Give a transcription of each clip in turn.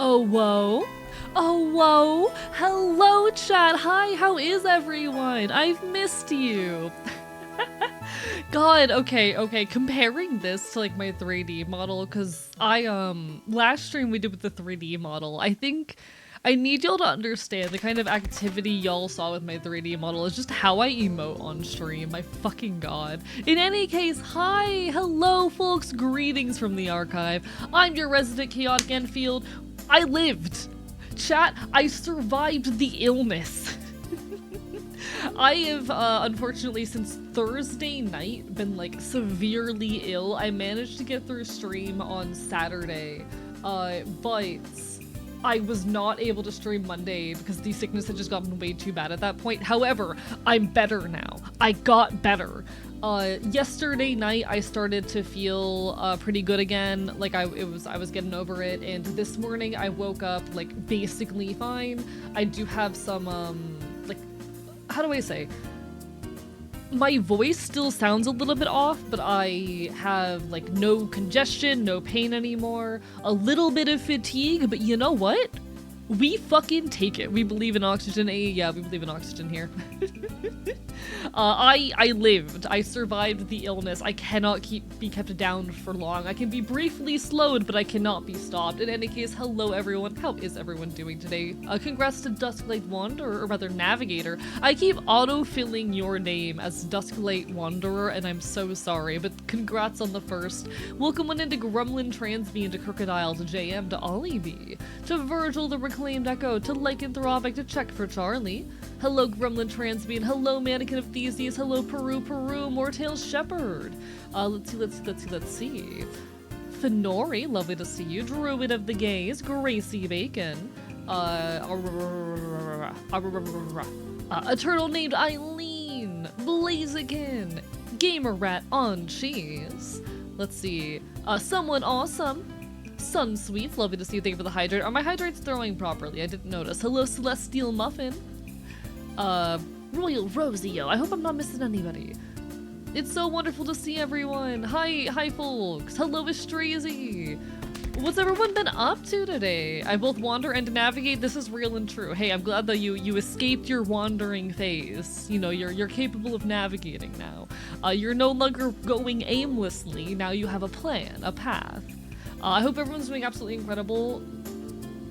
Oh, whoa. Oh, whoa. Hello, chat. Hi, how is everyone? I've missed you. God, okay. Comparing this to like my 3D model, because last stream we did with the 3D model, I think I need y'all to understand the kind of activity y'all saw with my 3D model is just how I emote on stream. My fucking god. In any case, hi, hello folks, greetings from the archive. I'm your resident chaotic Enfield. I lived. Chat, I survived the illness. I have, unfortunately, since Thursday night, been, like, severely ill. I managed to get through stream on Saturday, but I was not able to stream Monday because the sickness had just gotten way too bad at that point. However, I'm better now. I got better. Yesterday night, I started to feel, pretty good again. Like, I was getting over it, and this morning I woke up, like, basically fine. I do have some, like, how do I say? My voice still sounds a little bit off, but I have like no congestion, no pain anymore, a little bit of fatigue, but you know what? We fucking take it. We believe in oxygen. Yeah, we believe in oxygen here. I lived. I survived the illness. I cannot be kept down for long. I can be briefly slowed, but I cannot be stopped. In any case, hello everyone. How is everyone doing today? Congrats to Dusklight Wanderer, or rather Navigator. I keep auto-filling your name as Dusklight Wanderer, and I'm so sorry, but congrats on the first. Welcome on into Gremlin Transbean, to Crocodile, to JM, to Ollie B, to Virgil the Reclaimed Echo, to Lycanthropic, to Check for Charlie. Hello Gremlin Transbean, hello Mannequin of Theseus, hello Peru, Mortail Shepherd. Let's see. Fenori, lovely to see you. Druid of the Gaze, Gracie Bacon. A turtle named Eileen, Blaziken, Gamer Rat on Cheese. Let's see. Someone awesome. Sunsweet, lovely to see you. Thank you for the hydrate. Are my hydrates throwing properly? I didn't notice. Hello, Celestial Muffin. Royal Rosio. I hope I'm not missing anybody. It's so wonderful to see everyone. Hi folks. Hello, Estrazy. What's everyone been up to today? I both wander and navigate. This is real and true. Hey, I'm glad that you escaped your wandering phase. You know, you're capable of navigating now. You're no longer going aimlessly. Now you have a plan, a path. I hope everyone's doing absolutely incredible.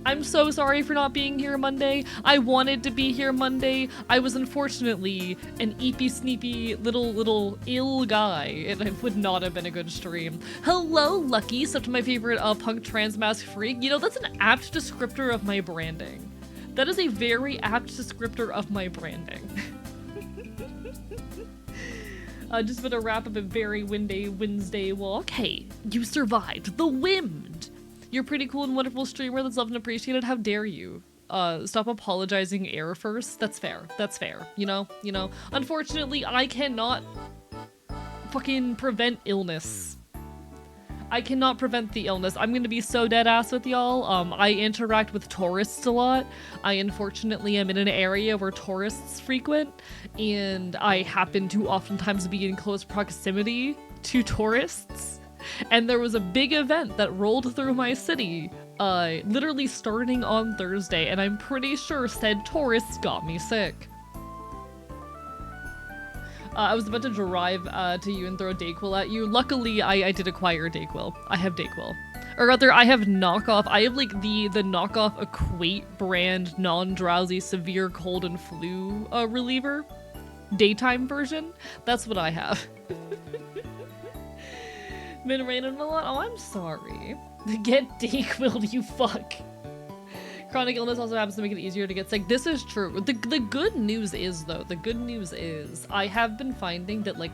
I'm so sorry for not being here Monday. I wanted to be here Monday. I was unfortunately an eepy-sneepy little ill guy, and it would not have been a good stream. Hello, Lucky, such my favorite punk trans mask freak. You know, that's an apt descriptor of my branding. That is a very apt descriptor of my branding. Just been a wrap up a very windy Wednesday walk. Hey, you survived the wind. You're pretty cool and wonderful streamer that's loved and appreciated. How dare you? Stop apologizing air first. That's fair. That's fair. You know? Unfortunately, I cannot fucking prevent illness. I cannot prevent the illness. I'm gonna be so dead ass with y'all. I interact with tourists a lot. I unfortunately am in an area where tourists frequent, and I happen to oftentimes be in close proximity to tourists. And there was a big event that rolled through my city, literally starting on Thursday, and I'm pretty sure said tourists got me sick. I was about to drive to you and throw Dayquil at you. Luckily, I did acquire Dayquil. I have Dayquil. Or rather, I have knockoff. I have like the knockoff Equate brand non-drowsy severe cold and flu reliever. Daytime version. That's what I have. Been raining a lot? Oh, I'm sorry. Get Dayquil, you fuck. Chronic illness also happens to make it easier to get sick. This is true. The good news is, though, I have been finding that, like,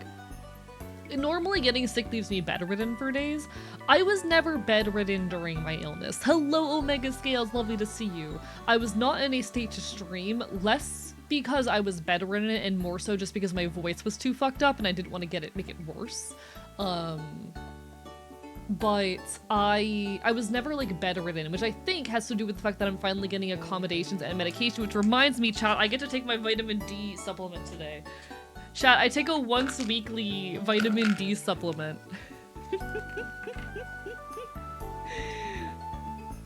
normally getting sick leaves me bedridden for days. I was never bedridden during my illness. Hello, Omega Scales, lovely to see you. I was not in a state to stream, less because I was bedridden and more so just because my voice was too fucked up and I didn't want to make it worse. But I was never like bedridden, which I think has to do with the fact that I'm finally getting accommodations and medication, which reminds me, chat, I get to take my vitamin D supplement today. Chat, I take a once weekly vitamin D supplement.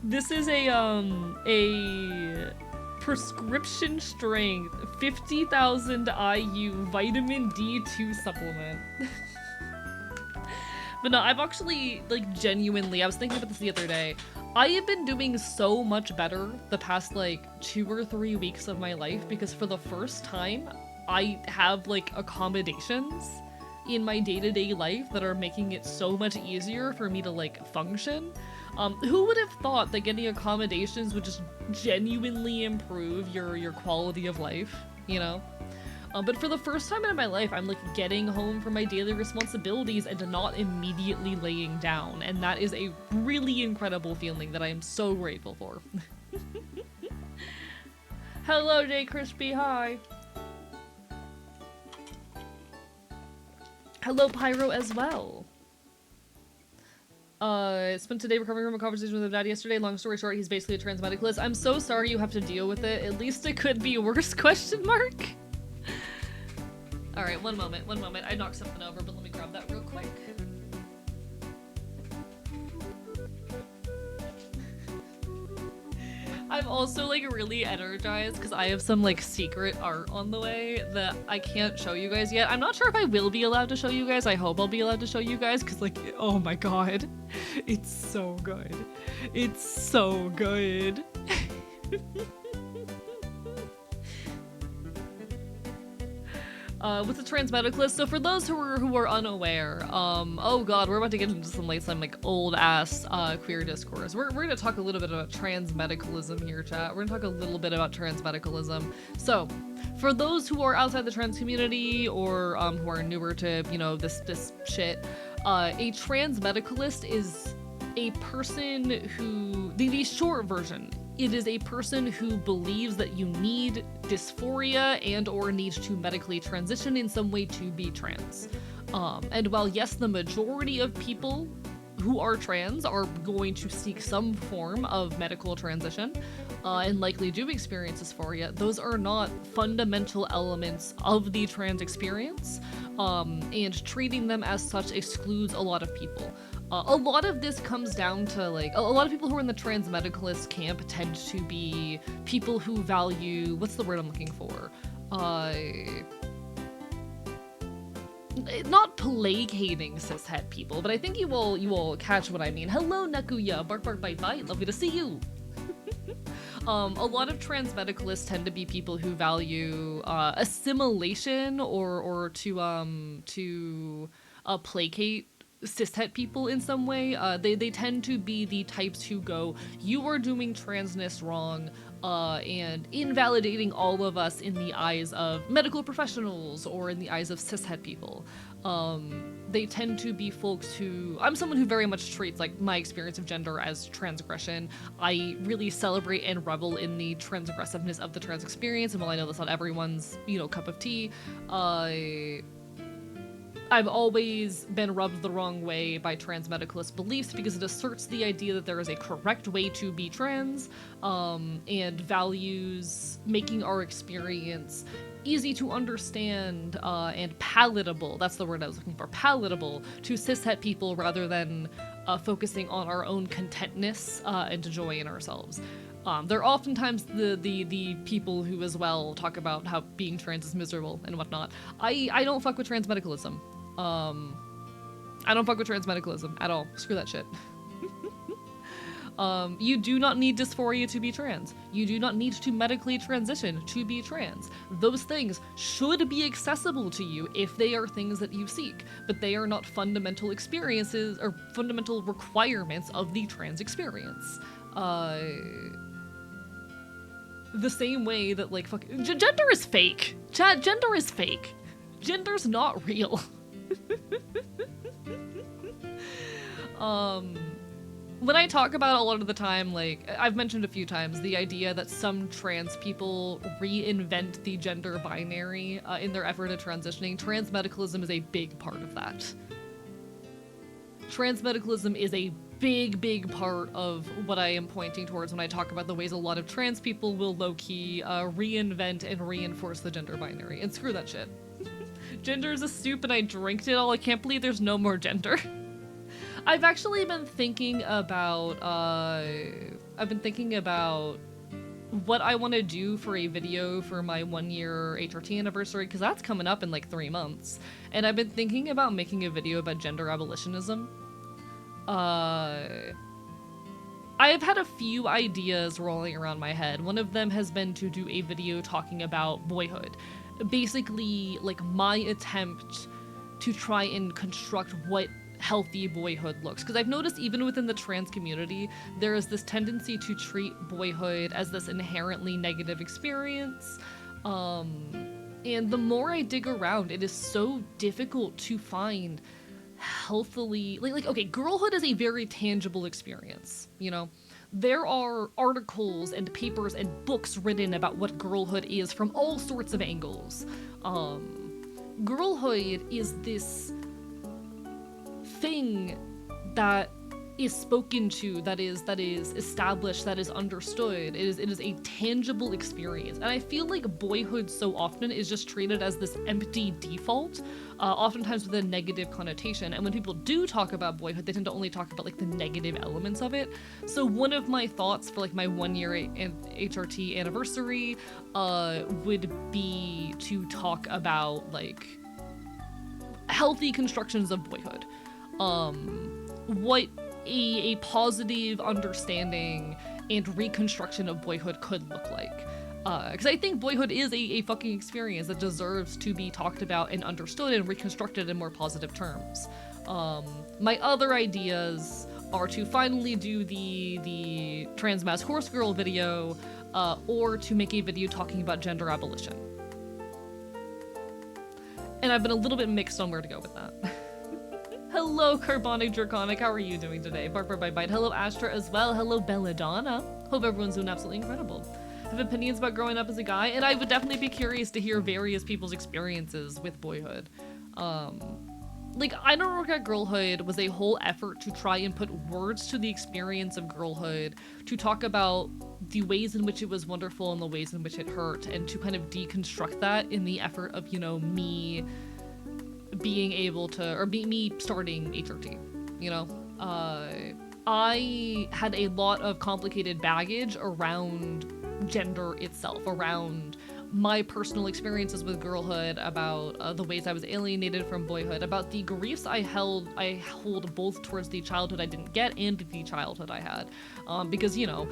This is a prescription strength 50,000 IU vitamin D2 supplement. But no, I've actually, like, genuinely, I was thinking about this the other day. I have been doing so much better the past, like, 2 or 3 weeks of my life because for the first time, I have, like, accommodations in my day-to-day life that are making it so much easier for me to, like, function. Who would have thought that getting accommodations would just genuinely improve your quality of life, you know? But for the first time in my life, I'm like getting home from my daily responsibilities and not immediately laying down. And that is a really incredible feeling that I am so grateful for. Hello, J Crispy, hi. Hello, Pyro, as well. Spent today recovering from a conversation with my dad yesterday. Long story short, he's basically a trans medicalist. I'm so sorry you have to deal with it. At least it could be worse, question mark? Alright, one moment. I knocked something over, but let me grab that real quick. I'm also, like, really energized because I have some, like, secret art on the way that I can't show you guys yet. I'm not sure if I will be allowed to show you guys. I hope I'll be allowed to show you guys because, like, oh my god. It's so good. It's so good. With the trans medicalist, so for those who are unaware, oh god, we're about to get into some like old ass queer discourse. We're gonna talk a little bit about trans medicalism here, chat. We're gonna talk a little bit about trans medicalism. So, for those who are outside the trans community or who are newer to, you know, this shit, a trans medicalist is a person who, the short version, it is a person who believes that you need dysphoria and or need to medically transition in some way to be trans. And while yes, the majority of people who are trans are going to seek some form of medical transition and likely do experience dysphoria, those are not fundamental elements of the trans experience, and treating them as such excludes a lot of people. A lot of this comes down to, like, a lot of people who are in the trans medicalist camp tend to be people who value, what's the word I'm looking for? Not placating cishet people, but I think you will catch what I mean. Hello, Nakuya, bark bark bite bite, lovely to see you. A lot of trans medicalists tend to be people who value assimilation or to placate cishet people in some way. They tend to be the types who go, you are doing transness wrong, and invalidating all of us in the eyes of medical professionals or in the eyes of cishet people. They tend to be folks who, I'm someone who very much treats, like, my experience of gender as transgression. I really celebrate and revel in the transgressiveness of the trans experience, and while I know that's not everyone's, you know, cup of tea, I've always been rubbed the wrong way by trans medicalist beliefs because it asserts the idea that there is a correct way to be trans, and values making our experience easy to understand and palatable, that's the word I was looking for, palatable to cishet people rather than focusing on our own contentness and joy in ourselves. They're oftentimes the people who as well talk about how being trans is miserable and whatnot. I don't fuck with trans medicalism. I don't fuck with trans medicalism at all. Screw that shit. You do not need dysphoria to be trans. You do not need to medically transition to be trans. Those things should be accessible to you if they are things that you seek, but they are not fundamental experiences or fundamental requirements of the trans experience. The same way that, like, gender is fake. Chat, gender is fake. Gender's not real. When I talk about a lot of the time, like, I've mentioned a few times, the idea that some trans people reinvent the gender binary in their effort at transitioning, trans medicalism is a big part of that. Trans medicalism is a big part of what I am pointing towards when I talk about the ways a lot of trans people will low-key reinvent and reinforce the gender binary. And screw that shit. Gender is a soup and I drank it all. I can't believe there's no more gender. I've actually been thinking about I've been thinking about what I want to do for a video for my 1-year HRT anniversary, because that's coming up in like 3 months. And I've been thinking about making a video about gender abolitionism. I've had a few ideas rolling around my head. One of them has been to do a video talking about boyhood. Basically, like my attempt to try and construct what healthy boyhood looks. Because I've noticed even within the trans community, there is this tendency to treat boyhood as this inherently negative experience. And the more I dig around, it is so difficult to find healthily like okay, girlhood is a very tangible experience, you know. There are articles and papers and books written about what girlhood is from all sorts of angles. Girlhood is this thing that is spoken to, that is established, that is understood. It is a tangible experience, and I feel like boyhood so often is just treated as this empty default, oftentimes with a negative connotation. And when people do talk about boyhood, they tend to only talk about like the negative elements of it. So one of my thoughts for like my 1-year HRT anniversary would be to talk about like healthy constructions of boyhood. What a positive understanding and reconstruction of boyhood could look like. Because I think boyhood is a fucking experience that deserves to be talked about and understood and reconstructed in more positive terms. My other ideas are to finally do the trans masc horse girl video, or to make a video talking about gender abolition. And I've been a little bit mixed on where to go with that. Hello, Carbonic Draconic. How are you doing today? Bark by Bite. Hello, Astra as well. Hello, Belladonna. Hope everyone's doing absolutely incredible. Have opinions about growing up as a guy, and I would definitely be curious to hear various people's experiences with boyhood. Like, I Don't Regret Girlhood was a whole effort to try and put words to the experience of girlhood, to talk about the ways in which it was wonderful and the ways in which it hurt, and to kind of deconstruct that in the effort of, you know, me being able to, or me starting HRT, you know? I had a lot of complicated baggage around gender itself, around my personal experiences with girlhood, about the ways I was alienated from boyhood, about the griefs I hold both towards the childhood I didn't get and the childhood I had. Because, you know,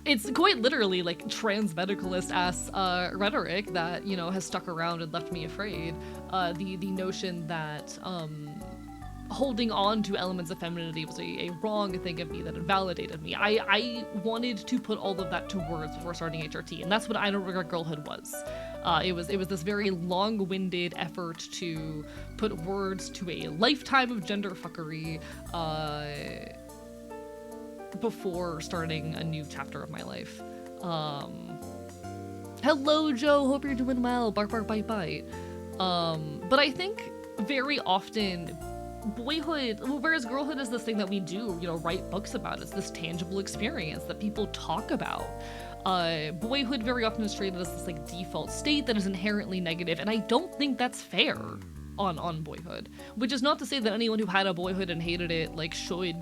it's quite literally like trans medicalist ass rhetoric that, you know, has stuck around and left me afraid. The notion that holding on to elements of femininity was a wrong thing of me, that invalidated me. I wanted to put all of that to words before starting HRT, and that's what I Don't Regret Girlhood was. It was this very long-winded effort to put words to a lifetime of gender fuckery before starting a new chapter of my life. Hello, Joe. Hope you're doing well. Bark, bark, bite, bite. But I think very often boyhood, whereas girlhood is this thing that we do, you know, write books about. It's this tangible experience that people talk about. Boyhood very often is treated as this like default state that is inherently negative, and I don't think that's fair on boyhood. Which is not to say that anyone who had a boyhood and hated it like should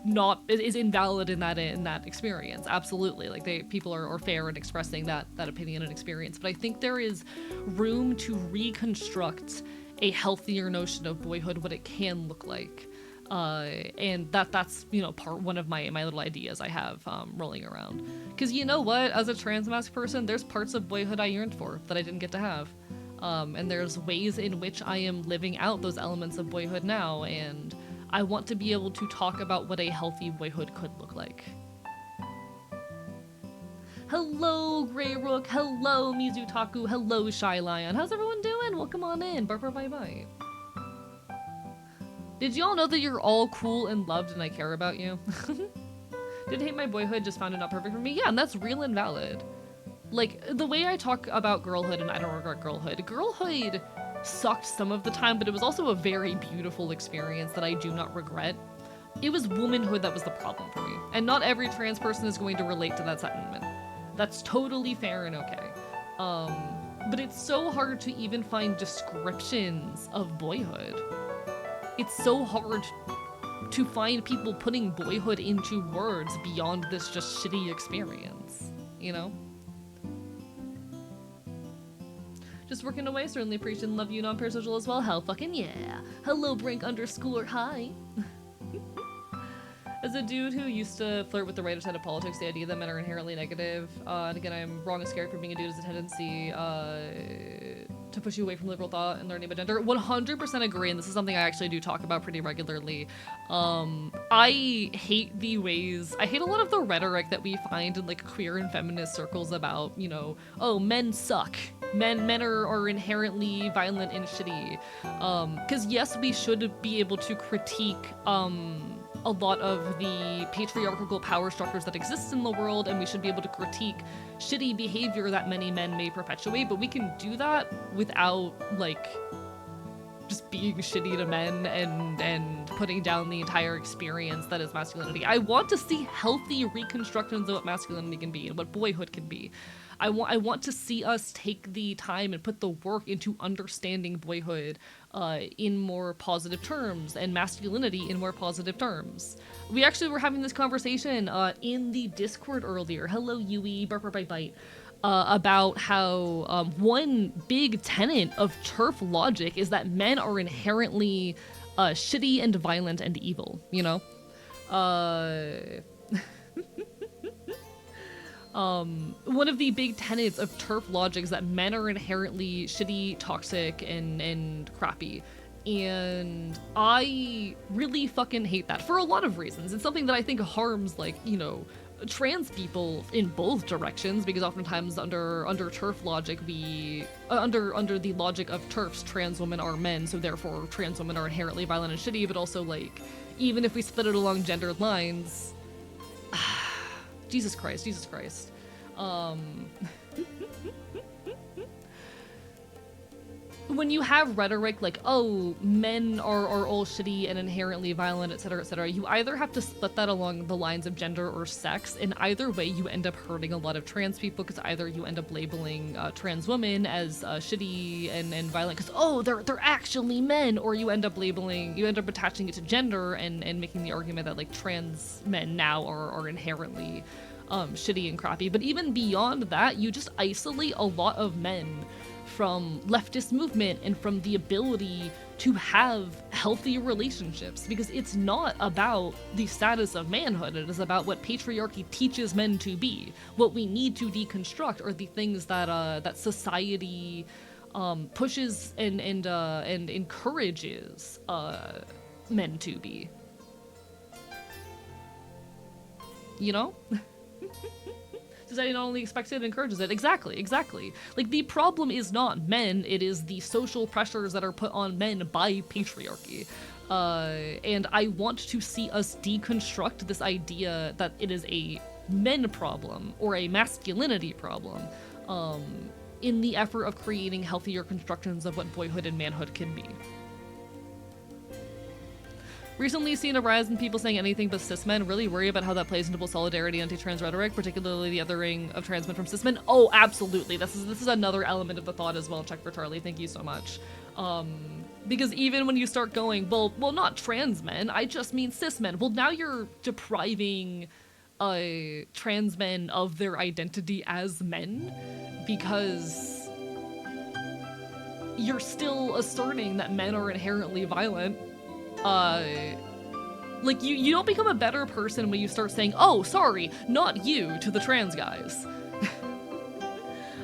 not is invalid in that experience. Absolutely, like people are fair in expressing that opinion and experience, but I think there is room to reconstruct a healthier notion of boyhood, what it can look like, and that's, you know, one of my little ideas I have rolling around. Because you know what, as a trans masc person, there's parts of boyhood I yearned for that I didn't get to have, and there's ways in which I am living out those elements of boyhood now, and I want to be able to talk about what a healthy boyhood could look like. Hello, Grey Rook. Hello, Mizutaku. Hello, Shy Lion. How's everyone doing? Welcome on in. Bark, bark, bite, bite. Did y'all know that you're all cool and loved and I care about you? Did hate my boyhood, just found it not perfect for me? Yeah, and that's real and valid. Like, the way I talk about girlhood and I Don't Regret Girlhood, girlhood sucked some of the time, but it was also a very beautiful experience that I do not regret. It was womanhood that was the problem for me, and not every trans person is going to relate to that sentiment. That's totally fair and okay. But it's so hard to even find descriptions of boyhood. It's so hard to find people putting boyhood into words beyond this just shitty experience, you know? Just working away, certainly appreciate and love you, non-parasocial as well. Hell fucking yeah. Hello, Brink _ hi. As a dude who used to flirt with the right side of politics, the idea that men are inherently negative, and again, I'm wrong and scared for being a dude, is a tendency to push you away from liberal thought and learning about gender. 100% agree, and this is something I actually do talk about pretty regularly. I hate a lot of the rhetoric that we find in like queer and feminist circles about, you know, oh, men suck. Men are inherently violent and shitty. Because yes, we should be able to critique, a lot of the patriarchal power structures that exist in the world, and we should be able to critique shitty behavior that many men may perpetuate, but we can do that without, like, just being shitty to men and putting down the entire experience that is masculinity. I want to see healthy reconstructions of what masculinity can be and what boyhood can be. I want to see us take the time and put the work into understanding boyhood in more positive terms and masculinity in more positive terms. We actually were having this conversation in the Discord earlier. Hello, Yui, Burper Bite Bite. About how one big tenet of TERF logic is that men are inherently shitty and violent and evil, you know? One of the big tenets of TERF logic is that men are inherently shitty, toxic, and crappy. And I really fucking hate that for a lot of reasons. It's something that I think harms, like, you know, trans people in both directions, because oftentimes under TERF logic, under the logic of TERFs, trans women are men, so therefore trans women are inherently violent and shitty, but also, like, even if we split it along gendered lines, Jesus Christ. When you have rhetoric like, oh, men are all shitty and inherently violent, etc., you either have to split that along the lines of gender or sex, and either way you end up hurting a lot of trans people, because either you end up labeling trans women as shitty and violent because, oh, they're actually men, or you end up attaching it to gender and making the argument that, like, trans men now are inherently shitty and crappy. But even beyond that, you just isolate a lot of men from leftist movement and from the ability to have healthy relationships, because it's not about the status of manhood, it is about what patriarchy teaches men to be. What we need to deconstruct are the things that society pushes and encourages men to be. You know? Society not only expects it, it encourages it. Exactly. Like, the problem is not men, it is the social pressures that are put on men by patriarchy. And I want to see us deconstruct this idea that it is a men problem or a masculinity problem, in the effort of creating healthier constructions of what boyhood and manhood can be. Recently seen a rise in people saying anything but cis men. Really worry about how that plays into both solidarity and anti-trans rhetoric, particularly the othering of trans men from cis men. Oh, absolutely. This is another element of the thought as well. Check for Charlie. Thank you so much. Because even when you start going, well, not trans men, I just mean cis men. Well, now you're depriving trans men of their identity as men, because you're still asserting that men are inherently violent. Like, you don't become a better person when you start saying, oh, sorry, not you, to the trans guys.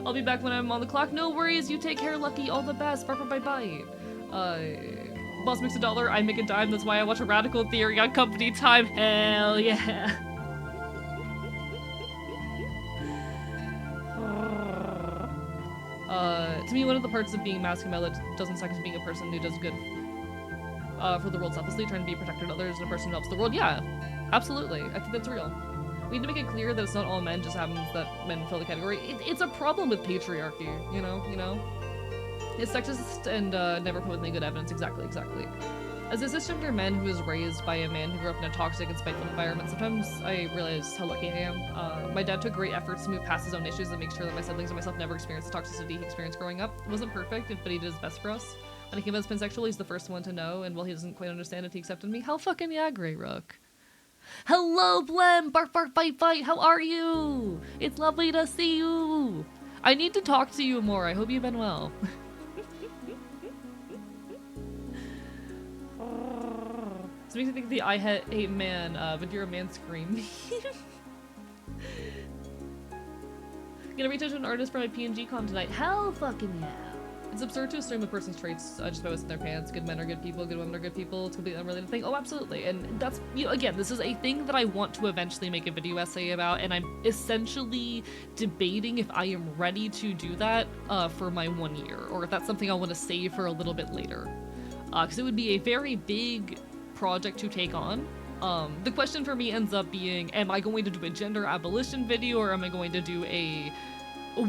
I'll be back when I'm on the clock. No worries, you take care, Lucky. All the best. Bye. Boss makes $1, I make a dime. That's why I watch a Radical Theory on company time. Hell yeah. To me, one of the parts of being masculine that doesn't suck is being a person who does good for the world selflessly, trying to be a protector of others and a person who helps the world. Yeah, absolutely. I think that's real. We need to make it clear that it's not all men, just happens that men fill the category. It's a problem with patriarchy, you know? It's sexist and never put with any good evidence. Exactly. As a cisgender man who was raised by a man who grew up in a toxic and spiteful environment, sometimes I realize how lucky I am. My dad took great efforts to move past his own issues and make sure that my siblings and myself never experienced the toxicity he experienced growing up. It wasn't perfect, but he did his best for us. When I came out as pansexual, he's the first one to know, and while he doesn't quite understand it, he accepted me. Hell fucking yeah, Grey Rook. Hello, Blem! Bark, bark, bite, bite! How are you? It's lovely to see you! I need to talk to you more. I hope you've been well. This makes me think of the I hate man, but you're a man scream. Gonna reach out to an artist for my PNG con tonight. Hell fucking yeah. It's absurd to assume a person's traits just by what's in their pants. Good men are good people, good women are good people. It's a completely unrelated thing. Oh, absolutely. And that's, you know, again, this is a thing that I want to eventually make a video essay about, and I'm essentially debating if I am ready to do that for my 1 year, or if that's something I want to save for a little bit later. Because it would be a very big project to take on. The question for me ends up being, am I going to do a gender abolition video, or am I going to do a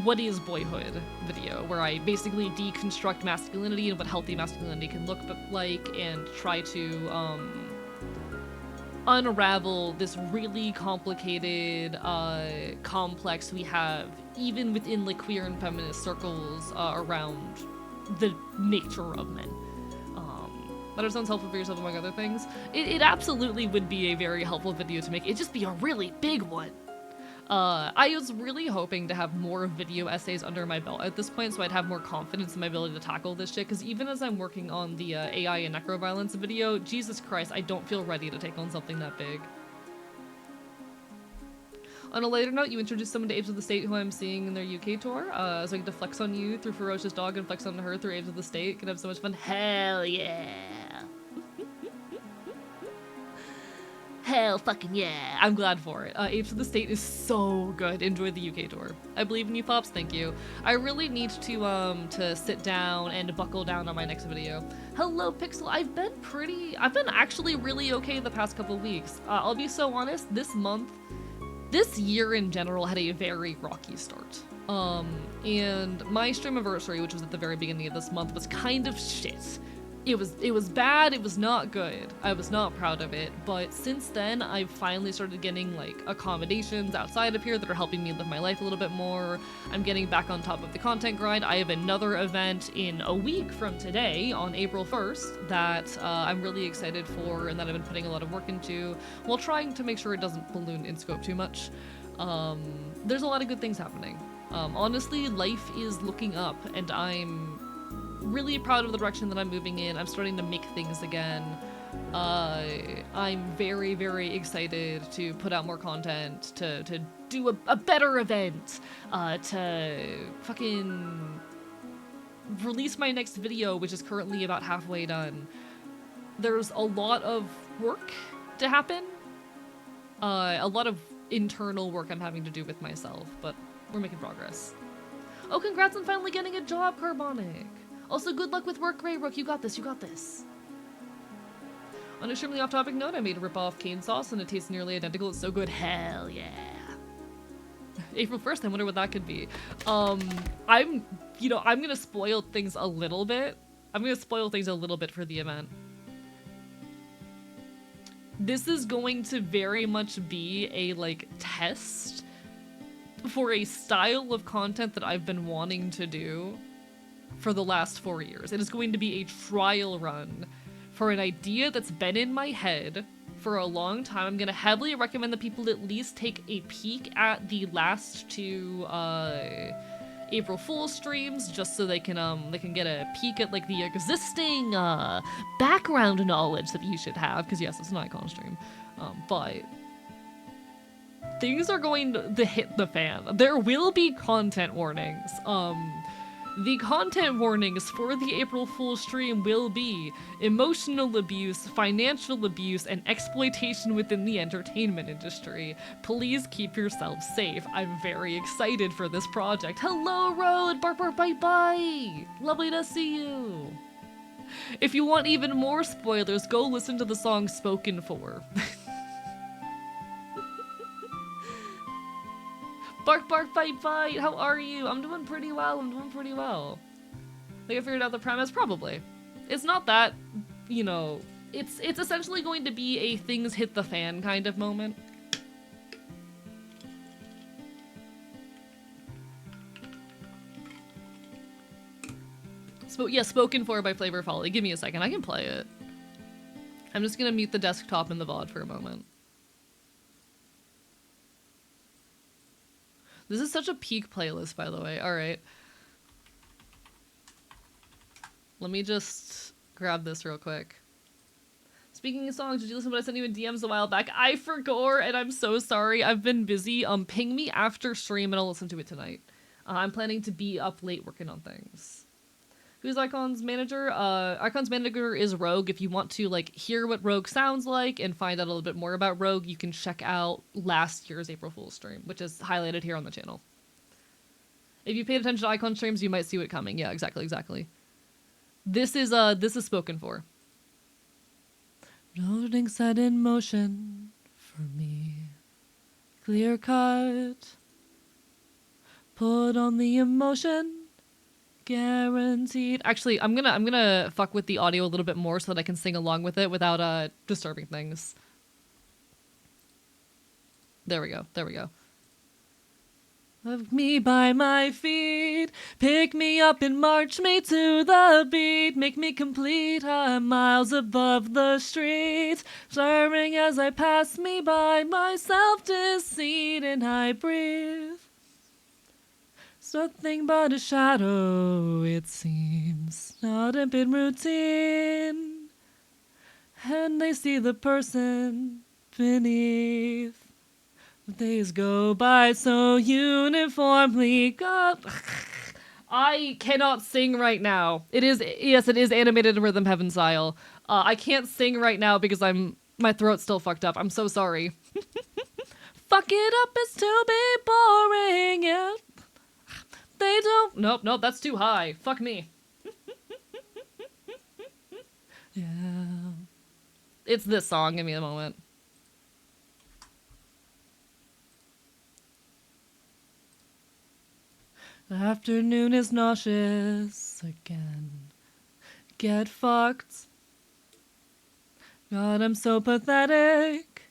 what is boyhood video, where I basically deconstruct masculinity and what healthy masculinity can look like, and try to unravel this really complicated complex we have even within like queer and feminist circles around the nature of men. That it sounds helpful for yourself among other things. It absolutely would be a very helpful video to make. It'd just be a really big one. I was really hoping to have more video essays under my belt at this point, so I'd have more confidence in my ability to tackle this shit, because even as I'm working on the AI and necroviolence video, Jesus Christ, I don't feel ready to take on something that big. On a later note, you introduced someone to Apes of the State who I'm seeing in their UK tour, so I get to flex on you through Ferocious Dog and flex on her through Apes of the State. Can have so much fun. Hell yeah! Hell fucking yeah. I'm glad for it. Apes of the State is so good. Enjoy the UK tour. I believe in you, Pops. Thank you. I really need to sit down and buckle down on my next video. Hello, Pixel. I've been actually really okay the past couple weeks. I'll be so honest, this year in general had a very rocky start. And my stream anniversary, which was at the very beginning of this month, was kind of shit. It was bad, it was not good. I was not proud of it, but since then I've finally started getting like accommodations outside of here that are helping me live my life a little bit more. I'm getting back on top of the content grind. I have another event in a week from today on April 1st that I'm really excited for and that I've been putting a lot of work into while trying to make sure it doesn't balloon in scope too much. There's a lot of good things happening. Honestly, life is looking up and I'm really proud of the direction that I'm moving in. I'm starting to make things again. I'm very, very excited to put out more content, to do a better event, to fucking release my next video, which is currently about halfway done. There's a lot of work to happen. A lot of internal work I'm having to do with myself, but we're making progress. Oh, congrats on finally getting a job, Carbonic! Also, good luck with work, Grey Rook. You got this, you got this. On a extremely off-topic note, I made a rip-off cane sauce and it tastes nearly identical. It's so good. Hell yeah. April 1st, I wonder what that could be. I'm gonna spoil things a little bit. I'm gonna spoil things a little bit for the event. This is going to very much be a, like, test for a style of content that I've been wanting to do for the last 4 years. It is going to be a trial run for an idea that's been in my head for a long time. I'm gonna heavily recommend that people at least take a peek at the last two April Fool's streams, just so they can get a peek at like the existing background knowledge that you should have, because yes, it's an icon stream, but things are going to hit the fan. There will be content warnings. The content warnings for the April Fool's stream will be emotional abuse, financial abuse, and exploitation within the entertainment industry. Please keep yourselves safe. I'm very excited for this project. Hello, Road! Bark, bark, bite, bite! Lovely to see you! If you want even more spoilers, go listen to the song Spoken For. Bark, bark, bite, bite! How are you? I'm doing pretty well, Think I figured out the premise? Probably. It's not that, you know, it's essentially going to be a things hit the fan kind of moment. Yeah, Spoken For by Flavor Folly. Give me a second. I can play it. I'm just gonna mute the desktop and the VOD for a moment. This is such a peak playlist, by the way. Alright. Let me just grab this real quick. Speaking of songs, did you listen to what I sent you in DMs a while back? I forgot, and I'm so sorry. I've been busy. Ping me after stream and I'll listen to it tonight. I'm planning to be up late working on things. Who's Icon's manager? Icon's manager is Rogue. If you want to like hear what Rogue sounds like and find out a little bit more about Rogue, you can check out last year's April Fool's stream, which is highlighted here on the channel. If you paid attention to Icon streams, you might see it coming. Yeah, exactly. This is Spoken For. Loading set in motion for me. Clear cut. Put on the emotion. Guaranteed. Actually, I'm gonna fuck with the audio a little bit more so that I can sing along with it without disturbing things. There we go. Love me by my feet, pick me up and march me to the beat, make me complete. I'm miles above the streets, slurring as I pass me by, my self-deceit, and I breathe. Nothing but a shadow, it seems, not a bit routine. And they see the person beneath. Days go by so uniformly. God, I cannot sing right now. It is animated in Rhythm Heaven style. I can't sing right now because my throat's still fucked up. I'm so sorry. Fuck it up is to be boring, yeah. They don't. Nope, that's too high. Fuck me. Yeah. It's this song. Give me a moment. The afternoon is nauseous again. Get fucked. God, I'm so pathetic.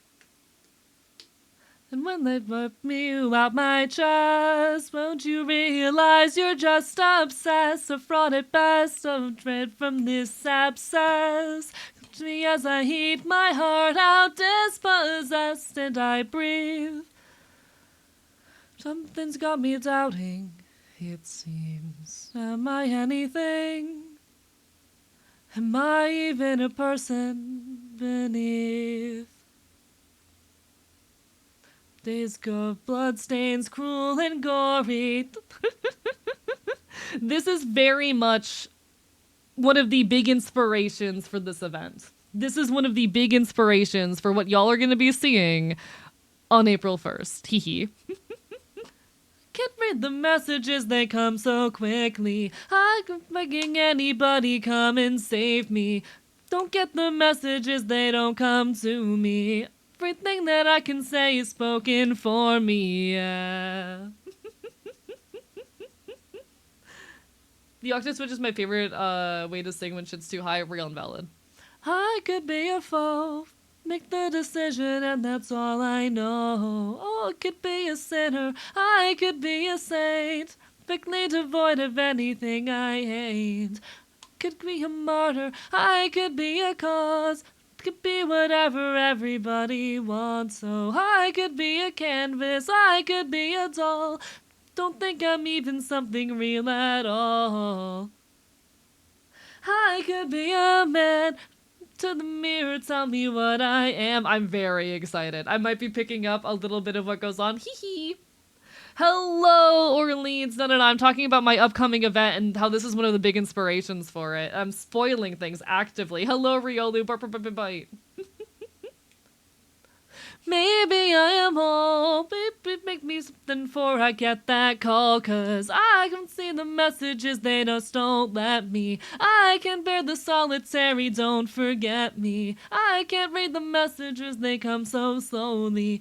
And when they whip me out my chest, won't you realize you're just obsessed, a fraud at best, of dread from this abscess. Come to me as I heat my heart out, dispossessed, and I breathe. Something's got me doubting, it seems. Am I anything? Am I even a person beneath? Days go bloodstains, cruel and gory. This is very much one of the big inspirations for this event. This is one of the big inspirations for what y'all are going to be seeing on April 1st. Hee hee. Can't read the messages, they come so quickly. I'm begging anybody, come and save me. Don't get the messages, they don't come to me. Everything that I can say is spoken for me, yeah. The octave switch is my favorite way to sing when shit's too high, real and valid. I could be a foe, make the decision and that's all I know. Oh, I could be a sinner, I could be a saint, quickly devoid of anything I hate. Could be a martyr, I could be a cause, could be whatever everybody wants. So I could be a canvas, I could be a doll. Don't think I'm even something real at all. I could be a man. To the mirror, tell me what I am. I'm very excited. I might be picking up a little bit of what goes on. Hee hee. Hello, Orleans. No, I'm talking about my upcoming event and how this is one of the big inspirations for it. I'm spoiling things actively. Hello, Riolu. Bite. Maybe I am home. Baby, make me something before I get that call. Cause I can see the messages, they just don't let me. I can bear the solitary, don't forget me. I can't read the messages, they come so slowly.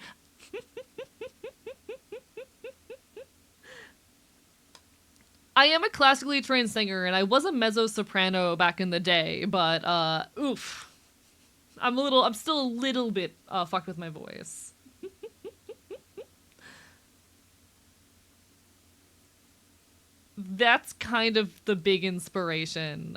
I am a classically trained singer, and I was a mezzo-soprano back in the day, but, oof. I'm still a little bit, fucked with my voice. that's kind of the big inspiration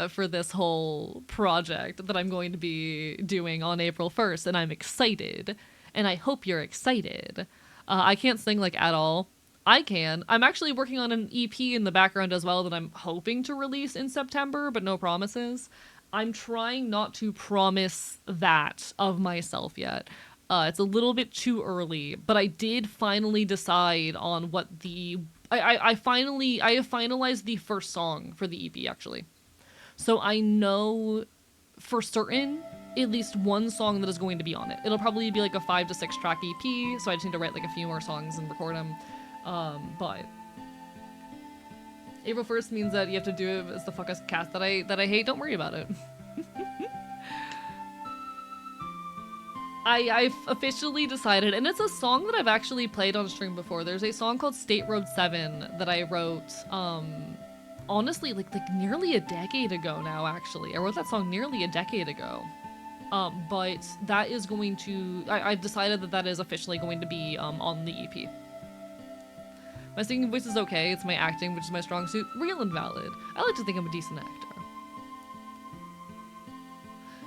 for this whole project that I'm going to be doing on April 1st, and I'm excited, and I hope you're excited. I can't sing like at all. I can. I'm actually working on an EP in the background as well that I'm hoping to release in September, but no promises. I'm trying not to promise that of myself yet. It's a little bit too early, but I did finally decide on what the I have finalized the first song for the EP actually. So I know for certain at least one song that is going to be on it. It'll probably be like a 5 to 6 track EP, so I just need to write like a few more songs and record them. But April 1st means that you have to do it as the fuck as cast that I hate. Don't worry about it. I've officially decided, and it's a song that I've actually played on stream before. There's a song called State Road 7 that I wrote, honestly, like nearly a decade ago now, actually. I wrote that song nearly a decade ago. But that is going to, I've decided that is officially going to be on the EP. My singing voice is okay. It's my acting, which is my strong suit. Real and valid. I like to think I'm a decent actor.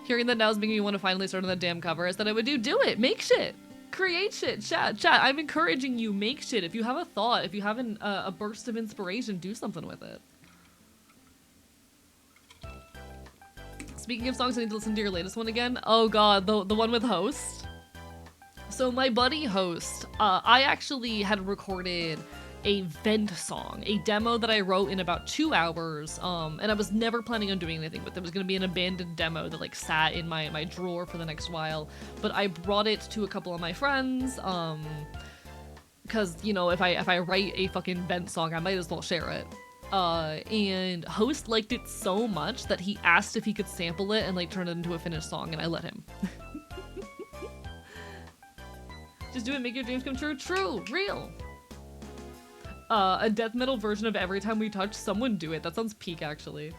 Hearing that now is making me want to finally start on that damn cover. I said I would do it. Make shit. Create shit. Chat. I'm encouraging you. Make shit. If you have a thought, if you have a burst of inspiration, do something with it. Speaking of songs, I need to listen to your latest one again. Oh god, the one with Host. So my buddy Host, I actually had recorded a vent song, a demo that I wrote in about 2 hours, and I was never planning on doing anything with it. It was going to be an abandoned demo that like sat in my drawer for the next while, but I brought it to a couple of my friends, because, you know, if I write a fucking vent song, I might as well share it. And Host liked it so much that he asked if he could sample it and like turn it into a finished song, and I let him. Just do it, make your dreams come true. True, real. A death metal version of Every Time We Touch, someone do it. That sounds peak, actually.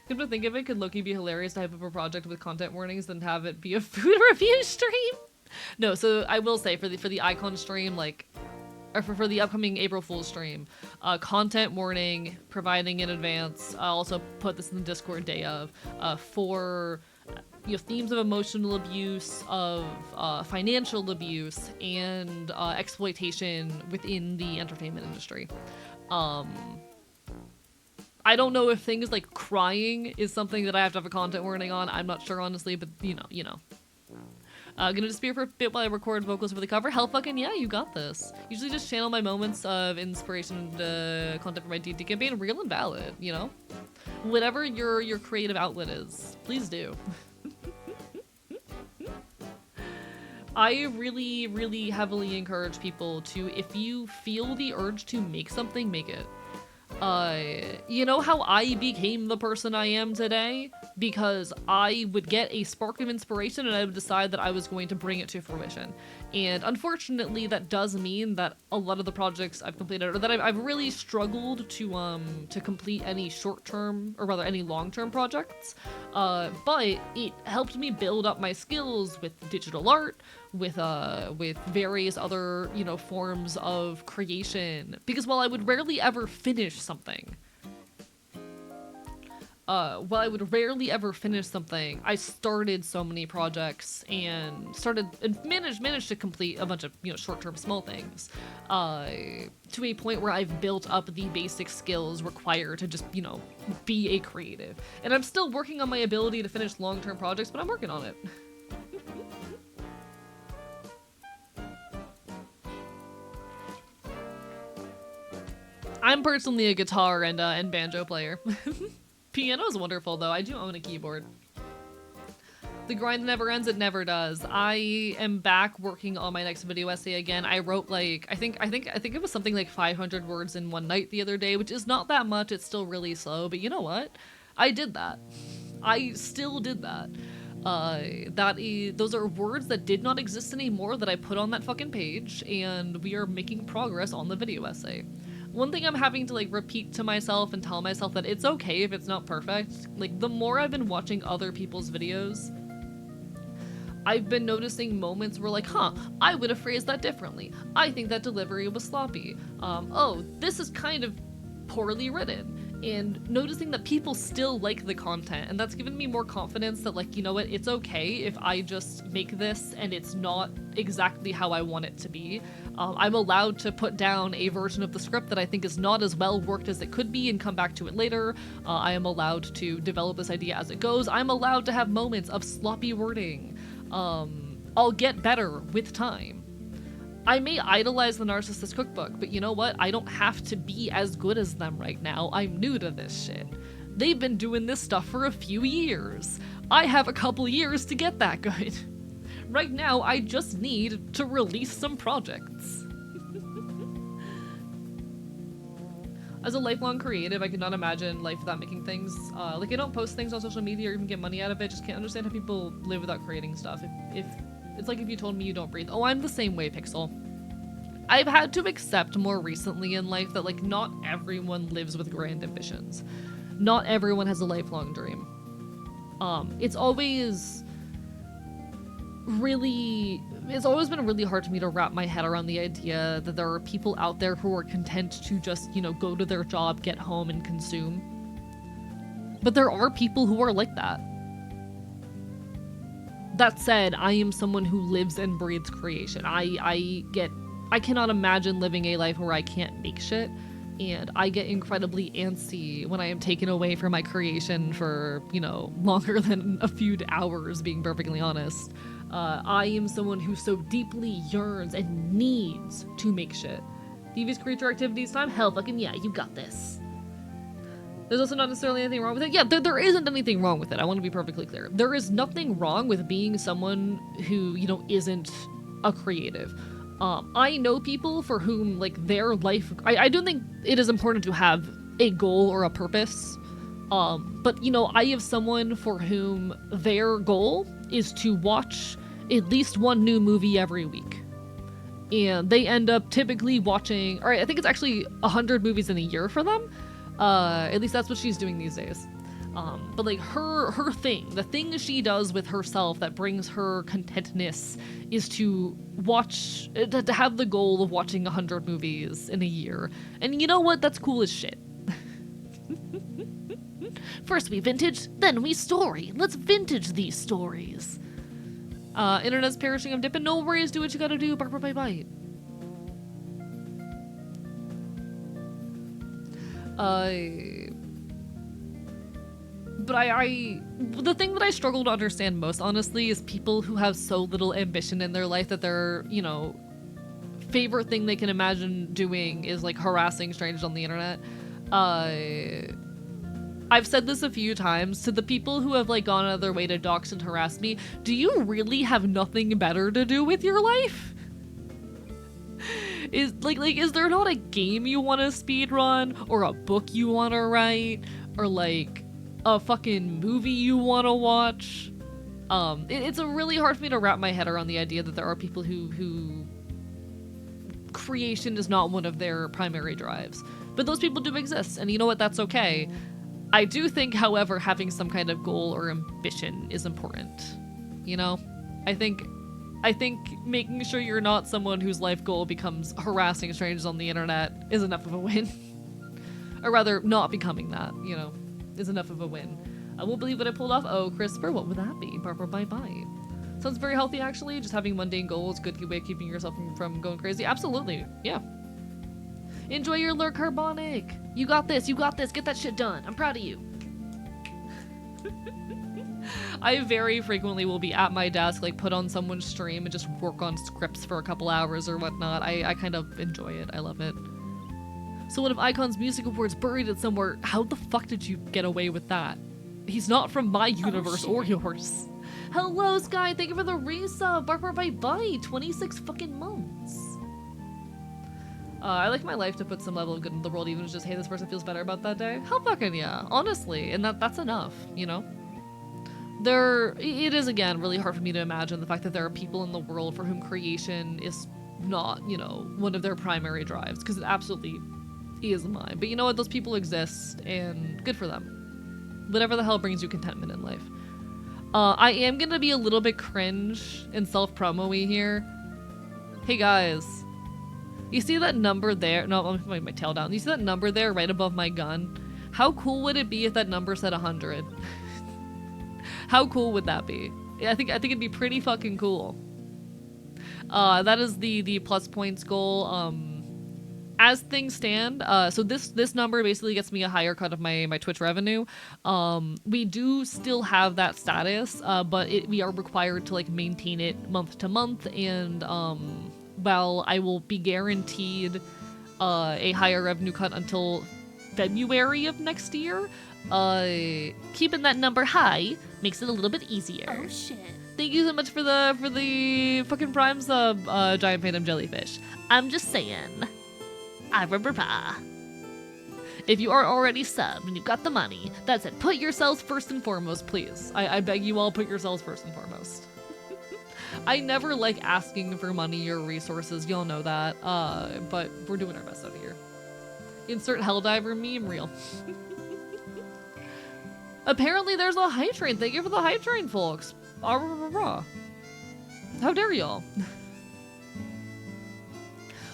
Come to think of it, could Loki be hilarious to hype up a project with content warnings than have it be a food review stream? No, so I will say for the Icon stream, like, or for the upcoming April Fool's stream, content warning, providing in advance. I'll also put this in the Discord day of, for themes of emotional abuse, of financial abuse, and exploitation within the entertainment industry. I don't know if things like crying is something that I have to have a content warning on. I'm not sure, honestly, but you know. Gonna disappear for a bit while I record vocals for the cover. Hell fucking yeah, you got this. Usually just channel my moments of inspiration to content for my D&D campaign, real and valid, you know? Whatever your creative outlet is, please do. I really, really heavily encourage people to, if you feel the urge to make something, make it. You know how I became the person I am today? Because I would get a spark of inspiration and I would decide that I was going to bring it to fruition. And unfortunately, that does mean that a lot of the projects I've completed, or that I've really struggled to complete any short-term, or rather any long-term projects. But it helped me build up my skills with digital art, with various other, forms of creation. Because while I would rarely ever finish something, I started so many projects and managed to complete a bunch of, short-term small things, to a point where I've built up the basic skills required to just, be a creative. And I'm still working on my ability to finish long-term projects, but I'm working on it. I'm personally a guitar and banjo player. Piano is wonderful, though. I do own a keyboard. The grind never ends, it never does. I am back working on my next video essay again. I wrote like, I think it was something like 500 words in one night the other day, which is not that much. It's still really slow, but you know what? I did that. I still did that. Those are words that did not exist anymore that I put on that fucking page, and we are making progress on the video essay. One thing I'm having to like repeat to myself and tell myself that it's okay if it's not perfect. Like, the more I've been watching other people's videos, I've been noticing moments where like, I would have phrased that differently. I think that delivery was sloppy. Oh, this is kind of poorly written, and noticing that people still like the content, and that's given me more confidence that, like, you know what, it's okay if I just make this and it's not exactly how I want it to be. I'm allowed to put down a version of the script that I think is not as well worked as it could be and come back to it later. I am allowed to develop this idea as it goes. I'm allowed to have moments of sloppy wording. I'll get better with time. I may idolize the Narcissist Cookbook, but you know what? I don't have to be as good as them right now. I'm new to this shit. They've been doing this stuff for a few years. I have a couple years to get that good. Right now, I just need to release some projects. As a lifelong creative, I cannot imagine life without making things. Like, I don't post things on social media or even get money out of it. Just can't understand how people live without creating stuff. If it's like if you told me you don't breathe. Oh, I'm the same way, Pixel. I've had to accept more recently in life that, like, not everyone lives with grand ambitions. Not everyone has a lifelong dream. It's always been really hard for me to wrap my head around the idea that there are people out there who are content to just, you know, go to their job, get home, and consume. But there are people who are like that. That said, I am someone who lives and breathes creation. I cannot imagine living a life where I can't make shit, and I get incredibly antsy when I am taken away from my creation for, you know, longer than a few hours, being perfectly honest. I am someone who so deeply yearns and needs to make shit. Devious creature activities time? Hell fucking yeah, you got this. There's also not necessarily anything wrong with it. Yeah, there isn't anything wrong with it. I want to be perfectly clear. There is nothing wrong with being someone who, you know, isn't a creative. I know people for whom, like, their life... I do think it is important to have a goal or a purpose. But, you know, I have someone for whom their goal is to watch at least one new movie every week. And they end up typically watching... Alright, I think it's actually 100 movies in a year for them. At least that's what she's doing these days. But, like, her thing, the thing she does with herself that brings her contentness is to watch, to have the goal of watching 100 movies in a year. And you know what? That's cool as shit. First we vintage, then we story. Let's vintage these stories. Internet's perishing, I'm dipping. No worries, do what you gotta do. Bark, bark, bite, bite. But the thing that I struggle to understand most, honestly, is people who have so little ambition in their life that their, you know, favorite thing they can imagine doing is, like, harassing strangers on the internet. I've said this a few times to the people who have, like, gone out of their way to dox and harass me. Do you really have nothing better to do with your life? Is there not a game you want to speedrun, or a book you want to write, or, like, a fucking movie you want to watch? It's really hard for me to wrap my head around the idea that there are people who creation is not one of their primary drives. But those people do exist, and you know what? That's okay. I do think, however, having some kind of goal or ambition is important. You know? I think making sure you're not someone whose life goal becomes harassing strangers on the internet is enough of a win. Or rather, not becoming that, you know, is enough of a win. I won't believe what I pulled off. Oh, Christopher, what would that be? Barbara, bye-bye. Sounds very healthy, actually. Just having mundane goals, good way of keeping yourself from going crazy. Absolutely, yeah. Enjoy your lurk, Carbonic. You got this, get that shit done. I'm proud of you. I very frequently will be at my desk, like, put on someone's stream and just work on scripts for a couple hours or whatnot. I kind of enjoy it. I love it. So one of Icon's music awards buried it somewhere. How the fuck did you get away with that? He's not from my universe or yours. Hello, Sky. Thank you for the resub. Bark, bark, bite, bite. 26 fucking months. I like my life to put some level of good in the world, even if it's just, hey, this person feels better about that day. Hell fucking yeah. Honestly. And that's enough, you know? It is, again, really hard for me to imagine the fact that there are people in the world for whom creation is not, you know, one of their primary drives, because it absolutely is mine. But you know what? Those people exist, and good for them. Whatever the hell brings you contentment in life. I am gonna be a little bit cringe and self-promo-y here. Hey guys, You see that number there? No, I'm putting my tail down. You see that number there right above my gun? How cool would it be if that number said 100? How cool would that be? I think it'd be pretty fucking cool. That is the plus points goal. As things stand, so this number basically gets me a higher cut of my Twitch revenue. We do still have that status, but we are required to like maintain it month to month, and well, I will be guaranteed a higher revenue cut until February of next year. Keeping that number high makes it a little bit easier. Oh shit. Thank you so much for the fucking Prime sub, Giant Phantom Jellyfish. I'm just saying. If you are already subbed and you've got the money, that's it. Put yourselves first and foremost, please. I beg you all, put yourselves first and foremost. I never like asking for money or resources, y'all know that. But we're doing our best out here. Insert Helldiver meme reel. Apparently there's a hype train. Thank you for the hype train, folks. How dare y'all?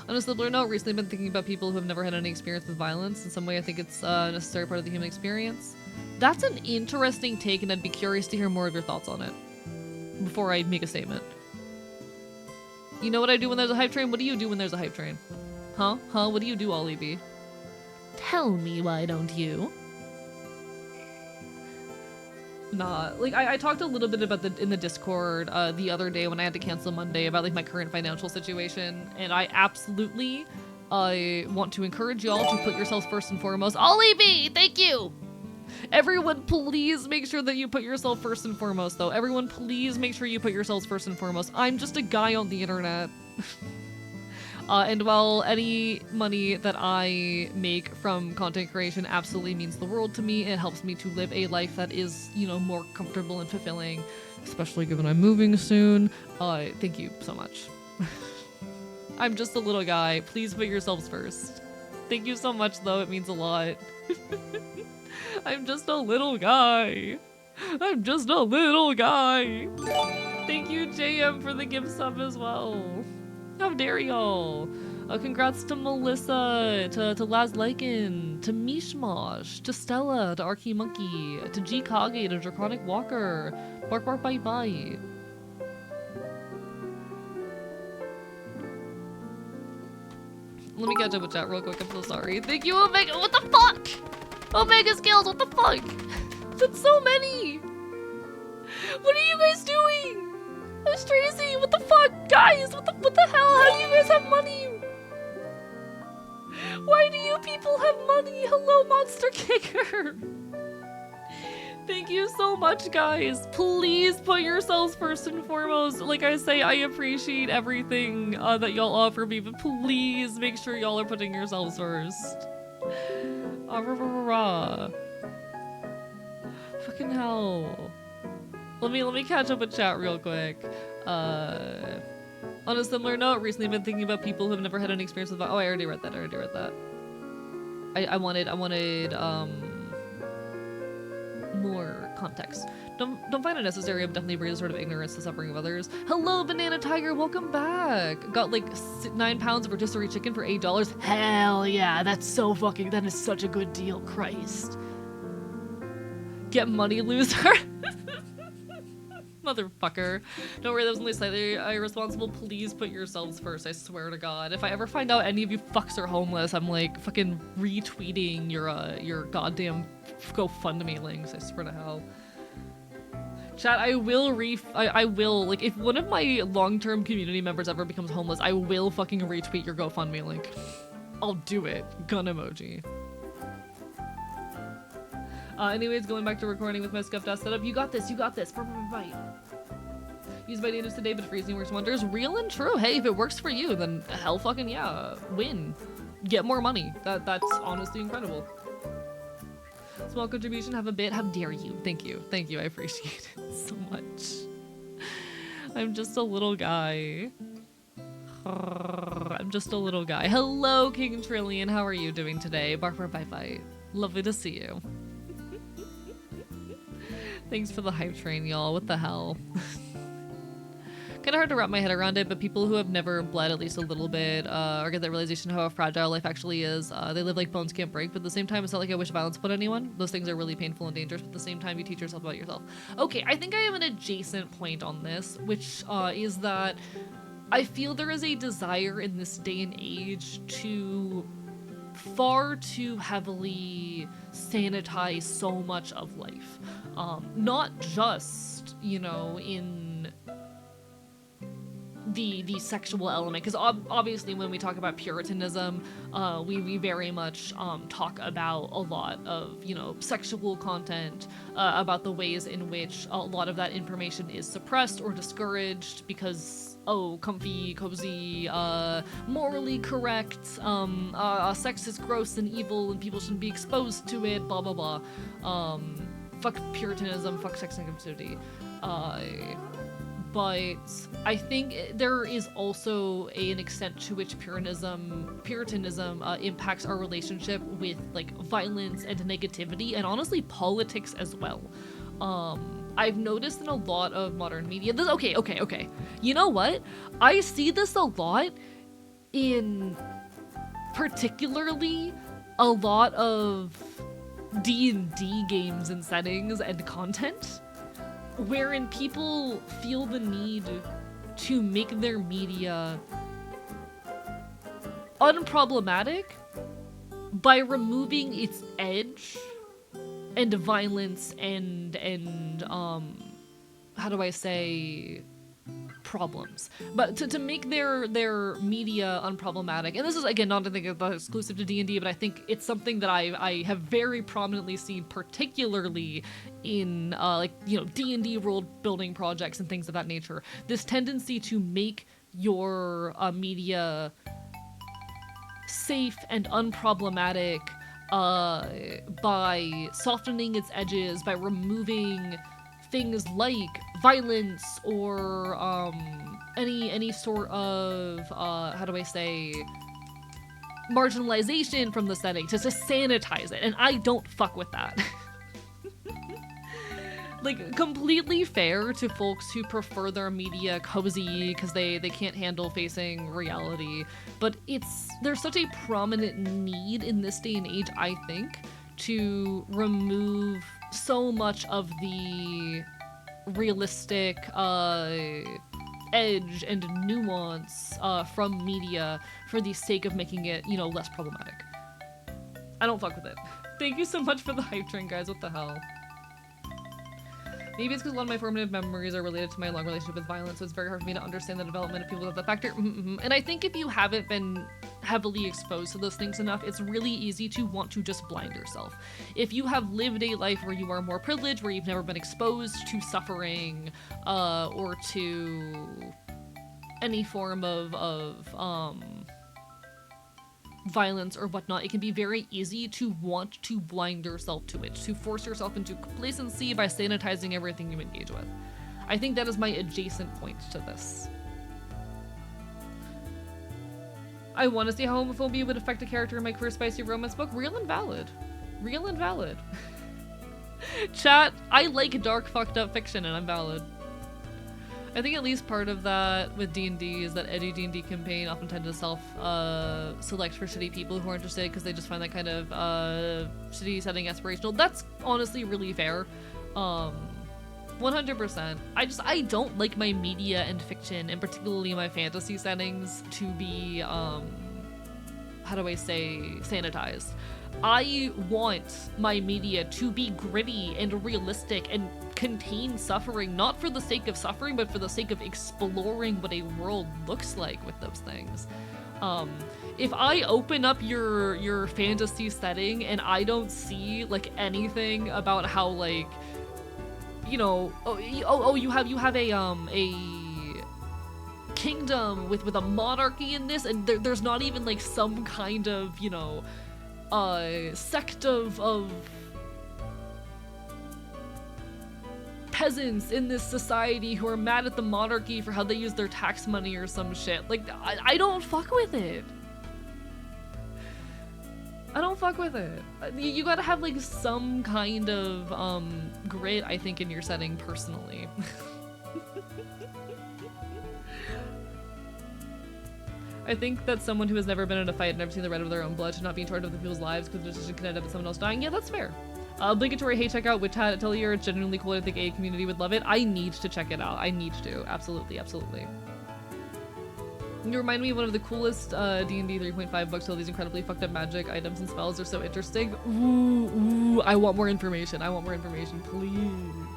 On a simpler note, recently I've been thinking about people who have never had any experience with violence. In some way, I think it's a necessary part of the human experience. That's an interesting take, and I'd be curious to hear more of your thoughts on it before I make a statement. You know what I do when there's a hype train? What do you do when there's a hype train? Huh? What do you do, Ollie B? Tell me, why don't you? Nah, like I talked a little bit about in the Discord the other day when I had to cancel Monday about like my current financial situation, and I absolutely want to encourage y'all to put yourselves first and foremost. Ollie B, thank you. Everyone, please make sure that you put yourself first and foremost, though. Everyone, please make sure you put yourselves first and foremost. I'm just a guy on the internet. And while any money that I make from content creation absolutely means the world to me, it helps me to live a life that is, you know, more comfortable and fulfilling, especially given I'm moving soon. Thank you so much. I'm just a little guy. Please put yourselves first. Thank you so much, though. It means a lot. I'm just a little guy. I'm just a little guy. Thank you, JM, for the gift sub as well. How dare y'all? Congrats to Melissa, to Laz Lycan, to Mishmosh, to Stella, to Arky Monkey, to G Kage, to Draconic Walker. Bark bark bite bite. Let me catch up with chat real quick, I'm so sorry. Thank you, Omega. What the fuck? Omega Scales, what the fuck? That's so many. What are you guys doing? That's Tracy, what the fuck? Guys, what the hell? How do you guys have money? Why do you people have money? Hello, Monster Kicker. Thank you so much, guys. Please put yourselves first and foremost. Like I say, I appreciate everything that y'all offer me, but please make sure y'all are putting yourselves first. Fucking hell. Let me catch up with chat real quick. On a similar note, recently I've been thinking about people who have never had any experience with violence. Oh, I already read that. I wanted more context. Don't find it necessary. I'm definitely bring sort of ignorance to suffering of others. Hello, Banana Tiger, welcome back. Got like 9 pounds of rotisserie chicken for $8. Hell yeah, that is such a good deal, Christ. Get money, loser. Motherfucker. Don't worry, that was only slightly irresponsible. Please put yourselves first, I swear to God. If I ever find out any of you fucks are homeless, I'm like fucking retweeting your goddamn GoFundMe links, I swear to hell. Chat, I will, like, if one of my long-term community members ever becomes homeless, I will fucking retweet your GoFundMe link. I'll do it. Gun emoji. Anyways, going back to recording with my scuffed ass setup. You got this. Bite. Use my natives today, but freezing works wonders. Real and true. Hey, if it works for you, then hell fucking yeah. Win. Get more money. That's honestly incredible. Small contribution, have a bit. How dare you? Thank you. I appreciate it so much. I'm just a little guy. Hello, King Trillion. How are you doing today? Bark for bye bye. Lovely to see you. Thanks for the hype train, y'all. What the hell? kind of hard to wrap my head around it, but people who have never bled at least a little bit, or get that realization of how fragile life actually is, they live like bones can't break, but at the same time, it's not like I wish violence upon anyone. Those things are really painful and dangerous, but at the same time, you teach yourself about yourself. Okay, I think I have an adjacent point on this, which is that I feel there is a desire in this day and age to far too heavily sanitize so much of life. Not just, you know, in the sexual element, because obviously when we talk about Puritanism, we very much talk about a lot of, you know, sexual content, about the ways in which a lot of that information is suppressed or discouraged because, oh, comfy, cozy, morally correct, sex is gross and evil and people shouldn't be exposed to it, blah blah blah. Fuck Puritanism, fuck sex negativity. But I think there is also an extent to which Puritanism impacts our relationship with like violence and negativity, and honestly politics as well. I've noticed in a lot of modern media, okay. You know what? I see this a lot in particularly a lot of D&D games and settings and content, wherein people feel the need to make their media unproblematic by removing its edge and violence and how do I say, problems, but to make their media unproblematic. And this is again not to think about exclusive to D&D, but I think it's something that I have very prominently seen, particularly in like, you know, D&D world building projects and things of that nature. This tendency to make your media safe and unproblematic by softening its edges, by removing things like violence or any sort of how do I say, marginalization from the setting, to just sanitize it, and I don't fuck with that. Like, completely fair to folks who prefer their media cozy because they can't handle facing reality, but there's such a prominent need in this day and age, I think, to remove so much of the realistic edge and nuance from media for the sake of making it, you know, less problematic. I don't fuck with it. Thank you so much for the hype train, guys. What the hell? Maybe it's because a lot of my formative memories are related to my long relationship with violence, so it's very hard for me to understand the development of people with that factor. And I think if you haven't been heavily exposed to those things enough, it's really easy to want to just blind yourself. If you have lived a life where you are more privileged, where you've never been exposed to suffering, or to any form of violence or whatnot, it can be very easy to want to blind yourself to it, to force yourself into complacency by sanitizing everything you engage with. I think that is my adjacent point to this. I want to see how homophobia would affect a character in my queer spicy romance book. Real and valid. Real and valid. Chat, I like dark fucked up fiction and I'm valid. I think at least part of that with D&D is that edgy D&D campaign often tend to select for shitty people who are interested because they just find that kind of shitty setting aspirational. That's honestly really fair. 100%. I don't like my media and fiction, and particularly my fantasy settings, to be, how do I say, sanitized. I want my media to be gritty and realistic and contain suffering, not for the sake of suffering, but for the sake of exploring what a world looks like with those things. If I open up your fantasy setting and I don't see like anything about how, like, you know, you have a kingdom with a monarchy in this, and there's not even like some kind of, you know, sect of peasants in this society who are mad at the monarchy for how they use their tax money or some shit. Like, I don't fuck with it. I don't fuck with it. You gotta have like some kind of grit, I think, in your setting personally. I think that someone who has never been in a fight and never seen the red of their own blood should not be in charge of the people's lives because the decision can end up with someone else dying. Yeah, that's fair. Obligatory hey check out Witch Hat Atelier. It's genuinely cool. I think a community would love it. I need to check it out. I need to. Absolutely, absolutely. You remind me of one of the coolest D&D 3.5 books. All these incredibly fucked up magic items and spells are so interesting. Ooh, I want more information. I want more information, please.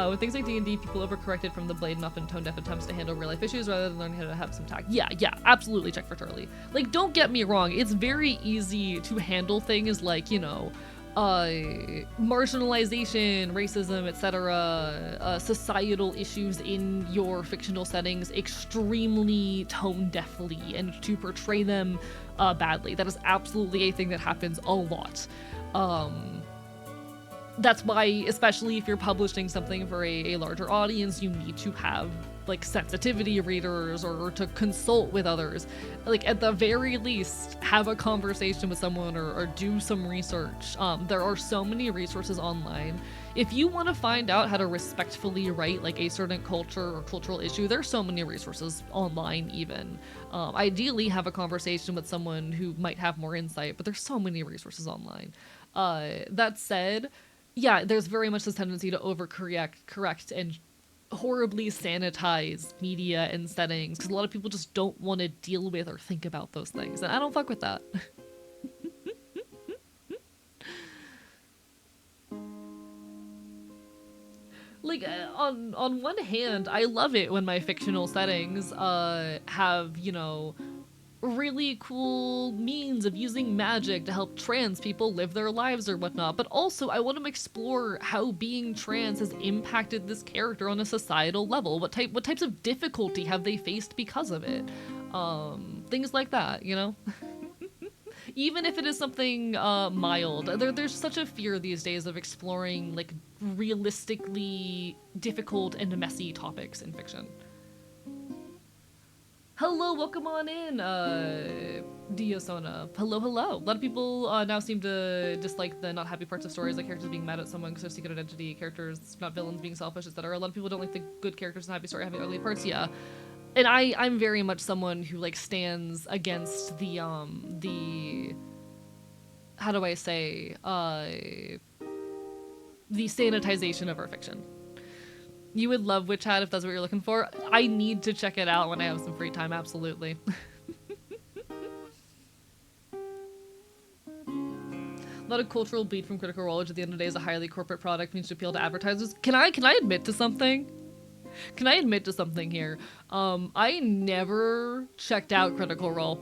With things like D&D, people overcorrected from the blade and often tone-deaf attempts to handle real-life issues rather than learning how to have some tact. Yeah, absolutely check for Charlie. Like, don't get me wrong, it's very easy to handle things like, you know, marginalization, racism, etc., societal issues in your fictional settings extremely tone-deafly and to portray them badly. That is absolutely a thing that happens a lot. That's why, especially if you're publishing something for a larger audience, you need to have like sensitivity readers or to consult with others. Like at the very least, have a conversation with someone or do some research. There are so many resources online. If you want to find out how to respectfully write like a certain culture or cultural issue, there's so many resources online even. Ideally, have a conversation with someone who might have more insight, but there's so many resources online. That said, yeah, there's very much this tendency to correct and horribly sanitize media and settings because a lot of people just don't want to deal with or think about those things, and I don't fuck with that. Like, on one hand, I love it when my fictional settings have, you know, really cool means of using magic to help trans people live their lives or whatnot, but also I want to explore how being trans has impacted this character on a societal level. What types of difficulty have they faced because of it? Things like that, you know? Even if it is something mild. There's such a fear these days of exploring like realistically difficult and messy topics in fiction. Hello, welcome on in, Diosona. Hello. A lot of people now seem to dislike the not happy parts of stories, like characters being mad at someone because their secret identity, characters, not villains, being selfish, etc. A lot of people don't like the good characters in a happy story having ugly parts, yeah. And I'm very much someone who, like, stands against the, how do I say, the sanitization of our fiction. You would love Witch Hat if that's what you're looking for. I need to check it out when I have some free time, absolutely. A lot of cultural bleed from Critical Role, which at the end of the day is a highly corporate product, means to appeal to advertisers. Can I admit to something? Can I admit to something here? I never checked out Critical Role.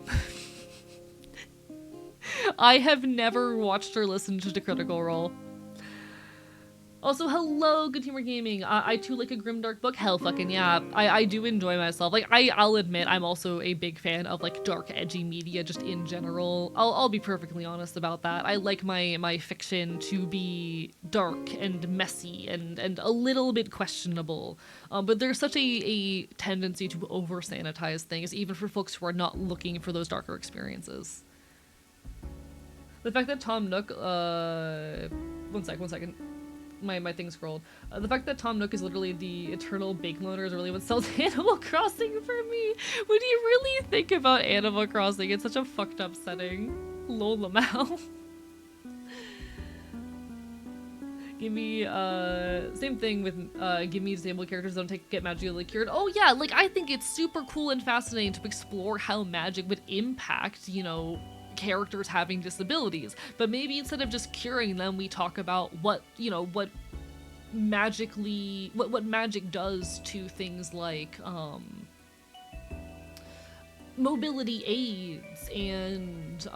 I have never watched or listened to Critical Role. Also, hello, Good Humor Gaming. I too like a grimdark book. Hell fucking yeah. I do enjoy myself. Like, I'll admit I'm also a big fan of like dark, edgy media just in general. I'll be perfectly honest about that. I like my fiction to be dark and messy and a little bit questionable. But there's such a tendency to over-sanitize things, even for folks who are not looking for those darker experiences. The fact that Tom Nook, one second. My thing scrolled. The fact that Tom Nook is literally the eternal bake loner is really what sells Animal Crossing for me. When you really think about Animal Crossing, it's such a fucked up setting. Lolamal. Give me, same thing with, give me disabled characters that don't get magically cured. Oh yeah, like, I think it's super cool and fascinating to explore how magic would impact, you know, characters having disabilities, but maybe instead of just curing them, we talk about what, you know, what magic does to things like mobility aids and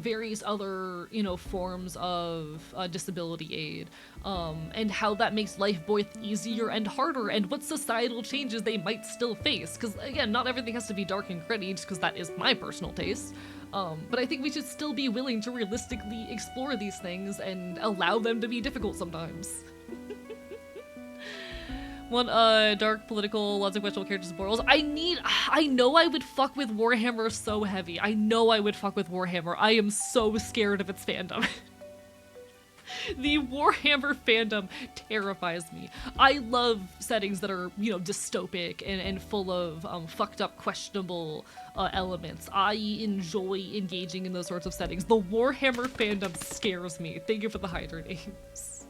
various other, you know, forms of disability aid, and how that makes life both easier and harder, and what societal changes they might still face, because again, not everything has to be dark and gritty, just because that is my personal taste. But I think we should still be willing to realistically explore these things and allow them to be difficult sometimes. One, dark, political, lots of questionable characters and morals. I know I would fuck with Warhammer so heavy. I know I would fuck with Warhammer. I am so scared of its fandom. The Warhammer fandom terrifies me. I love settings that are, you know, dystopic and full of fucked up, questionable elements. I enjoy engaging in those sorts of settings. The Warhammer fandom scares me. Thank you for the Hydra names.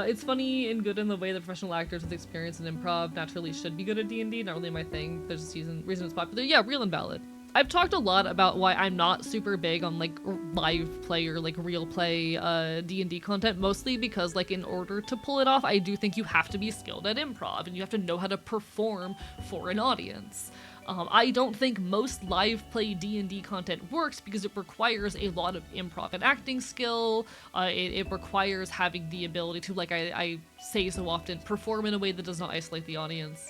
It's funny and good in the way that professional actors with experience in improv naturally should be good at D&D. Not really my thing. There's a reason it's popular. Yeah, real and valid. I've talked a lot about why I'm not super big on like live play or like real play D&D content, mostly because like in order to pull it off, I do think you have to be skilled at improv and you have to know how to perform for an audience. I don't think most live play D&D content works because it requires a lot of improv and acting skill. It requires having the ability to, like I say so often, perform in a way that does not isolate the audience.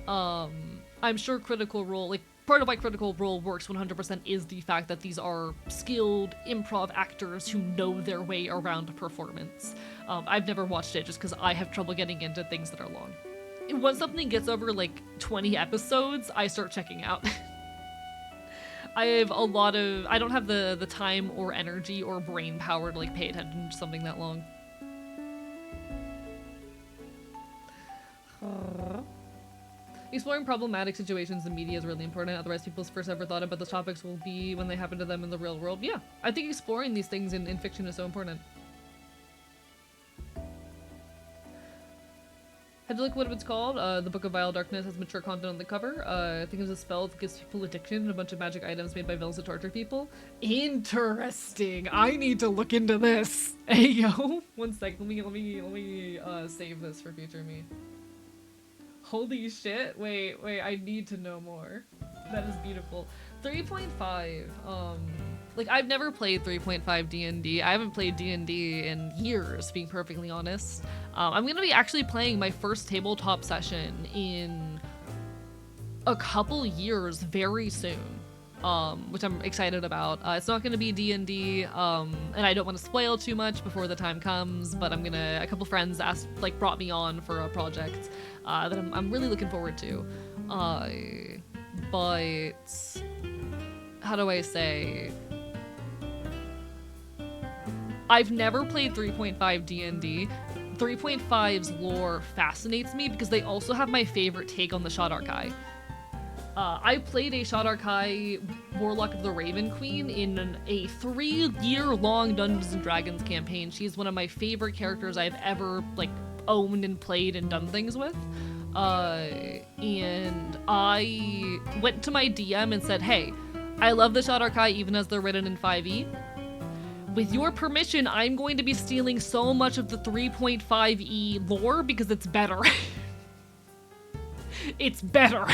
I'm sure Critical Role, like part of why Critical Role works 100% is the fact that these are skilled improv actors who know their way around a performance. I've never watched it just because I have trouble getting into things that are long. Once something gets over like 20 episodes, I start checking out. I don't have the time or energy or brain power to like pay attention to something that long. Exploring problematic situations in media is really important, otherwise people's first ever thought about those topics will be when they happen to them in the real world. Yeah, I think exploring these things in fiction is so important. Had to look what it's called. The Book of Vile Darkness has mature content on the cover. I think it's a spell that gives people addiction and a bunch of magic items made by villains to torture people. Interesting. I need to look into this. Hey yo, one sec. Let me save this for future me. Holy shit. Wait. I need to know more. That is beautiful. 3.5. Like I've never played 3.5 D&D. I haven't played D&D in years, being perfectly honest. I'm gonna be actually playing my first tabletop session in a couple years very soon, which I'm excited about. It's not gonna be D&D, and I don't want to spoil too much before the time comes, but a couple friends brought me on for a project that I'm really looking forward to. But how do I say? I've never played 3.5 D&D. 3.5's lore fascinates me because they also have my favorite take on the Shadarkai. I played a Shadarkai Warlock of the Raven Queen in a 3-year-long Dungeons & Dragons campaign. She's one of my favorite characters I've ever owned and played and done things with. And I went to my DM and said, hey, I love the Shadarkai even as they're written in 5e. With your permission, I'm going to be stealing so much of the 3.5e lore because it's better. It's better.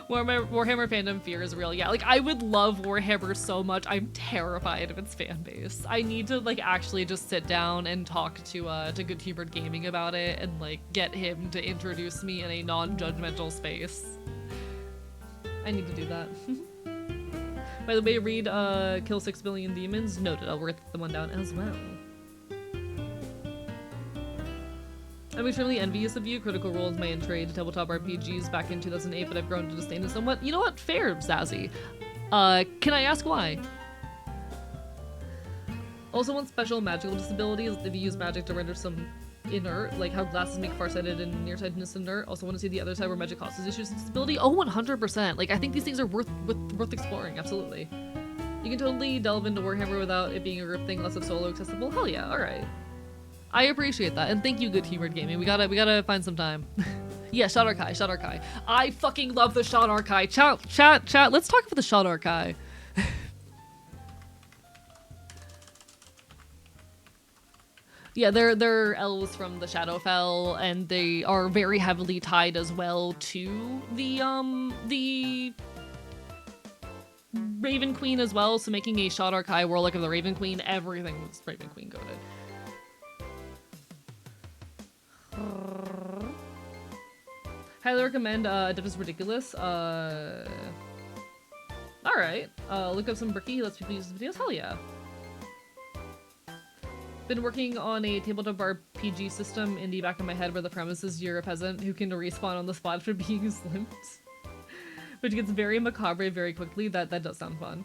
Warhammer fandom fear is real. Yeah, I would love Warhammer so much. I'm terrified of its fan base. I need to actually just sit down and talk to Good Humored Gaming about it and get him to introduce me in a non-judgmental space. I need to do that. By the way, read Kill 6 Billion Demons. Noted, I'll write the one down as well. I'm extremely envious of you. Critical Role is my entry to tabletop RPGs back in 2008, but I've grown to disdain it somewhat. You know what? Fair, Zazzy. Can I ask why? Also, one special magical disability is if you use magic to render some inert, like how glasses make farsighted and nearsightedness inert. Also want to see the other side where magic causes issues with disability. Oh, 100%. I think these things are worth exploring. Absolutely. You can totally delve into Warhammer without it being a group thing, less of solo accessible. Hell yeah. All right. I appreciate that, and thank you, Good Humored Gaming. We gotta find some time. Yeah, Shadarkai. I fucking love the Shadarkai. Chat. Let's talk about the Shadarkai. Yeah, they're elves from the Shadowfell, and they are very heavily tied as well to the Raven Queen as well. So making a Shadarkai Warlock of the Raven Queen, everything was Raven Queen coded. Highly recommend Adeptus Ridiculous. Alright. Look up some Bricky. He lets people use his videos. Hell yeah. Been working on a tabletop RPG system in the back of my head where the premise is you're a peasant who can respawn on the spot after being slimped. Which gets very macabre very quickly. That does sound fun.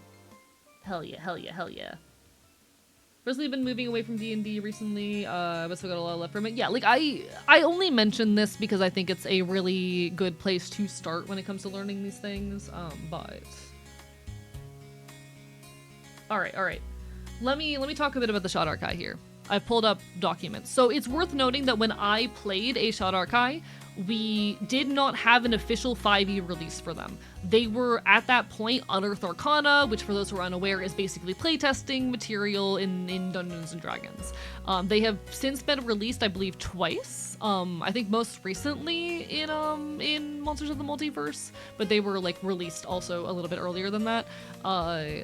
Hell yeah, hell yeah, hell yeah. Personally been moving away from D&D recently, but still got a lot left from it. Yeah, like I only mention this because I think it's a really good place to start when it comes to learning these things, but... Alright. Let me talk a bit about the Shot Archive here. I've pulled up documents. So it's worth noting that when I played a Shot Archive, we did not have an official 5e release for them. They were, at that point, Unearthed Arcana, which for those who are unaware is basically playtesting material in Dungeons & Dragons. They have since been released, I believe, twice. I think most recently in Monsters of the Multiverse, but they were, like, released also a little bit earlier than that.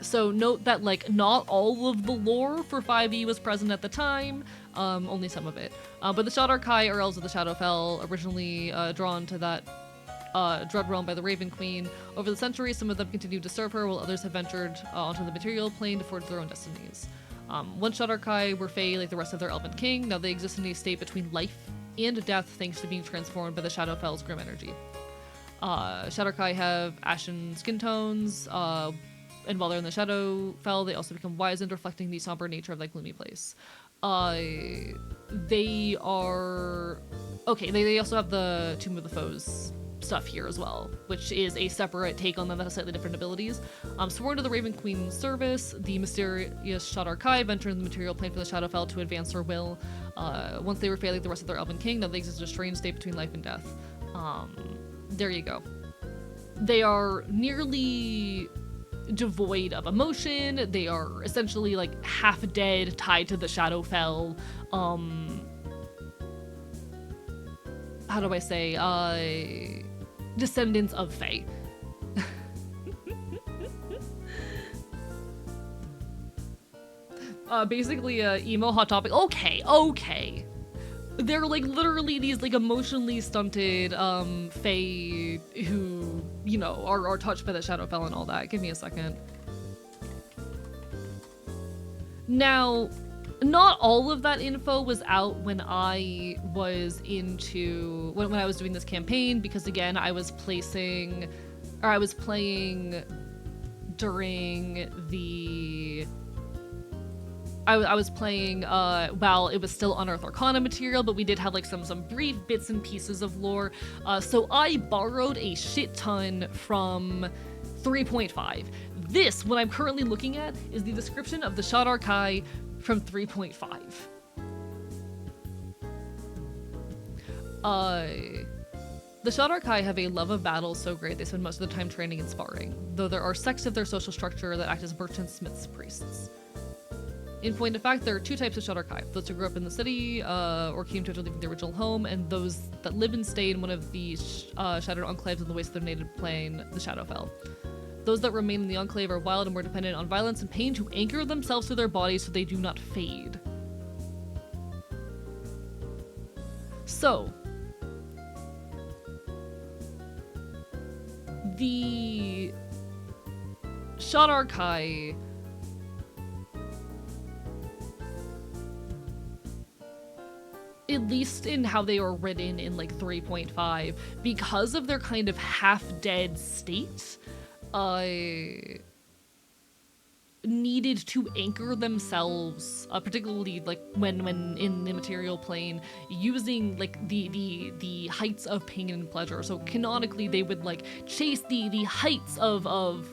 So note that, like, not all of the lore for 5e was present at the time, only some of it. But the Shadar Kai are Elves of the Shadowfell, originally drawn to that Dread Realm by the Raven Queen. Over the centuries, some of them continued to serve her, while others have ventured onto the material plane to forge their own destinies. Once Shadar Kai were Fae like the rest of their elven king, now they exist in a state between life and death thanks to being transformed by the Shadowfell's grim energy. Shadar Kai have ashen skin tones, and while they're in the Shadowfell, they also become wizened, reflecting the somber nature of that gloomy place. They are... Okay, they also have the Tomb of the Foes stuff here as well, which is a separate take on them that has slightly different abilities. Sworn to the Raven Queen's service, the mysterious Shadar Kai ventured the material plane for the Shadowfell to advance her will. Once they were failing the rest of their elven king, now they exist in a strange state between life and death. There you go. They are nearly devoid of emotion. They are essentially like half dead, tied to the Shadowfell. How do I say? Descendants of Fae. Basically, emo Hot Topic. Okay. They're like literally these like emotionally stunted Fae who, you know, are touched by the Shadowfell and all that. Give me a second. Now, not all of that info was out when I was when I was doing this campaign, because again, I was playing during the... I was playing while it was still Unearthed Arcana material, but we did have like some brief bits and pieces of lore. So I borrowed a shit ton from 3.5. This, what I'm currently looking at, is the description of the Shadar Kai from 3.5. The Shadar Kai have a love of battle so great they spend most of their time training and sparring, though there are sects of their social structure that act as merchants, smiths, priests. In point of fact, there are two types of Shadar Kai: those who grew up in the city or came to leave their original home, and those that live and stay in one of the shattered enclaves on the waste of their native plane, the Shadowfell. Those that remain in the enclave are wild and more dependent on violence and pain to anchor themselves to their bodies so they do not fade. So, the Shadar Kai at least in how they were written in like 3.5, because of their kind of half-dead state, needed to anchor themselves, particularly like when in the material plane, using like the heights of pain and pleasure. So canonically, they would like chase the heights of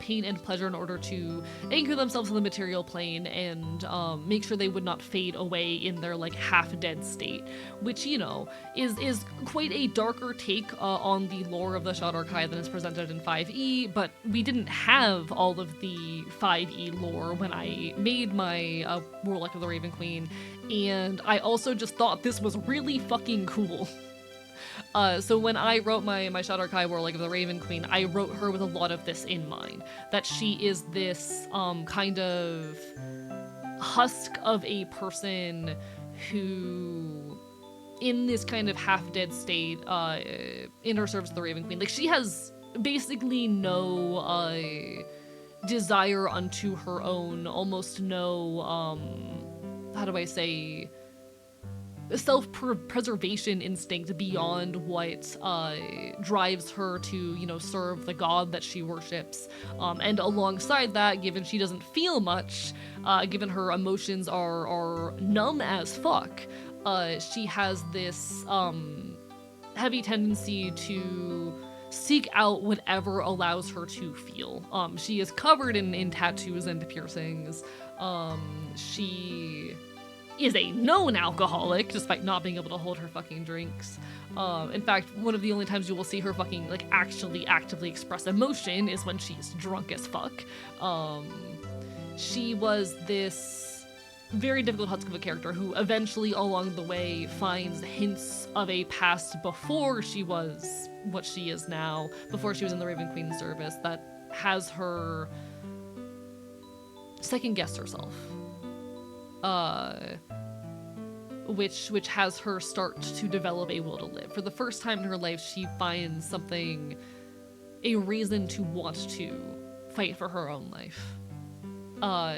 pain and pleasure in order to anchor themselves in the material plane and make sure they would not fade away in their like half-dead state, which, you know, is quite a darker take on the lore of the Shadar Kai than is presented in 5e, but we didn't have all of the 5e lore when I made my Warlock of the Raven Queen, and I also just thought this was really fucking cool. So when I wrote my Shadar Kai Warlock of the Raven Queen, I wrote her with a lot of this in mind. That she is this kind of husk of a person who, in this kind of half-dead state, in her service to the Raven Queen, like she has basically no desire unto her own, almost no, how do I say, self-preservation instinct beyond what drives her to, you know, serve the god that she worships. And alongside that, given she doesn't feel much, given her emotions are numb as fuck, she has this heavy tendency to seek out whatever allows her to feel. She is covered in tattoos and piercings. She is a known alcoholic, despite not being able to hold her fucking drinks. In fact, one of the only times you will see her fucking, like, actually actively express emotion is when she's drunk as fuck. She was this very difficult husk of a character who eventually along the way finds hints of a past before she was what she is now, before she was in the Raven Queen service, that has her second guess herself. Which has her start to develop a will to live. For the first time in her life, she finds something, a reason to want to fight for her own life.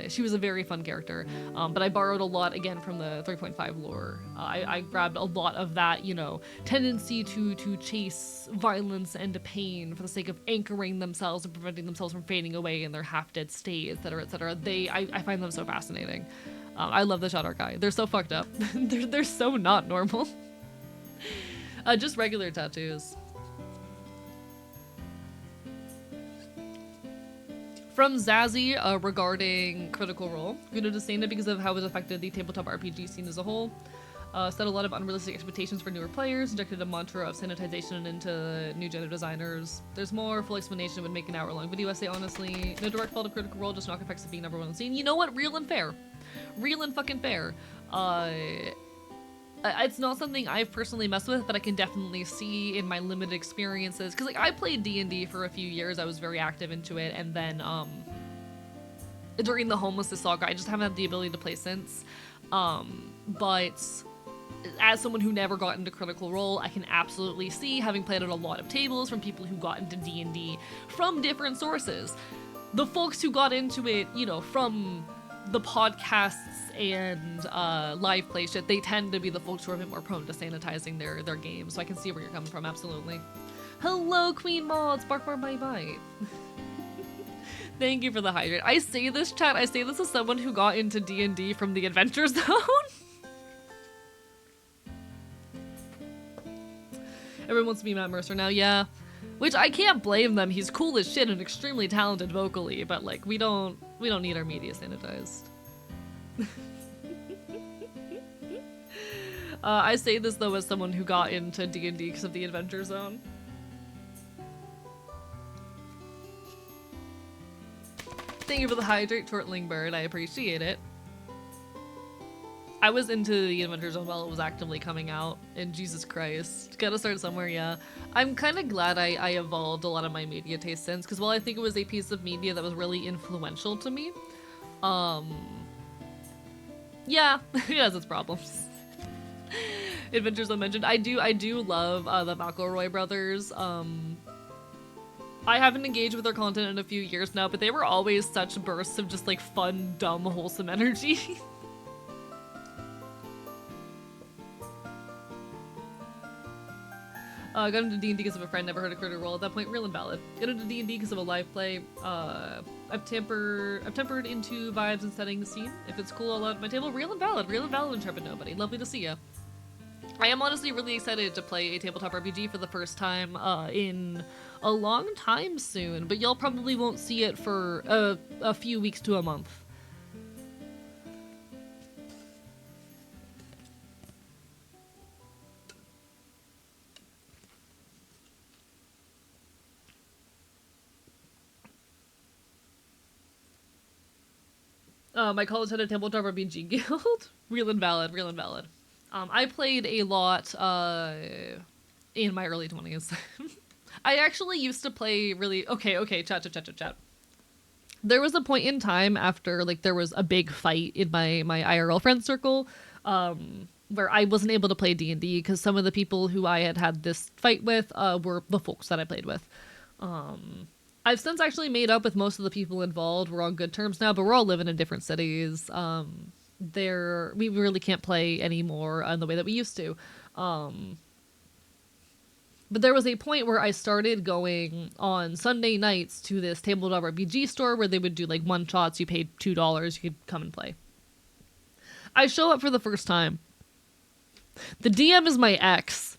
She was a very fun character, but I borrowed a lot, again, from the 3.5 lore. I grabbed a lot of that, you know, tendency to chase violence and pain for the sake of anchoring themselves and preventing themselves from fading away in their half-dead state, etc., etc. I find them so fascinating. I love the Shadow guy. They're so fucked up. they're so not normal. Just regular tattoos. From Zazzy regarding Critical Role, good to disdain it because of how it affected the tabletop RPG scene as a whole. Set a lot of unrealistic expectations for newer players, injected a mantra of sanitization into new gen designers. There's more, full explanation would make an hour-long video essay, honestly. No direct fault of Critical Role, just knock effects of being number one on the scene. You know what? Real and fair. Real and fucking fair. It's not something I've personally messed with, but I can definitely see in my limited experiences. Because, like, I played D&D for a few years. I was very active into it. And then, during the Homelessness Saga, I just haven't had the ability to play since. But as someone who never got into Critical Role, I can absolutely see, having played at a lot of tables from people who got into D&D from different sources. The folks who got into it, you know, from the podcasts and live play shit, they tend to be the folks who are a bit more prone to sanitizing their games, so I can see where you're coming from, absolutely. Hello, Queen Mods! Bark, bark, bite, bite. Thank you for the hydrate. I say this, chat, I say this as someone who got into D&D from the Adventure Zone. Everyone wants to be Matt Mercer now, yeah. Which I can't blame them, he's cool as shit and extremely talented vocally, but like, we don't need our media sanitized. I say this though as someone who got into D&D because of the Adventure Zone. Thank you for the hydrate, Tortling Bird, I appreciate it. I was into the Adventure Zone while it was actively coming out, and Jesus Christ. Gotta start somewhere, yeah. I'm kind of glad I evolved a lot of my media taste since, because while I think it was a piece of media that was really influential to me, yeah, it has its problems. Adventure Zone mentioned. I do love the McElroy brothers. I haven't engaged with their content in a few years now, but they were always such bursts of just like fun, dumb, wholesome energy. Got into D&D because of a friend, never heard a Critical Role at that point, real and valid. Got into D&D because of a live play. I've tempered into vibes and setting the scene. If it's cool, I'll at my table, real and valid, intrepid nobody. Lovely to see ya. I am honestly really excited to play a tabletop RPG for the first time in a long time soon, but y'all probably won't see it for a few weeks to a month. My college had a tabletop RPG guild. Real and valid, real and valid. I played a lot in my early 20s. I actually used to play really... Okay, chat. There was a point in time after, like, there was a big fight in my IRL friend circle, where I wasn't able to play D&D because some of the people who I had this fight with were the folks that I played with. I've since actually made up with most of the people involved. We're on good terms now, but we're all living in different cities. we really can't play anymore in the way that we used to. But there was a point where I started going on Sunday nights to this tabletop RPG store where they would do like one shots. You paid $2, you could come and play. I show up for the first time. The DM is my ex.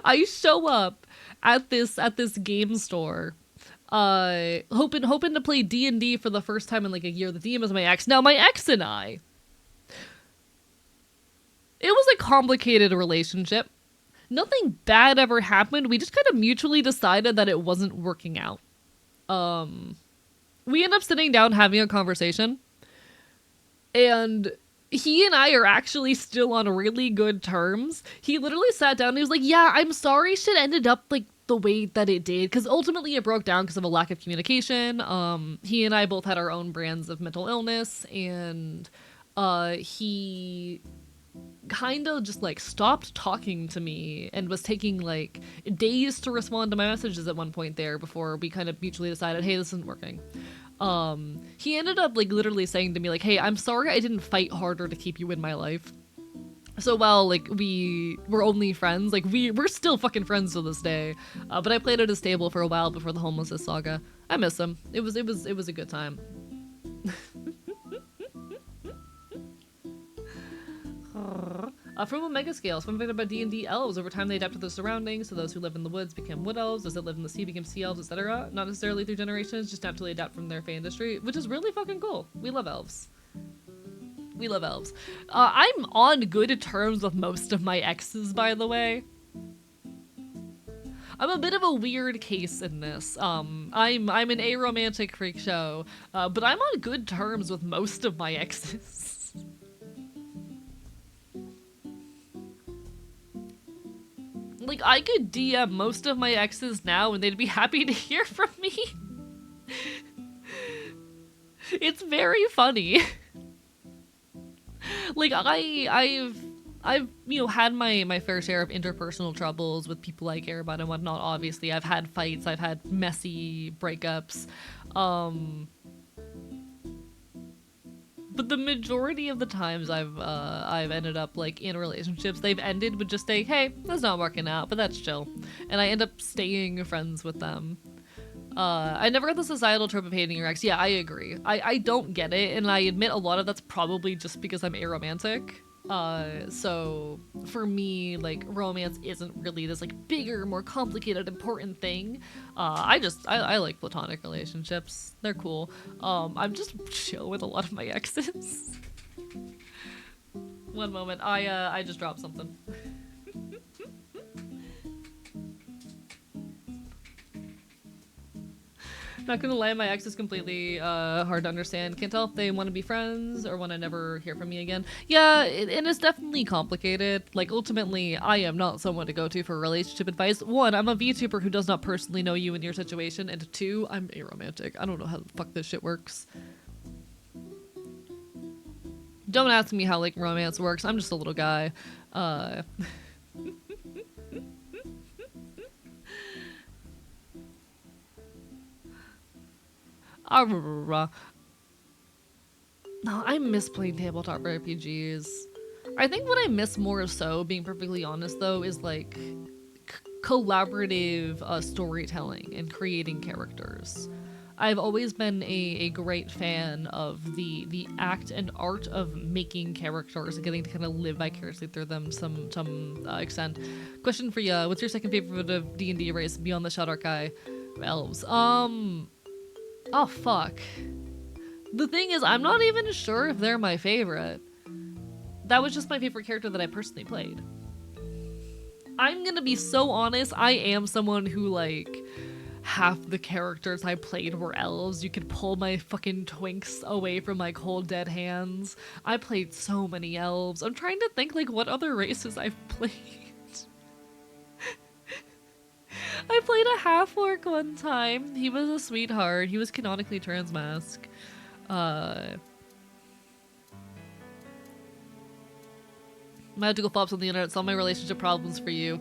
I show up at this game store, hoping to play D&D for the first time in like a year. The DM is my ex. Now my ex and I, it was a complicated relationship. Nothing bad ever happened. We just kind of mutually decided that it wasn't working out. We end up sitting down having a conversation, and he and I are actually still on really good terms. He literally sat down and he was like, yeah, I'm sorry shit ended up like the way that it did, because ultimately it broke down because of a lack of communication. He and I both had our own brands of mental illness, and he kind of just like stopped talking to me and was taking like days to respond to my messages at one point there before we kind of mutually decided, hey, this isn't working. He ended up like literally saying to me like, hey, I'm sorry I didn't fight harder to keep you in my life. So while like we were only friends, like we're still fucking friends to this day. But I played at his table for a while before the homelessness saga. I miss him. It was a good time. From a mega scale, fun fact about D&D elves: over time they adapt to their surroundings, so those who live in the woods become wood elves, those that live in the sea become sea elves, etc. Not necessarily through generations, just naturally adapt from their fey industry, which is really fucking cool. We love elves. We love elves. I'm on good terms with most of my exes, by the way. I'm a bit of a weird case in this. I'm an aromantic freak show, but I'm on good terms with most of my exes. Like, I could DM most of my exes now and they'd be happy to hear from me. It's very funny. Like, I've you know, had my fair share of interpersonal troubles with people I care about and whatnot. Obviously, I've had fights, I've had messy breakups. But the majority of the times I've ended up like in relationships, they've ended with just a, hey, that's not working out, but that's chill. And I end up staying friends with them. I never got the societal trope of hating your ex. Yeah, I agree. I don't get it, and I admit a lot of that's probably just because I'm aromantic. So for me, like, romance isn't really this like bigger, more complicated, important thing. I like platonic relationships. They're cool. I'm just chill with a lot of my exes. One moment, I just dropped something. Not gonna lie, my ex is completely hard to understand. Can't tell if they want to be friends or want to never hear from me again. Yeah, and it's definitely complicated. Like, ultimately, I am not someone to go to for relationship advice. One, I'm a VTuber who does not personally know you and your situation, and two, I'm aromantic. I don't know how the fuck this shit works. Don't ask me how, like, romance works. I'm just a little guy. No, I miss playing tabletop RPGs. I think what I miss more so, being perfectly honest though, is like collaborative storytelling and creating characters. I've always been a great fan of the act and art of making characters and getting to kind of live vicariously through them to some extent. Question for you: what's your second favorite of D&D race beyond the Shadow Guy? Elves. Oh, fuck. The thing is, I'm not even sure if they're my favorite. That was just my favorite character that I personally played. I'm gonna be so honest, I am someone who, like, half the characters I played were elves. You could pull my fucking twinks away from my cold dead hands. I played so many elves. I'm trying to think, like, what other races I've played. I played a half-orc one time. He was a sweetheart. He was canonically transmask. Magical flops on the internet. Solve my relationship problems for you.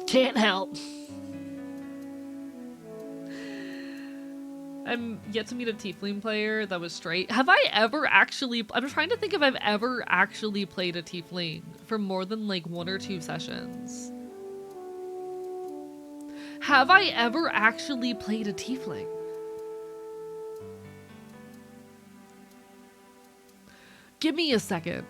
Can't help. I'm yet to meet a tiefling player that was straight. Have I ever actually... I'm trying to think if I've ever actually played a tiefling for more than like 1 or 2 sessions. Have I ever actually played a tiefling? Give me a second.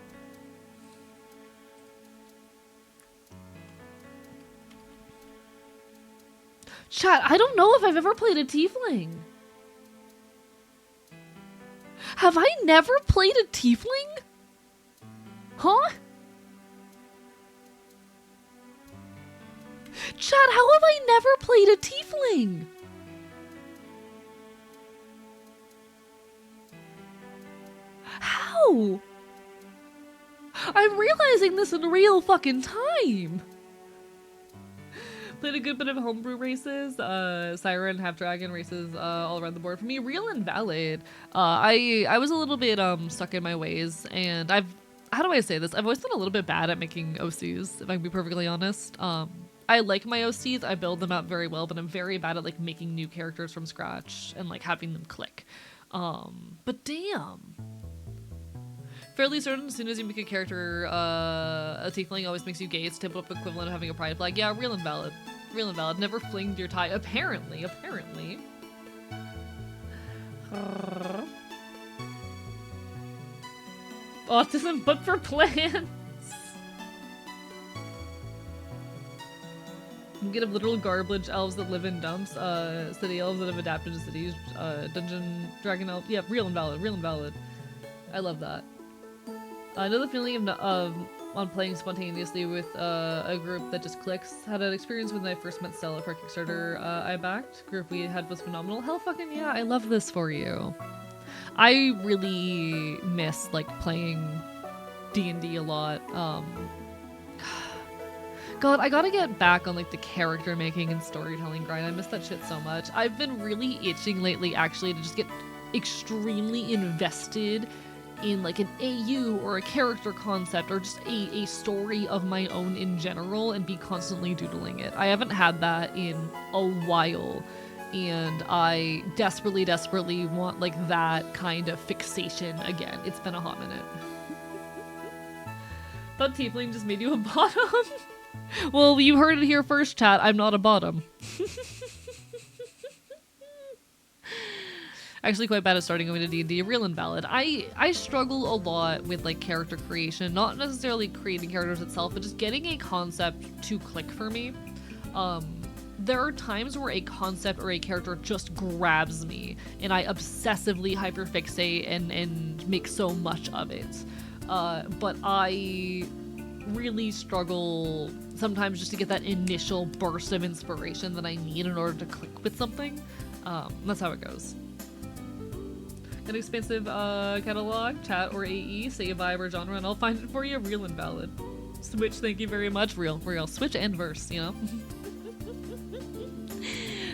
Chat, I don't know if I've ever played a tiefling. Have I never played a tiefling? Huh? Chat, how have I never played a tiefling? How? I'm realizing this in real fucking time. Played a good bit of homebrew races, Siren, Half Dragon races all around the board. For me, real and valid. I was a little bit stuck in my ways, and how do I say this? I've always been a little bit bad at making OCs, if I can be perfectly honest. I like my OCs, I build them out very well, but I'm very bad at like making new characters from scratch and like having them click. But damn. Fairly certain as soon as you make a character a tiefling always makes you gay. It's typical equivalent of having a pride flag. Yeah, real and valid. Real and valid. Never flinged your tie. Apparently. Autism, but for plants. You get literal garbage elves that live in dumps. City elves that have adapted to cities. Dungeon dragon elves. Yeah, real and valid. Real and valid. I love that. I know the feeling of on playing spontaneously with a group that just clicks. Had an experience when I first met Stella for Kickstarter I backed. Group we had was phenomenal. Hell fucking yeah, I love this for you. I really miss like playing D&D a lot. God, I gotta get back on like the character making and storytelling grind. I miss that shit so much. I've been really itching lately actually to just get extremely invested in like an AU or a character concept or just a story of my own in general and be constantly doodling it. I haven't had that in a while, and I desperately want like that kind of fixation again. It's been a hot minute. Thought tiefling just made you a bottom? Well, you heard it here first, chat. I'm not a bottom. Actually quite bad at starting going to D&D. Real and valid. I struggle a lot with like character creation, not necessarily creating characters itself, but just getting a concept to click for me. There are times where a concept or a character just grabs me and I obsessively hyperfixate and make so much of it. But I really struggle sometimes just to get that initial burst of inspiration that I need in order to click with something. That's how it goes. An expensive catalog, chat, or AE, say a vibe or genre, and I'll find it for you. Real and valid. Switch, thank you very much. Real. Switch and verse, you know?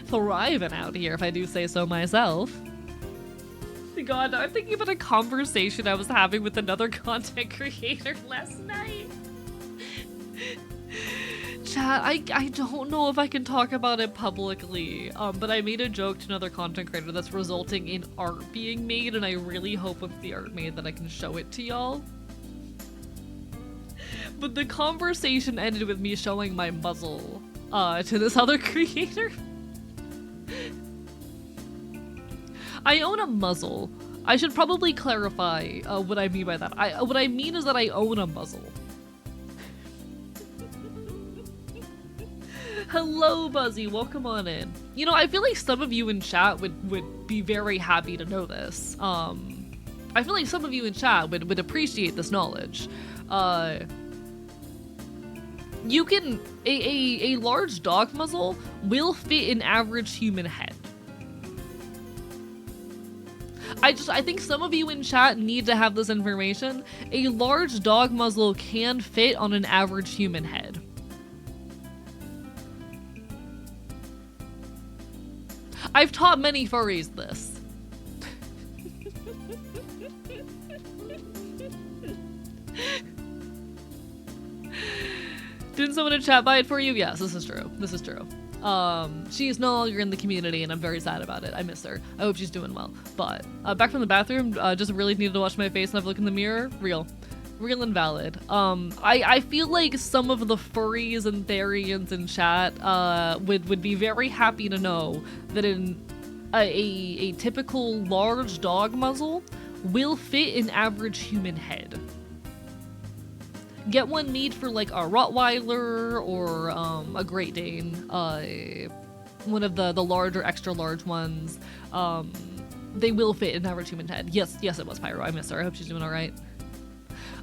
Thriving out here, if I do say so myself. God, I'm thinking about a conversation I was having with another content creator last night. Chat, I don't know if I can talk about it publicly, but I made a joke to another content creator that's resulting in art being made, and I really hope with the art made that I can show it to y'all. But the conversation ended with me showing my muzzle to this other creator. I own a muzzle. I should probably clarify what I mean by that. What I mean is that I own a muzzle. Hello, Buzzy. Welcome on in. You know, I feel like some of you in chat would be very happy to know this. I feel like some of you in chat would appreciate this knowledge. You can... A large dog muzzle will fit an average human head. I think some of you in chat need to have this information. A large dog muzzle can fit on an average human head. I've taught many furries this. Didn't someone in chat buy it for you? Yes, this is true. This is true. She is no longer in the community, and I'm very sad about it. I miss her. I hope she's doing well. But back from the bathroom, just really needed to wash my face and have a look in the mirror. Real and valid. I feel like some of the furries and therians in chat would be very happy to know that in a typical large dog muzzle will fit an average human head. Get one made for like a Rottweiler or a Great Dane, one of the larger, extra large ones. They will fit an average human head. Yes, it was Pyro. I miss her. I hope she's doing all right.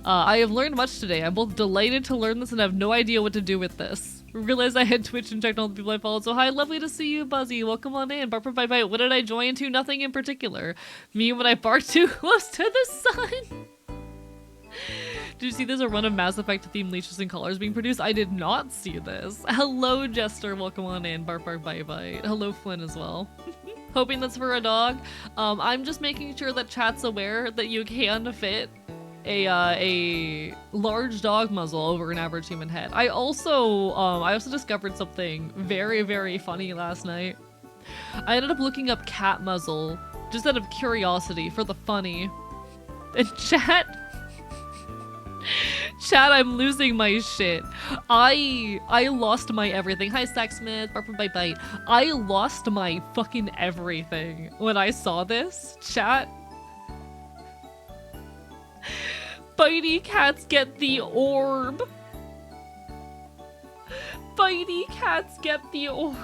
I have learned much today. I'm both delighted to learn this and have no idea what to do with this. Realized I had Twitch and checked all the people I followed. So hi, lovely to see you, Buzzy. Welcome on in. Bark bite bite. What did I join to? Nothing in particular. Me when I barked too close to the sun. Did you see there's a run of Mass Effect themed leashes and collars being produced? I did not see this. Hello, Jester. Welcome on in. Bark bite bite. Hello, Flynn as well. Hoping that's for a dog. I'm just making sure that chat's aware that you can fit a large dog muzzle over an average human head. I also discovered something very, very funny last night. I ended up looking up cat muzzle just out of curiosity for the funny. And chat, I'm losing my shit. I lost my everything. Hi, Stacksmith. Bark bite bite. I lost my fucking everything when I saw this. Chat. Bitey cats get the orb. Bitey cats get the orb.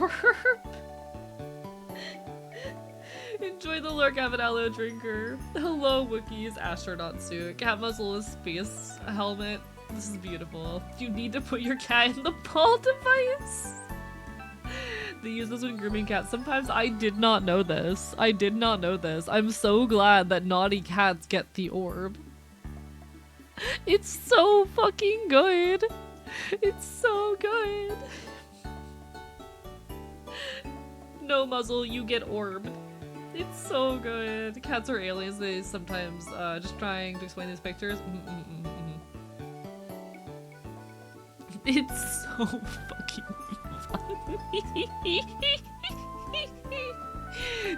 Enjoy the lurk, have an aloe drinker. Hello, Wookiees. Astronaut suit. Cat muzzle is space helmet. This is beautiful. You need to put your cat in the ball device. They use this when grooming cats. Sometimes I did not know this. I'm so glad that naughty cats get the orb. It's so fucking good. It's so good. No muzzle, you get orbed. It's so good. Cats are aliens. They sometimes just trying to explain these pictures. It's so fucking funny.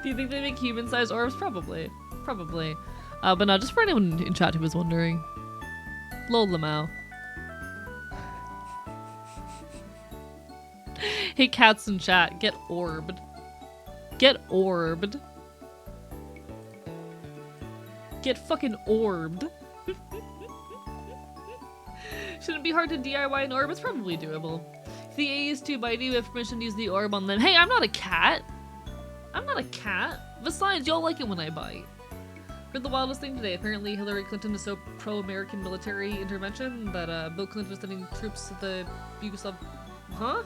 Do you think they make human-sized orbs? Probably. But no, just for anyone in chat who was wondering. Lol Lamau. Hey, cats in chat, get orbed. Get orbed. Get fucking orbed. Shouldn't be hard to DIY an orb. It's probably doable. If the A is too bitey, we have permission to use the orb on them. Hey, I'm not a cat. Besides, y'all like it when I bite. Heard the wildest thing today. Apparently Hillary Clinton is so pro-American military intervention that Bill Clinton was sending troops to the Yugoslav... Huh?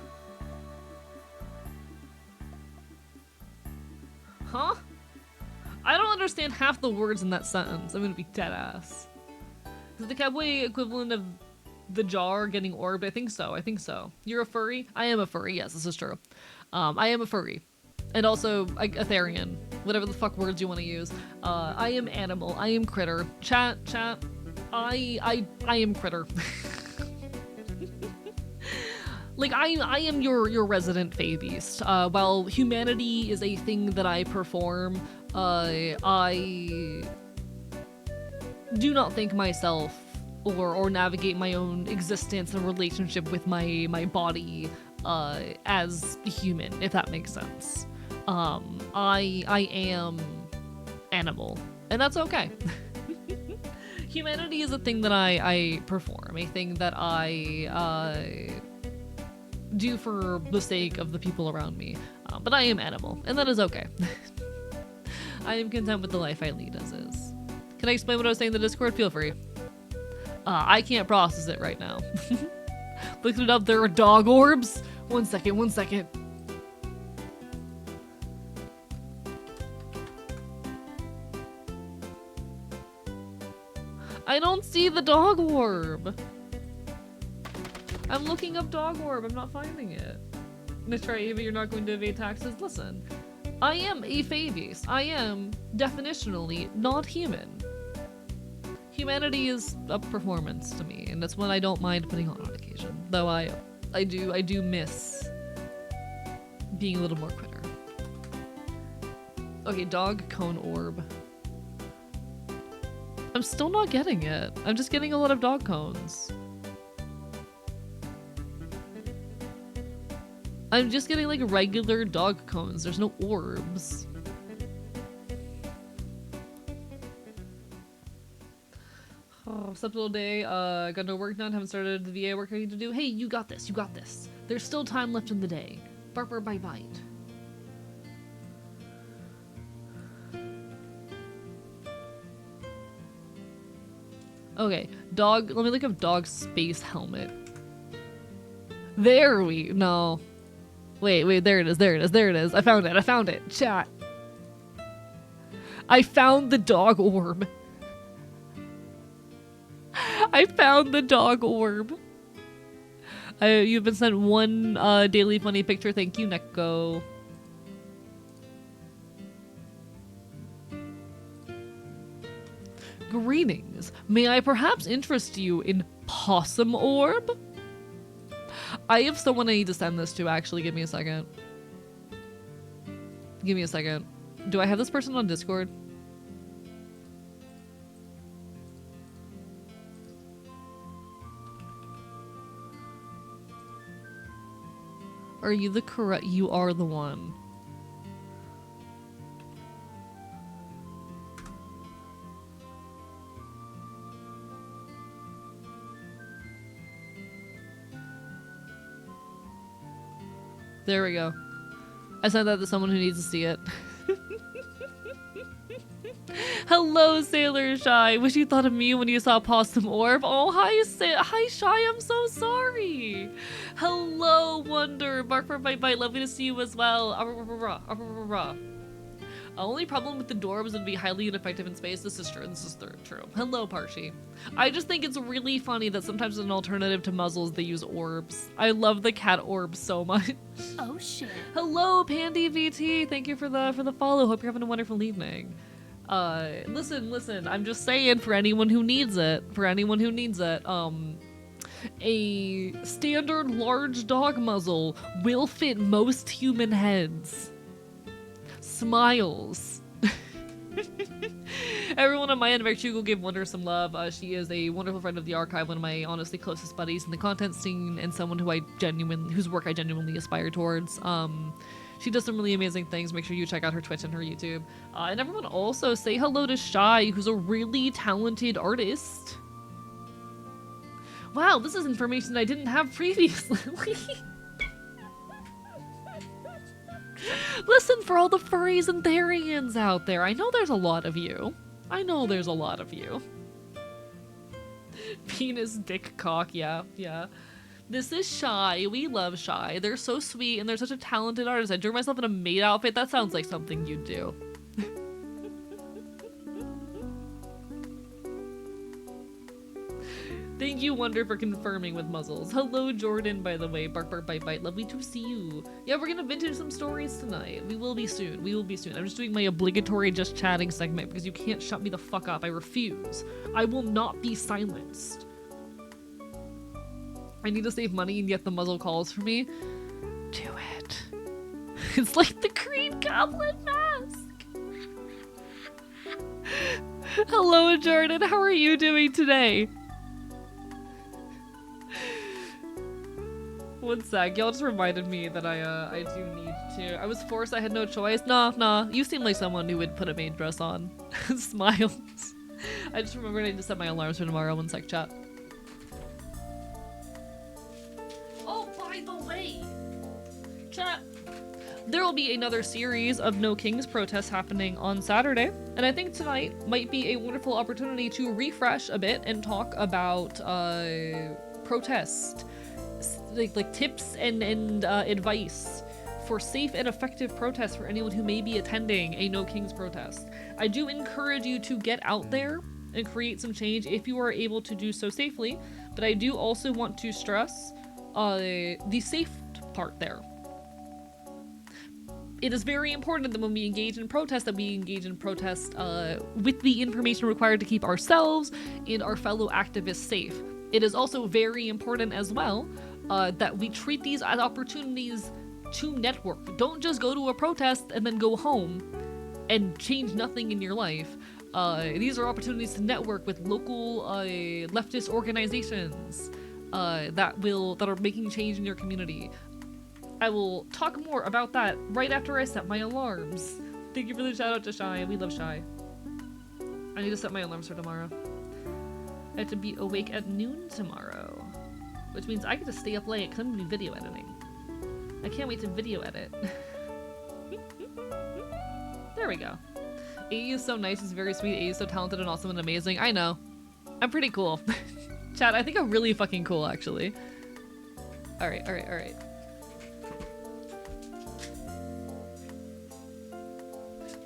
Huh? I don't understand half the words in that sentence. I'm gonna be dead ass. Is the cowboy equivalent of the jar getting orbed? I think so. You're a furry? I am a furry. Yes, this is true. I am a furry. And also a therian. Whatever the fuck words you want to use. I am animal. I am critter. Chat. I am critter. Like, I am your resident fae beast. While humanity is a thing that I perform, I do not think myself or navigate my own existence and relationship with my body as human, if that makes sense. I am animal, and that's okay. Humanity is a thing that I perform, a thing that I do for the sake of the people around me. But I am animal, and that is okay. I am content with the life I lead as is. Can I explain what I was saying in the Discord? Feel free. I can't process it right now. Looking it up, there are dog orbs. One second. I don't see the dog orb. I'm looking up dog orb. I'm not finding it. Let's try Ava, you're not going to evade taxes. Listen, I am a fae beast. I am definitionally not human. Humanity is a performance to me, and that's one I don't mind putting on occasion. Though I do miss being a little more quitter. Okay, dog cone orb. I'm still not getting it. I'm just getting a lot of dog cones. I'm just getting like regular dog cones. There's no orbs. Oh, slept all day. Got no work done. Haven't started the VA work I need to do. Hey, you got this. You got this. There's still time left in the day. Barper bye bite. Okay, dog. Let me look up dog space helmet. There we no. Wait, there it is, there it is, there it is. I found it, chat. I found the dog orb. I found the dog orb. You've been sent one daily funny picture. Thank you, Neko. Greetings. May I perhaps interest you in possum orb? I have someone I need to send this to, actually. Give me a second. Give me a second. Do I have this person on Discord? Are you the correct? You are the one. There we go. I sent that to someone who needs to see it. Hello, Sailor Shy. Wish you thought of me when you saw Possum Orb. Oh, hi, Shy. I'm so sorry. Hello, Wonder. Bark for Bite Bite. Lovely to see you as well. Only problem with the dwarves would be highly ineffective in space. This is true. This is true. Hello, Parshi. I just think it's really funny that sometimes as an alternative to muzzles, they use orbs. I love the cat orb so much. Oh shit. Hello, Pandy VT. Thank you for the follow. Hope you're having a wonderful evening. Listen. I'm just saying for anyone who needs it. A standard large dog muzzle will fit most human heads. Smiles. Everyone on my end, make sure you go give Wonder some love. She is a wonderful friend of the archive, one of my honestly closest buddies in the content scene, and someone whose work I genuinely aspire towards. She does some really amazing things. Make sure you check out her Twitch and her YouTube. And everyone also say hello to Shy, who's a really talented artist. Wow, this is information I didn't have previously. Listen, for all the furries and therians out there, I know there's a lot of you. Penis, dick, cock, yeah. This is Shy. We love Shy. They're so sweet and they're such a talented artist. I drew myself in a maid outfit. That sounds like something you'd do. Thank you, Wonder, for confirming with muzzles. Hello, Jordan, by the way. Bark, bark, bite, bite. Lovely to see you. Yeah, we're gonna vintage some stories tonight. We will be soon. I'm just doing my obligatory just chatting segment because you can't shut me the fuck up. I refuse. I will not be silenced. I need to save money and yet the muzzle calls for me. Do it. It's like the Green Goblin mask. Hello, Jordan. How are you doing today? One sec, y'all just reminded me that I do need to. I was forced, I had no choice. Nah, you seem like someone who would put a maid dress on. Smiles. I just remembered I need to set my alarms for tomorrow. One sec, chat. Oh, by the way, chat, there will be another series of No Kings protests happening on Saturday, and I think tonight might be a wonderful opportunity to refresh a bit and talk about protest. Like tips and advice for safe and effective protests for anyone who may be attending a No Kings protest. I do encourage you to get out there and create some change if you are able to do so safely, but I do also want to stress the safe part there. It is very important that when we engage in protest, that we engage in protest with the information required to keep ourselves and our fellow activists safe. It is also very important as well that we treat these as opportunities to network. Don't just go to a protest and then go home and change nothing in your life. These are opportunities to network with local leftist organizations that are making change in your community. I will talk more about that right after I set my alarms. Thank you for the shout out to Shy. We love Shy. I need to set my alarms for tomorrow. I have to be awake at noon tomorrow, which means I get to stay up late because I'm gonna be video editing. I can't wait to video edit. There we go. AE is so nice, he's very sweet. AE is so talented and awesome and amazing. I know. I'm pretty cool. Chat, I think I'm really fucking cool, actually. Alright, alright, alright.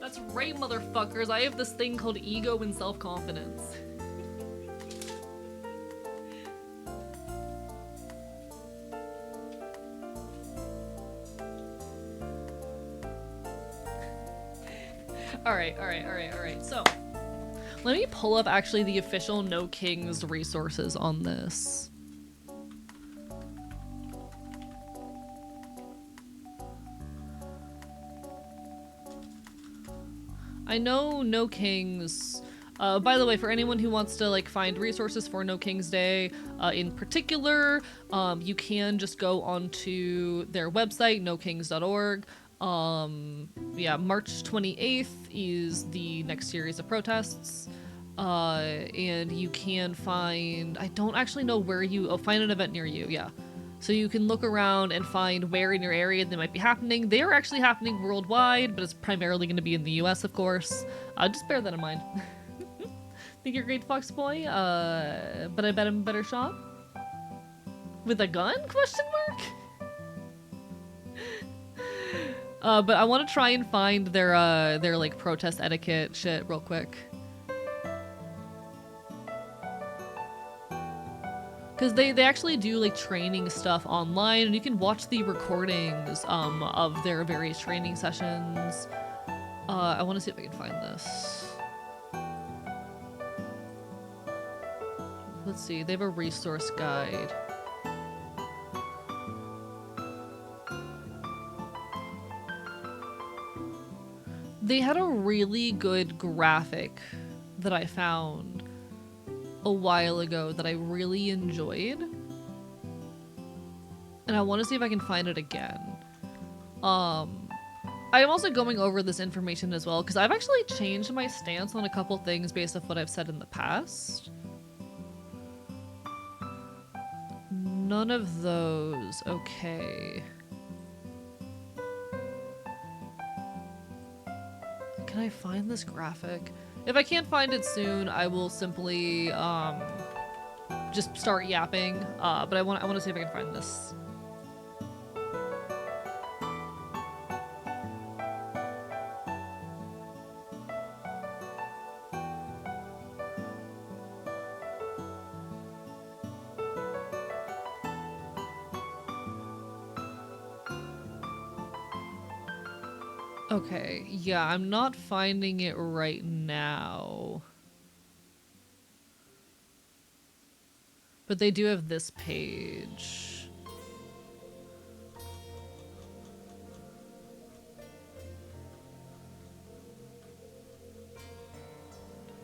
That's right, motherfuckers. I have this thing called ego and self-confidence. Alright. So, let me pull up actually the official No Kings resources on this. I know No Kings, by the way, for anyone who wants to like find resources for No Kings Day in particular, you can just go onto their website, nokings.org. Yeah, March 28th is the next series of protests, and you can find, I don't actually know where find an event near you, yeah. So you can look around and find where in your area they might be happening. They are actually happening worldwide, but it's primarily going to be in the US, of course. Just bear that in mind. Think you're great, Fox Boy, but I bet I'm a better shot? With a gun? Question mark? But I want to try and find their like protest etiquette shit real quick. Because they actually do like training stuff online, and you can watch the recordings of their various training sessions. I want to see if I can find this. Let's see, they have a resource guide. They had a really good graphic that I found a while ago that I really enjoyed. And I want to see if I can find it again. I am also going over this information as well because I've actually changed my stance on a couple things based off what I've said in the past. None of those. Okay. Can I find this graphic? If I can't find it soon, I will simply just start yapping. But I want to see if I can find this. Okay, yeah, I'm not finding it right now. But they do have this page.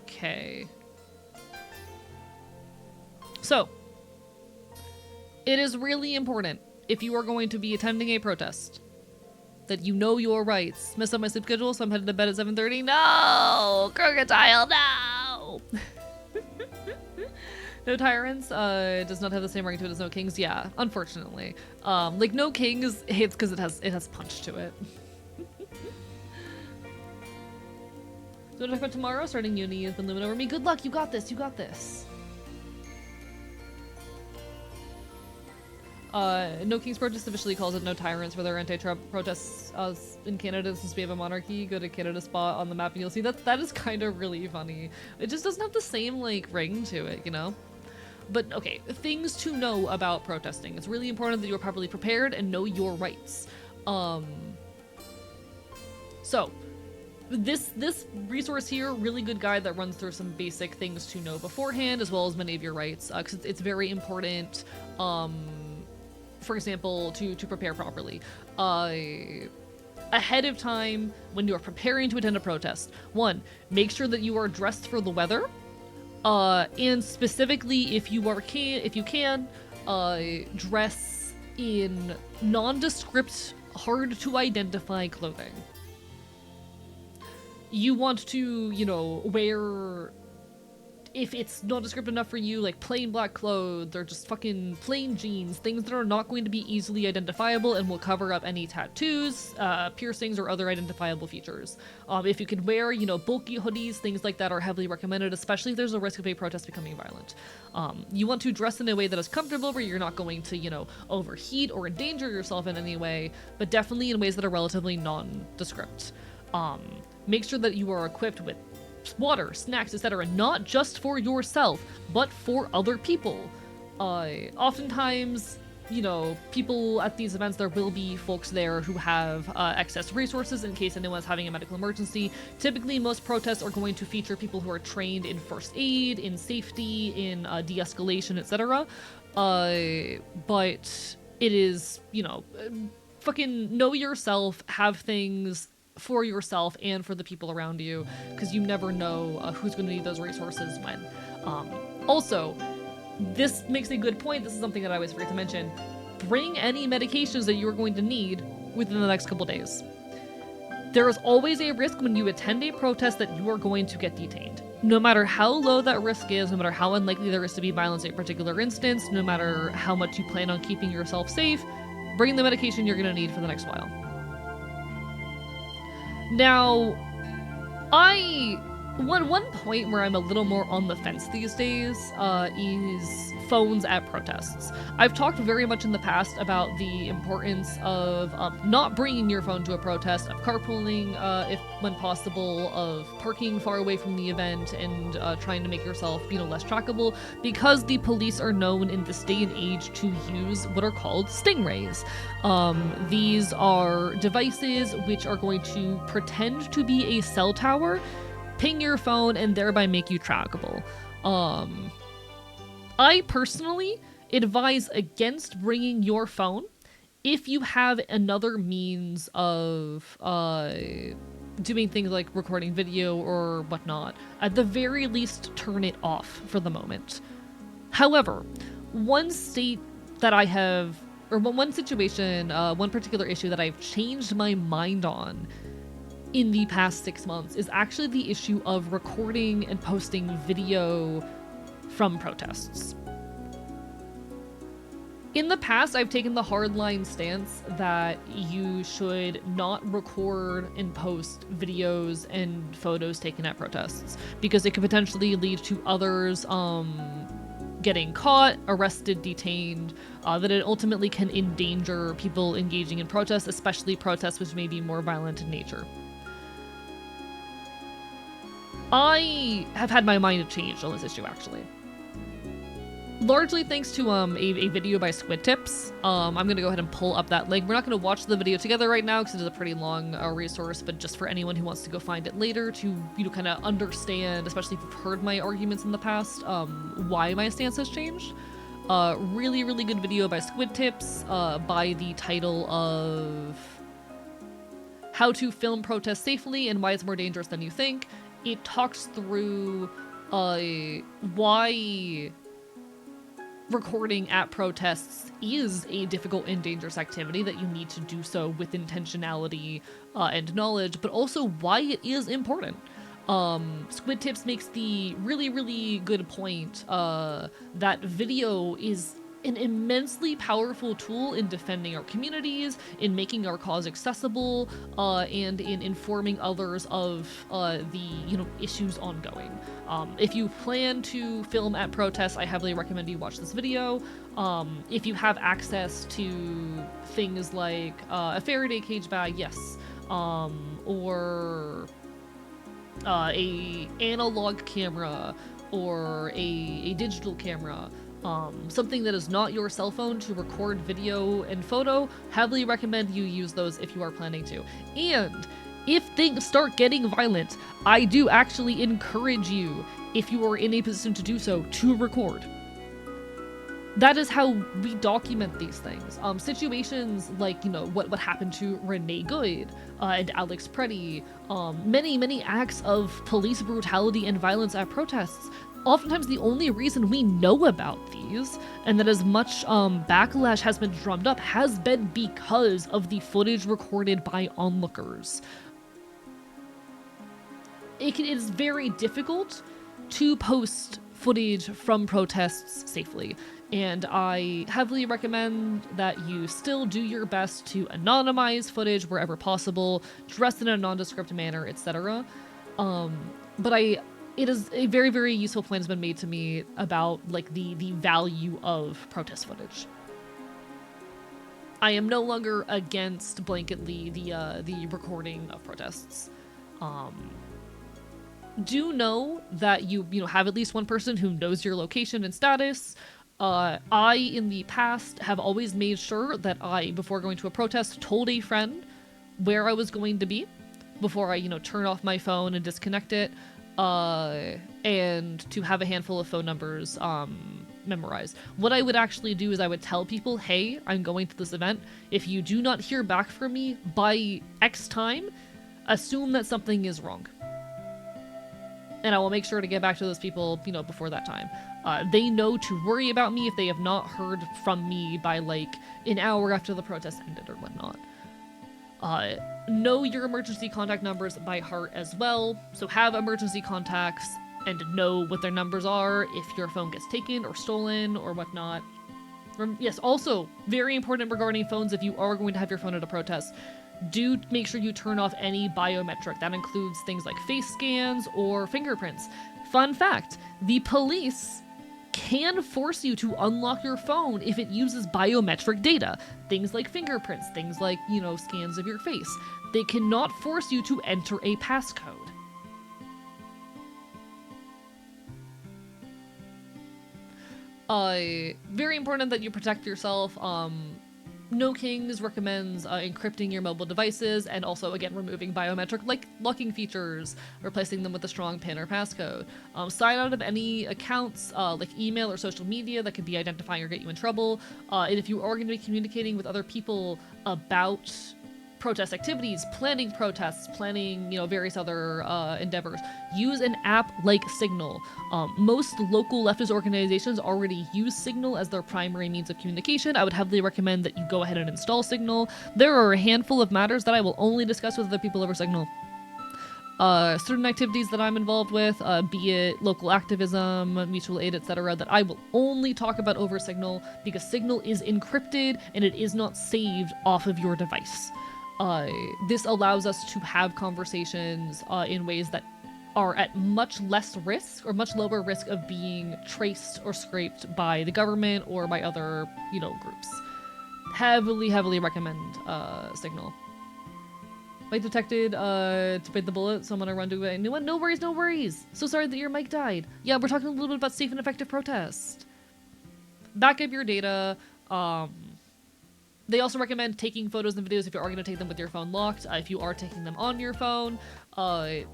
Okay. So, it is really important if you are going to be attending a protest that you know your rights. Messed up my sleep schedule, so I'm headed to bed at 7:30. No! Crocodile, no! No Tyrants does not have the same rank to it as No Kings. Yeah, unfortunately. Like No Kings hits because it has punch to it. So what about tomorrow? Starting uni has been looming over me. Good luck, you got this, you got this. No Kings Protest officially calls it No Tyrants for their anti-Trump protests in Canada since we have a monarchy. Go to Canada spot on the map and you'll see that is kind of really funny. It just doesn't have the same like ring to it, you know? But okay, things to know about protesting. It's really important that you are properly prepared and know your rights. So this resource here, really good guide that runs through some basic things to know beforehand as well as many of your rights, because it's very important. for example, to prepare properly. Ahead of time, when you are preparing to attend a protest, one, make sure that you are dressed for the weather, and specifically if you can, dress in nondescript, hard to identify clothing. You want to, you know, wear, if it's nondescript enough for you, like plain black clothes or just fucking plain jeans, things that are not going to be easily identifiable and will cover up any tattoos, piercings, or other identifiable features. If you can wear, you know, bulky hoodies, things like that are heavily recommended, especially if there's a risk of a protest becoming violent. You want to dress in a way that is comfortable, where you're not going to, you know, overheat or endanger yourself in any way, but definitely in ways that are relatively nondescript. Make sure that you are equipped with water, snacks, etc., not just for yourself, but for other people. Oftentimes, you know, people at these events, there will be folks there who have excess resources in case anyone's having a medical emergency. Typically, most protests are going to feature people who are trained in first aid, in safety, in de-escalation, etc. But it is, you know, fucking know yourself, have things for yourself and for the people around you, because you never know who's going to need those resources when. Also, this makes a good point. This is something that I always forget to mention. Bring any medications that you're going to need within the next couple days. There is always a risk when you attend a protest that you are going to get detained. No matter how low that risk is, no matter how unlikely there is to be violence in a particular instance, no matter how much you plan on keeping yourself safe, bring the medication you're going to need for the next while. Now, one point where I'm a little more on the fence these days is phones at protests. I've talked very much in the past about the importance of not bringing your phone to a protest, of carpooling if when possible, of parking far away from the event, and trying to make yourself, you know, less trackable, because the police are known in this day and age to use what are called stingrays. These are devices which are going to pretend to be a cell tower, ping your phone, and thereby make you trackable. I personally advise against bringing your phone if you have another means of doing things like recording video or whatnot. At the very least, turn it off for the moment. However, one state that I have, or one situation, one particular issue that I've changed my mind on in the past 6 months is actually the issue of recording and posting video from protests. In the past, I've taken the hardline stance that you should not record and post videos and photos taken at protests, because it could potentially lead to others getting caught, arrested, detained, that it ultimately can endanger people engaging in protests, especially protests which may be more violent in nature. I have had my mind changed on this issue, actually. Largely thanks to a video by Squid Tips. I'm going to go ahead and pull up that link. We're not going to watch the video together right now because it is a pretty long resource, but just for anyone who wants to go find it later to, you know, kind of understand, especially if you've heard my arguments in the past, why my stance has changed. Really, really good video by Squid Tips by the title of How to Film Protests Safely and Why It's More Dangerous Than You Think. It talks through why recording at protests is a difficult and dangerous activity, that you need to do so with intentionality and knowledge, but also why it is important. Squid Tips makes the really, really good point that video is an immensely powerful tool in defending our communities, in making our cause accessible, and in informing others of the, you know, issues ongoing. If you plan to film at protests, I heavily recommend you watch this video. If you have access to things like a Faraday cage bag, yes, or a analog camera or a digital camera, something that is not your cell phone to record video and photo, heavily recommend you use those if you are planning to. And if things start getting violent, I do actually encourage you, if you are in a position to do so, to record. That is how we document these things. Situations like, you know, what happened to Renee Good and Alex Preddy, many acts of police brutality and violence at protests. Oftentimes the only reason we know about these, and that as much backlash has been drummed up, has been because of the footage recorded by onlookers. It is very difficult to post footage from protests safely, and I heavily recommend that you still do your best to anonymize footage wherever possible, dress in a nondescript manner, etc. But it is a very useful point has been made to me about like the value of protest footage. I am no longer against blanketly the recording of protests. Do know that you have at least one person who knows your location and status. I, in the past, have always made sure that I, before going to a protest, told a friend where I was going to be before I, turn off my phone and disconnect it, and to have a handful of phone numbers memorized. What I would actually do is I would tell people, hey, I'm going to this event. If you do not hear back from me by X time, assume that something is wrong. And I will make sure to get back to those people, before that time. They know to worry about me if they have not heard from me by like an hour after the protest ended or whatnot. Know your emergency contact numbers by heart as well. So have emergency contacts and know what their numbers are if your phone gets taken or stolen or whatnot. Yes, also very important regarding phones, if you are going to have your phone at a protest, do make sure you turn off any biometric. That includes things like face scans or fingerprints. Fun fact, the police can force you to unlock your phone if it uses biometric data. Things like fingerprints, things like, scans of your face. They cannot force you to enter a passcode. Very important that you protect yourself. No Kings recommends encrypting your mobile devices and also, again, removing biometric like locking features, replacing them with a strong PIN or passcode. Sign out of any accounts like email or social media that could be identifying or get you in trouble. And if you are going to be communicating with other people about protest activities, planning protests, planning, various other endeavors, use an app like Signal. Most local leftist organizations already use Signal as their primary means of communication. I would heavily recommend that you go ahead and install Signal. There are a handful of matters that I will only discuss with other people over Signal. Certain activities that I'm involved with, be it local activism, mutual aid, etc., that I will only talk about over Signal because Signal is encrypted and it is not saved off of your device. This allows us to have conversations in ways that are at much less risk or much lower risk of being traced or scraped by the government or by other, groups. Heavily recommend Signal. Mic detected to bite the bullet, so I'm gonna run to a new one. No worries. So sorry that your mic died. Yeah, we're talking a little bit about safe and effective protest. Back up your data. They also recommend taking photos and videos if you are going to take them with your phone locked, if you are taking them on your phone.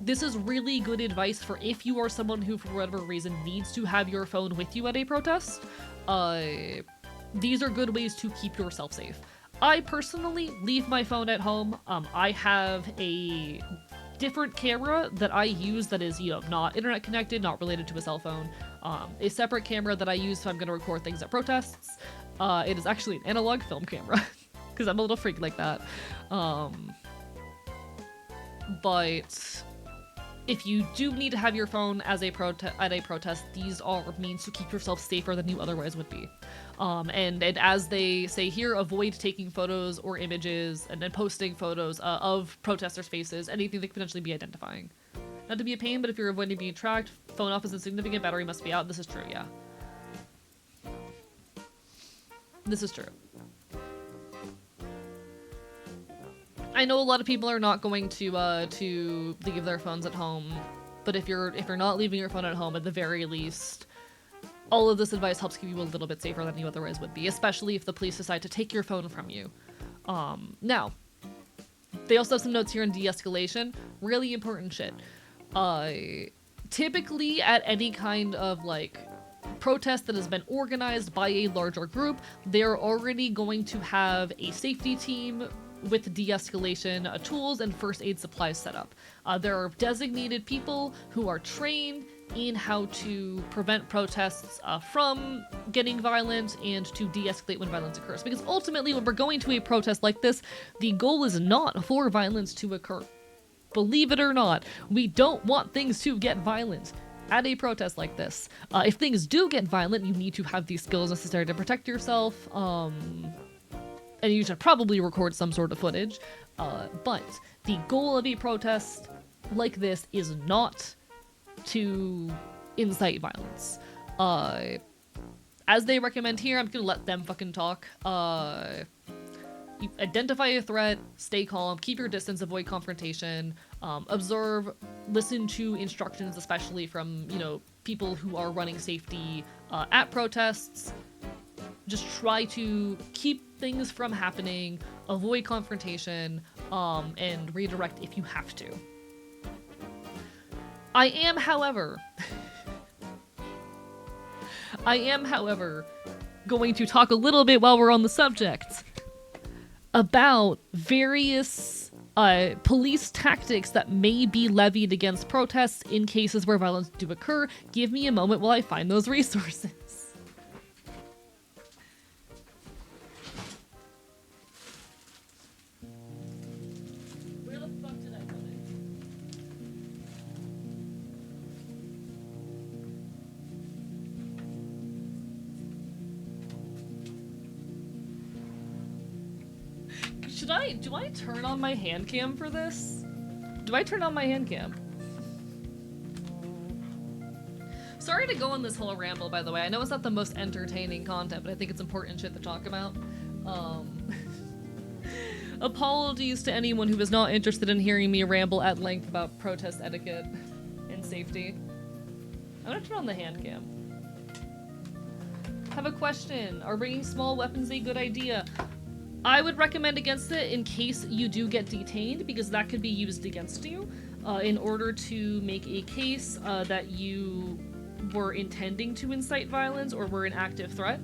This is really good advice for if you are someone who, for whatever reason, needs to have your phone with you at a protest. These are good ways to keep yourself safe. I personally leave my phone at home. I have a different camera that I use that is, not internet connected, not related to a cell phone. A separate camera that I use if I'm going to record things at protests. It is actually an analog film camera, because I'm a little freak like that. But if you do need to have your phone as at a protest, these are means to keep yourself safer than you otherwise would be. And as they say here, avoid taking photos or images and then posting photos of protesters' faces, anything that could potentially be identifying. Not to be a pain, but if you're avoiding being tracked, phone off is insignificant, battery must be out. This is true, yeah. This is true. I know a lot of people are not going to leave their phones at home, but if you're not leaving your phone at home, at the very least, all of this advice helps keep you a little bit safer than you otherwise would be, especially if the police decide to take your phone from you. Now, they also have some notes here on de-escalation. Really important shit. Typically at any kind of protest that has been organized by a larger group, they're already going to have a safety team with de-escalation tools and first aid supplies set up. There are designated people who are trained in how to prevent protests from getting violent and to de-escalate when violence occurs. Because ultimately, when we're going to a protest like this, the goal is not for violence to occur. Believe it or not, we don't want things to get violent at a protest like this. If things do get violent, you need to have the skills necessary to protect yourself, and you should probably record some sort of footage. But the goal of a protest like this is not to incite violence. As they recommend here, I'm gonna let them fucking talk. You identify a threat, stay calm, keep your distance, avoid confrontation, observe, listen to instructions, especially from, you know, people who are running safety at protests. Just try to keep things from happening, avoid confrontation, and redirect if you have to. I am, however, going to talk a little bit while we're on the subject about various police tactics that may be levied against protests in cases where violence do occur. Give me a moment while I find those resources. Where the fuck did I put it? Do I turn on my hand cam for this? Do I turn on my hand cam? Sorry to go on this whole ramble, by the way. I know it's not the most entertaining content, but I think it's important shit to talk about. Apologies to anyone who is not interested in hearing me ramble at length about protest etiquette and safety. I'm gonna turn on the hand cam. Have a question. Are bringing small weapons a good idea? I would recommend against it in case you do get detained, because that could be used against you in order to make a case that you were intending to incite violence or were an active threat.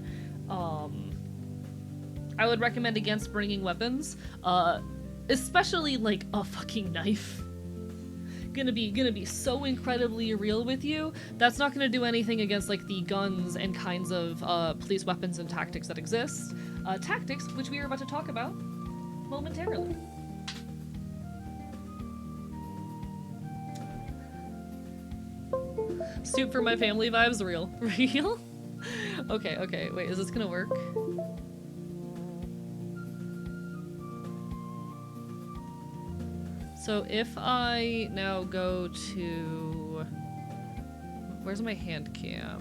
I would recommend against bringing weapons, especially like a fucking knife. Gonna be so incredibly real with you. That's not gonna do anything against like the guns and kinds of police weapons and tactics that exist. Tactics, which we are about to talk about momentarily. Soup for my family vibes, real. Real? Okay, wait, is this gonna work? So if I now go to... Where's my hand cam?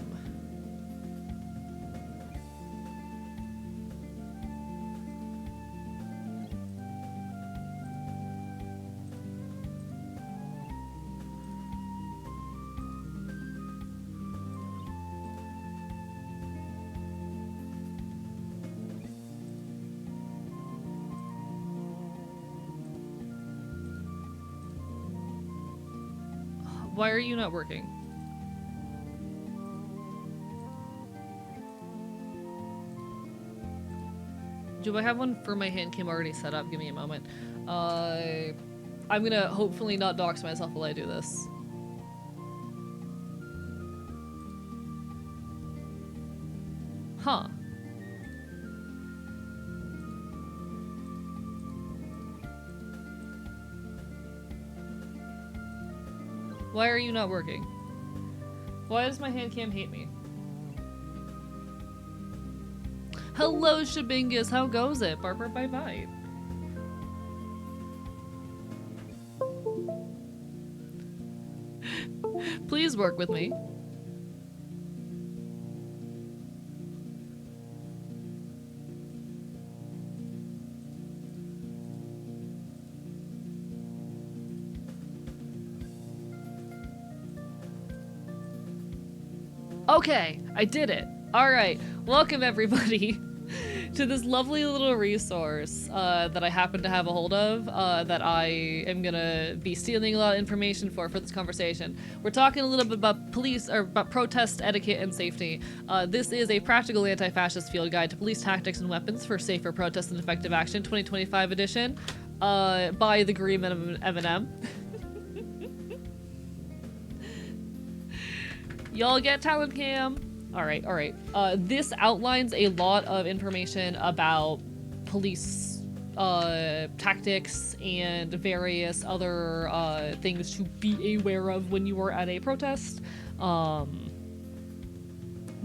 Why are you not working? Do I have one for my hand cam already set up? Give me a moment. I'm gonna hopefully not dox myself while I do this. Huh. Why are you not working? Why does my hand cam hate me? Hello, Shabingus. How goes it? Barber, bye-bye. Please work with me. Okay, I did it. Alright, welcome everybody to this lovely little resource that I happen to have a hold of that I am gonna be stealing a lot of information for this conversation. We're talking a little bit about police or about protest etiquette and safety. This is a practical anti-fascist field guide to police tactics and weapons for safer protest and effective action, 2025 edition, by the Green M&M. Y'all get talent cam. All right. This outlines a lot of information about police tactics and various other things to be aware of when you are at a protest.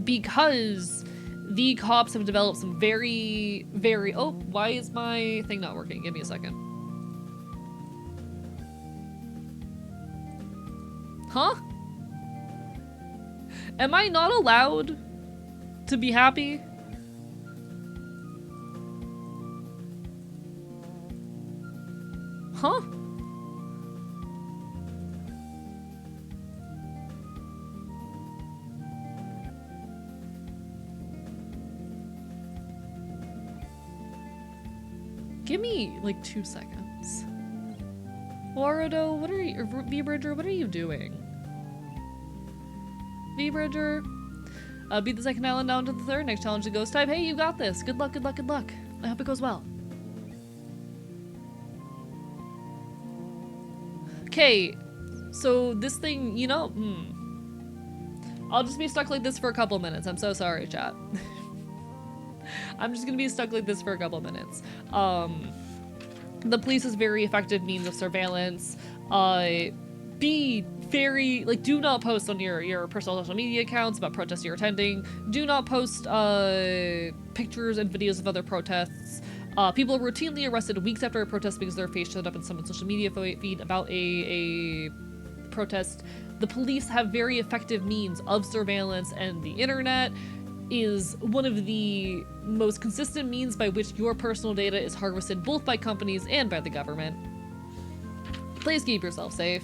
Because the cops have developed some very... Oh, why is my thing not working? Give me a second. Huh? Am I not allowed to be happy? Huh? Give me like 2 seconds. Warudo, what are you, or V-Bridger, what are you doing? V-Bridger, beat the second island down to the third. Next challenge, the ghost type. Hey, you got this. Good luck, good luck, good luck. I hope it goes well. Okay, so this thing, you know, I'll just be stuck like this for a couple minutes. I'm so sorry, chat. I'm just gonna be stuck like this for a couple minutes. The police is very effective means of surveillance. Be very, like, do not post on your personal social media accounts about protests you're attending. Do not post pictures and videos of other protests. People are routinely arrested weeks after a protest because their face showed up in someone's social media feed about a protest. The police have very effective means of surveillance, and the internet is one of the most consistent means by which your personal data is harvested both by companies and by the government. Please keep yourself safe.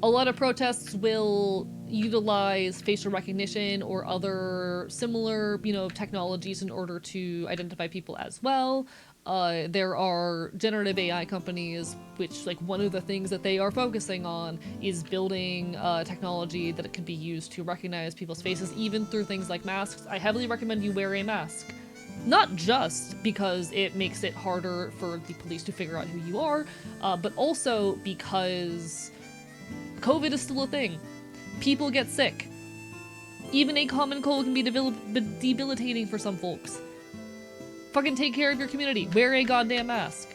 A lot of protests will utilize facial recognition or other similar, you know, technologies in order to identify people as well. There are generative AI companies, which, like, one of the things that they are focusing on is building technology that it can be used to recognize people's faces, even through things like masks. I heavily recommend you wear a mask. Not just because it makes it harder for the police to figure out who you are, but also because COVID is still a thing. People get sick. Even a common cold can be debilitating for some folks. Fucking take care of your community. Wear a goddamn mask.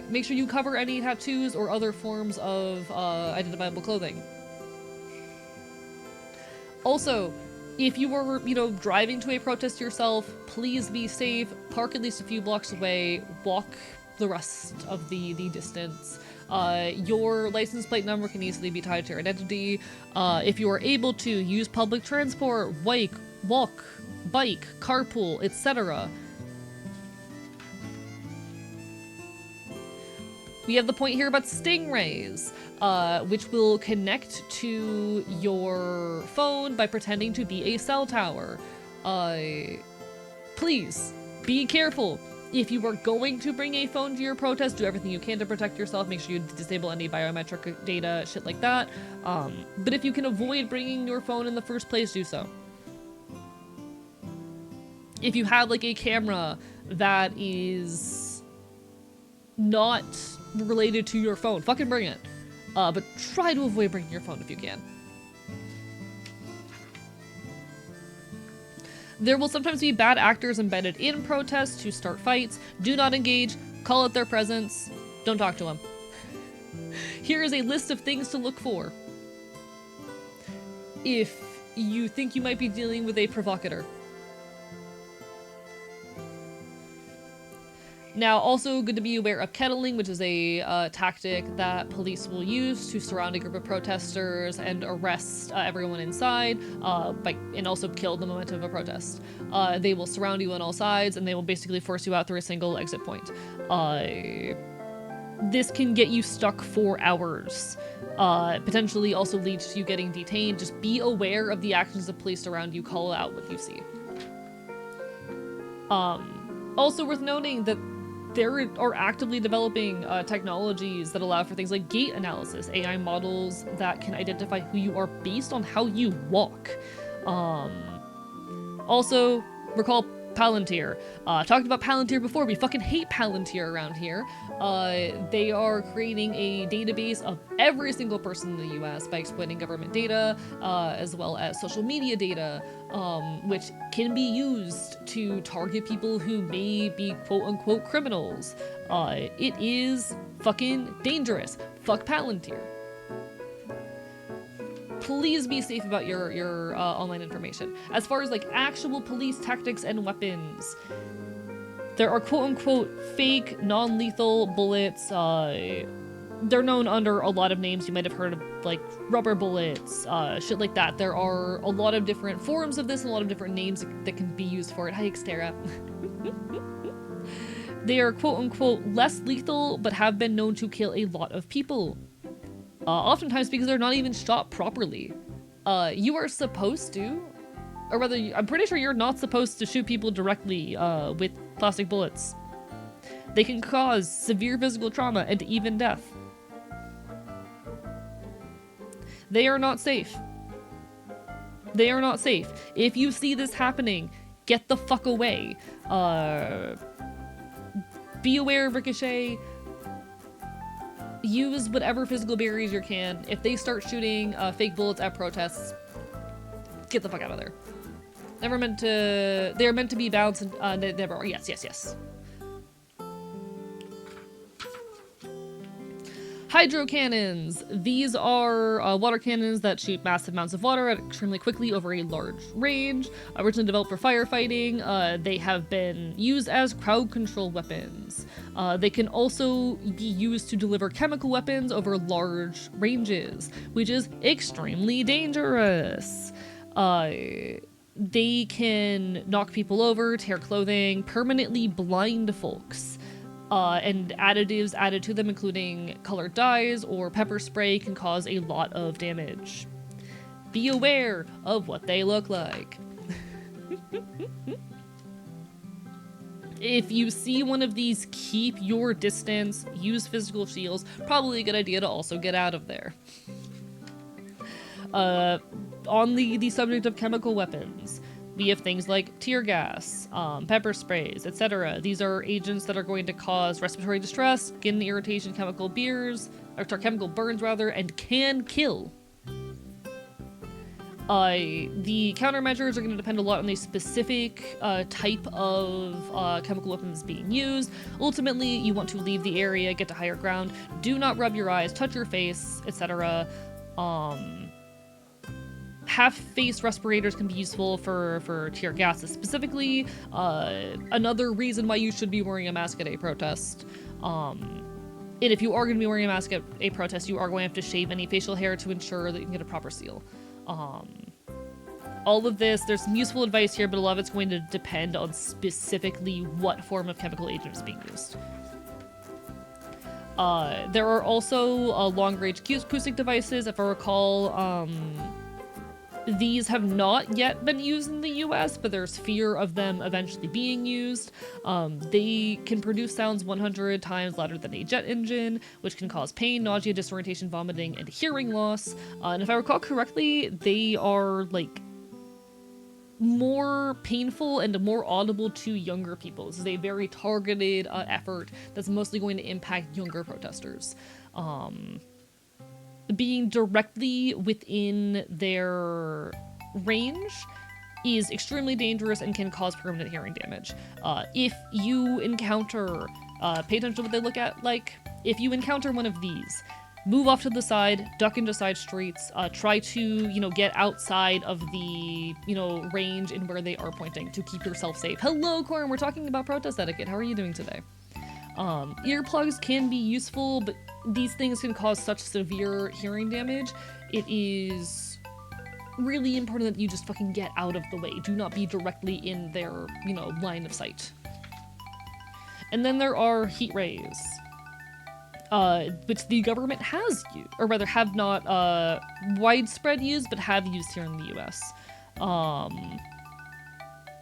Make sure you cover any tattoos or other forms of identifiable clothing. Also, if you were, you know, driving to a protest yourself, please be safe. Park at least a few blocks away. Walk the rest of the distance. Your license plate number can easily be tied to your identity. If you are able to, use public transport, walk, bike, carpool, etc. We have the point here about stingrays, which will connect to your phone by pretending to be a cell tower. Please, be careful. If you are going to bring a phone to your protest, do everything you can to protect yourself. Make sure you disable any biometric data, shit like that. But if you can avoid bringing your phone in the first place, do so. If you have, like, a camera that is not related to your phone, fucking bring it. But try to avoid bringing your phone if you can. There will sometimes be bad actors embedded in protests to start fights. Do not engage. Call out their presence. Don't talk to them. Here is a list of things to look for if you think you might be dealing with a provocateur. Now, also good to be aware of kettling, which is a tactic that police will use to surround a group of protesters and arrest everyone inside, and also kill the momentum of a protest. They will surround you on all sides, and they will basically force you out through a single exit point. This can get you stuck for hours. Potentially also leads to you getting detained. Just be aware of the actions of police around you. Call out what you see. Also worth noting that there are actively developing technologies that allow for things like gait analysis, AI models that can identify who you are based on how you walk. Also, recall Palantir. Talked about Palantir before. We fucking hate Palantir around here. They are creating a database of every single person in the US by exploiting government data, as well as social media data, which can be used to target people who may be quote-unquote criminals. It is fucking dangerous. Fuck Palantir. Please be safe about your online information. As far as like actual police tactics and weapons, there are quote-unquote fake non-lethal bullets. They're known under a lot of names. You might have heard of like rubber bullets, shit like that. There are a lot of different forms of this and a lot of different names that can be used for it. Hi, Xterra. They are quote-unquote less lethal, but have been known to kill a lot of people. Oftentimes because they're not even shot properly. You are supposed to, or rather, I'm pretty sure you're not supposed to shoot people directly with plastic bullets. They can cause severe physical trauma and even death. They are not safe. They are not safe. If you see this happening, get the fuck away. Be aware of ricochet. Use whatever physical barriers you can. If they start shooting fake bullets at protests, get the fuck out of there. Never meant to. They are meant to be balanced. Never are. Yes, yes, yes. Hydro cannons. These are water cannons that shoot massive amounts of water at extremely quickly over a large range. Originally developed for firefighting, they have been used as crowd control weapons. They can also be used to deliver chemical weapons over large ranges, which is extremely dangerous. They can knock people over, tear clothing, permanently blind folks. And additives added to them, including colored dyes or pepper spray, can cause a lot of damage. Be aware of what they look like. If you see one of these, keep your distance, use physical shields. Probably a good idea to also get out of there. On the subject of chemical weapons, we have things like tear gas, pepper sprays, etc. These are agents that are going to cause respiratory distress, skin irritation, chemical burns, and can kill. The countermeasures are going to depend a lot on the specific type of chemical weapons being used. Ultimately, you want to leave the area, get to higher ground. Do not rub your eyes, touch your face, etc. Half-face respirators can be useful for tear gases specifically. Another reason why you should be wearing a mask at a protest. And if you are going to be wearing a mask at a protest, you are going to have to shave any facial hair to ensure that you can get a proper seal. All of this, there's some useful advice here, but a lot of it's going to depend on specifically what form of chemical agent is being used. There are also long-range acoustic devices. If I recall, these have not yet been used in the US, but there's fear of them eventually being used. They can produce sounds 100 times louder than a jet engine, which can cause pain, nausea, disorientation, vomiting, and hearing loss. And if I recall correctly, they are like more painful and more audible to younger people. This is a very targeted effort that's mostly going to impact younger protesters. Being directly within their range is extremely dangerous and can cause permanent hearing damage. If you encounter, pay attention to what they look at like, if you encounter one of these, move off to the side, duck into side streets, try to, get outside of the, range in where they are pointing to keep yourself safe. Hello, Corin, we're talking about protest etiquette. How are you doing today? Earplugs can be useful, but these things can cause such severe hearing damage. It is really important that you just fucking get out of the way. Do not be directly in their, line of sight. And then there are heat rays, which the government has used, or rather have not widespread used, but have used here in the US.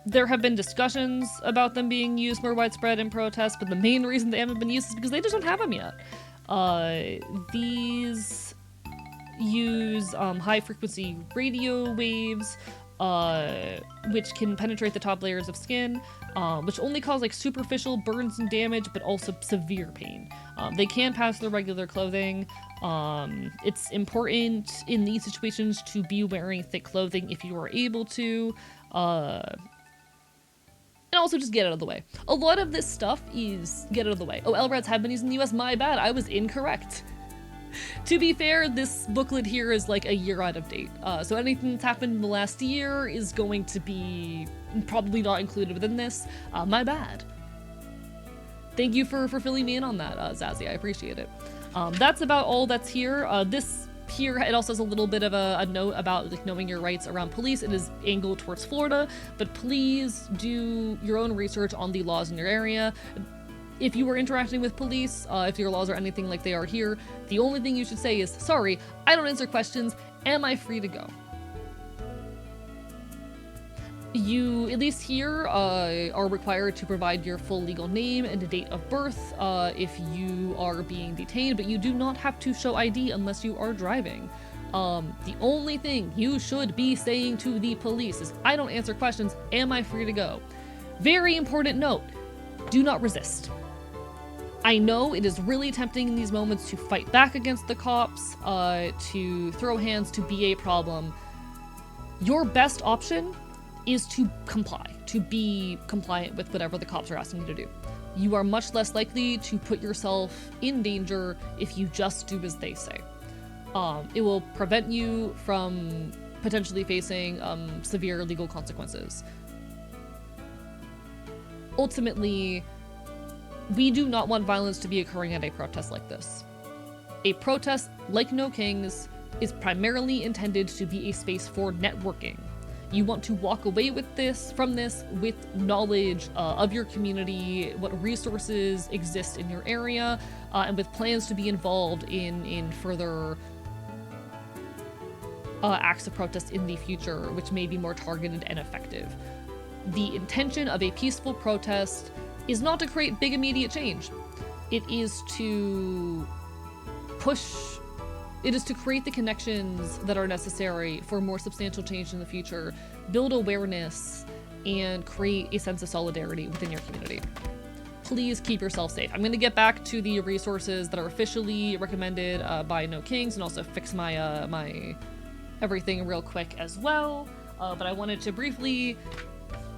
There have been discussions about them being used more widespread in protests, but the main reason they haven't been used is because they just don't have them yet. These use high-frequency radio waves, which can penetrate the top layers of skin, which only cause like superficial burns and damage, but also severe pain. They can pass through regular clothing. It's important in these situations to be wearing thick clothing if you are able to. And also just get out of the way. A lot of this stuff is get out of the way. Oh, LRADs have been used in the US, my bad, I was incorrect. To be fair, this booklet here is like a year out of date. So anything that's happened in the last year is going to be probably not included within this. My bad. Thank you for filling me in on that, Zazzy, I appreciate it. That's about all that's here. This here, it also has a little bit of a note about like knowing your rights around police. It is angled towards Florida, but please do your own research on the laws in your area. If you are interacting with police, if your laws are anything like they are here, the only thing you should say is, sorry, I don't answer questions, am I free to go? You, at least here, are required to provide your full legal name and a date of birth if you are being detained, but you do not have to show ID unless you are driving. The only thing you should be saying to the police is, I don't answer questions, am I free to go? Very important note, do not resist. I know it is really tempting in these moments to fight back against the cops, to throw hands, to be a problem. Your best option is to comply, to be compliant with whatever the cops are asking you to do. You are much less likely to put yourself in danger if you just do as they say. It will prevent you from potentially facing severe legal consequences. Ultimately, we do not want violence to be occurring at a protest like this. A protest, like No Kings, is primarily intended to be a space for networking. You want to walk away from this with knowledge of your community, what resources exist in your area, and with plans to be involved in further acts of protest in the future, which may be more targeted and effective. The intention of a peaceful protest is not to create big immediate change. It is to create the connections that are necessary for more substantial change in the future, build awareness, and create a sense of solidarity within your community. Please keep yourself safe. I'm gonna get back to the resources that are officially recommended by No Kings and also fix my my everything real quick as well. But I wanted to briefly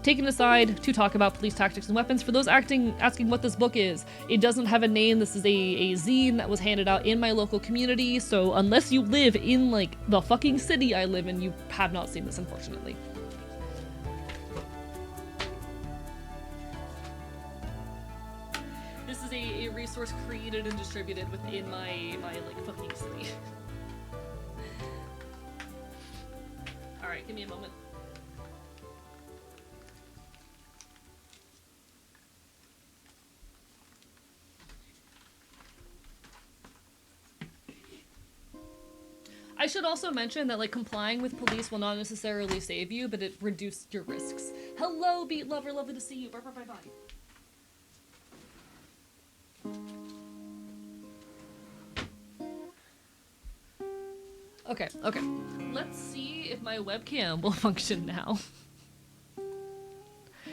take an aside to talk about police tactics and weapons. For those asking what this book is, it doesn't have a name. This is a zine that was handed out in my local community, so unless you live in, like, the fucking city I live in, you have not seen this, unfortunately. This is a resource created and distributed within my like, fucking city. Alright, give me a moment. I should also mention that, like, complying with police will not necessarily save you, but it reduces your risks. Hello, Beat Lover, lovely to see you. Bye, bye, bye, bye. Okay. Let's see if my webcam will function now.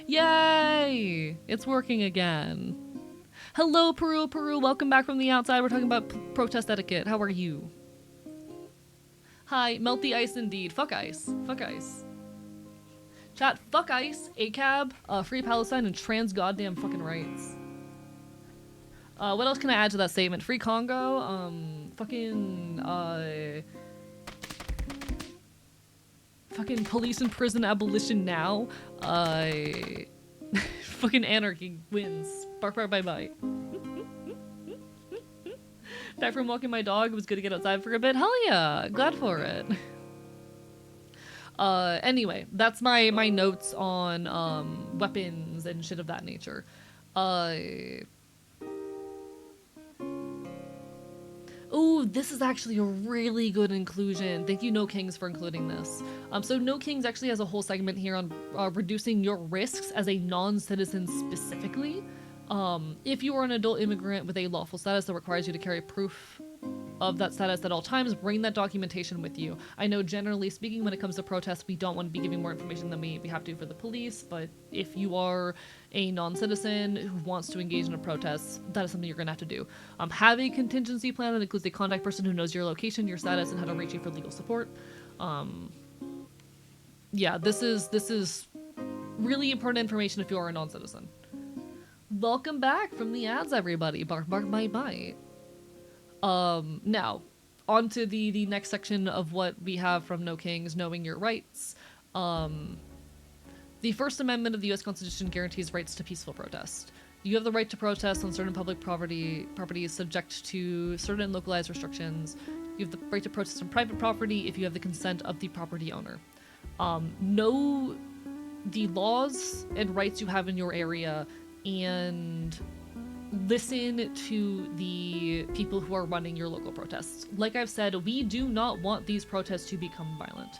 Yay! It's working again. Hello, Peru, welcome back from the outside. We're talking about protest etiquette. How are you? Hi, melt the ice indeed. Fuck ice. Chat, fuck ICE, ACAB, Free Palestine, and trans goddamn fucking rights. What else can I add to that statement? Free Congo, fucking police and prison abolition now. Fucking anarchy wins. Bark, bark, bye, bye. Back from walking my dog, it was good to get outside for a bit. Hell yeah, glad for it. Anyway, that's my notes on weapons and shit of that nature. Oh, this is actually a really good inclusion. Thank you, No Kings, for including this. So No Kings actually has a whole segment here on reducing your risks as a non-citizen specifically. If you are an adult immigrant with a lawful status that requires you to carry proof of that status at all times, bring that documentation with you. I know generally speaking, when it comes to protests, we don't want to be giving more information than we have to for the police, but if you are a non-citizen who wants to engage in a protest, that is something you're going to have to do. Have a contingency plan that includes a contact person who knows your location, your status, and how to reach you for legal support. Yeah, this is really important information if you are a non-citizen. Welcome back from the ads, everybody. Bark, bark, bite, bite. Now, on to the next section of what we have from No Kings, knowing your rights. The First Amendment of the U.S. Constitution guarantees rights to peaceful protest. You have the right to protest on certain public property subject to certain localized restrictions. You have the right to protest on private property if you have the consent of the property owner. Know the laws and rights you have in your area and listen to the people who are running your local protests. Like I've said, we do not want these protests to become violent.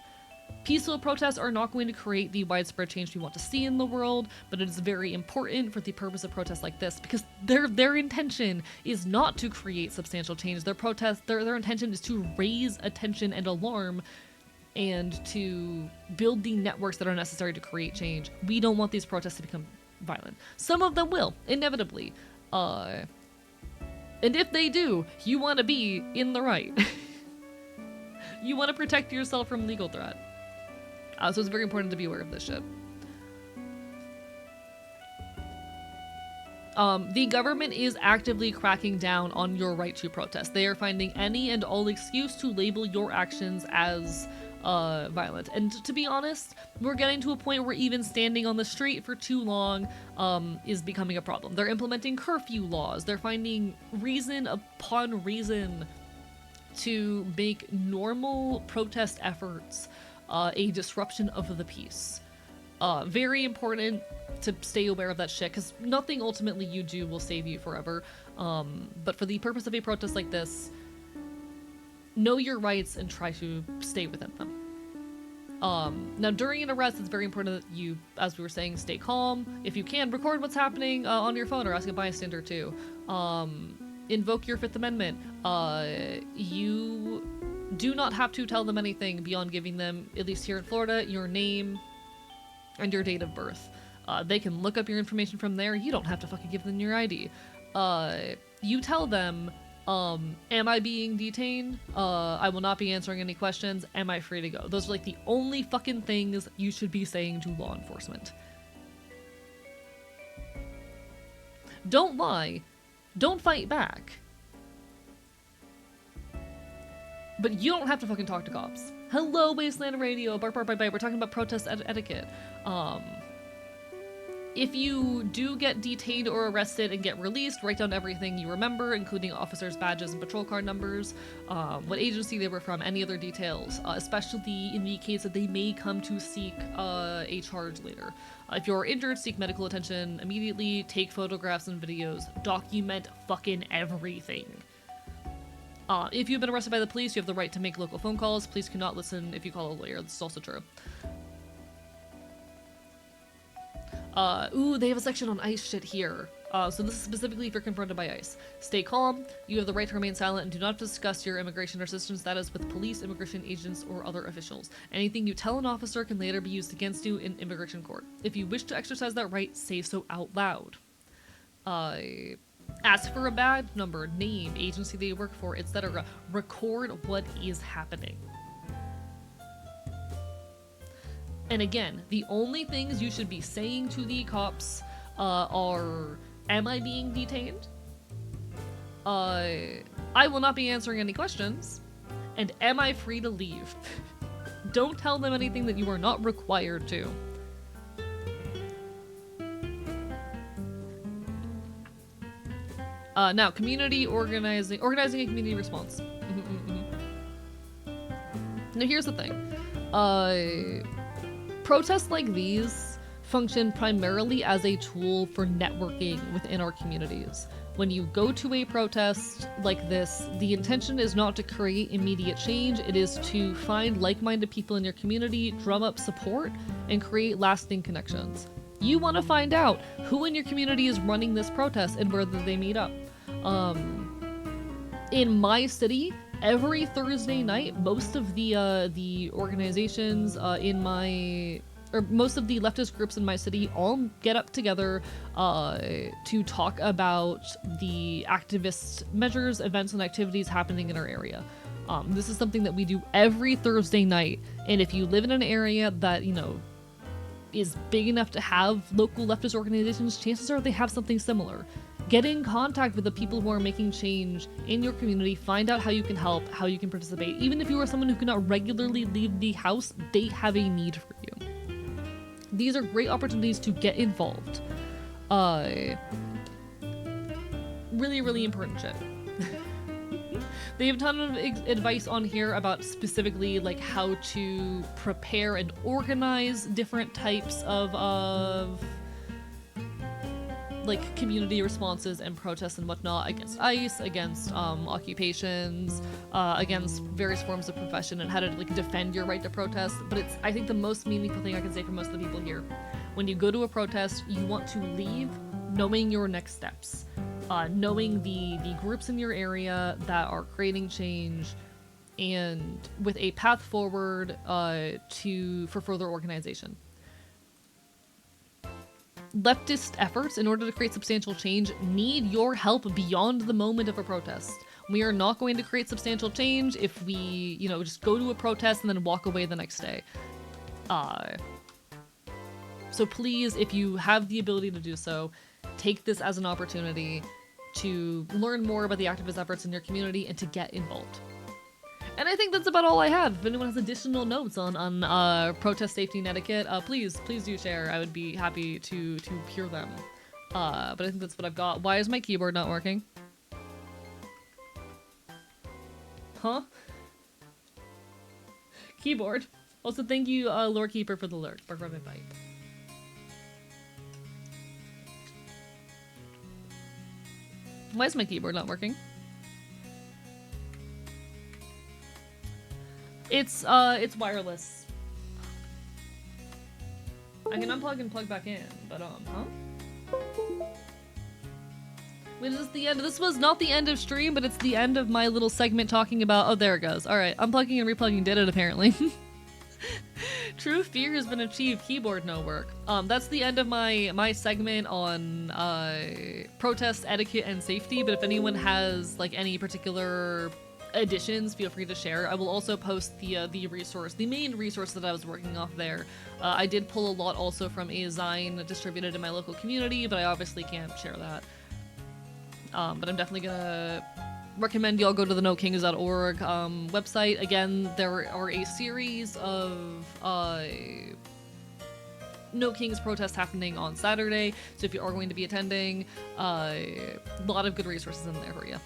Peaceful protests are not going to create the widespread change we want to see in the world, but it is very important for the purpose of protests like this because their intention is not to create substantial change. Their intention is to raise attention and alarm and to build the networks that are necessary to create change. We don't want these protests to become violent. Some of them will, inevitably. And if they do, you want to be in the right. You want to protect yourself from legal threat. So it's very important to be aware of this shit. The government is actively cracking down on your right to protest. They are finding any and all excuse to label your actions as violent. And to be honest, we're getting to a point where even standing on the street for too long is becoming a problem. They're implementing curfew laws. They're finding reason upon reason to make normal protest efforts a disruption of the peace. Very important to stay aware of that shit, because nothing ultimately you do will save you forever. But for the purpose of a protest like this, know your rights and try to stay within them. Now, during an arrest, it's very important that you, as we were saying, stay calm. If you can, record what's happening on your phone or ask a bystander to. Invoke your Fifth Amendment. You do not have to tell them anything beyond giving them, at least here in Florida, your name and your date of birth. They can look up your information from there. You don't have to fucking give them your ID. You tell them, am I being detained? I will not be answering any questions. Am I free to go? Those are like the only fucking things you should be saying to law enforcement. Don't lie. Don't fight back. But you don't have to fucking talk to cops. Hello, Wasteland Radio. Bark, bark, bite, bite. We're talking about protest etiquette. If you do get detained or arrested and get released, write down everything you remember, including officers' badges and patrol car numbers, what agency they were from, any other details, especially in the case that they may come to seek a charge later. If you're injured, seek medical attention immediately, take photographs and videos, document fucking everything. If you've been arrested by the police, you have the right to make local phone calls. Police cannot listen if you call a lawyer. This is also true. Ooh, they have a section on ICE shit here. So this is specifically if you're confronted by ICE. Stay calm. You have the right to remain silent and do not discuss your immigration or citizen status with police, immigration agents, or other officials. Anything you tell an officer can later be used against you in immigration court. If you wish to exercise that right, say so out loud. Ask for a badge number, name, agency they work for, etc. Record what is happening. And again, the only things you should be saying to the cops are, am I being detained? I will not be answering any questions. And am I free to leave? Don't tell them anything that you are not required to. Now, community organizing a community response. Now, here's the thing. Protests like these function primarily as a tool for networking within our communities. When you go to a protest like this, the intention is not to create immediate change, it is to find like-minded people in your community, drum up support, and create lasting connections. You want to find out who in your community is running this protest and where they meet up. In my city, every Thursday night, most of the organizations most of the leftist groups in my city all get up together to talk about the activist measures, events, and activities happening in our area. This is something that we do every Thursday night, and if you live in an area that, you know, is big enough to have local leftist organizations, chances are they have something similar. Get in contact with the people who are making change in your community, find out how you can help, how you can participate. Even if you are someone who cannot regularly leave the house, they have a need for you. These are great opportunities to get involved. Really, really important shit. They have a ton of advice on here about specifically like how to prepare and organize different types of like community responses and protests and whatnot against ICE, against occupations, against various forms of profession, and how to like defend your right to protest. But it's, I think, the most meaningful thing I can say for most of the people here. When you go to a protest, you want to leave knowing your next steps, knowing the groups in your area that are creating change, and with a path forward for further organization. Leftist efforts, in order to create substantial change, need your help beyond the moment of a protest. We are not going to create substantial change if we, you know, just go to a protest and then walk away the next day. So please, if you have the ability to do so, take this as an opportunity to learn more about the activist efforts in your community and to get involved. And I think that's about all I have. If anyone has additional notes on protest safety and etiquette, please do share. I would be happy to hear them. But I think that's what I've got. Why is my keyboard not working? Huh? Keyboard. Also, thank you, Lore Keeper, for the lurk. Bark Rabbit Bite. Why is my keyboard not working? It's wireless. I can unplug and plug back in, but huh? Wait, is this the end? This was not the end of stream, but it's the end of my little segment talking about, oh, there it goes. Alright, unplugging and replugging did it, apparently. True fear has been achieved, keyboard no work. That's the end of my segment on protest etiquette and safety, but if anyone has like any particular additions, feel free to share. I will also post the main resource that I was working off there. I did pull a lot also from a Zine distributed in my local community, but I obviously can't share that. But I'm definitely gonna recommend y'all go to the nokings.org website. Again, there are a series of No Kings protests happening on Saturday, so if you are going to be attending, a lot of good resources in there for you.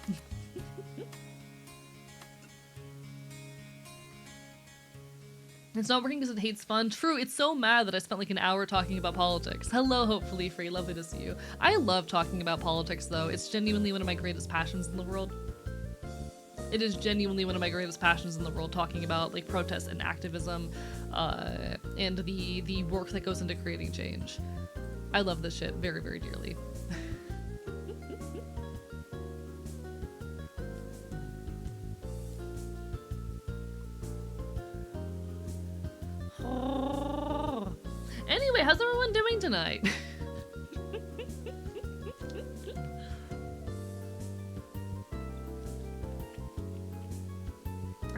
It's not working because it hates fun. True, it's so mad that I spent like an hour talking about politics. Hello, hopefully free. Lovely to see you. I love talking about politics, though. It's genuinely one of my greatest passions in the world. It is genuinely one of my greatest passions in the world, talking about like protest and activism, and the work that goes into creating change. I love this shit very, very dearly. Anyway, how's everyone doing tonight?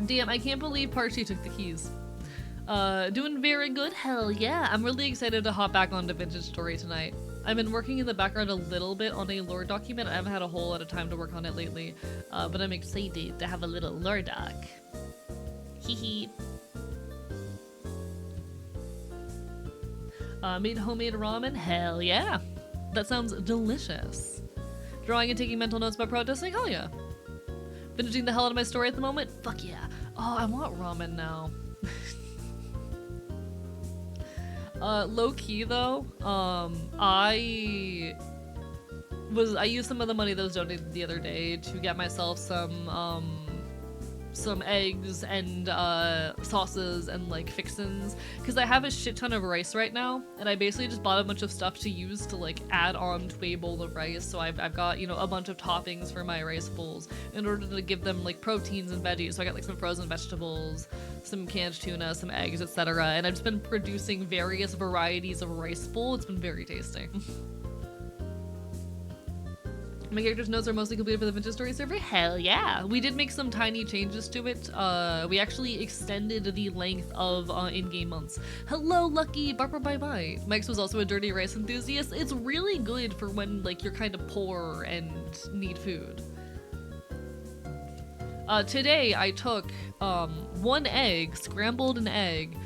Damn, I can't believe Parchi took the keys. Doing very good, hell yeah. I'm really excited to hop back onto Vintage Story tonight. I've been working in the background a little bit on a lore document. I haven't had a whole lot of time to work on it lately, but I'm excited to have a little lore doc. Hee hee. Made homemade ramen? Hell yeah. That sounds delicious. Drawing and taking mental notes about protesting? Hell yeah. Finishing the hell out of my story at the moment? Fuck yeah. Oh, I want ramen now. Low key though, I used some of the money that was donated the other day to get myself some eggs and sauces and like fixins, because I have a shit ton of rice right now, and I basically just bought a bunch of stuff to use to like add on to a bowl of rice. So I've got, you know, a bunch of toppings for my rice bowls in order to give them like proteins and veggies. So I got like some frozen vegetables, some canned tuna, some eggs, etc. And I've just been producing various varieties of rice bowl. It's been very tasty. My character's notes are mostly completed for the Vintage Story server? Hell yeah! We did make some tiny changes to it. We actually extended the length of in-game months. Hello, Lucky! Barbara bye-bye! Mike's was also a dirty rice enthusiast. It's really good for when, like, you're kind of poor and need food. Today, I took, one egg, scrambled an egg,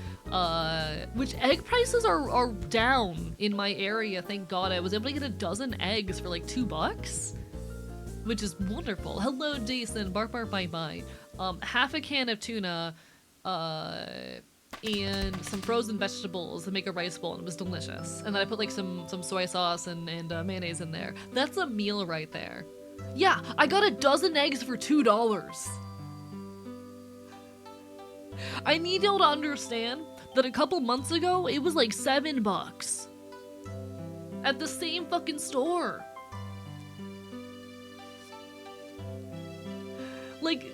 which egg prices are down in my area, thank god. I was able to get a dozen eggs for like $2, which is wonderful. Hello, Jason, bark bye bye. Half a can of tuna, and some frozen vegetables to make a rice bowl, and it was delicious. And then I put like some soy sauce and mayonnaise in there. That's a meal right there. Yeah, I got a dozen eggs for $2. I need y'all to understand that a couple months ago, it was like $7 at the same fucking store. Like,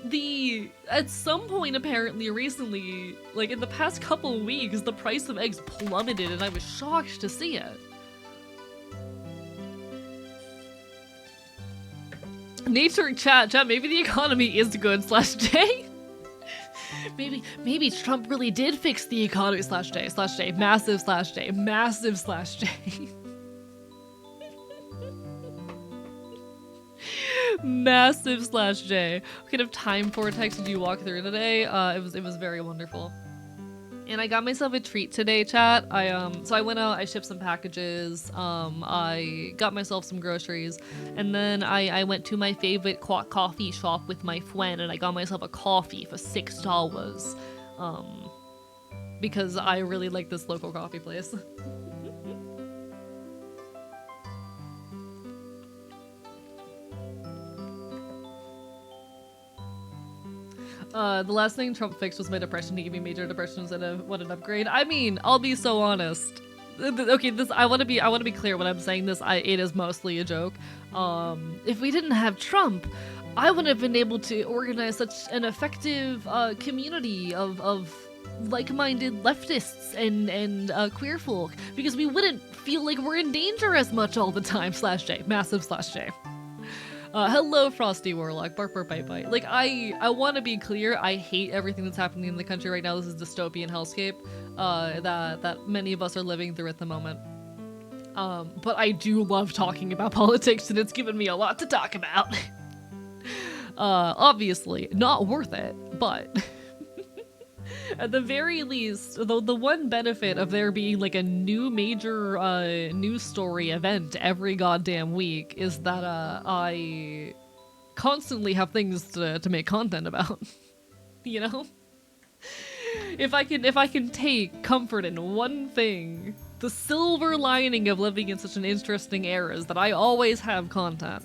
at some point apparently recently, like in the past couple weeks, the price of eggs plummeted and I was shocked to see it. Nature chat, maybe the economy is good /J. Maybe Trump really did fix the economy /J, massive /J, massive /J. Massive /J. What kind of time vortex did you walk through today? It was very wonderful. And I got myself a treat today, chat. So I went out, I shipped some packages, I got myself some groceries, and then I went to my favorite coffee shop with my friend, and I got myself a coffee for $6, because I really like this local coffee place. The last thing Trump fixed was my depression. He gave me major depression instead of what an upgrade. I mean, I'll be so honest. Okay, I want to be clear when I'm saying this. It is mostly a joke. If we didn't have Trump, I wouldn't have been able to organize such an effective community of like-minded leftists and queer folk, because we wouldn't feel like we're in danger as much all the time. /J, massive /J. Hello, Frosty Warlock, bark bite bite. Like, I want to be clear, I hate everything that's happening in the country right now. This is dystopian hellscape, that many of us are living through at the moment. But I do love talking about politics, and it's given me a lot to talk about. Obviously, not worth it, but at the very least, the one benefit of there being like a new major news story event every goddamn week is that I constantly have things to make content about. You know? If I can take comfort in one thing, the silver lining of living in such an interesting era is that I always have content.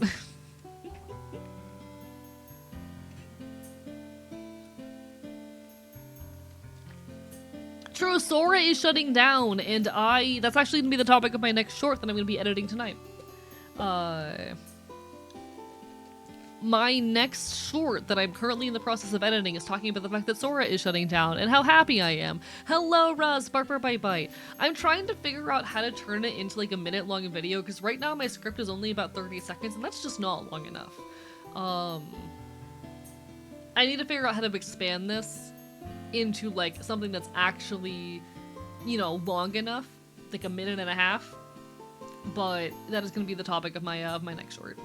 True, Sora is shutting down, and that's actually gonna be the topic of my next short that I'm gonna be editing tonight. My next short that I'm currently in the process of editing is talking about the fact that Sora is shutting down and how happy I am. Hello, Ruz, bark bite bite. I'm trying to figure out how to turn it into like a minute-long video, because right now my script is only about 30 seconds, and that's just not long enough. I need to figure out how to expand this into like something that's actually, you know, long enough, like a minute and a half. But that is going to be the topic of my next short.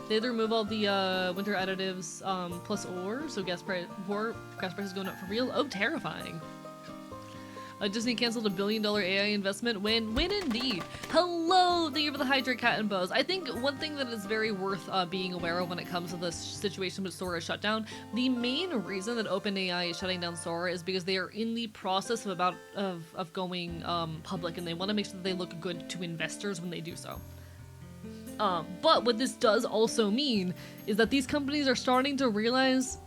They had to remove all the winter additives plus ore, so gas price is going up for real. Oh, terrifying. Disney canceled $1 billion AI investment. When indeed. Hello, thank you for the hydrate, cat and bows. I think one thing that is very worth being aware of when it comes to this situation with Sora shutdown, the main reason that OpenAI is shutting down Sora is because they are in the process of going public, and they want to make sure that they look good to investors when they do so. But what this does also mean is that these companies are starting to realize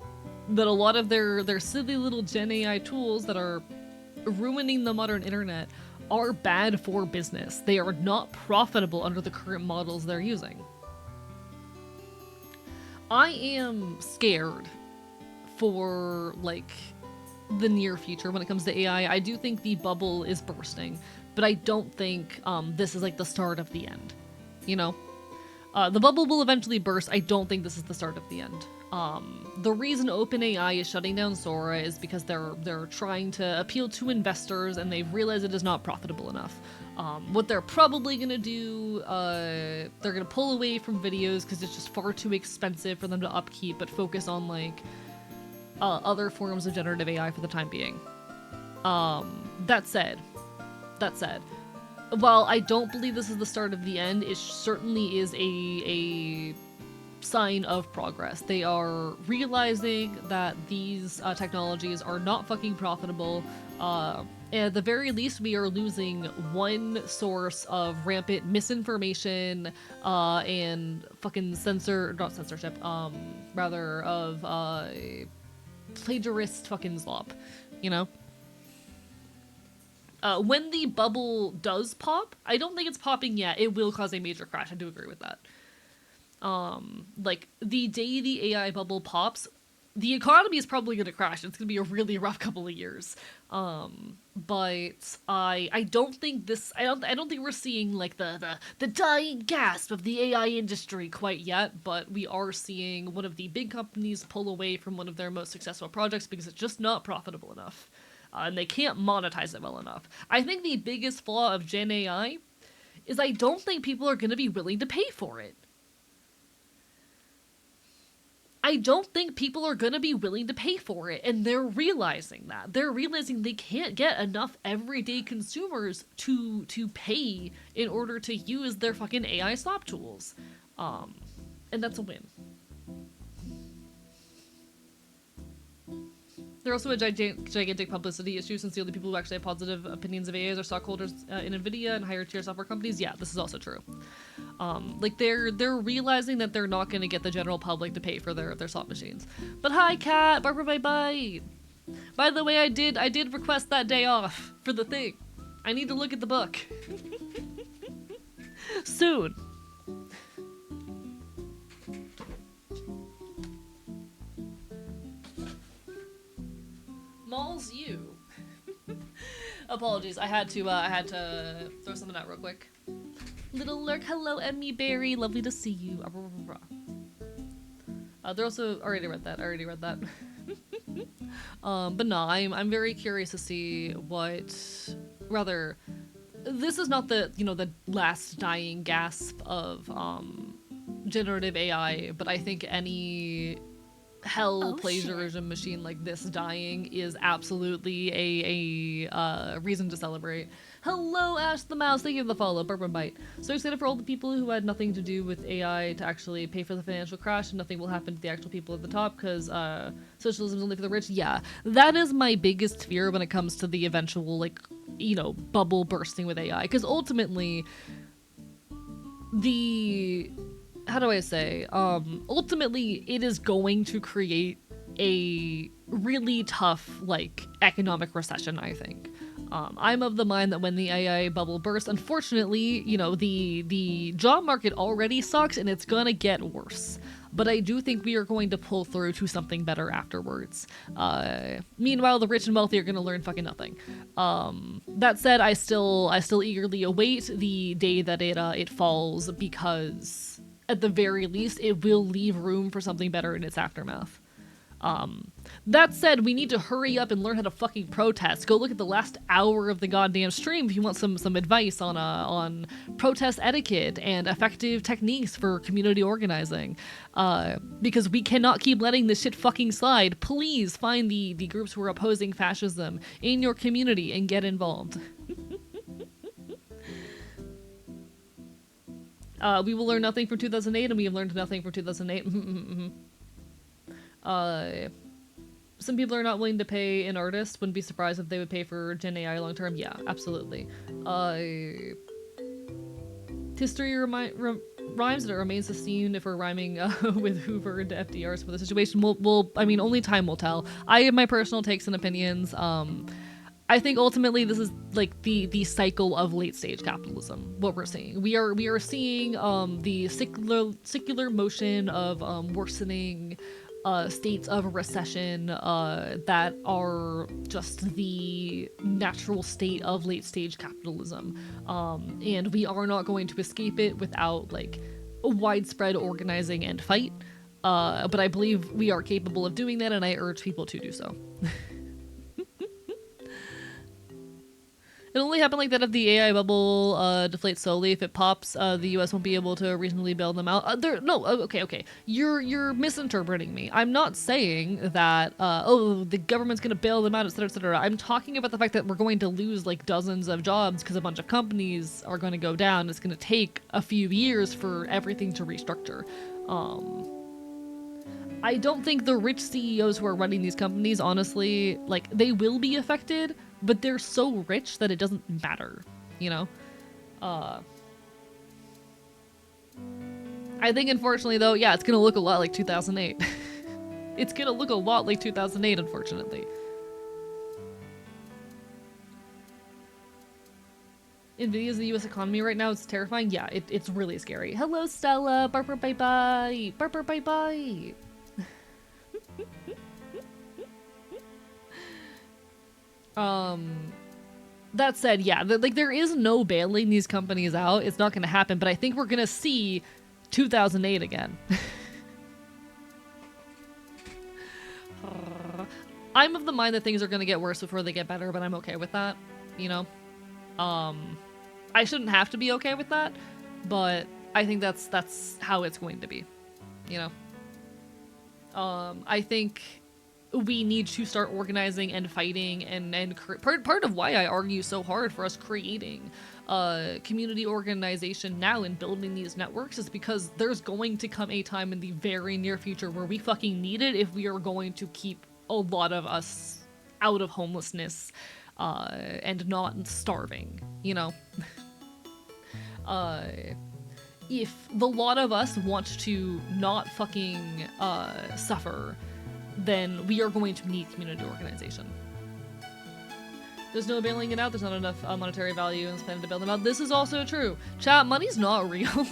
that a lot of their silly little Gen AI tools that are ruining the modern internet are bad for business. They are not profitable under the current models they're using. I am scared for, like, the near future when it comes to AI. I do think the bubble is bursting, but I don't think this is, like, the start of the end, you know? The bubble will eventually burst. I don't think this is the start of the end. The reason OpenAI is shutting down Sora is because they're trying to appeal to investors, and they've realized it is not profitable enough. What they're probably gonna do, they're gonna pull away from videos because it's just far too expensive for them to upkeep, but focus on, like, other forms of generative AI for the time being. That said, while I don't believe this is the start of the end, it certainly is a sign of progress. They are realizing that these technologies are not fucking profitable. At the very least, we are losing one source of rampant misinformation and fucking rather of plagiarist fucking slop, you know? When the bubble does pop, I don't think it's popping yet. It will cause a major crash. I do agree with that. Like, the day the AI bubble pops, the economy is probably going to crash. It's going to be a really rough couple of years. But I don't think this, I don't think we're seeing, like, the dying gasp of the AI industry quite yet, but we are seeing one of the big companies pull away from one of their most successful projects because it's just not profitable enough. And they can't monetize it well enough. I think the biggest flaw of Gen AI is I don't think people are going to be willing to pay for it. I don't think people are going to be willing to pay for it, and they're realizing that. They're realizing they can't get enough everyday consumers to pay in order to use their fucking AI slop tools. And that's a win. They're also a gigantic publicity issue, since the only people who actually have positive opinions of AIs are stockholders in NVIDIA and higher tier software companies. Yeah, this is also true. Like, they're realizing that they're not going to get the general public to pay for their slot machines. But hi, Cat! Barbara Bye Bye! By the way, I did request that day off for the thing. I need to look at the book. Soon. Malls you. Apologies, I had to throw something out real quick. Little lurk, hello Emmy Berry, lovely to see you. They're also already read that. But no, I'm very curious to see what, rather, this is not the last dying gasp of generative AI, but I think any plagiarism machine like this dying is absolutely a reason to celebrate. Hello, Ash the Mouse, thank you for the follow, Bourbon Bite. So excited for all the people who had nothing to do with AI to actually pay for the financial crash, and nothing will happen to the actual people at the top, because socialism is only for the rich. Yeah, that is my biggest fear when it comes to the eventual, like, bubble bursting with AI, because ultimately, how do I say, ultimately it is going to create a really tough, like, economic recession, I think. I'm of the mind that when the AI bubble bursts, unfortunately, the job market already sucks and it's gonna get worse. But I do think we are going to pull through to something better afterwards. Meanwhile, the rich and wealthy are gonna learn fucking nothing. That said, I still eagerly await the day that it falls, because at the very least, it will leave room for something better in its aftermath. That said, we need to hurry up and learn how to fucking protest. Go look at the last hour of the goddamn stream if you want some advice on protest etiquette and effective techniques for community organizing. Because we cannot keep letting this shit fucking slide. Please find the groups who are opposing fascism in your community and get involved. We will learn nothing from 2008, and we have learned nothing from 2008. Some people are not willing to pay an artist. Wouldn't be surprised if they would pay for Gen AI long term. Yeah, absolutely. History rhymes, that it remains to seen if we're rhyming with Hoover into FDRs for the situation. I mean, only time will tell. I have my personal takes and opinions. I think ultimately this is like the cycle of late stage capitalism. What we're seeing, we are seeing the secular motion of worsening states of recession that are just the natural state of late stage capitalism, and we are not going to escape it without like a widespread organizing and fight. But I believe we are capable of doing that, and I urge people to do so. It only happened like that if the AI bubble deflates slowly. If it pops, the U.S. won't be able to reasonably bail them out. Okay. You're misinterpreting me. I'm not saying that the government's gonna bail them out, etc., etc. I'm talking about the fact that we're going to lose like dozens of jobs because a bunch of companies are going to go down. It's going to take a few years for everything to restructure. I don't think the rich CEOs who are running these companies, honestly, like, they will be affected, but they're so rich that it doesn't matter, you know? I think, unfortunately, though, yeah, it's gonna look a lot like 2008. It's gonna look a lot like 2008, unfortunately. Nvidia's in the US economy right now, it's terrifying. Yeah, it's really scary. Hello, Stella! Barber bye-bye! Barber bye-bye! That said, yeah, there is no bailing these companies out. It's not gonna happen, but I think we're gonna see 2008 again. I'm of the mind that things are gonna get worse before they get better, but I'm okay with that, you know? I shouldn't have to be okay with that, but I think that's how it's going to be, you know? I think we need to start organizing and fighting, and part of why I argue so hard for us creating community organization now and building these networks is because there's going to come a time in the very near future where we fucking need it if we are going to keep a lot of us out of homelessness and not starving, you know? If the lot of us want to not fucking suffer, then we are going to need community organization. There's no bailing it out. There's not enough monetary value in spending to bail them out. This is also true. Chat, money's not real.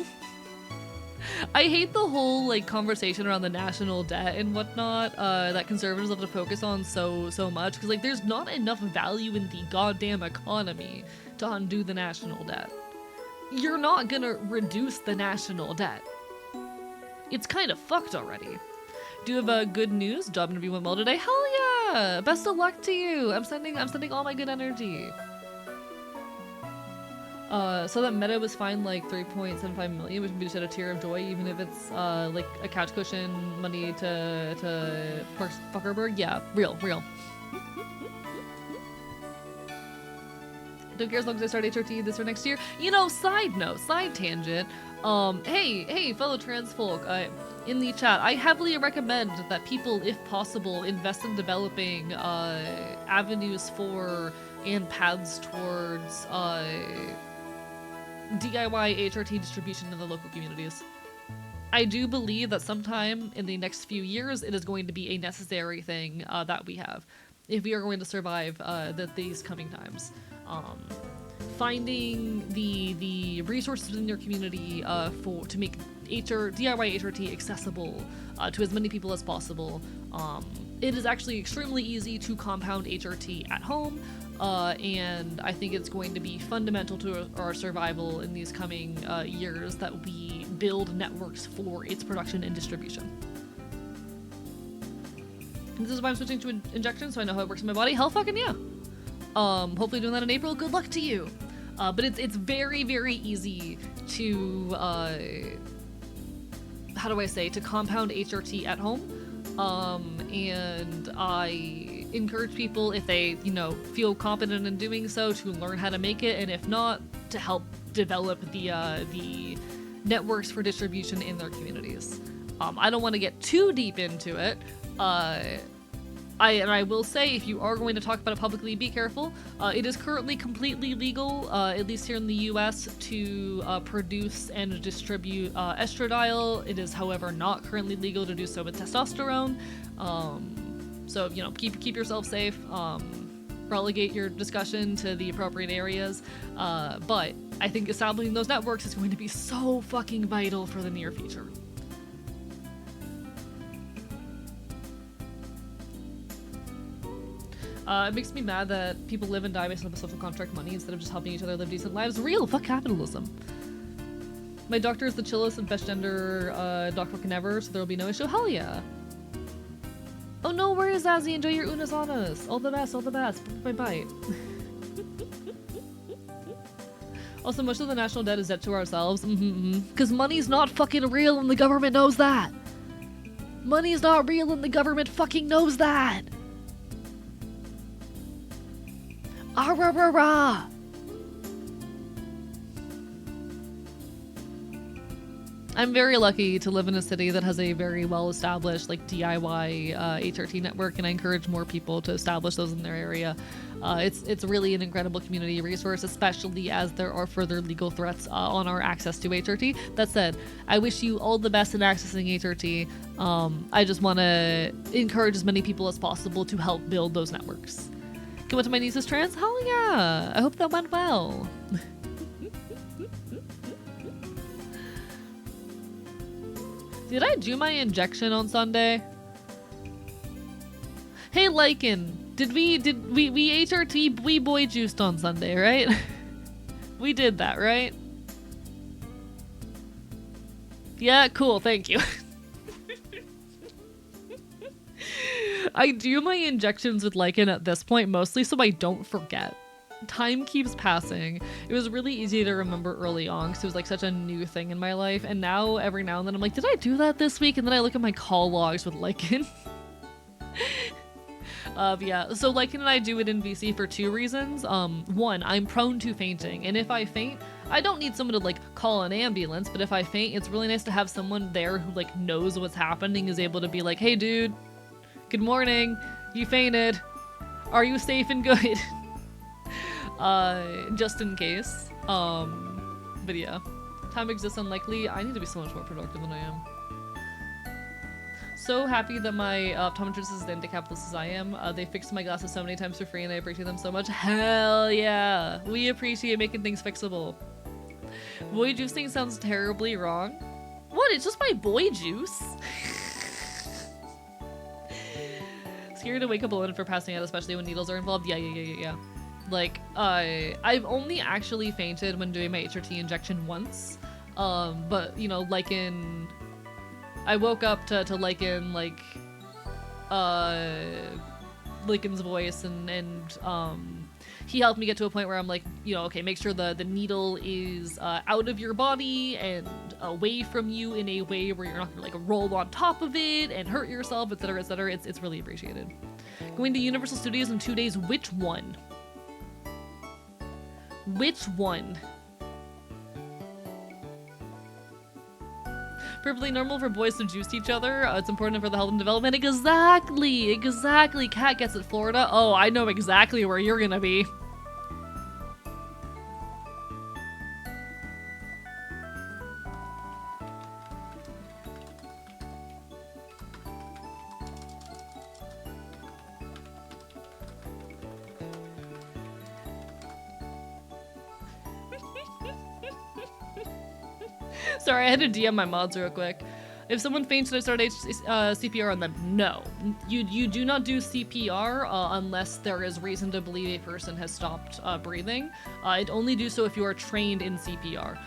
I hate the whole like conversation around the national debt and whatnot that conservatives love to focus on so much, because like there's not enough value in the goddamn economy to undo the national debt. You're not gonna reduce the national debt. It's kind of fucked already. Do you have good news? Job interview went well today. Hell yeah! Best of luck to you. I'm sending all my good energy. So that Meta was fined like 3.75 million, which would be just a tear of joy, even if it's like a couch cushion money to Mark Zuckerberg. Yeah, real. Don't care as long as I start HRT this or next year. You know, side tangent. Hey, fellow trans folk, in the chat, I heavily recommend that people, if possible, invest in developing avenues for and paths towards DIY HRT distribution in the local communities. I do believe that sometime in the next few years, it is going to be a necessary thing that we have if we are going to survive these coming times. Finding the resources in your community to make DIY HRT accessible to as many people as possible. It is actually extremely easy to compound HRT at home, and I think it's going to be fundamental to our survival in these coming years that we build networks for its production and distribution. And this is why I'm switching to injections, so I know how it works in my body. Hell fucking yeah! Hopefully doing that in April. Good luck to you. But it's very, very easy to, how do I say, to compound HRT at home. And I encourage people, if they, you know, feel competent in doing so, to learn how to make it, and if not, to help develop the networks for distribution in their communities. I don't want to get too deep into it. I will say, if you are going to talk about it publicly, be careful. It is currently completely legal, at least here in the US, to produce and distribute estradiol. It is, however, not currently legal to do so with testosterone. So, you know, keep yourself safe. Relegate your discussion to the appropriate areas. But I think establishing those networks is going to be so fucking vital for the near future. It makes me mad that people live and die based on social contract money instead of just helping each other live decent lives. Real, fuck capitalism. My doctor is the chillest and best gender doctor can ever, so there will be no issue. Hell yeah. Oh no worries, Azzy. Enjoy your unasanas. All the best, all the best. Bye-bye. Also, most of the national debt is debt to ourselves. Because money's not fucking real and the government knows that. Money's not real and the government fucking knows that. Ah rah rah rah. I'm very lucky to live in a city that has a very well-established like DIY HRT network, and I encourage more people to establish those in their area. It's really an incredible community resource, especially as there are further legal threats on our access to HRT. That said, I wish you all the best in accessing HRT. I just want to encourage as many people as possible to help build those networks. Go to my niece's trans? Hell yeah! I hope that went well. Did I do my injection on Sunday? Hey Lycan, did we HRT we boy juiced on Sunday, right? We did that, right? Yeah, cool, thank you. I do my injections with Lycan at this point mostly so I don't forget. Time keeps passing. It was really easy to remember early on because it was like such a new thing in my life, and now every now and then I'm like, did I do that this week? And then I look at my call logs with Lycan. Yeah, so Lycan and I do it in VC for two reasons. One, I'm prone to fainting, and if I faint, I don't need someone to like call an ambulance, but if I faint, it's really nice to have someone there who like knows what's happening, is able to be like, hey dude, good morning, you fainted, are you safe and good? Just in case. But yeah, time exists unlikely. I need to be so much more productive than I am. So happy that my optometrist is as anti-capitalist as I am. They fixed my glasses so many times for free and I appreciate them so much. Hell yeah! We appreciate making things fixable. Boy juicing sounds terribly wrong. What? It's just my boy juice? Scary to wake up alone for passing out, especially when needles are involved. Yeah. Like, I've only actually fainted when doing my HRT injection once. But, you know, Lycan... I woke up to Lycan, like, Lycan's voice, and he helped me get to a point where I'm like, you know, okay, make sure the needle is out of your body and away from you in a way where you're not gonna, like, roll on top of it and hurt yourself, etc., etc. It's really appreciated. Going to Universal Studios in 2 days, which one? Which one? Perfectly normal for boys to juice each other. It's important for the health and development. Exactly! Kat gets it, Florida. Oh, I know exactly where you're gonna be. Sorry, I had to DM my mods real quick. If someone faints, should I start CPR on them? No. You do not do CPR unless there is reason to believe a person has stopped breathing. I'd only do so if you are trained in CPR.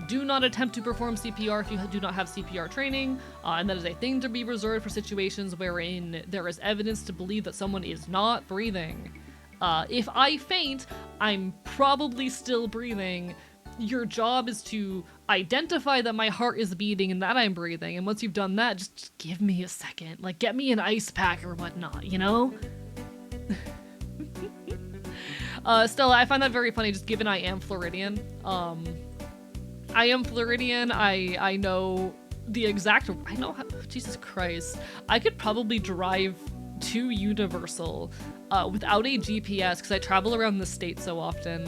Do not attempt to perform CPR if you do not have CPR training, and that is a thing to be reserved for situations wherein there is evidence to believe that someone is not breathing. If I faint, I'm probably still breathing. Your job is to identify that my heart is beating and that I'm breathing, and once you've done that, just give me a second. Like, get me an ice pack or whatnot, you know? Stella, I find that very funny, just given I am Floridian. I am Floridian. I know the exact, I know how, Jesus Christ. I could probably drive to Universal without a GPS because I travel around the state so often.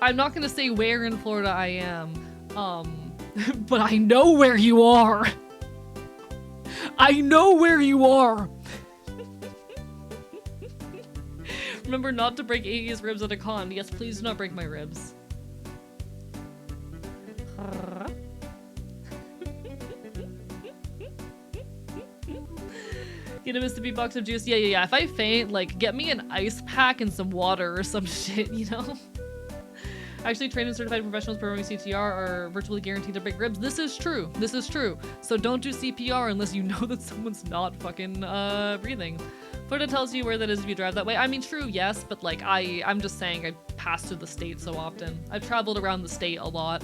I'm not gonna say where in Florida I am, but I know where you are. I know where you are. Remember not to break Iggy's ribs at a con. Yes, please do not break my ribs. Get a Mr. box of juice. Yeah. If I faint, like, get me an ice pack and some water or some shit, you know? Actually, trained and certified professionals performing CTR are virtually guaranteed to break ribs. This is true. This is true. So don't do CPR unless you know that someone's not fucking breathing. Florida tells you where that is if you drive that way. I mean, true, yes, but like, I'm just saying I pass through the state so often. I've traveled around the state a lot.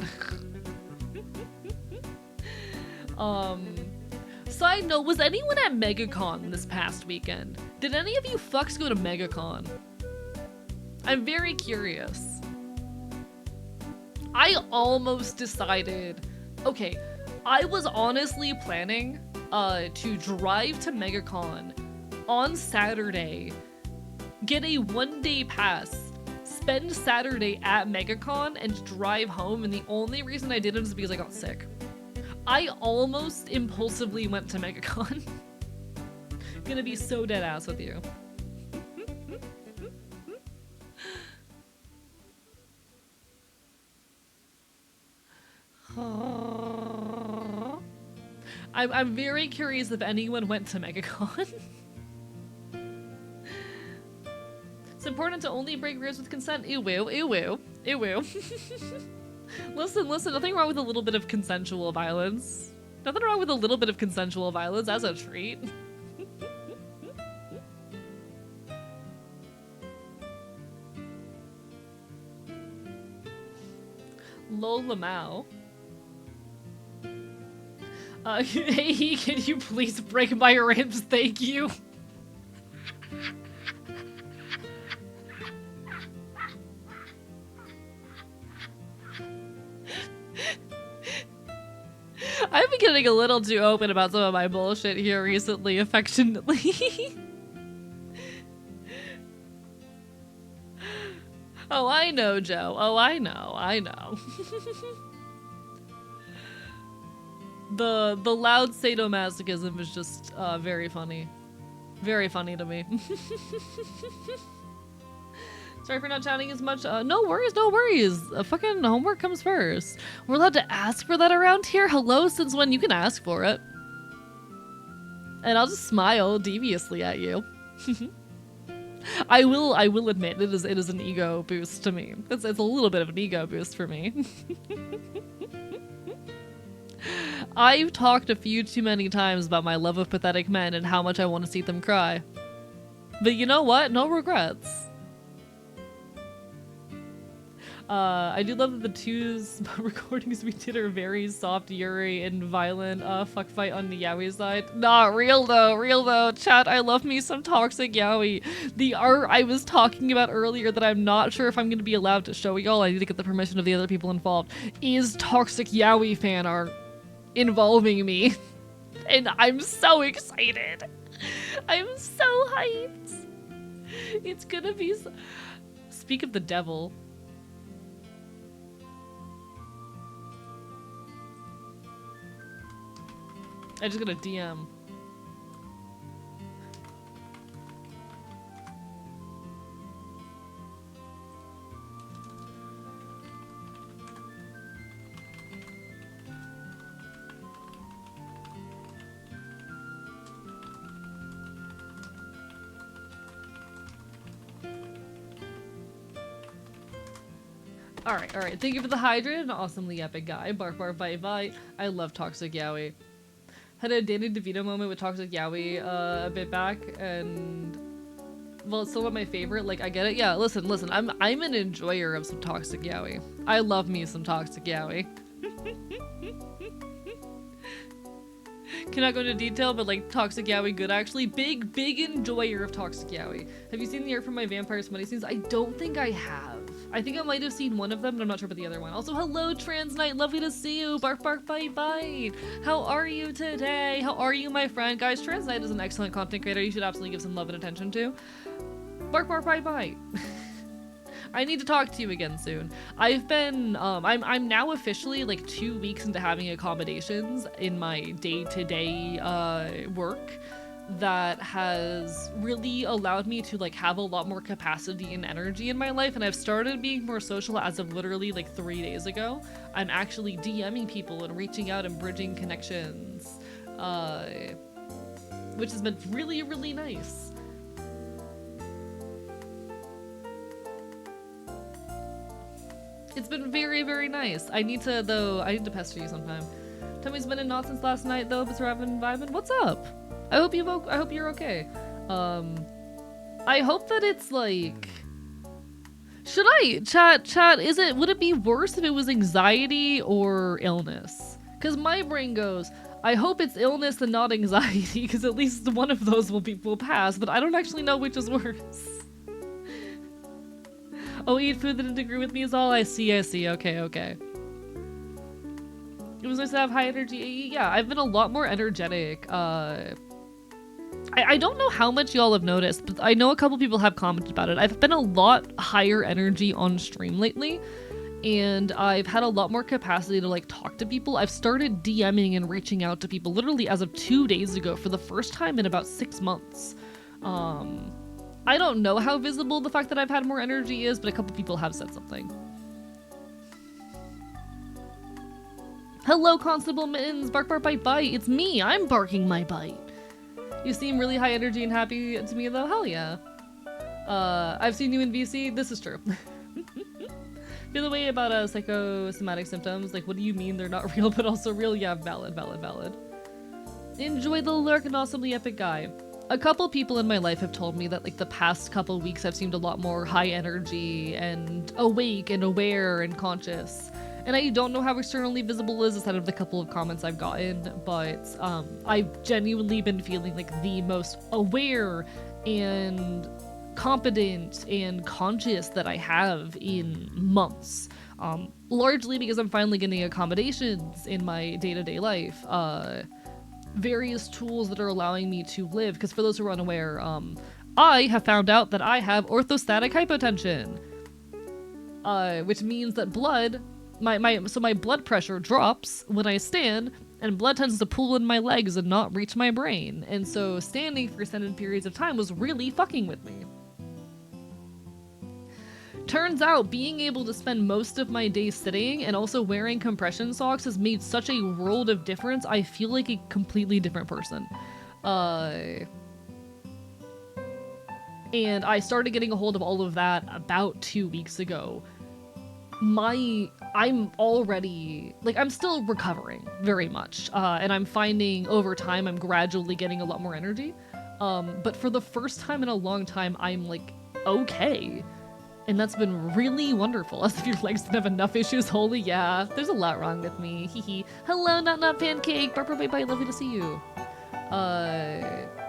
Side note, was anyone at MegaCon this past weekend? Did any of you fucks go to MegaCon? I'm very curious. I almost decided, okay, I was honestly planning to drive to MegaCon on Saturday, get a one-day pass, spend Saturday at MegaCon, and drive home, and the only reason I didn't is because I got sick. I almost impulsively went to MegaCon. Gonna be so dead ass with you. I'm very curious if anyone went to MegaCon. It's important to only break ribs with consent. Ew, ew, ew, ew. Listen, nothing wrong with a little bit of consensual violence. Nothing wrong with a little bit of consensual violence as a treat. Lola Mao. Hey, can you please break my ribs? Thank you. I've been getting a little too open about some of my bullshit here recently, affectionately. Oh, I know, Joe. Oh, I know. The loud sadomasochism is just very funny. Very funny to me. Sorry for not chatting as much. No worries. Fucking homework comes first. We're allowed to ask for that around here? Hello, since when? You can ask for it. And I'll just smile deviously at you. I will admit it is an ego boost to me. It's a little bit of an ego boost for me. I've talked a few too many times about my love of pathetic men and how much I want to see them cry. But you know what? No regrets. I do love that the two recordings we did are very soft Yuri and violent fuck fight on the yaoi side. Nah, real though. Chat, I love me some toxic yaoi. The art I was talking about earlier that I'm not sure if I'm gonna be allowed to show y'all, I need to get the permission of the other people involved, is toxic yaoi fan art involving me. And I'm so excited. I'm so hyped. It's gonna be so... Speak of the devil. I just got a DM. Alright. Thank you for the hydrate, an awesomely epic guy. Bark, bite, bite. I love Toxic Yaoi. Had a Danny DeVito moment with Toxic Yaoi a bit back, and well, it's still not my favorite. Like, I get it. Yeah, listen. I'm an enjoyer of some Toxic Yaoi. I love me some Toxic Yaoi. Cannot go into detail, but like Toxic Yaoi good actually. Big enjoyer of Toxic Yaoi. Have you seen the art from my Vampire Smutty scenes? I don't think I have. I think I might have seen one of them, but I'm not sure about the other one. Also, hello, Trans Knight. Lovely to see you. Bark, bark, bite, bite. How are you today? How are you, my friend? Guys, Trans Knight is an excellent content creator. You should absolutely give some love and attention to. Bark, bark, bite, bite. I need to talk to you again soon. I've been, I'm now officially like 2 weeks into having accommodations in my day-to-day work that has really allowed me to like have a lot more capacity and energy in my life, and I've started being more social as of literally like 3 days ago. I'm actually DMing people and reaching out and bridging connections, which has been really, really nice. It's been very, very nice. I need to pester you sometime. Tummy's been in knots since last night though, but surviving and vibing. What's up? I hope you're okay. I hope that it's like, should I chat would it be worse if it was anxiety or illness? Cause my brain goes, I hope it's illness and not anxiety, because at least one of those will pass, but I don't actually know which is worse. Oh, eat food that didn't agree with me is all I see. Okay. It was nice to have high energy. Yeah, I've been a lot more energetic. I don't know how much y'all have noticed, but I know a couple people have commented about it. I've been a lot higher energy on stream lately, and I've had a lot more capacity to like talk to people. I've started DMing and reaching out to people literally as of 2 days ago for the first time in about 6 months. I don't know how visible the fact that I've had more energy is, but a couple people have said something. Hello, Constable Mittens. Bark, bark, bite, bite. It's me. I'm barking my bite. You seem really high energy and happy to me, though. Hell yeah. I've seen you in VC. This is true. Feel the way about psychosomatic symptoms. Like, what do you mean they're not real, but also real? Yeah, valid. Enjoy the lurk and also the epic guy. A couple people in my life have told me that like the past couple weeks I've seemed a lot more high energy and awake and aware and conscious. And I don't know how externally visible is outside of the couple of comments I've gotten, but I've genuinely been feeling like the most aware and competent and conscious that I have in months. Largely because I'm finally getting accommodations in my day-to-day life. Various tools that are allowing me to live, because for those who are unaware, I have found out that I have orthostatic hypotension, which means that my blood pressure drops when I stand, and blood tends to pool in my legs and not reach my brain, and so standing for extended periods of time was really fucking with me. Turns out being able to spend most of my day sitting and also wearing compression socks has made such a world of difference. I feel like a completely different person. And I started getting a hold of all of that about 2 weeks ago. I'm already, like, I'm still recovering very much. And I'm finding over time I'm gradually getting a lot more energy. But for the first time in a long time, I'm like, okay. And that's been really wonderful. As if your legs didn't have enough issues. Holy yeah. There's a lot wrong with me. Hee. Hello, not pancake. Bye, lovely to see you.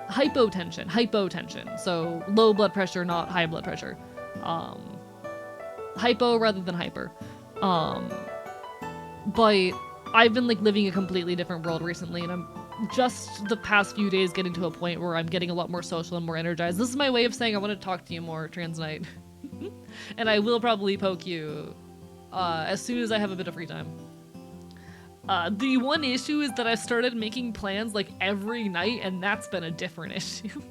Hypotension. So low blood pressure, not high blood pressure. Hypo rather than hyper. But I've been like living a completely different world recently, and I'm just the past few days getting to a point where I'm getting a lot more social and more energized. This is my way of saying I want to talk to you more, Trans Knight. And I will probably poke you as soon as I have a bit of free time. The one issue is that I've started making plans like every night, and that's been a different issue.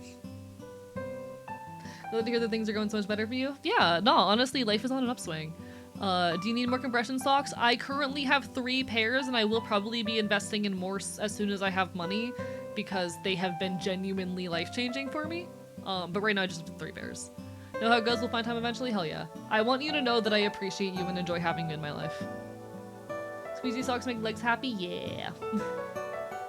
Glad to hear that things are going so much better for you. Yeah, no, honestly, life is on an upswing. Do you need more compression socks? I currently have 3 pairs, and I will probably be investing in more as soon as I have money, because they have been genuinely life-changing for me. But right now I just have 3 pairs. Know how it goes, we'll find time eventually? Hell yeah. I want you to know that I appreciate you and enjoy having you in my life. Squeezy socks make legs happy? Yeah.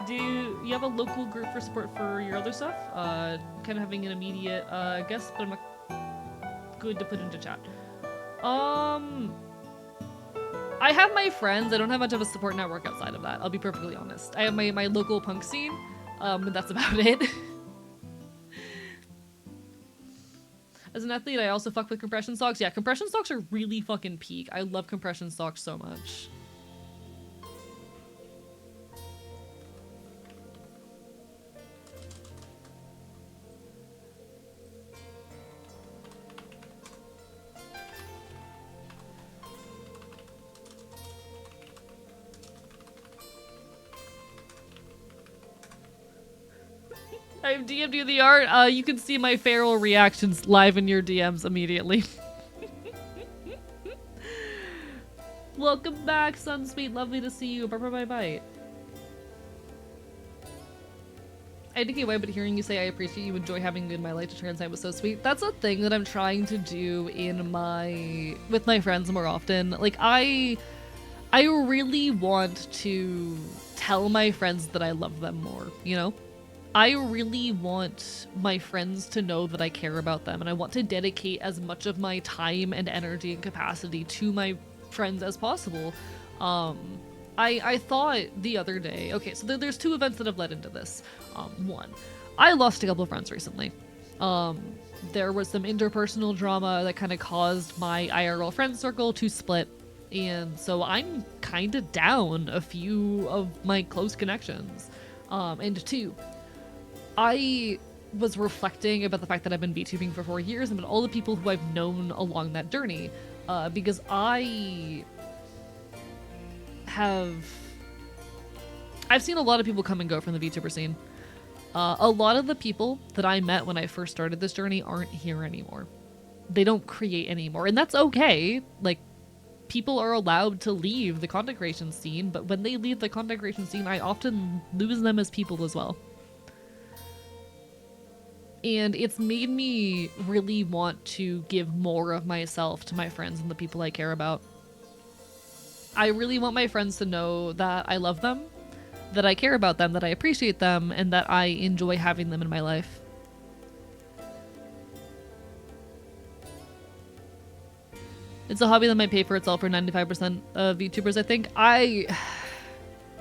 Do you have a local group for support for your other stuff? Kind of having an immediate guess, but I'm not good to put into chat. I have my friends. I don't have much of a support network outside of that. I'll be perfectly honest. I have my local punk scene, but that's about it. As an athlete, I also fuck with compression socks. Yeah, compression socks are really fucking peak. I love compression socks so much. I've DM'd you the art. You can see my feral reactions live in your DMs immediately. Welcome back, Sunsweet. Lovely to see you. Bye. I didn't get away, but hearing you say I appreciate you enjoy having me in my life to transcend was so sweet. That's a thing that I'm trying to do with my friends more often. Like, I really want to tell my friends that I love them more, you know? I really want my friends to know that I care about them, and I want to dedicate as much of my time and energy and capacity to my friends as possible. I thought the other day, okay, so there's two events that have led into this. One, I lost a couple of friends recently. There was some interpersonal drama that kind of caused my IRL friend circle to split, and so I'm kind of down a few of my close connections. And two, I was reflecting about the fact that I've been VTubing for 4 years and about all the people who I've known along that journey, because I've seen a lot of people come and go from the VTuber scene. A lot of the people that I met when I first started this journey aren't here anymore. They don't create anymore, and that's okay. Like, people are allowed to leave the content creation scene, but when they leave the content creation scene, I often lose them as people as well. And it's made me really want to give more of myself to my friends and the people I care about. I really want my friends to know that I love them, that I care about them, that I appreciate them, and that I enjoy having them in my life. It's a hobby that might pay for itself for 95% of VTubers, I think.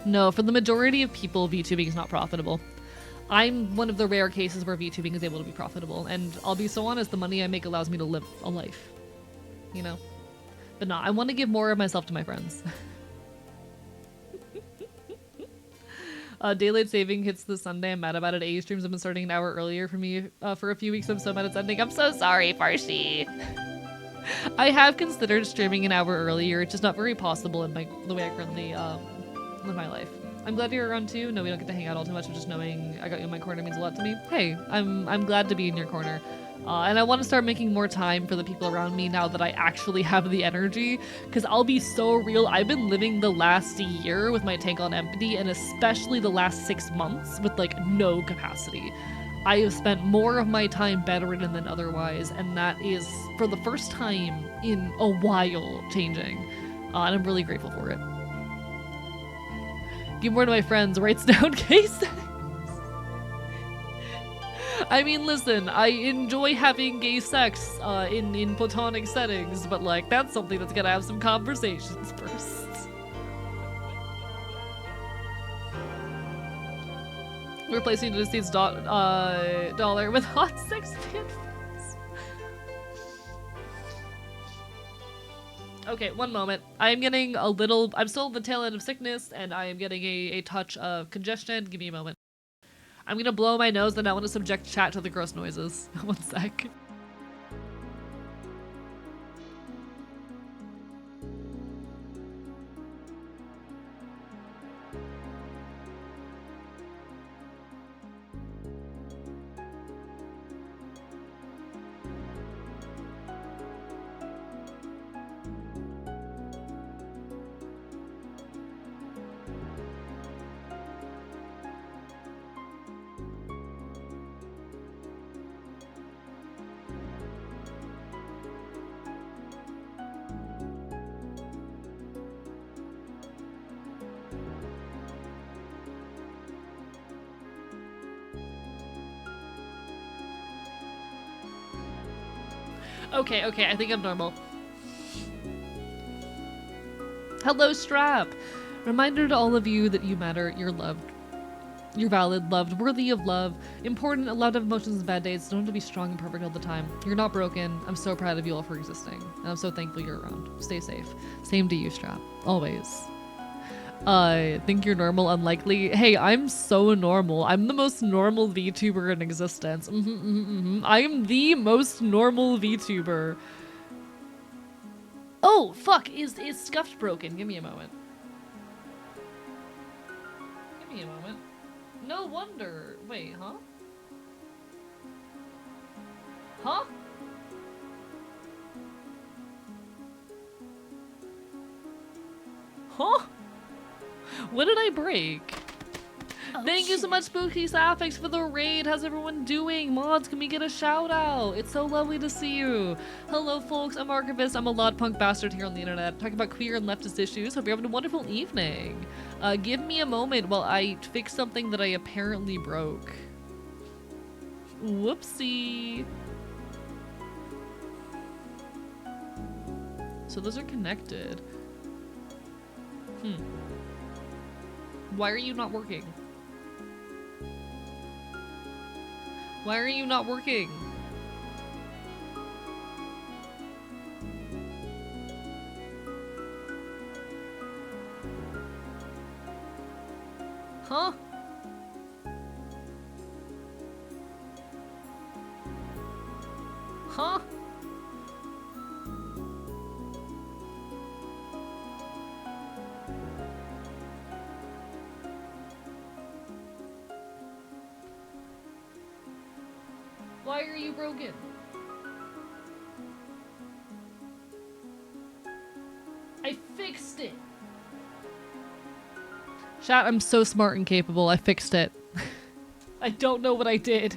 No, for the majority of people, VTubing is not profitable. I'm one of the rare cases where VTubing is able to be profitable, and I'll be so honest, the money I make allows me to live a life, you know? But no, I want to give more of myself to my friends. Daylight saving hits this Sunday. I'm mad about it. AE streams have been starting an hour earlier for me for a few weeks. I'm so mad it's ending. I'm so sorry, Farsi. I have considered streaming an hour earlier. It's just not very possible in the way I currently live my life. I'm glad you're around too. No, we don't get to hang out all too much, but just knowing I got you in my corner means a lot to me. Hey, I'm glad to be in your corner. And I want to start making more time for the people around me now that I actually have the energy, because I'll be so real. I've been living the last year with my tank on empty, and especially the last 6 months with like no capacity. I have spent more of my time bedridden than otherwise, and that is for the first time in a while changing. And I'm really grateful for it. Give more to my friends, writes down case. I mean, listen, I enjoy having gay sex in platonic settings, but like, that's something that's gonna have some conversations first. Replacing the deceased dollar with hot sex fanfics. Okay, one moment. I'm getting I'm still at the tail end of sickness, and I am getting a touch of congestion. Give me a moment. I'm gonna blow my nose, and I want to subject chat to the gross noises. One sec. Okay, I think I'm normal. Hello, Strap! Reminder to all of you that you matter, you're loved. You're valid, loved, worthy of love, important, allowed to have emotions and bad days. Don't have to be strong and perfect all the time. You're not broken. I'm so proud of you all for existing. And I'm so thankful you're around. Stay safe. Same to you, Strap. Always. Think you're normal, unlikely. Hey, I'm so normal. I'm the most normal VTuber in existence. I am the most normal VTuber. Oh, fuck. Is Scuffed broken? Give me a moment. Give me a moment. No wonder. Wait, huh? Huh? Huh? What did I break? Oh, thank you so much, Spooky Sapphics, for the raid. How's everyone doing? Mods, can we get a shout out? It's so lovely to see you. Hello, folks. I'm Archivist. I'm a loud punk bastard here on the internet, talking about queer and leftist issues. Hope you're having a wonderful evening. Give me a moment while I fix something that I apparently broke. Whoopsie. So those are connected. Why are you not working? Why are you not working? Huh? Huh? Why are you broken? I fixed it. Chat, I'm so smart and capable. I fixed it. I don't know what I did.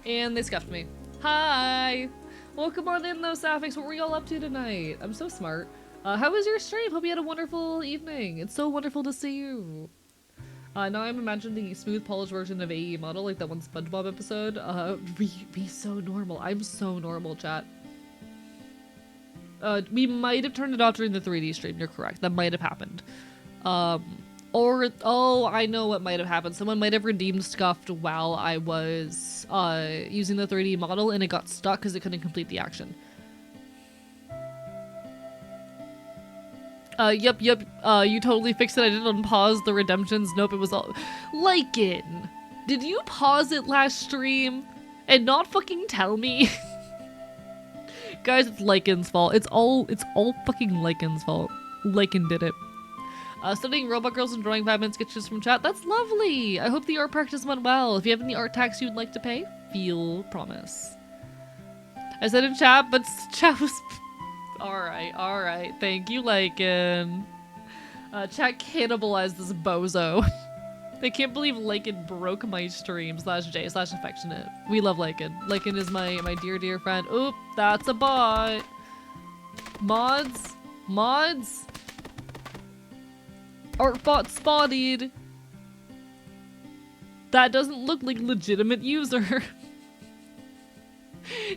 And they scuffed me. Hi! Welcome on in though, Sapphics. What were y'all up to tonight? I'm so smart. How was your stream? Hope you had a wonderful evening. It's so wonderful to see you. Now I'm imagining the smooth, polished version of AE model, like that one SpongeBob episode. Be so normal. I'm so normal, chat. We might have turned it off during the 3D stream. You're correct. That might have happened. Oh, I know what might have happened. Someone might have redeemed Scuffed while I was using the 3D model, and it got stuck because it couldn't complete the action. Yep. You totally fixed it. I didn't unpause the redemptions. Nope, it was all... Lycan! Did you pause it last stream and not fucking tell me? Guys, it's Lycan's fault. It's all fucking Lycan's fault. Lycan did it. Studying Robot Girls and drawing 5 minute sketches from chat. That's lovely! I hope the art practice went well. If you have any art tax you'd like to pay, feel promise. I said in chat, but chat was... Alright. Thank you, Lycan. Chat cannibalized this bozo. I can't believe Lycan broke my stream /J/affectionate. We love Lycan. Lycan is my dear friend. Oop, that's a bot. Mods? Artbot spotted. That doesn't look like legitimate user.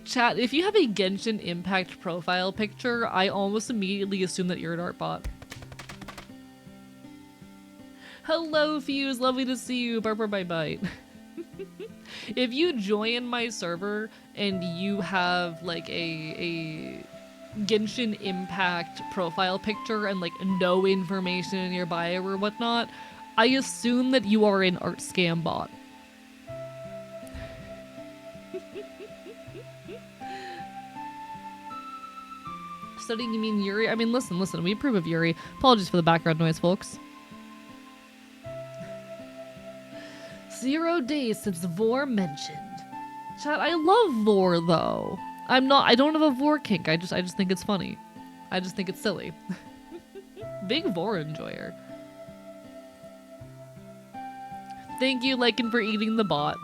Chat, if you have a Genshin Impact profile picture, I almost immediately assume that you're an art bot. Hello, Fuse. Lovely to see you. Barber bye bite. If you join my server and you have like a Genshin Impact profile picture and like no information in your bio or whatnot, I assume that you are an art scam bot. Studying, you mean Yuri? I mean, listen, we approve of Yuri. Apologies for the background noise, folks. 0 days since Vor mentioned. Chat, I love Vor though. I don't have a Vor kink. I just think it's funny. I just think it's silly. Big Vor enjoyer. Thank you, Lycan, for eating the bot.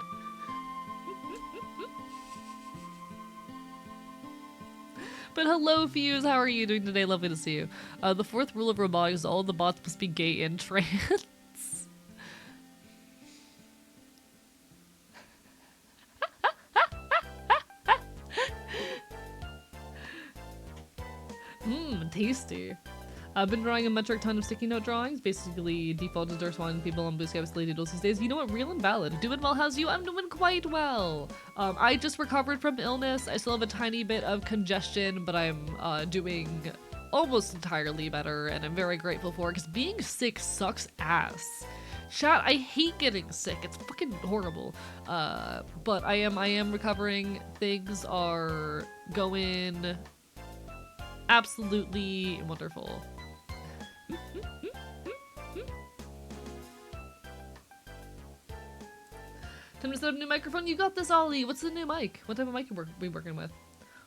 But hello, Fuse. How are you doing today? Lovely to see you. The fourth rule of robotics is all the bots must be gay and trans. tasty. I've been drawing a metric ton of sticky note drawings, basically defaulted Durst1 people on Blue Sky with Lady Doodles these days. You know what? Real and valid. Doing well, how's you? I'm doing quite well. I just recovered from illness. I still have a tiny bit of congestion, but I'm doing almost entirely better, and I'm very grateful for it, because being sick sucks ass. Chat, I hate getting sick. It's fucking horrible. But I am recovering. Things are going absolutely wonderful. Time to set up a new microphone. You got this, Ollie. What's the new mic? What type of mic are we working with?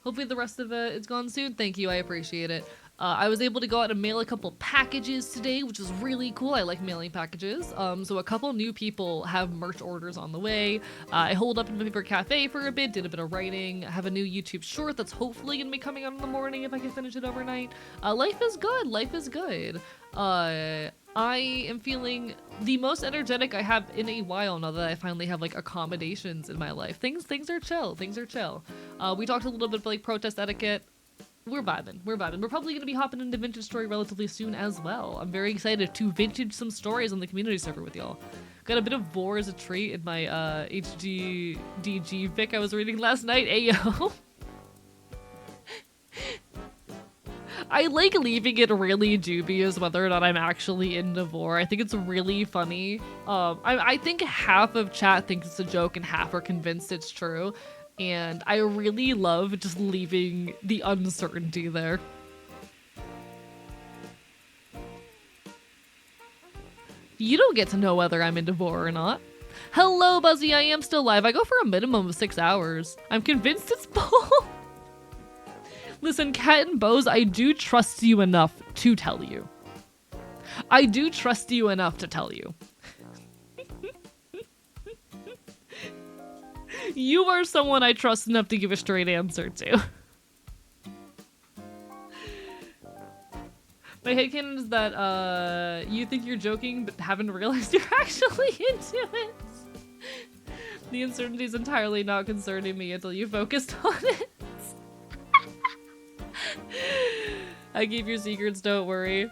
Hopefully the rest of it's gone soon. Thank you. I appreciate it. I was able to go out and mail a couple packages today, which is really cool. I like mailing packages. So a couple new people have merch orders on the way. I holed up in the paper cafe for a bit, did a bit of writing. I have a new YouTube short that's hopefully gonna be coming out in the morning if I can finish it overnight. Life is good. Life is good. I am feeling the most energetic I have in a while now that I finally have like accommodations in my life. Things are chill. Things are chill. We talked a little bit about like protest etiquette. We're vibing. We're vibing. We're probably going to be hopping into Vintage Story relatively soon as well. I'm very excited to vintage some stories on the community server with y'all. Got a bit of Vor as a treat in my HGDG fic I was reading last night. Ayo. I like leaving it really dubious whether or not I'm actually into Vor. I think it's really funny. I think half of chat thinks it's a joke and half are convinced it's true. And I really love just leaving the uncertainty there. You don't get to know whether I'm into Vor or not. Hello, Buzzy, I am still live. I go for a minimum of 6 hours. I'm convinced it's bull. Listen, Cat and Bose, I do trust you enough to tell you. I do trust you enough to tell you. You are someone I trust enough to give a straight answer to. My headcanon is that you think you're joking but haven't realized you're actually into it. The uncertainty is entirely not concerning me until you focused on it. I keep your secrets, don't worry.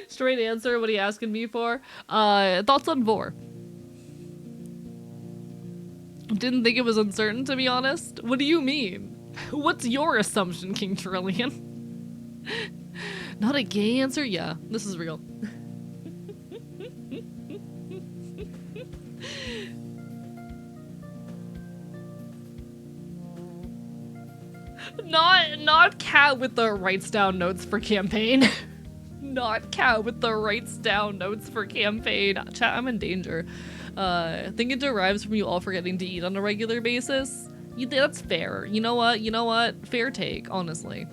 Straight answer, what are you asking me for? Thoughts on Vor? Didn't think it was uncertain, to be honest. What do you mean? What's your assumption, King Trillion? Not a gay answer? Yeah, this is real. Not Cat with the writes down notes for campaign. Not Cat with the writes down notes for campaign. Chat, I'm in danger. I think it derives from you all forgetting to eat on a regular basis. That's fair. You know what? You know what? Fair take, honestly.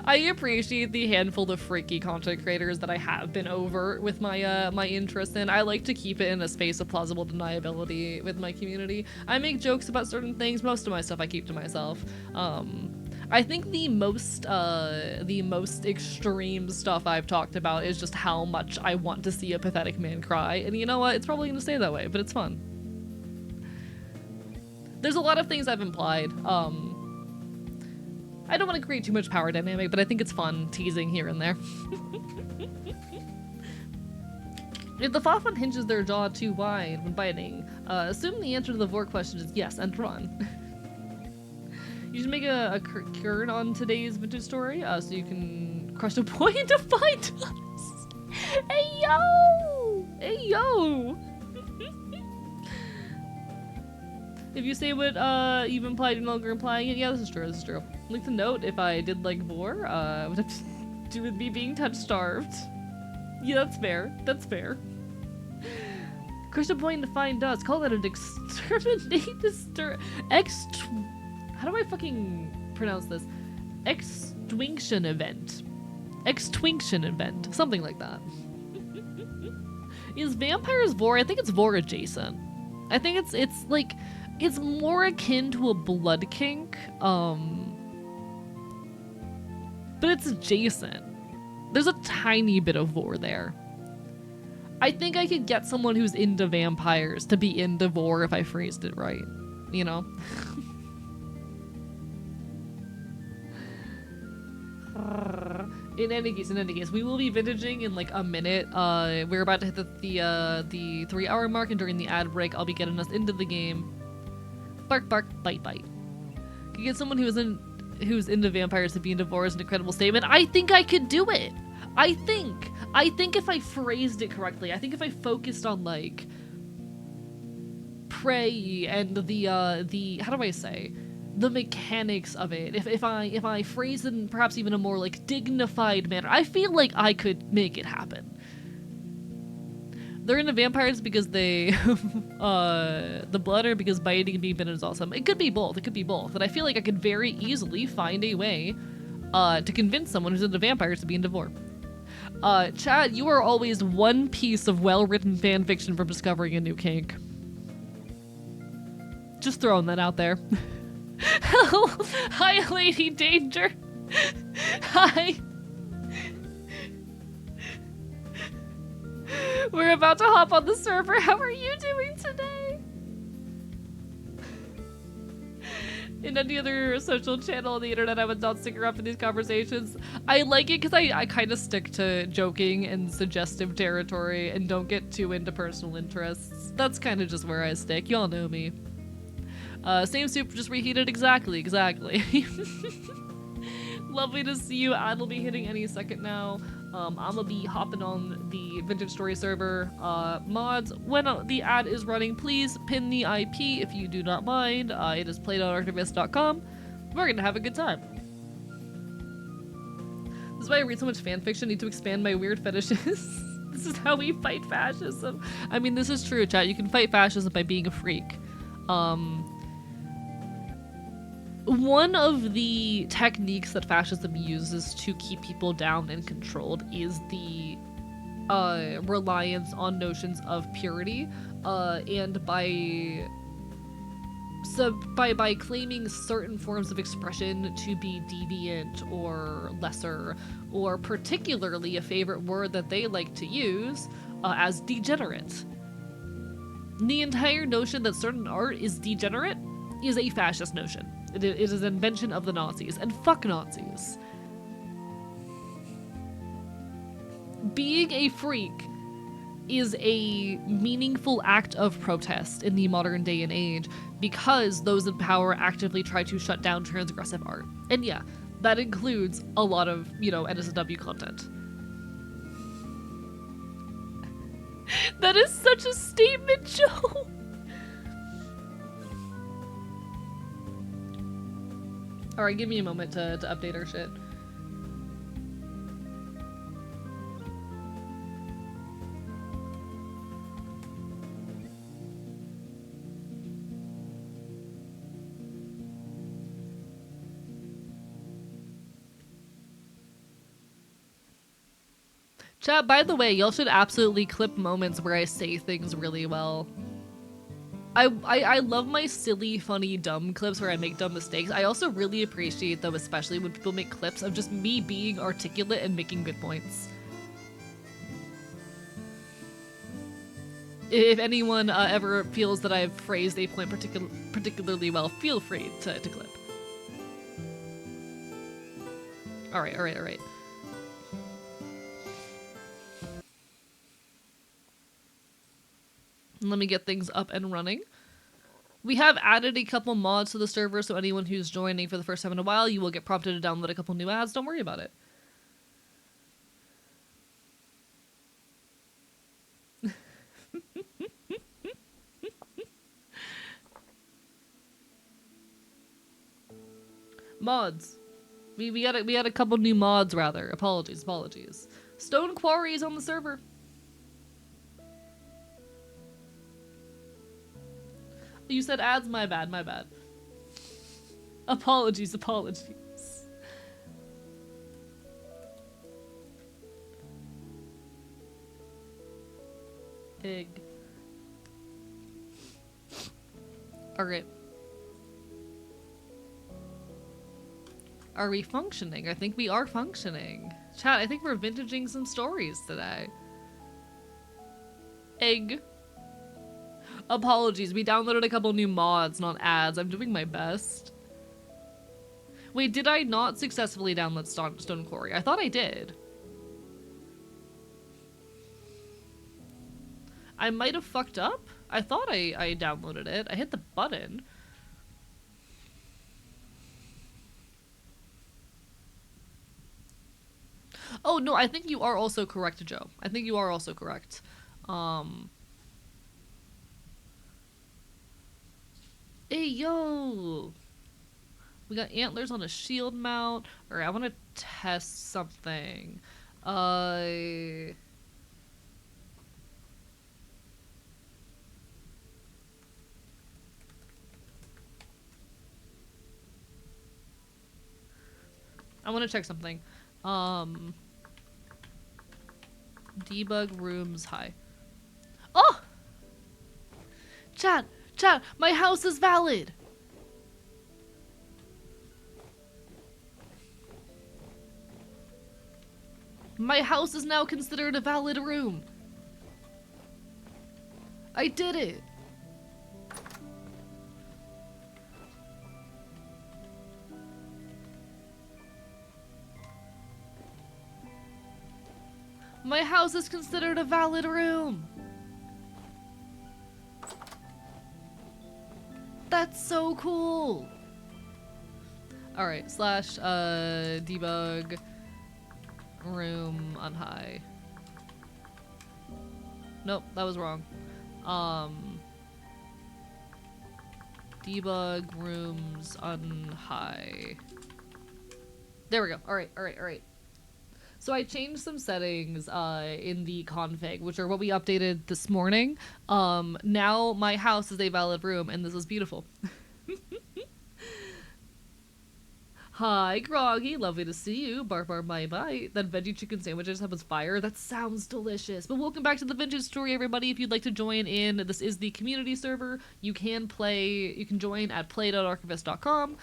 I appreciate the handful of freaky content creators that I have been over with my my interest in. I like to keep it in a space of plausible deniability with my community. I make jokes about certain things. Most of my stuff I keep to myself. I think the most extreme stuff I've talked about is just how much I want to see a pathetic man cry. And you know what? It's probably gonna stay that way, but it's fun. There's a lot of things I've implied. I don't want to create too much power dynamic, but I think it's fun teasing here and there. If the Foff hinges their jaw too wide when biting, assume the answer to the Vor question is yes and run. You should make a kern on today's vintage story, so you can crush a point to find us. Hey yo! Hey yo! If you say what you've implied, you're no longer implying it. Yeah, this is true. This is true. I'd like to note if I did like Vor, would have to do with me being touch starved. Yeah, that's fair. That's fair. Crush a point to find us. Call that an exterminate how do I fucking pronounce this? Extinction event. Extinction event. Something like that. Is vampires Vor? I think it's Vor adjacent. I think it's like, it's more akin to a blood kink, but it's adjacent. There's a tiny bit of vor there. I think I could get someone who's into vampires to be into vor if I phrased it right, you know? In any case, we will be vintaging in like a minute. We're about to hit the 3-hour mark, and during the ad break, I'll be getting us into the game. Bark, bark, bite, bite. Could get someone who's into vampires to be into vor is an incredible statement. I think I could do it. I think if I phrased it correctly, I think if I focused on like prey and the how do I say, the mechanics of it, if I phrase it in perhaps even a more like dignified manner, I feel like I could make it happen. They're into vampires because they the blood, or because biting and being bitten is awesome. It could be both. It could be both. And I feel like I could very easily find a way to convince someone who's into vampires to be into vor. Chad, you are always one piece of well-written fan fiction from discovering a new kink. Just throwing that out there. Hi, Lady Danger. Hi. We're about to hop on the server. How are you doing today? In any other social channel on the internet, I would not stick around for these conversations. I like it because I kind of stick to joking and suggestive territory and don't get too into personal interests. That's kind of just where I stick. Y'all know me. Same soup, just reheated. Exactly. Lovely to see you. Ad will be hitting any second now. I'm gonna be hopping on the Vintage Story server. Mods, when the ad is running, please pin the IP if you do not mind. It is play.archivist.com. We're gonna have a good time. This is why I read so much fanfiction. I need to expand my weird fetishes. This is how we fight fascism. I mean, this is true, chat. You can fight fascism by being a freak. One of the techniques that fascism uses to keep people down and controlled is the reliance on notions of purity, and by claiming certain forms of expression to be deviant or lesser, or particularly a favorite word that they like to use, as degenerate. The entire notion that certain art is degenerate is a fascist notion. It is an invention of the Nazis, and fuck Nazis. Being a freak is a meaningful act of protest in the modern day and age because those in power actively try to shut down transgressive art. And yeah, that includes a lot of, NSFW content. That is such a statement, Joe! Alright, give me a moment to update our shit. Chat, by the way, y'all should absolutely clip moments where I say things really well. I love my silly, funny, dumb clips where I make dumb mistakes. I also really appreciate them, especially when people make clips of just me being articulate and making good points. If anyone ever feels that I've phrased a point particularly well, feel free to clip. Alright. Let me get things up and running. We have added a couple mods to the server, so anyone who's joining for the first time in a while, you will get prompted to download a couple new ads. Don't worry about it. Mods. We had a couple new mods, rather. Apologies. Stone Quarry is on the server. You said ads? My bad. Apologies. Egg. Alright. Are we functioning? I think we are functioning. Chat, I think we're vintaging some stories today. Egg. Apologies, we downloaded a couple new mods, not ads. I'm doing my best. Wait, did I not successfully download Stone Quarry? I thought I did. I might have fucked up. I thought I downloaded it. I hit the button. Oh, no, I think you are also correct, Joe. I think you are also correct. Hey, yo! We got antlers on a shield mount. Alright, I want to test something. I'm I want to check something. Debug rooms high. Oh! Chat! Chat! My house is valid! My house is now considered a valid room. I did it! My house is considered a valid room! That's so cool! Alright, slash, debug room on high. Nope, that was wrong. Debug rooms on high. There we go. Alright, alright, alright. So I changed some settings in the config, which are what we updated this morning. Now my house is a valid room, and this is beautiful. Hi, Groggy. Lovely to see you. Bark, bark, bye, bye. That veggie chicken sandwich I just had was fire. That sounds delicious. But welcome back to the Vintage Story, everybody. If you'd like to join in, this is the community server. You can join at play.archivist.com.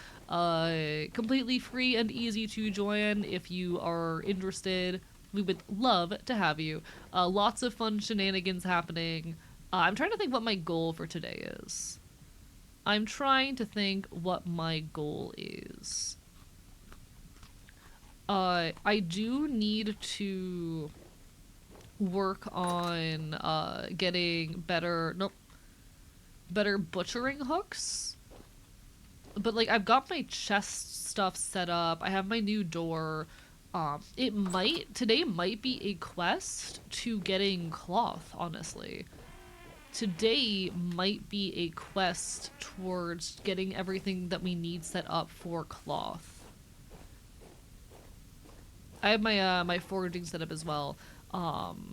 Completely free and easy to join if you are interested. We would love to have you. Lots of fun shenanigans happening. I'm trying to think what my goal for today is. I do need to work on getting better butchering hooks. But like I've got my chest stuff set up. I have my new door. Today might be a quest to getting cloth, honestly. Today might be a quest towards getting everything that we need set up for cloth. I have my my foraging set up as well. But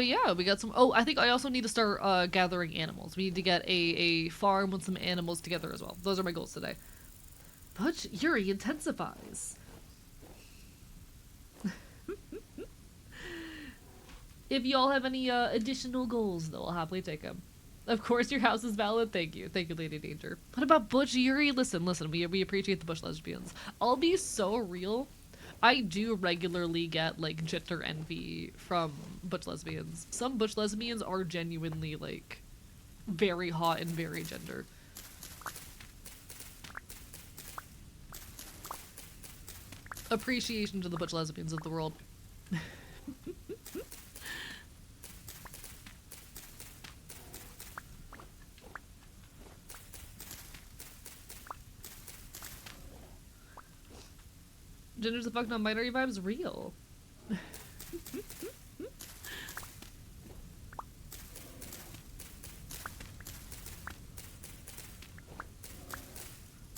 yeah, we got some. Oh, I think I also need to start gathering animals. We need to get a farm with some animals together as well. Those are my goals today. But Yuri intensifies. If y'all have any additional goals, though, I'll happily take them. Of course, your house is valid. Thank you, Lady Danger. What about Butch Yuri? Listen. We appreciate the Bush lesbians. I'll be so real. I do regularly get like gender envy from Butch lesbians. Some Butch lesbians are genuinely like very hot and very gender. Appreciation to the Butch lesbians of the world. Ginger's the fuck non-binary vibes real.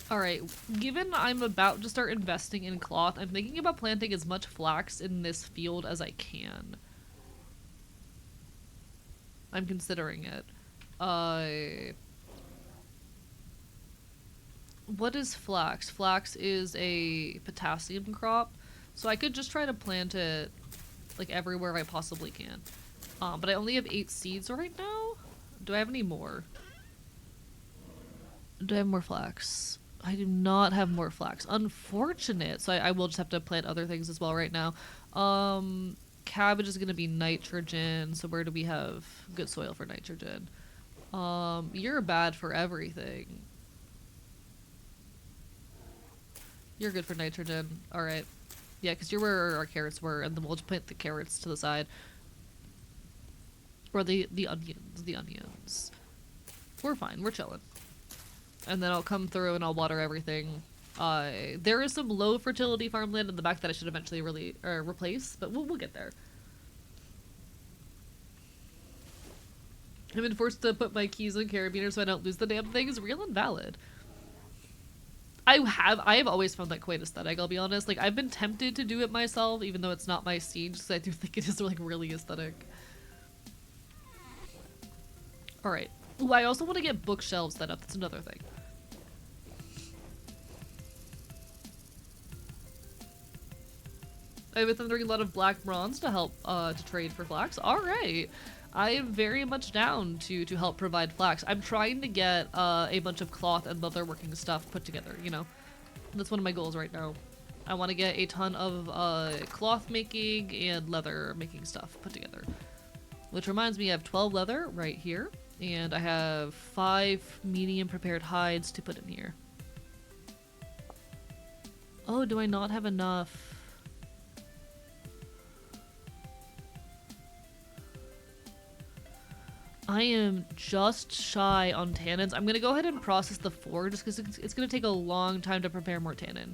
Alright, given I'm about to start investing in cloth, I'm thinking about planting as much flax in this field as I can. I'm considering it. What is flax? Flax is a potassium crop, so I could just try to plant it like everywhere I possibly can. But I only have 8 seeds right now. Do I have any more? Do I have more flax? I do not have more flax. Unfortunate. So I will just have to plant other things as well right now. Cabbage is going to be nitrogen. So where do we have good soil for nitrogen? You're bad for everything. You're good for nitrogen. Alright. Yeah, because you're where our carrots were, and then we'll just plant the carrots to the side. Or the onions. We're fine. We're chilling. And then I'll come through and I'll water everything. There is some low fertility farmland in the back that I should eventually replace, but we'll get there. I've been forced to put my keys in carabiner so I don't lose the damn thing is real and valid. I have always found that quite aesthetic, I'll be honest. Like, I've been tempted to do it myself, even though it's not my scene, because I do think it is, like, really aesthetic. Alright. Ooh, I also want to get bookshelves set up. That's another thing. I've been thundering a lot of black bronze to help to trade for flax. Alright. I am very much down to help provide flax. I'm trying to get a bunch of cloth and leatherworking stuff put together, you know? That's one of my goals right now. I want to get a ton of cloth making and leather making stuff put together. Which reminds me, I have 12 leather right here. And I have 5 medium prepared hides to put in here. Oh, do I not have enough? I am just shy on tannins. I'm gonna go ahead and process the 4 just because it's gonna take a long time to prepare more tannin.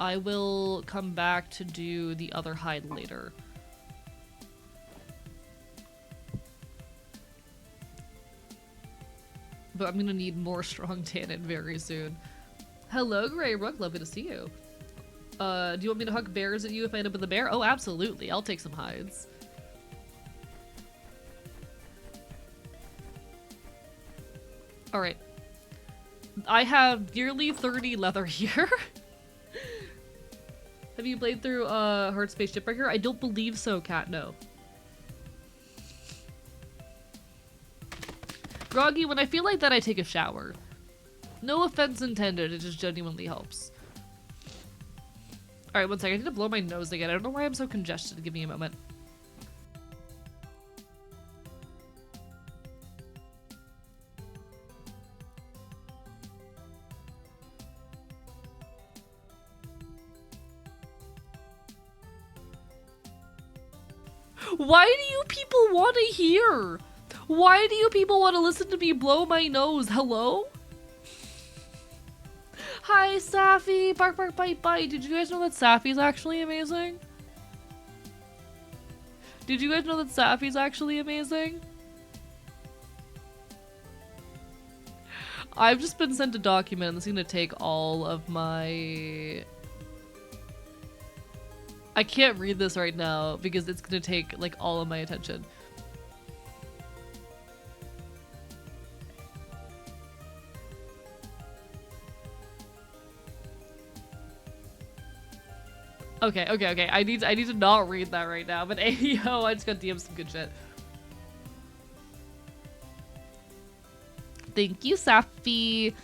I will come back to do the other hide later. But I'm gonna need more strong tannin very soon. Hello, Grey Rook. Lovely to see you. Do you want me to huck bears at you if I end up with a bear? Oh, absolutely. I'll take some hides. Alright. I have nearly 30 leather here. Have you played through Heart Space Shipbreaker? I don't believe so, Cat. No. Groggy, when I feel like that, I take a shower. No offense intended, it just genuinely helps. Alright, one second. I need to blow my nose again. I don't know why I'm so congested. Give me a moment. Why do you people want to hear? Why do you people want to listen to me blow my nose? Hello? Hi, Safi. Bark, bark, bite, bite. Did you guys know that Safi's actually amazing? Did you guys know that Safi's actually amazing? I've just been sent a document that's gonna take all of my... I can't read this right now because it's gonna take, like, all of my attention. Okay. I need to not read that right now, but ayo, I just got DM some good shit. Thank you, Safi.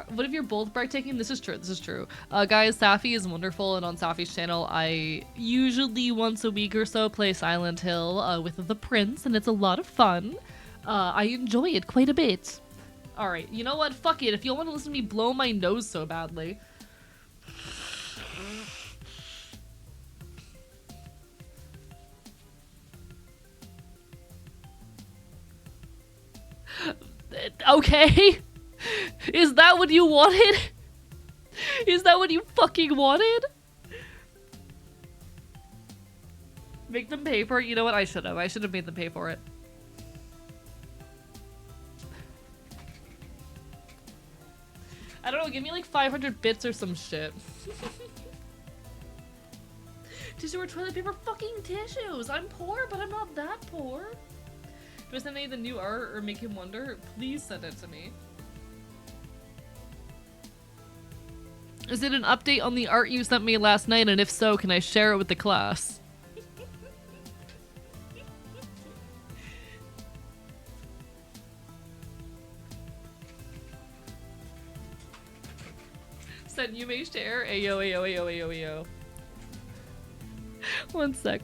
What if you're both breathtaking? This is true. Guys, Safi is wonderful, and on Safi's channel, I usually once a week or so play Silent Hill with the Prince, and it's a lot of fun. I enjoy it quite a bit. Alright, you know what? Fuck it. If you want to listen to me blow my nose so badly... Okay? Is that what you wanted? Is that what you fucking wanted? Make them pay for it? You know what? I should have made them pay for it. I don't know, give me like 500 bits or some shit. Tissue or toilet paper? Fucking tissues! I'm poor, but I'm not that poor. Do I send any of the new art or make him wonder? Please send it to me. Is it an update on the art you sent me last night? And if so, can I share it with the class? 100% you may share. Ayo, ayo, ayo, ayo, ayo. One sec.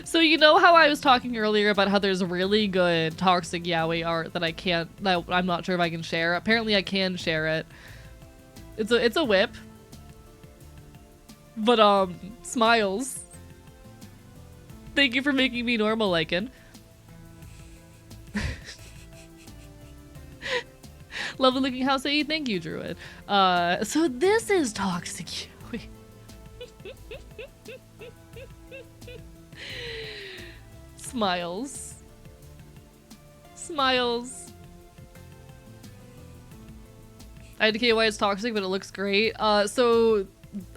So you know how I was talking earlier about how there's really good toxic yaoi art that I'm not sure if I can share. Apparently I can share it. It's a whip. But smiles. Thank you for making me normal, Lycan. Lovely looking house AE, thank you, Druid. So this is toxic yaoi. Smiles. Smiles. I indicate why it's toxic, but it looks great. So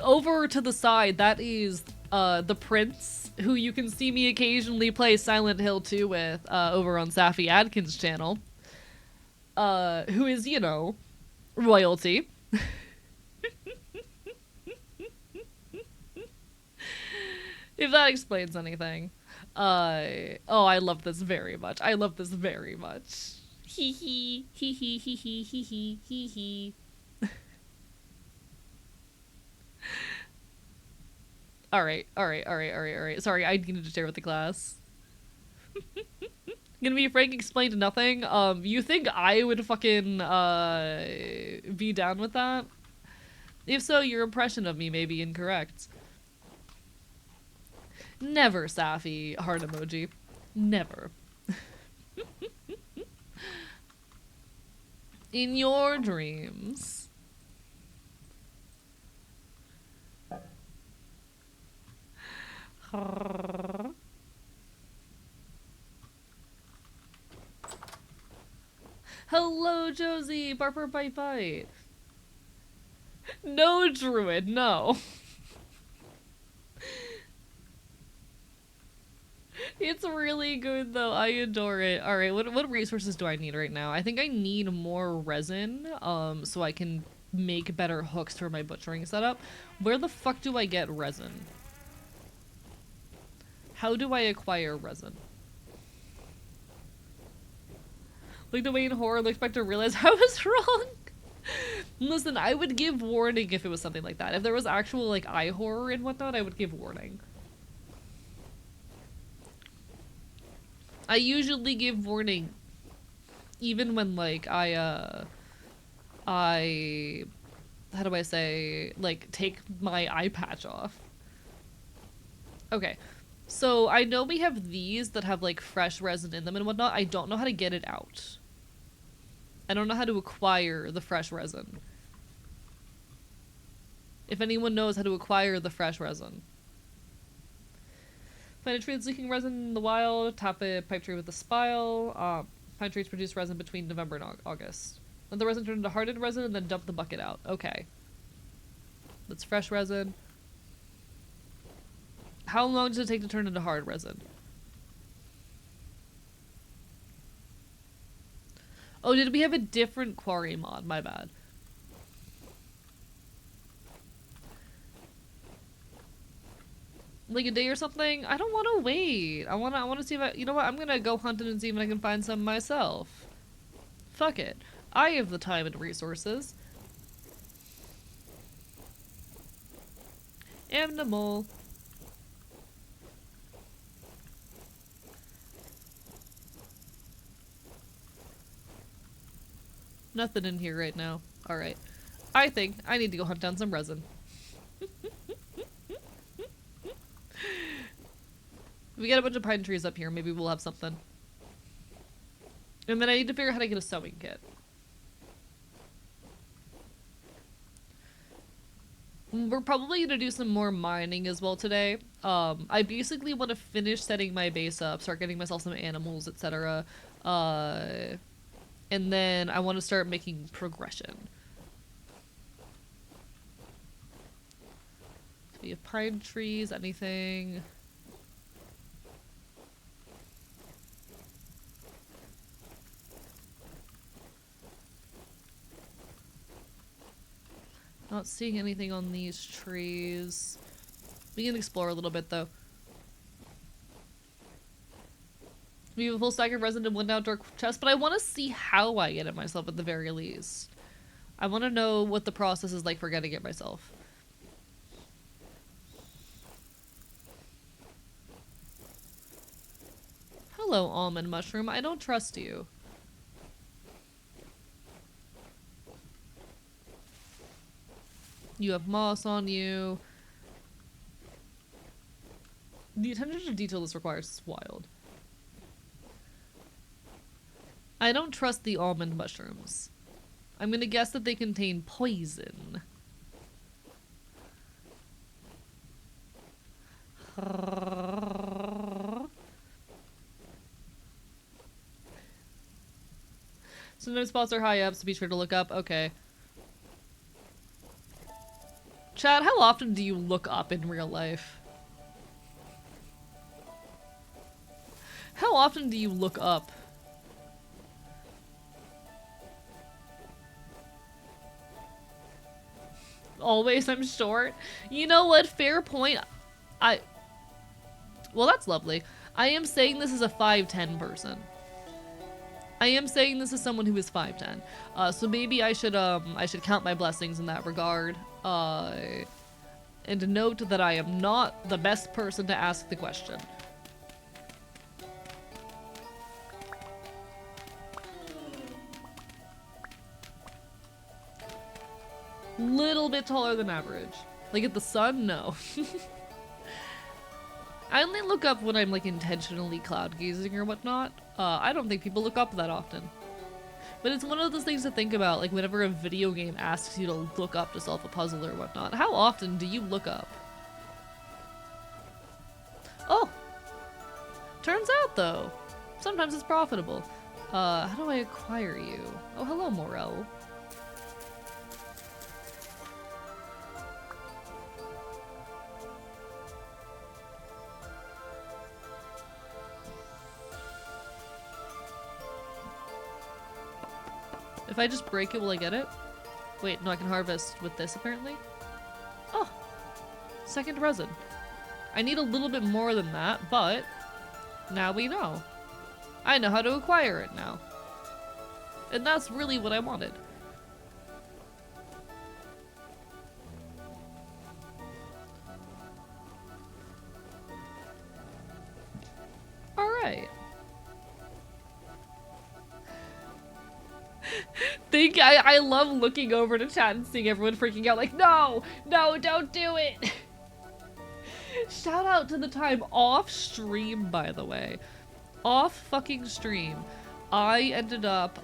over to the side, that is the prince, who you can see me occasionally play Silent Hill 2 with over on Safi Adkins' channel. Who is, you know, royalty. If that explains anything. Oh, I love this very much. I love this very much. Hee hee, hee hee hee hee hee hee hee hee. Alright. Sorry, I needed to share with the class. Gonna be frank, explain to nothing. You think I would fucking, be down with that? If so, your impression of me may be incorrect. Never, Safi. Heart emoji. Never. In your dreams. Hello, Josie. Barber bite bite. No, Druid. No. It's really good though. I adore it. All right, what resources do I need right now? I think I need more resin, so I can make better hooks for my butchering setup. Where the fuck do I get resin? How do I acquire resin? Like the way in horror, I expect to realize I was wrong. Listen, I would give warning if it was something like that. If there was actual like eye horror and whatnot, I would give warning. I usually give warning even when like how do I say, like take my eye patch off. Okay. So I know we have these that have like fresh resin in them and whatnot. I don't know how to get it out. I don't know how to acquire the fresh resin. If anyone knows how to acquire the fresh resin. Find a tree that's leaking resin in the wild, tap a pipe tree with a spile. Pine trees produce resin between November and August. Let the resin turn into hardened resin and then dump the bucket out. Okay. That's fresh resin. How long does it take to turn into hard resin? Oh, did we have a different quarry mod? My bad. Like a day or something? I don't want to wait. I want to see if I, you know what? I'm going to go hunting and see if I can find some myself. Fuck it. I have the time and resources. Animal. Nothing in here right now. Alright. I think I need to go hunt down some resin. If we get a bunch of pine trees up here, maybe we'll have something. And then I need to figure out how to get a sewing kit. We're probably going to do some more mining as well today. I basically want to finish setting my base up, start getting myself some animals, etc. And then I want to start making progression. Do we have pine trees? Anything? Not seeing anything on these trees. We can explore a little bit though. We have a full stack of resin and one outdoor chest, but I want to see how I get it myself at the very least. I want to know what the process is like for getting it myself. Hello, almond mushroom. I don't trust you. You have moss on you. The attention to detail this requires is wild. I don't trust the almond mushrooms. I'm gonna guess that they contain poison. Sometimes spots are high up, so be sure to look up. Okay. Chad, how often do you look up in real life? How often do you look up? Always, I'm short. You know what? Fair point. Well, that's lovely. I am saying this is a 5'10" person. I am saying this is someone who is 5'10". So maybe I should count my blessings in that regard. And note that I am not the best person to ask the question. Little bit taller than average. Like at the sun? No. I only look up when I'm like intentionally cloud gazing or whatnot. I don't think people look up that often. But it's one of those things to think about, like whenever a video game asks you to look up to solve a puzzle or whatnot. How often do you look up? Oh! Turns out though, sometimes it's profitable. How do I acquire you? Oh, hello, Morel. If I just break it, will I get it? Wait, no, I can harvest with this apparently. Oh, second resin. I need a little bit more than that, but now we know. I know how to acquire it now. And that's really what I wanted. Alright. I love looking over to chat and seeing everyone freaking out like, no, don't do it. Shout out to the time off stream, by the way. Off fucking stream. I ended up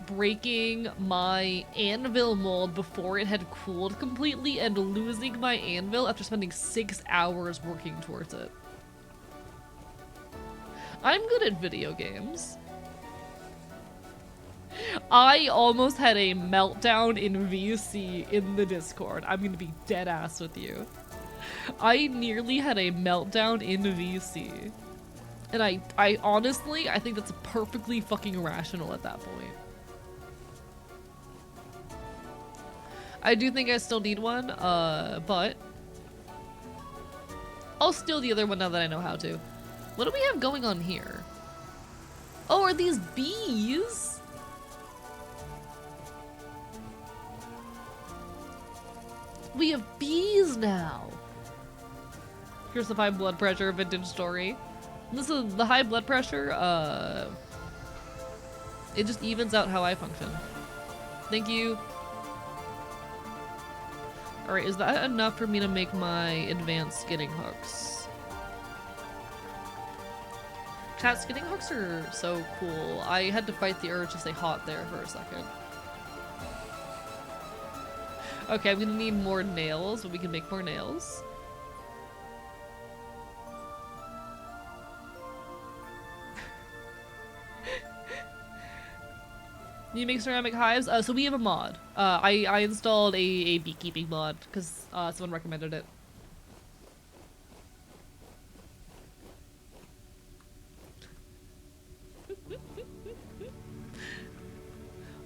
breaking my anvil mold before it had cooled completely and losing my anvil after spending 6 hours working towards it. I'm good at video games. I almost had a meltdown in VC in the Discord. I'm gonna be dead ass with you. I nearly had a meltdown in VC. And I honestly, I think that's perfectly fucking rational at that point. I do think I still need one, but I'll steal the other one now that I know how to. What do we have going on here? Oh, are these bees? We have bees now. Here's the high blood pressure vintage story. This is the high blood pressure, it just evens out how I function. Thank you. Alright, is that enough for me to make my advanced skinning hooks? Chat, skinning hooks are so cool. I had to fight the urge to say hot there for a second. Okay, I'm gonna need more nails, but we can make more nails. You make ceramic hives? So we have a mod. I installed a beekeeping mod because someone recommended it.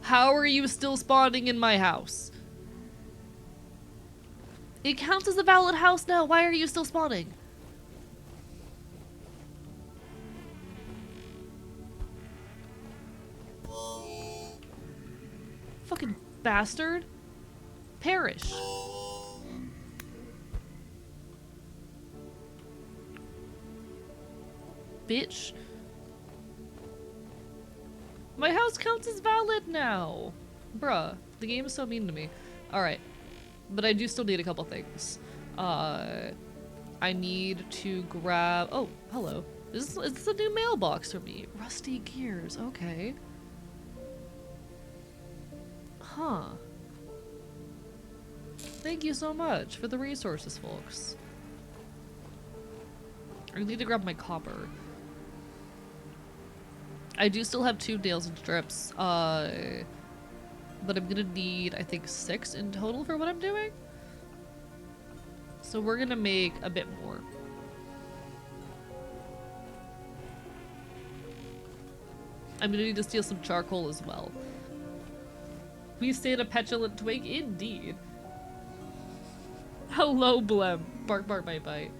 How are you still spawning in my house? It counts as a valid house now. Why are you still spawning? fucking bastard. Perish. Bitch. My house counts as valid now. Bruh, the game is so mean to me. Alright. But I do still need a couple things. I need to grab... Oh, hello. Is this a new mailbox for me? Rusty gears, okay. Huh. Thank you so much for the resources, folks. I need to grab my copper. I do still have 2 nails and strips, but I'm gonna need, I think, 6 in total for what I'm doing. So we're gonna make a bit more. I'm gonna need to steal some charcoal as well. We stayed a petulant twig, indeed. Hello, Blem. Bark, bark, bite, bite.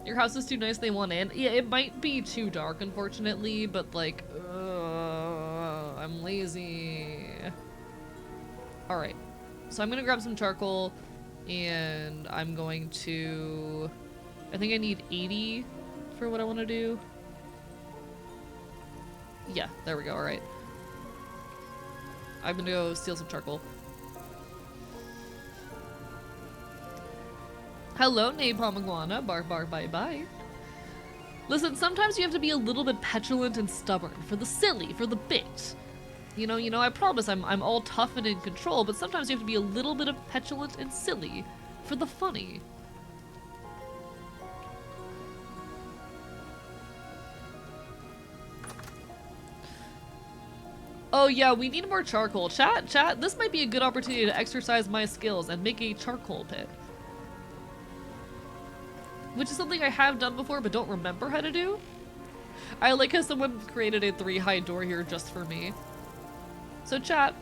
Your house is too nice, they want in. Yeah, it might be too dark, unfortunately, but like, I'm lazy. Alright, so I'm gonna grab some charcoal, and I'm going to... I think I need 80 for what I want to do. Yeah, there we go, alright. I'm gonna go steal some charcoal. Hello, Napalm Iguana. Bark, bark, bye, bye. Listen, sometimes you have to be a little bit petulant and stubborn for the silly, for the bit. You know, I promise I'm all tough and in control, but sometimes you have to be a little bit of petulant and silly for the funny. Oh yeah, we need more charcoal. Chat, this might be a good opportunity to exercise my skills and make a charcoal pit. Which is something I have done before but don't remember how to do. I like how someone created a 3-high door here just for me. So chat,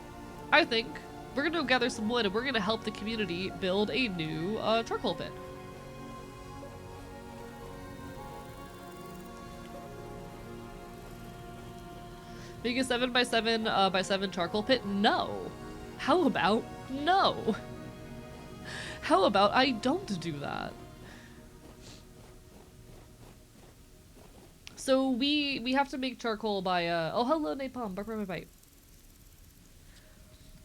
I think we're gonna go gather some wood and we're gonna help the community build a new charcoal pit. Make a 7x7 by 7 charcoal pit? No. How about no? How about I don't do that? So we have to make charcoal by oh hello Napalm, bark my bite.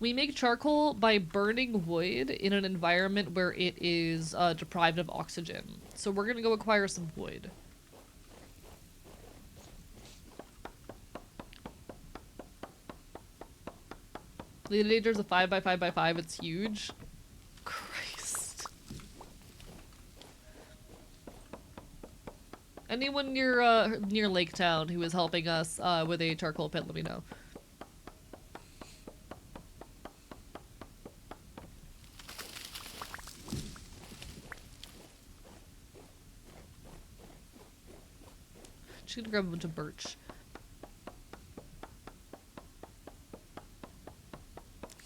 We make charcoal by burning wood in an environment where it is deprived of oxygen. So we're gonna go acquire some wood. Lead Danger's a 5x5x5, it's huge. Christ. Anyone near Lake Town who is helping us with a charcoal pit, let me know. Just gonna grab a bunch of birch.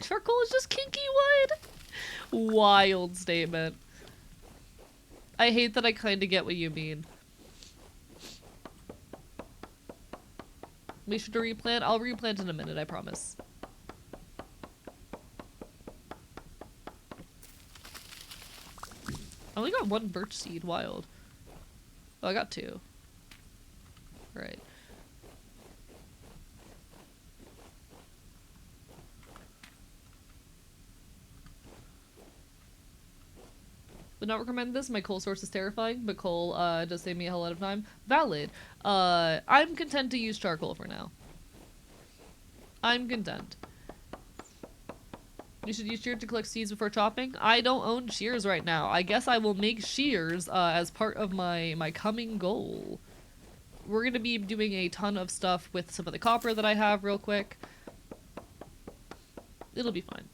Charcoal is just kinky wood! Wild statement. I hate that I kinda get what you mean. We should replant? I'll replant in a minute, I promise. I only got 1 birch seed, wild. Oh, I got 2. Alright. Would not recommend this. My coal source is terrifying, but coal does save me a whole lot of time. Valid. I'm content to use charcoal for now. I'm content. You should use shears to collect seeds before chopping. I don't own shears right now. I guess I will make shears as part of my coming goal. We're gonna be doing a ton of stuff with some of the copper that I have real quick. It'll be fine.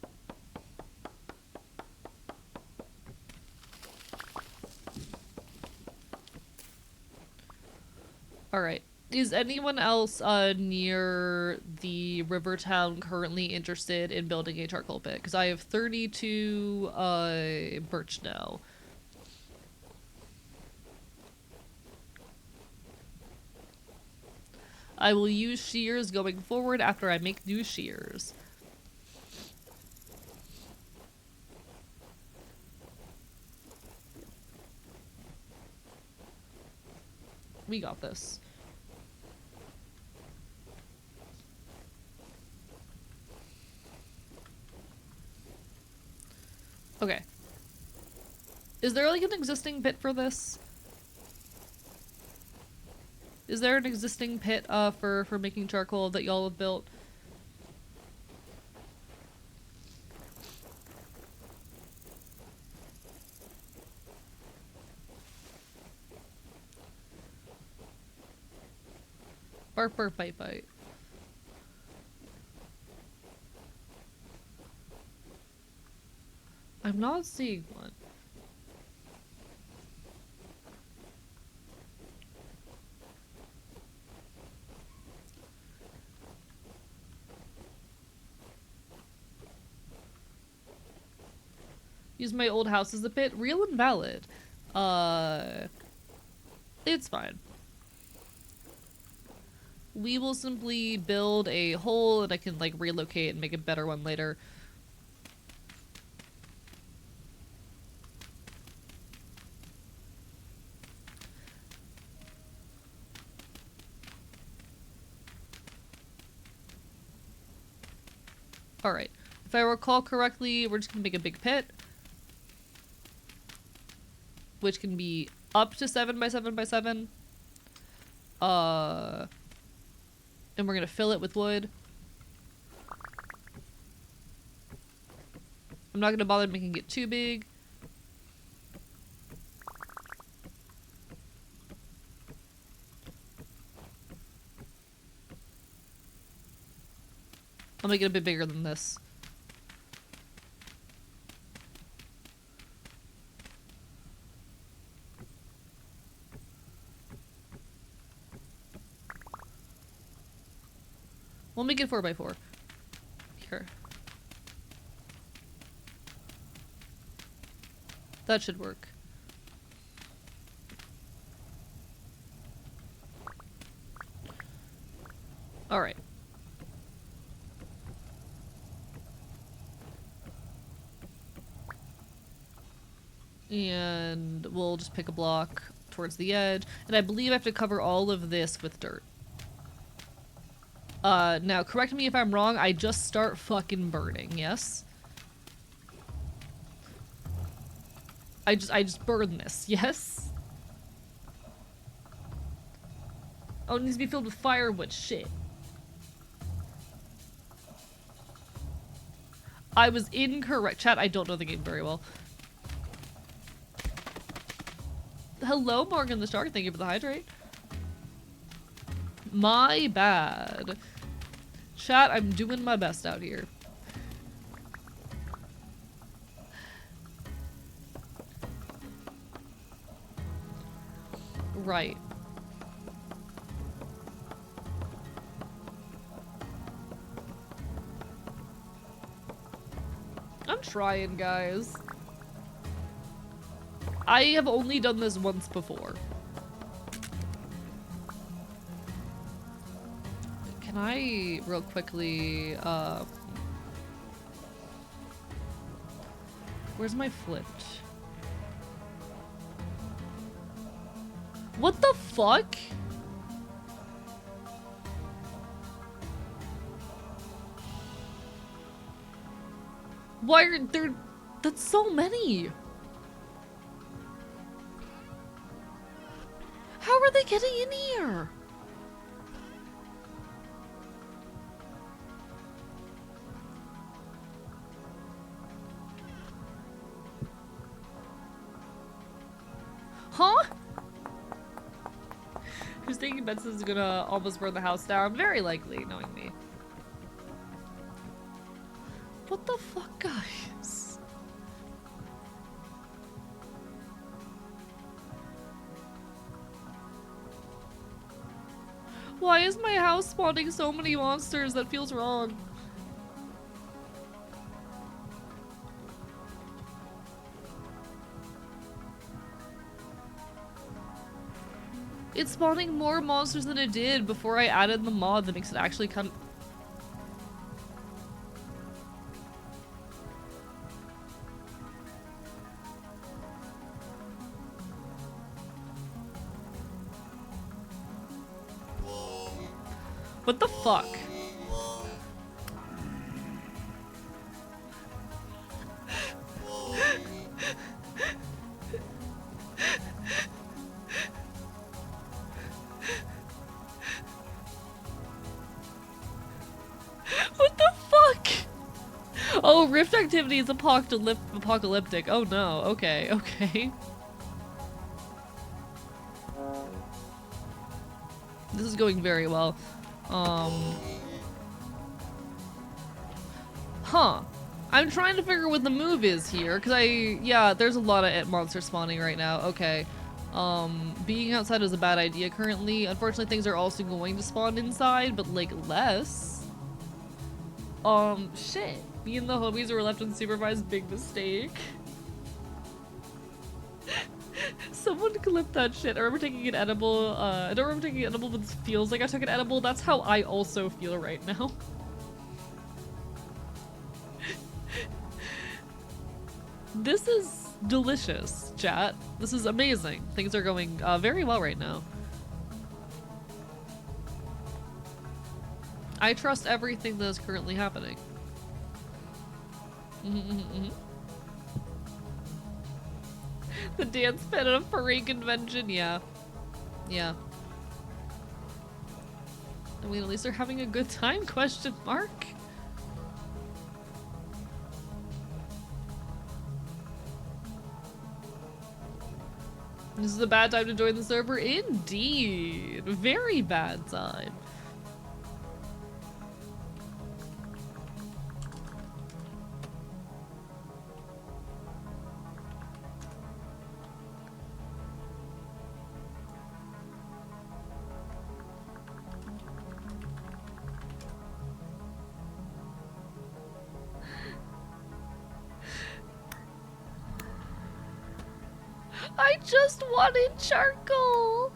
Alright. Is anyone else near the river town currently interested in building a charcoal pit? Because I have 32 birch now. I will use shears going forward after I make new shears. We got this. Okay. Is there like an existing pit for this? Is there an existing pit for making charcoal that y'all have built? Bark, bark, bite, bite. I'm not seeing one. Use my old house as a pit. Real and valid. It's fine. We will simply build a hole and I can like relocate and make a better one later. Alright. If I recall correctly, we're just gonna make a big pit. Which can be up to 7 by 7 by 7. And we're gonna fill it with wood. I'm not gonna bother making it too big. I'll make it a bit bigger than this. We'll make it 4 by 4. Here. That should work. Alright. And we'll just pick a block towards the edge. And I believe I have to cover all of this with dirt. Now correct me if I'm wrong, I just start fucking burning, yes? I just burn this, yes? Oh, it needs to be filled with firewood, shit. I was incorrect. Chat, I don't know the game very well. Hello, Morgan the Shark, thank you for the hydrate. My bad. Chat, I'm doing my best out here. Right. I'm trying, guys. I have only done this once before. Can I, real quickly, where's my flint? What the fuck? Why are there... That's so many! How are they getting in here? Huh? Who's thinking Benson's gonna almost burn the house down? Very likely, knowing me. What the fuck, guys? Why is my house spawning so many monsters? That feels wrong. It's spawning more monsters than it did before I added the mod that makes it actually come. What the fuck? What the fuck? Oh, rift activity is apocalyptic. Oh no. Okay, okay. This is going very well. Huh. I'm trying to figure what the move is here, because yeah, there's a lot of monsters spawning right now. Okay. Being outside is a bad idea currently. Unfortunately, things are also going to spawn inside, but like less. Shit. Me and the homies were left unsupervised, big mistake. Someone clip that shit. I remember taking an edible. I don't remember taking an edible, but it feels like I took an edible. That's how I also feel right now. This is delicious, chat. This is amazing. Things are going very well right now. I trust everything that is currently happening. The dance pit at a furry convention, yeah. Yeah. I mean, at least they're having a good time, question mark? This is a bad time to join the server? Indeed. Very bad time. I just wanted charcoal!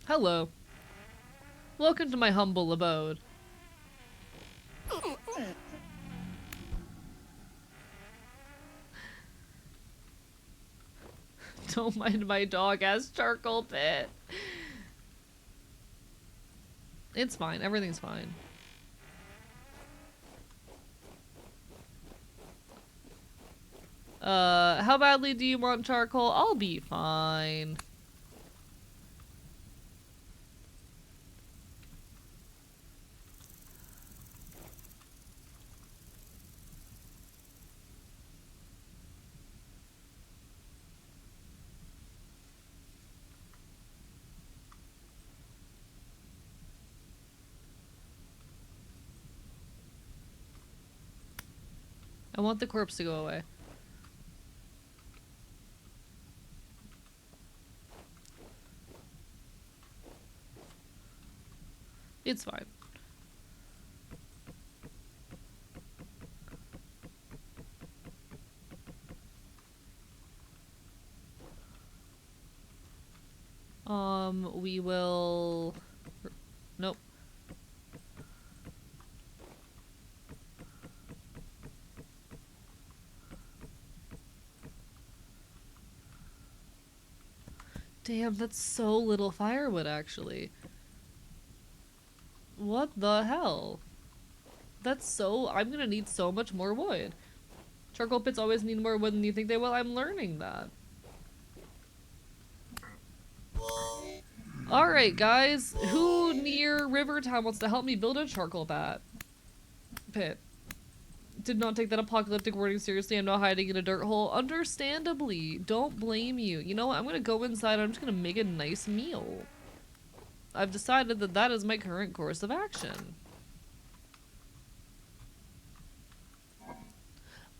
Hello. Welcome to my humble abode. Don't mind my dog ass charcoal pit. It's fine. Everything's fine. How badly do you want charcoal? I'll be fine. I want the corpse to go away. It's fine. We will... Nope. Damn, that's so little firewood, actually. What the hell? That's so... I'm gonna need so much more wood. Charcoal pits always need more wood than you think they will. I'm learning that. Alright, guys. Who near Rivertown wants to help me build a charcoal pit? Did not take that apocalyptic warning seriously. I'm not hiding in a dirt hole. Understandably. Don't blame you. You know what? I'm gonna go inside. I'm just gonna make a nice meal. I've decided that that is my current course of action.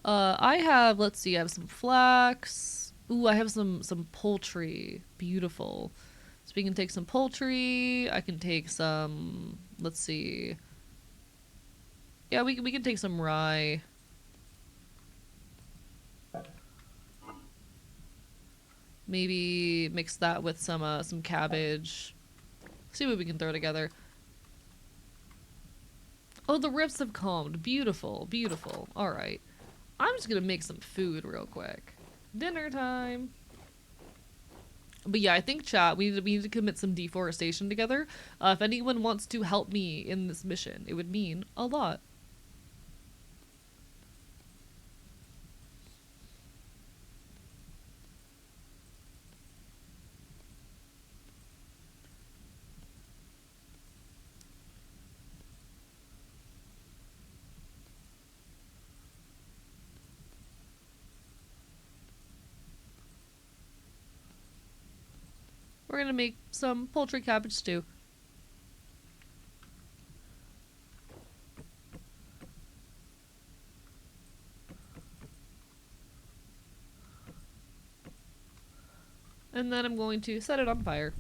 I have, let's see, I have some flax. Ooh, I have some poultry. Beautiful. So we can take some poultry. I can take some, let's see. Yeah, we can take some rye. Maybe mix that with some cabbage. See what we can throw together. Oh, the rifts have calmed. Beautiful, beautiful. Alright. I'm just gonna make some food real quick. Dinner time. But yeah, I think chat, we need to commit some deforestation together. If anyone wants to help me in this mission, it would mean a lot. We're gonna make some poultry cabbage stew. And then I'm going to set it on fire.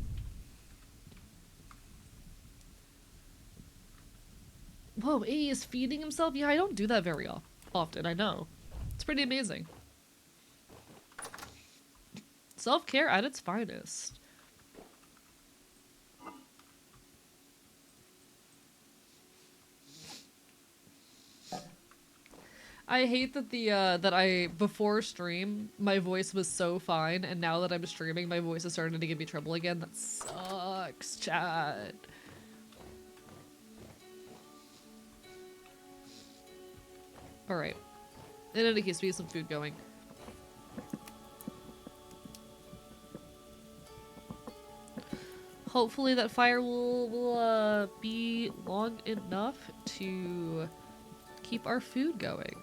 Whoa, A is feeding himself? Yeah, I don't do that very often, I know. It's pretty amazing. Self-care at its finest. I hate that that I before stream my voice was so fine, and now that I'm streaming my voice is starting to give me trouble again. That sucks, chat. All right. In any case, we have some food going. Hopefully that fire will be long enough to keep our food going.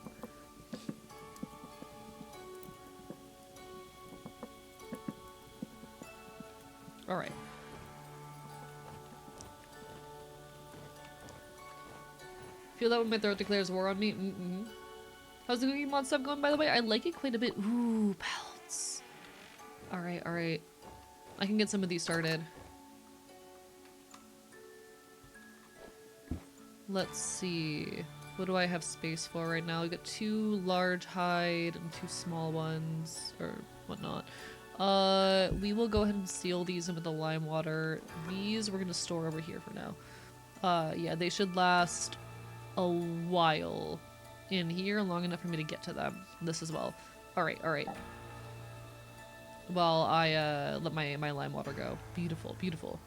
All right. Feel that when my throat declares war on me. How's the cooking mod stuff going, by the way? I like it quite a bit. Ooh, pelts. All right, all right. I can get some of these started. Let's see. What do I have space for right now? We got 2 large hide and 2 small ones, or whatnot. We will go ahead and seal these in with the lime water. These we're gonna store over here for now. Yeah, they should last a while in here, long enough for me to get to them. This as well. Alright, alright. While I let my lime water go. Beautiful, beautiful.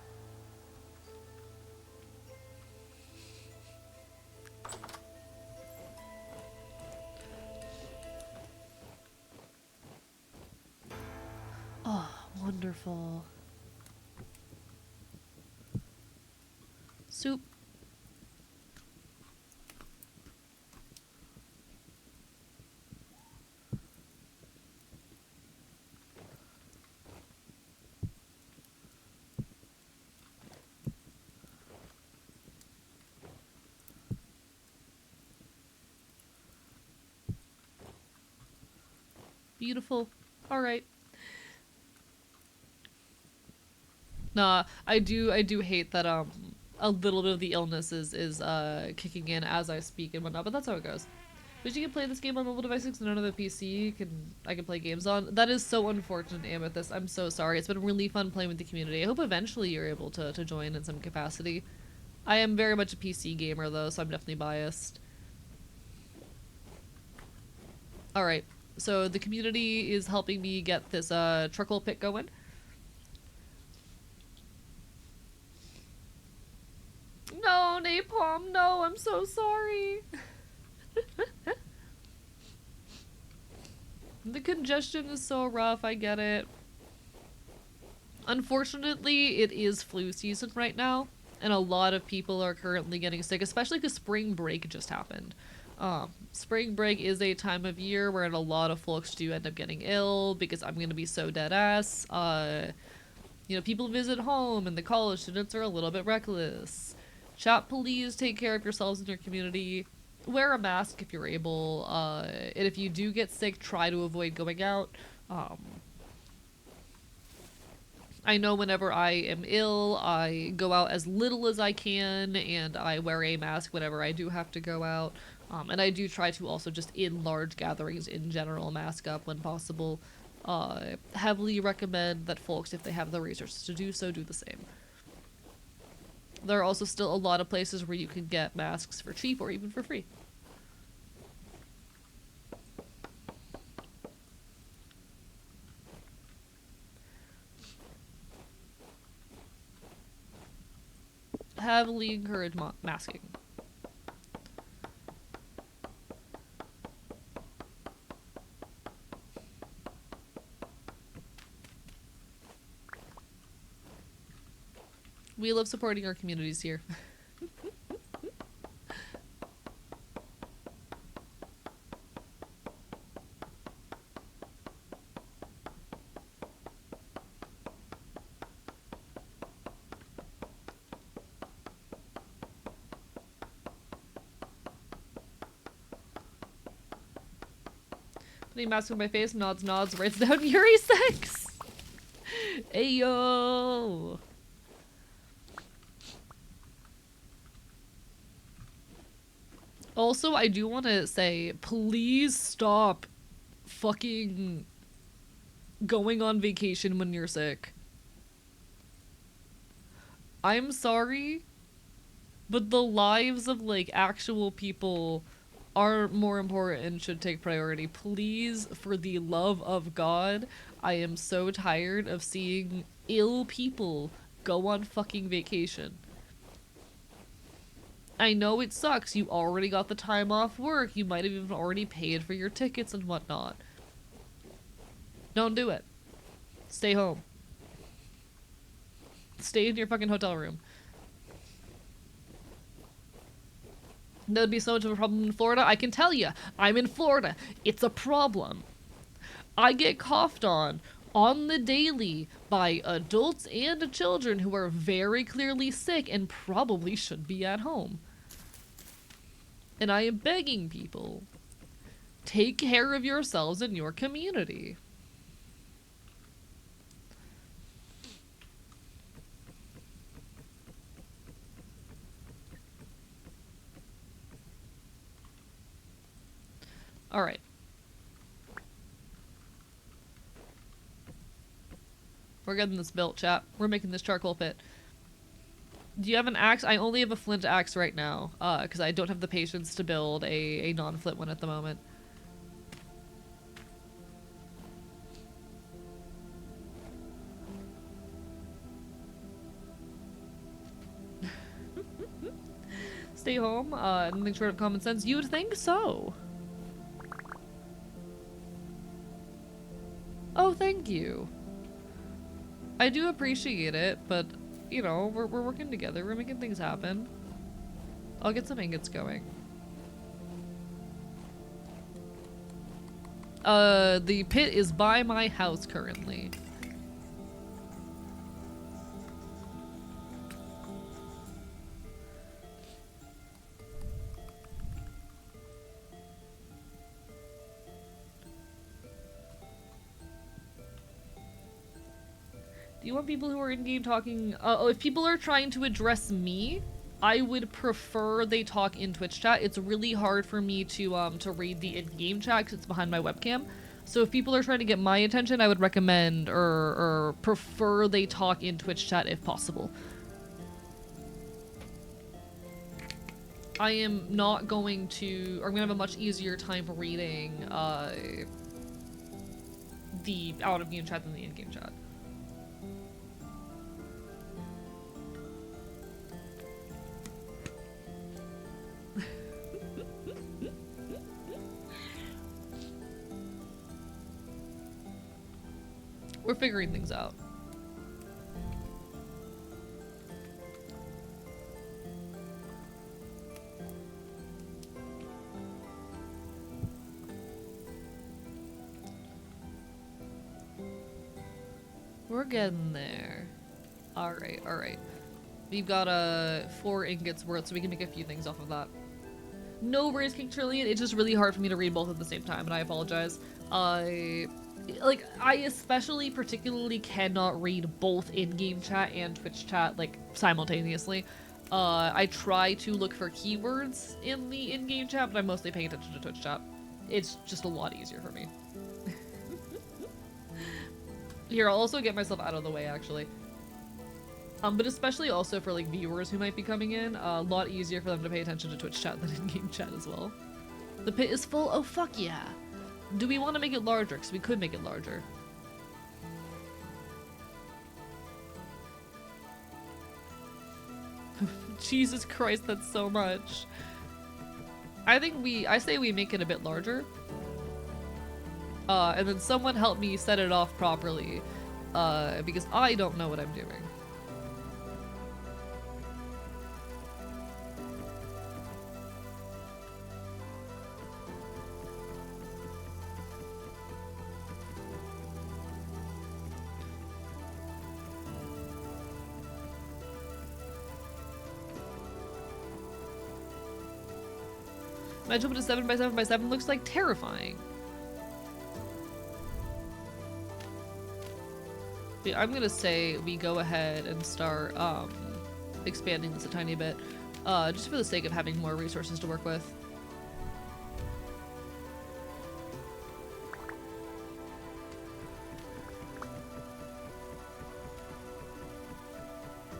Oh, wonderful. Soup. Beautiful. Alright. Nah, I do hate that a little bit of the illness is kicking in as I speak and whatnot, but that's how it goes. Wish you could play this game on mobile devices and none of the PC I can play games on. That is so unfortunate, Amethyst. I'm so sorry. It's been really fun playing with the community. I hope eventually you're able to join in some capacity. I am very much a PC gamer though, so I'm definitely biased. Alright, so the community is helping me get this charcoal pit going. No, Napalm, no, I'm so sorry. The congestion is so rough, I get it. Unfortunately, it is flu season right now, and a lot of people are currently getting sick, especially because spring break just happened. Spring break is a time of year where a lot of folks do end up getting ill, because I'm gonna be so dead ass. You know, people visit home, and the college students are a little bit reckless. Chat, please take care of yourselves and your community. Wear a mask if you're able, and if you do get sick, try to avoid going out. I know whenever I am ill, I go out as little as I can, and I wear a mask whenever I do have to go out. And I do try to also just in large gatherings in general mask up when possible. Heavily recommend that folks, if they have the resources to do so, do the same. There are also still a lot of places where you can get masks for cheap or even for free. Heavily encourage masking. We love supporting our communities here. Putting mask on my face, nods, writes down Yuri 6! Ayo! Also, I do want to say, please stop fucking going on vacation when you're sick. I'm sorry, but the lives of, like, actual people are more important and should take priority. Please, for the love of God, I am so tired of seeing ill people go on fucking vacation. I know it sucks. You already got the time off work. You might have even already paid for your tickets and whatnot. Don't do it. Stay home. Stay in your fucking hotel room. That would be so much of a problem in Florida. I can tell you, I'm in Florida. It's a problem. I get coughed on the daily by adults and children who are very clearly sick and probably should be at home. And I am begging people, take care of yourselves and your community. Alright. We're getting this built, chat. We're making this charcoal pit. Do you have an axe? I only have a flint axe right now, because I don't have the patience to build a non-flint one at the moment. Stay home, nothing short of common sense. You would think so. Oh, thank you. I do appreciate it, but, you know, we're working together. We're making things happen. I'll get some ingots going. The pit is by my house currently. Do you want people who are in-game talking? If people are trying to address me, I would prefer they talk in Twitch chat. It's really hard for me to read the in-game chat because it's behind my webcam. So if people are trying to get my attention, I would recommend or prefer they talk in Twitch chat if possible. I am not going to, or I'm gonna have a much easier time reading the out-of-game chat than the in-game chat. We're figuring things out. We're getting there. Alright, alright. We've got 4 ingots worth, so we can make a few things off of that. No worries, King Trillion. It's just really hard for me to read both at the same time, and I apologize. I especially particularly cannot read both in-game chat and Twitch chat, like, simultaneously. I try to look for keywords in the in-game chat, but I'm mostly paying attention to Twitch chat. It's just a lot easier for me. Here, I'll also get myself out of the way, actually. But especially also for like viewers who might be coming in, a lot easier for them to pay attention to Twitch chat than in-game chat as well. The pit is full? Oh fuck yeah! Do we want to make it larger? Because we could make it larger. Jesus Christ, that's so much. I say we make it a bit larger. And then someone help me set it off properly. Because I don't know what I'm doing. My jump to 7x7x7 looks like terrifying. But I'm gonna say we go ahead and start expanding this a tiny bit, just for the sake of having more resources to work with.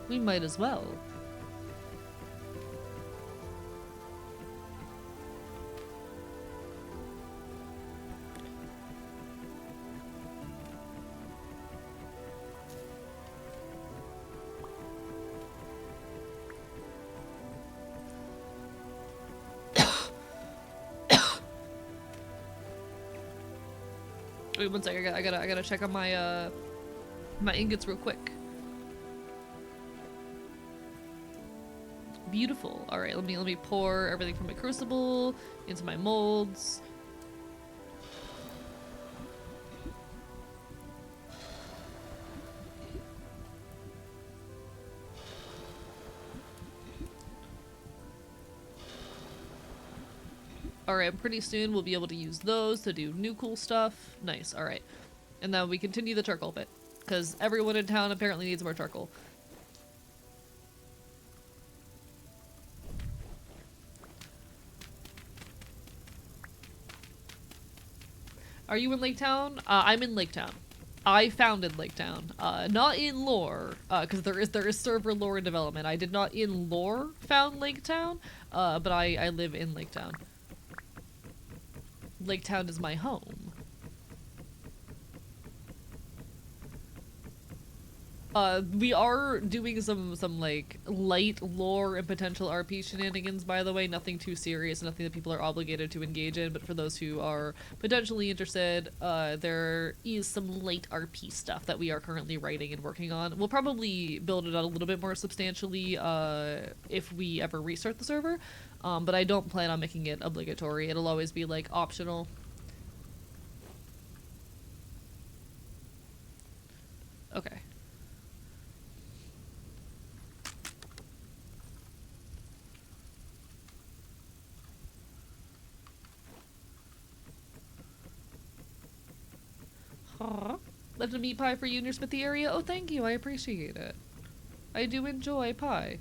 We might as well. Wait one second, I gotta check on my my ingots real quick. Beautiful. All right, let me pour everything from my crucible into my molds. Alright, pretty soon we'll be able to use those to do new cool stuff. Nice, alright. And then we continue the charcoal bit, because everyone in town apparently needs more charcoal. Are you in Lake Town? I'm in Lake Town. I founded Lake Town. Not in lore, because there is server lore in development. I did not in lore found Lake Town, but I live in Lake Town. Lake Town is my home. We are doing some like light lore and potential RP shenanigans, by the way. Nothing too serious, nothing that people are obligated to engage in, but for those who are potentially interested, there is some light RP stuff that we are currently writing and working on. We'll probably build it out a little bit more substantially if we ever restart the server, but I don't plan on making it obligatory. It'll always be like optional. Okay. Left a meat pie for you in your smithy area? Oh, thank you. I appreciate it. I do enjoy pie.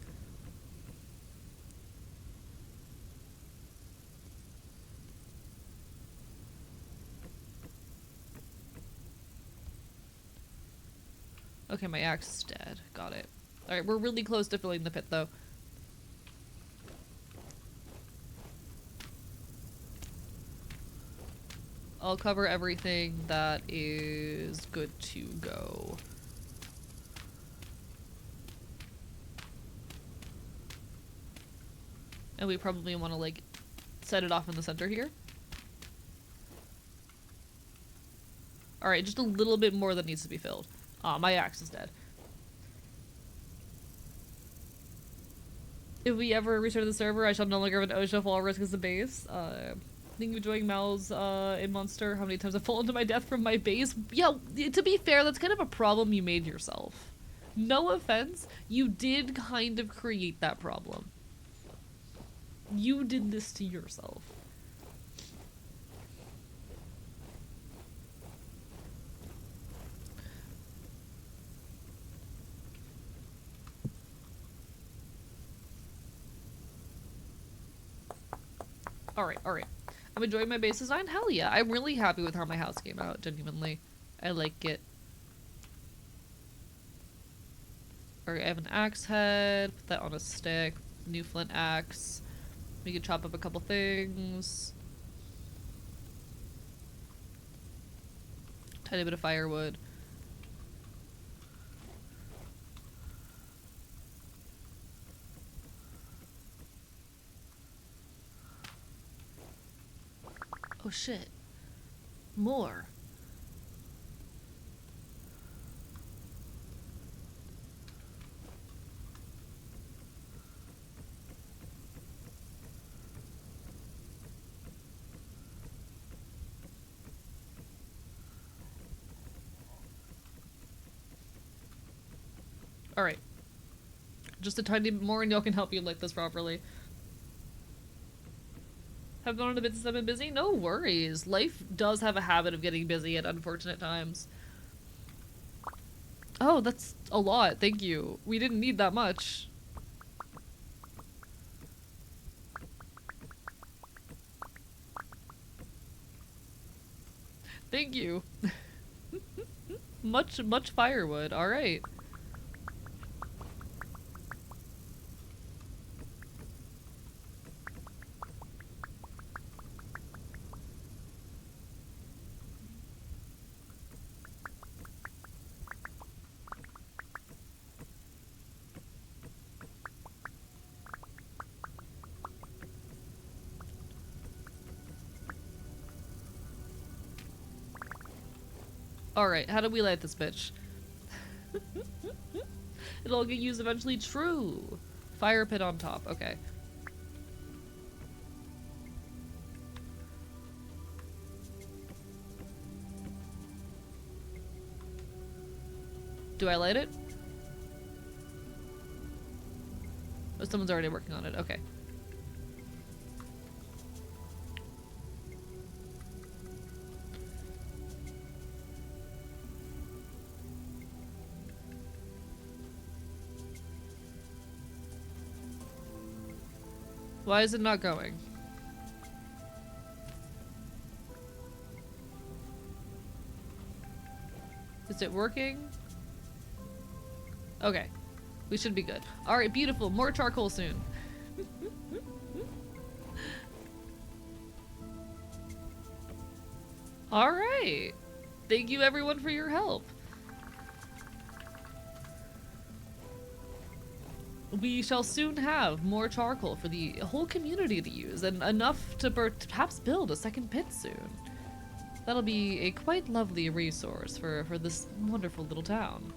Okay, my axe is dead. Got it. Alright, we're really close to filling the pit, though. I'll cover everything that is good to go. And we probably want to, like, set it off in the center here. Alright, just a little bit more that needs to be filled. My axe is dead. If we ever restart the server, I shall no longer have an OSHA fall risk as a base. Think of enjoying Mal's in Monster. How many times I've fallen to my death from my base? Yeah, to be fair, that's kind of a problem you made yourself. No offense, you did kind of create that problem. You did this to yourself. Alright, alright. I'm enjoying my base design? Hell yeah. I'm really happy with how my house came out, genuinely. I like it. Alright, I have an axe head. Put that on a stick. New flint axe. We could chop up a couple things. Tiny bit of firewood. Oh shit. More. Alright. Just a tiny bit more and y'all can help me light this properly. Have gone on a bit since I've been busy? No worries. Life does have a habit of getting busy at unfortunate times. Oh, that's a lot. Thank you. We didn't need that much. Thank you. much firewood. Alright. Alright, how do we light this bitch? It'll get used eventually. True. Fire pit on top. Okay. Do I light it? Oh, someone's already working on it. Okay. Why is it not going? Is it working? Okay. We should be good. Alright, beautiful. More charcoal soon. Alright. Thank you everyone for your help. We shall soon have more charcoal for the whole community to use, and enough to perhaps build a second pit soon. That'll be a quite lovely resource for this wonderful little town.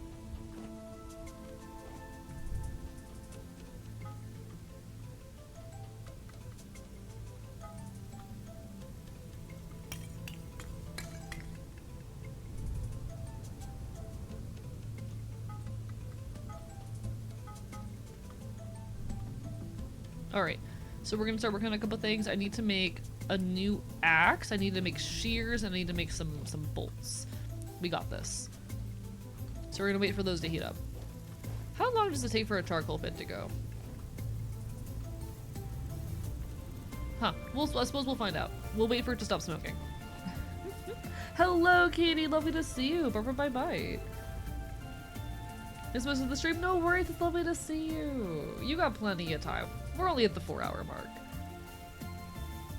Alright, so we're gonna start working on a couple things. I need to make a new axe, I need to make shears, and I need to make some bolts. We got this. So we're gonna wait for those to heat up. How long does it take for a charcoal pit to go? Huh, I suppose we'll find out. We'll wait for it to stop smoking. Hello, Katie, lovely to see you. Bye. Is most of the stream? No worries, it's lovely to see you. You got plenty of time. We're only at the 4-hour mark.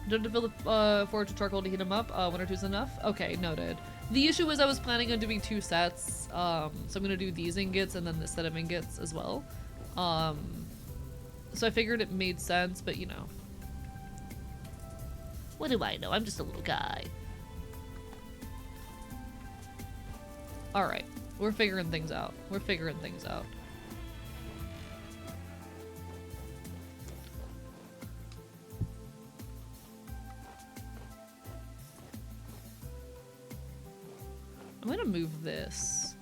Don't to fill the forge with charcoal to heat them up. 1 or 2 is enough. Okay, noted. The issue is I was planning on doing 2 sets. So I'm gonna do these ingots and then this set of ingots as well. So I figured it made sense, but you know. What do I know? I'm just a little guy. Alright. We're figuring things out. I'm gonna move this.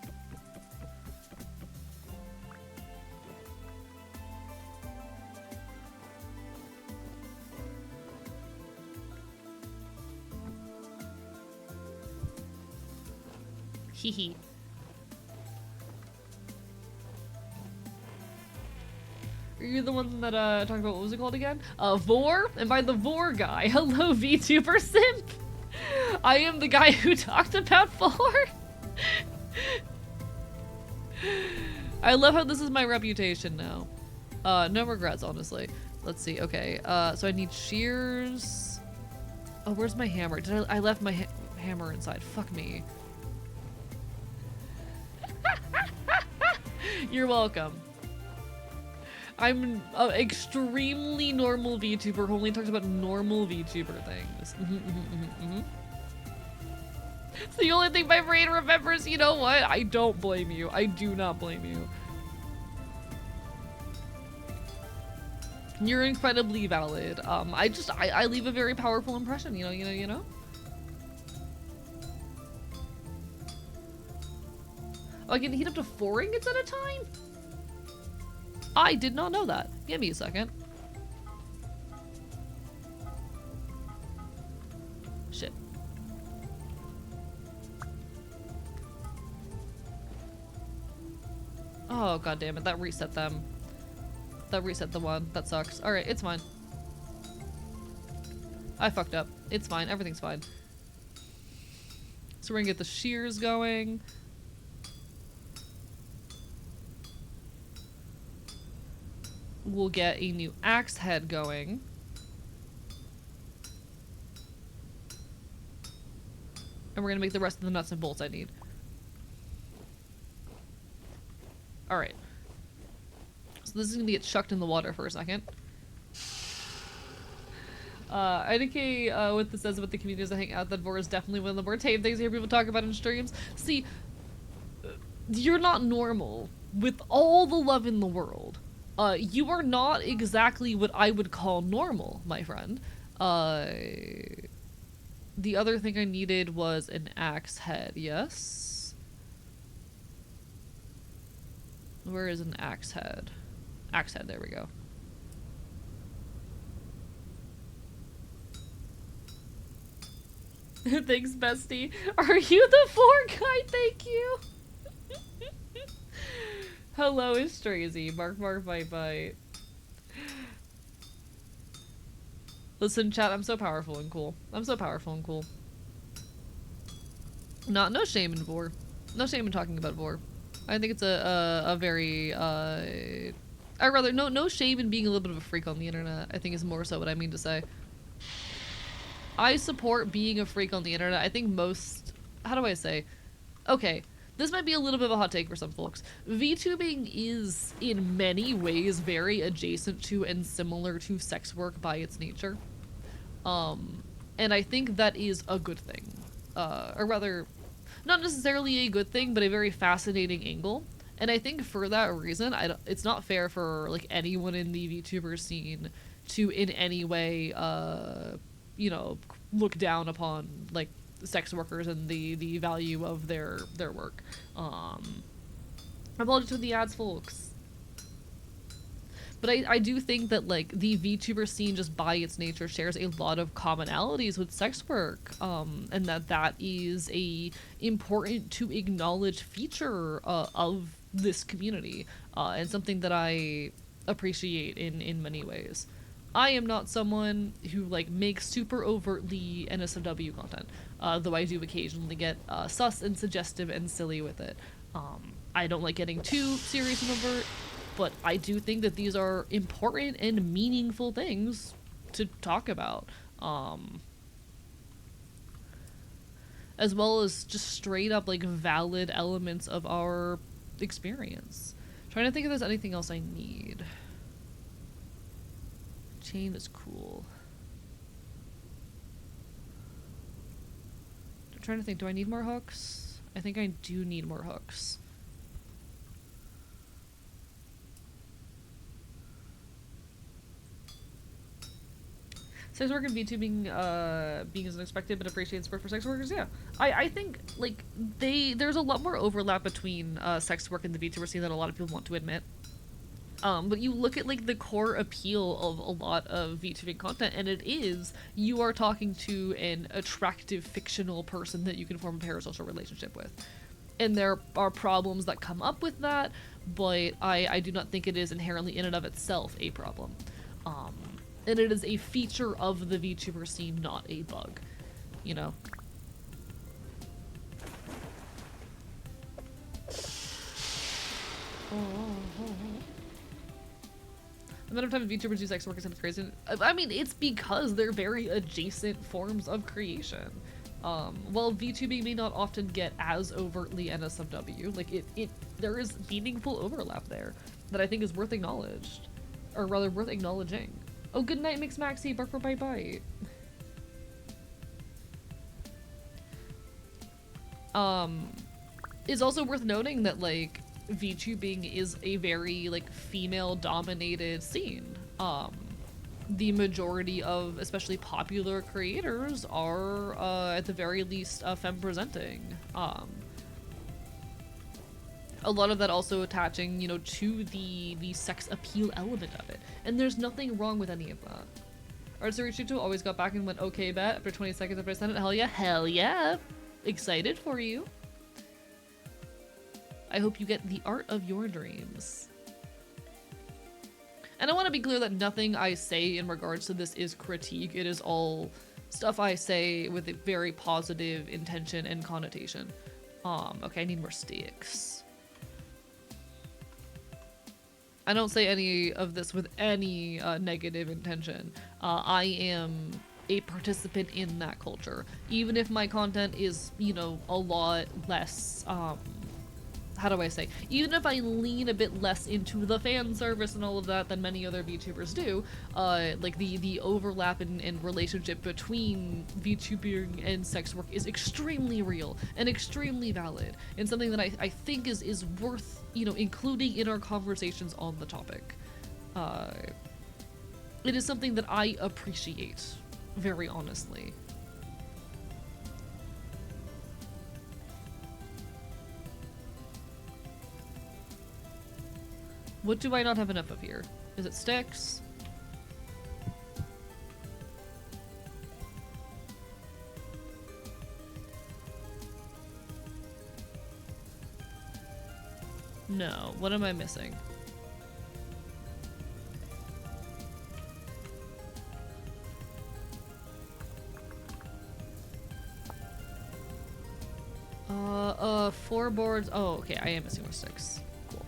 Hehe. Are you the one that talked about, what was it called again? Vor? And by the Vor guy, hello VTuber simp! I am the guy who talked about Vor! I love how this is my reputation now. No regrets, honestly. Let's see. Okay, so I need shears. Oh, where's my hammer? I left my hammer inside. Fuck me. You're welcome. I'm an extremely normal VTuber who only talks about normal VTuber things. It's the only thing my brain remembers. You know what? I don't blame you. I do not blame you. You're incredibly valid. I leave a very powerful impression, you know? Oh, I can heat up to 4 ingots at a time? I did not know that. Give me a second. Shit. Oh, god damn it. That reset them. That reset the one. That sucks. Alright, it's fine. I fucked up. It's fine. Everything's fine. So we're gonna get the shears going. We'll get a new axe head going. And we're gonna make the rest of the nuts and bolts I need. Alright. So this is gonna get chucked in the water for a second. IDK, what this says about the communities that hang out, that VOR is definitely one of the more tame things I hear people talk about in streams. See, you're not normal. With all the love in the world. You are not exactly what I would call normal, my friend. The other thing I needed was an axe head, yes? Where is an axe head? Axe head, there we go. Thanks, bestie. Are you the 4 guy? Thank you. Hello, it's Strazy. Mark, bite, bite. Listen, chat, I'm so powerful and cool. I'm so powerful and cool. No shame in VOR. No shame in talking about VOR. I think it's a very, no shame in being a little bit of a freak on the internet, I think is more so what I mean to say. I support being a freak on the internet. I think most, how do I say? Okay. This might be a little bit of a hot take for some folks. VTubing is, in many ways, very adjacent to and similar to sex work by its nature. And I think that is a good thing. Or rather, not necessarily a good thing, but a very fascinating angle. And I think for that reason, it's not fair for like anyone in the VTuber scene to in any way, you know, look down upon, like, sex workers and the value of their work. Apologies for the ads, folks. But I do think that, like, the VTuber scene just by its nature shares a lot of commonalities with sex work, and that is a important to acknowledge feature of this community, and something that I appreciate in many ways. I am not someone who, like, makes super overtly NSFW content, though I do occasionally get sus and suggestive and silly with it. I don't like getting too serious and overt, but I do think that these are important and meaningful things to talk about. As well as just straight up, like, valid elements of our experience. Trying to think if there's anything else I need. Chain is cool. I'm trying to think, do I need more hooks? I think I do need more hooks. Sex work and VTubing being as unexpected but appreciated sport for sex workers, yeah. I think, like, there's a lot more overlap between sex work and the VTuber scene than a lot of people want to admit. But you look at, like, the core appeal of a lot of VTubing content, and it is you are talking to an attractive fictional person that you can form a parasocial relationship with. And there are problems that come up with that, but I do not think it is inherently in and of itself a problem. And it is a feature of the VTuber scene, not a bug, you know? Oh. amount of times VTubers do sex work is kind of crazy. I mean, it's because they're very adjacent forms of creation. While VTubing may not often get as overtly NSFW, like there is meaningful overlap there that I think is worth acknowledged, or rather worth acknowledging. Oh, good night, Mix Maxi, bark for bite bite. It's also worth noting that like VTubing is a very like female dominated scene. The majority of especially popular creators are at the very least femme presenting. A lot of that also attaching, you know, to the sex appeal element of it. And there's nothing wrong with any of that. Artsuruchuto always got back and went, okay, bet, after 20 seconds after I sent it. Hell yeah, hell yeah. Excited for you. I hope you get the art of your dreams. And I want to be clear that nothing I say in regards to this is critique. It is all stuff I say with a very positive intention and connotation. Okay, I need more sticks. I don't say any of this with any negative intention. I am a participant in that culture. Even if my content is, you know, a lot less, how do I say? Even if I lean a bit less into the fan service and all of that than many other VTubers do, like the overlap and relationship between VTubing and sex work is extremely real and extremely valid, and something that I think is worth, you know, including in our conversations on the topic. It is something that I appreciate, very honestly. What do I not have enough of here? Is it sticks? No. What am I missing? Four boards. Oh, okay. I am missing more sticks. Cool.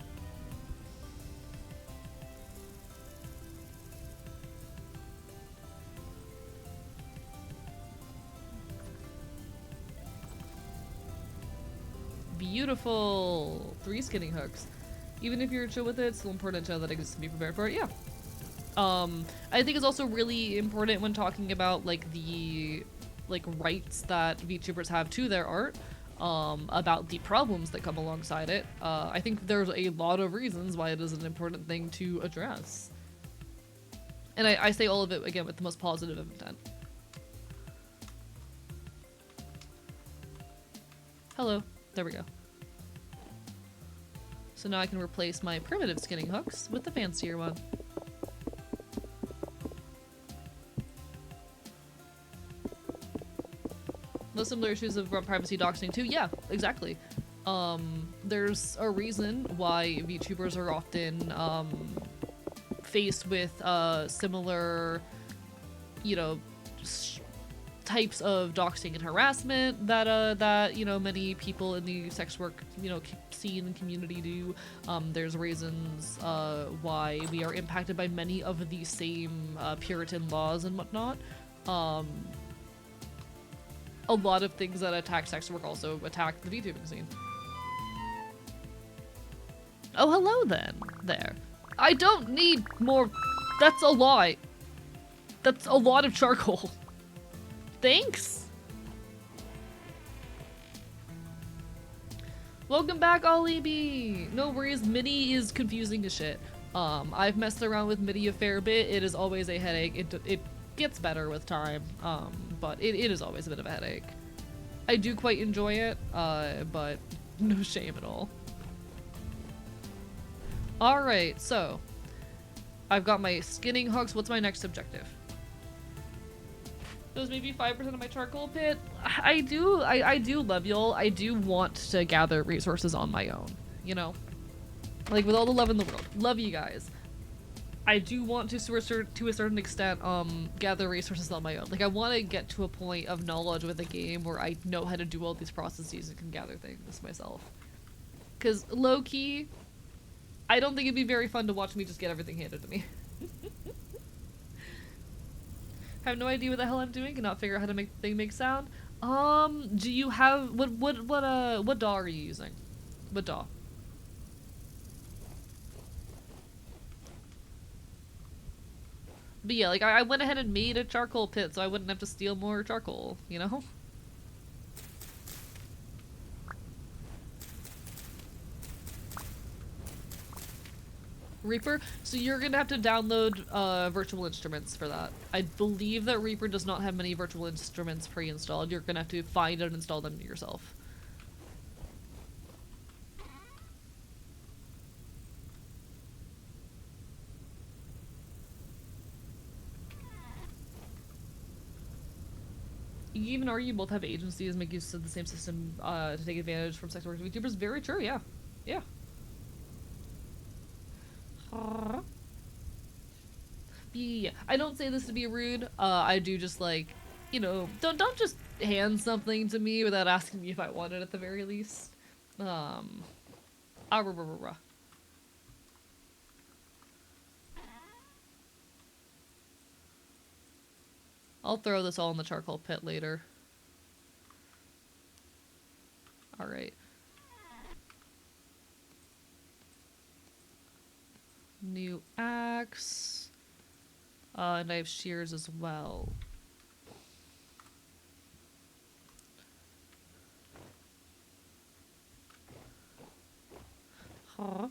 Beautiful. 3 skinning hooks. Even if you're chill with it, it's still important to know that exists to be prepared for it. Yeah. I think it's also really important when talking about like the rights that VTubers have to their art, about the problems that come alongside it. I think there's a lot of reasons why it is an important thing to address. And I say all of it again with the most positive of intent. Hello. There we go. So now I can replace my primitive skinning hooks with the fancier one. Those similar issues of privacy doxing too. Yeah, exactly. There's a reason why VTubers are often faced with similar, you know, types of doxing and harassment that you know, many people in the sex work, you know, scene and community do. There's reasons why we are impacted by many of the same Puritan laws and whatnot. A lot of things that attack sex work also attack the VTubing scene. Oh, hello then. There. I don't need more. That's a lot. That's a lot of charcoal. Thanks. Welcome back, Ollie B. No worries, MIDI is confusing as shit. I've messed around with MIDI a fair bit. It is always a headache. It gets better with time, but it is always a bit of a headache. I do quite enjoy it, but no shame at all. Alright, so I've got my skinning hooks. What's my next objective? Those maybe 5% of my charcoal pit. I do love y'all. I do want to gather resources on my own, you know? Like, with all the love in the world. Love you guys. I do want to a certain extent, gather resources on my own. Like, I want to get to a point of knowledge with a game where I know how to do all these processes and can gather things myself. Because, low-key, I don't think it'd be very fun to watch me just get everything handed to me. Have no idea what the hell I'm doing. Cannot figure out how to make the thing make sound. Do you have what DAW are you using? What DAW? But yeah, like I went ahead and made a charcoal pit so I wouldn't have to steal more charcoal, you know? Reaper, so you're gonna have to download virtual instruments for that. I believe that Reaper does not have many virtual instruments pre-installed. You're gonna have to find and install them yourself. Even or you both have agencies make use of the same system to take advantage from sex workers and VTubers. Very true, yeah. Yeah. Yeah, I don't say this to be rude. I do just like, you know, don't just hand something to me without asking me if I want it at the very least. Rah, rah, rah, rah. I'll throw this all in the charcoal pit later. Alright. New axe. And I have shears as well. Huh.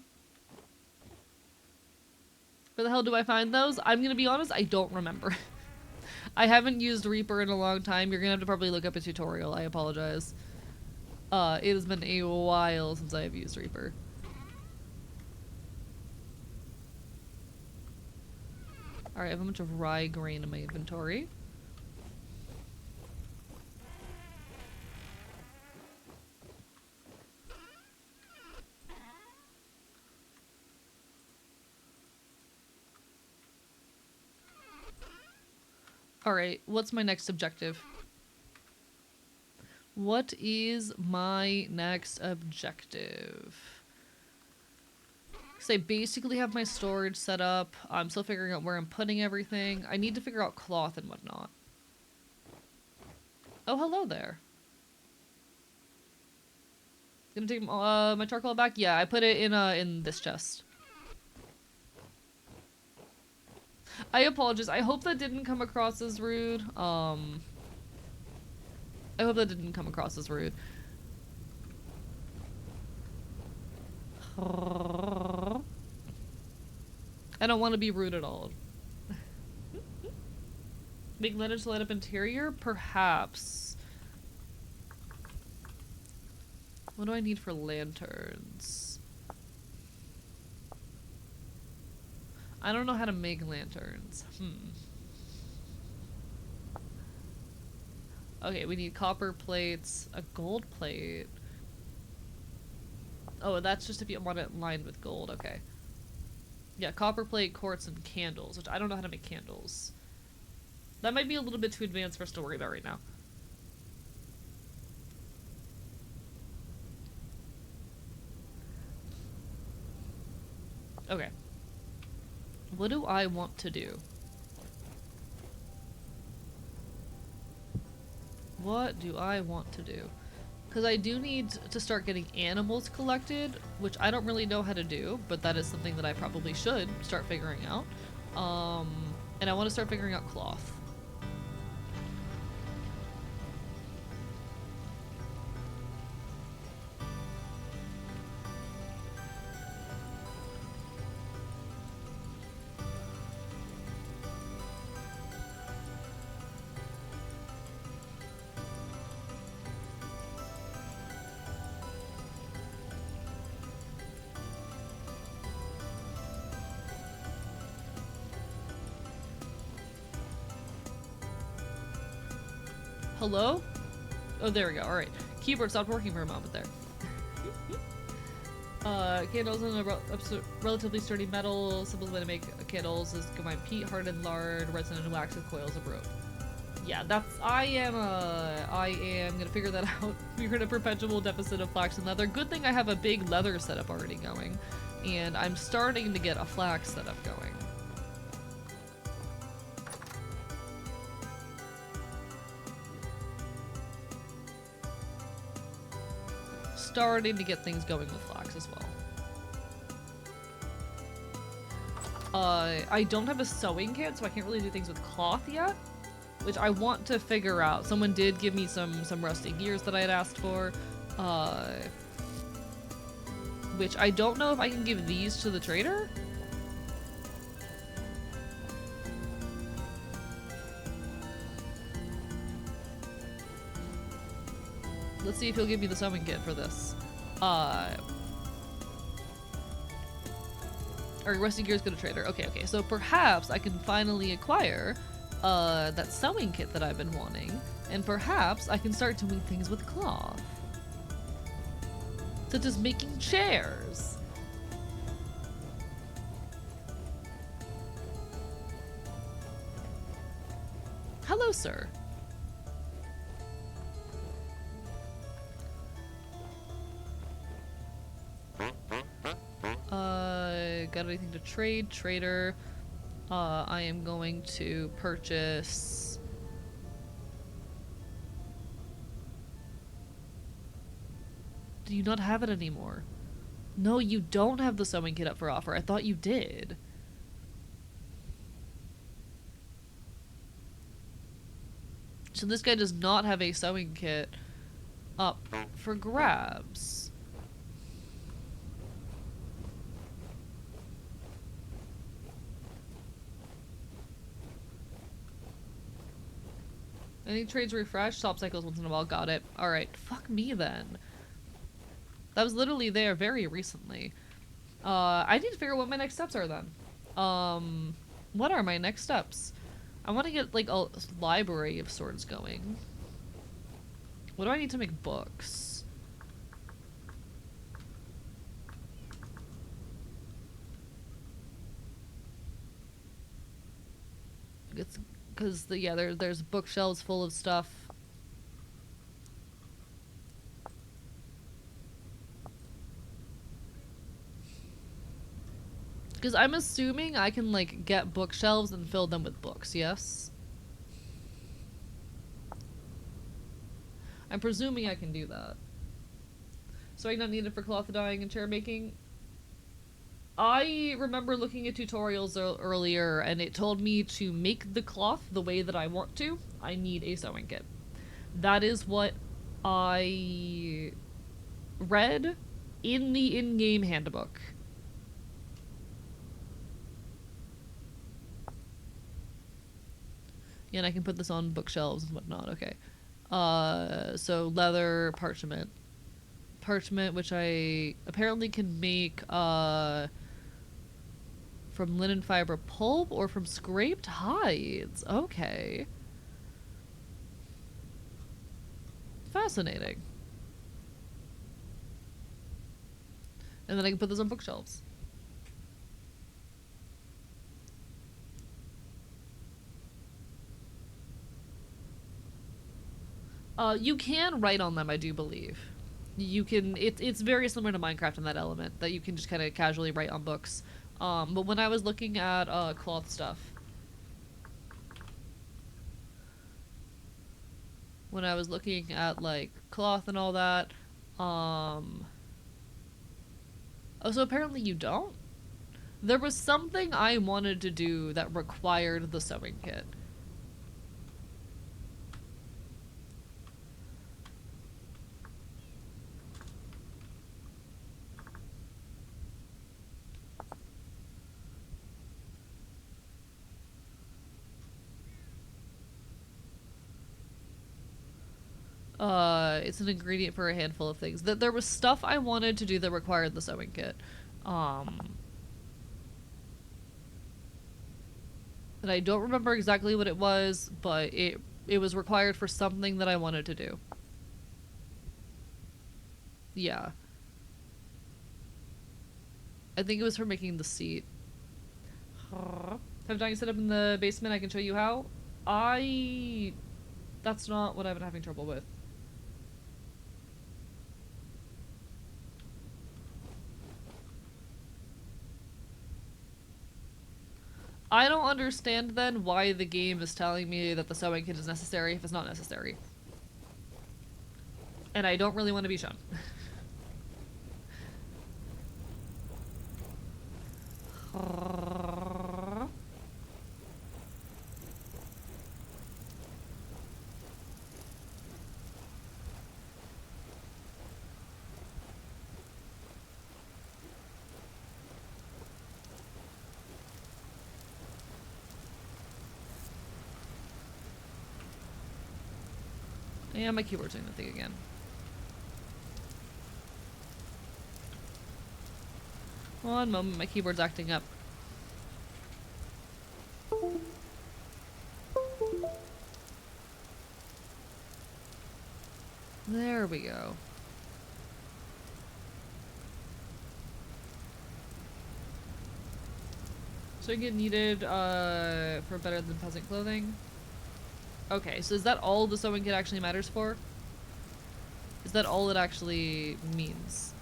Where the hell do I find those? I'm gonna be honest, I don't remember. I haven't used Reaper in a long time. You're gonna have to probably look up a tutorial. I apologize. It has been a while since I have used Reaper. Alright, I have a bunch of rye grain in my inventory. Alright, what's my next objective? What is my next objective? Because I basically have my storage set up. I'm still figuring out where I'm putting everything. I need to figure out cloth and whatnot. Oh, hello there. Gonna take my charcoal back? Yeah, I put it in this chest. I apologize. I hope that didn't come across as rude. I hope that didn't come across as rude. I don't want to be rude at all. Make lanterns to light up interior? Perhaps. What do I need for lanterns? I don't know how to make lanterns. Okay, we need copper plates, a gold plate. Oh, that's just if you want it lined with gold, okay. Yeah, copper plate, quartz, and candles, which I don't know how to make candles. That might be a little bit too advanced for us to worry about right now. Okay. What do I want to do? What do I want to do? Because I do need to start getting animals collected, which I don't really know how to do, but that is something that I probably should start figuring out. And I want to start figuring out cloth. Hello? Oh, there we go. Alright. Keyboard stopped working for a moment there. Candles in a relatively sturdy metal. Simplest way to make candles is combine peat, hardened lard, resin, and wax with coils of rope. Yeah, that's- I am gonna figure that out. We're in a perpetual deficit of flax and leather. Good thing I have a big leather setup already going. And I'm starting to get a flax setup going. starting to get things going with flax as well. I don't have a sewing kit, so I can't really do things with cloth yet, which I want to figure out. Someone did give me some rusty gears that I had asked for, which I don't know if I can give these to the trader. Let's see if he'll give me the sewing kit for this. Or rusty gears go to trader. Okay, so perhaps I can finally acquire that sewing kit that I've been wanting, and perhaps I can start doing things with cloth. Such as making chairs. Hello, sir. Got anything to trade? Trader. I am going to purchase... Do you not have it anymore? No, you don't have the sewing kit up for offer. I thought you did. So this guy does not have a sewing kit up for grabs. Any trades refresh? Swap cycles once in a while. Got it. Alright. Fuck me then. That was literally there very recently. I need to figure out what my next steps are then. What are my next steps? I want to get like a library of sorts going. What do I need to make books? It's because there's bookshelves full of stuff. Because I'm assuming I can like get bookshelves and fill them with books, yes? I'm presuming I can do that. So I'm not needed for cloth dyeing and chair making. I remember looking at tutorials earlier and it told me to make the cloth the way that I want to. I need a sewing kit. That is what I read in the in-game handbook. Yeah, and I can put this on bookshelves and whatnot. Okay. So leather, parchment. Parchment, which I apparently can make, from linen fiber pulp or from scraped hides. Okay. Fascinating. And then I can put this on bookshelves. You can write on them, I do believe. You can, it's very similar to Minecraft in that element, that you can just kind of casually write on books. But when I was looking at, cloth stuff. When I was looking at, like, cloth and all that, oh, so apparently you don't? There was something I wanted to do that required the sewing kit. It's an ingredient for a handful of things. There was stuff I wanted to do that required the sewing kit. And I don't remember exactly what it was, but it was required for something that I wanted to do. Yeah. I think it was for making the seat. Have dying set up in the basement, I can show you how. That's not what I've been having trouble with. I don't understand then why the game is telling me that the sewing kit is necessary if it's not necessary. And I don't really want to be shown. Yeah, my keyboard's doing the thing again. One moment, my keyboard's acting up. There we go. So you get needed for better than peasant clothing. Okay, so is that all the sewing kit actually matters for? Is that all it actually means?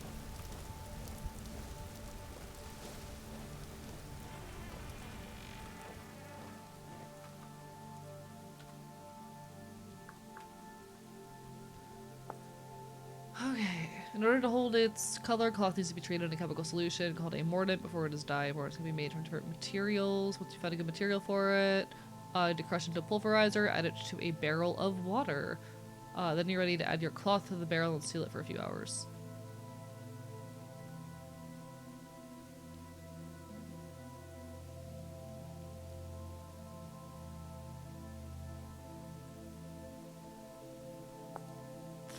Okay. In order to hold its color, cloth needs to be treated in a chemical solution called a mordant before it is dyed. Mordants can be made from different materials. Once you find a good material for it, to crush into a pulverizer, add it to a barrel of water. Then you're ready to add your cloth to the barrel and seal it for a few hours.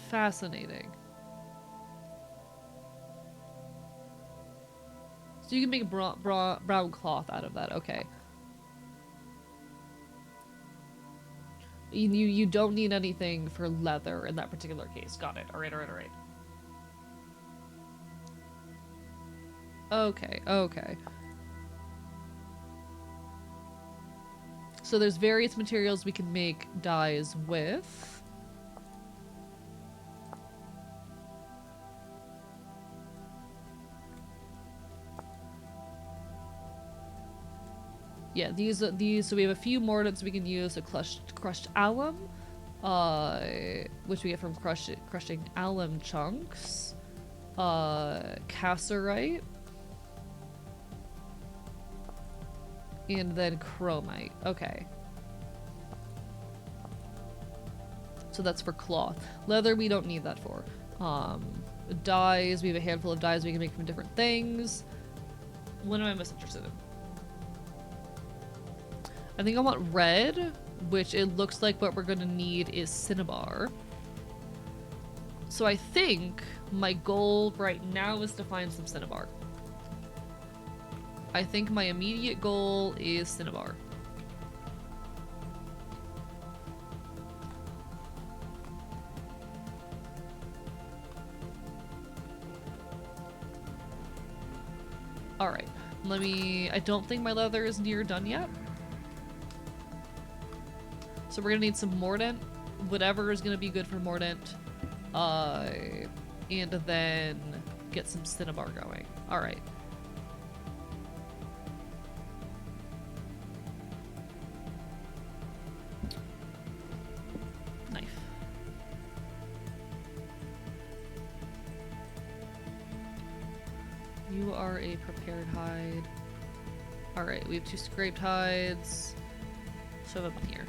Fascinating. So you can make brown cloth out of that, okay. You don't need anything for leather in that particular case. Got it. Alright. Okay. So there's various materials we can make dyes with. Yeah, these, so we have a few mordants we can use. So crushed alum, which we get from crushing alum chunks. Cassiterite. And then chromite. Okay. So that's for cloth. Leather, we don't need that for. Dyes, we have a handful of dyes we can make from different things. What am I most interested in? I think I want red, which it looks like what we're gonna need is cinnabar. So I think my goal right now is to find some cinnabar. I think my immediate goal is cinnabar. Alright, I don't think my leather is near done yet. So we're gonna need some mordant, whatever is gonna be good for mordant, and then get some cinnabar going. Alright. Knife. You are a prepared hide. Alright, we have 2 scraped hides. Shove them in here.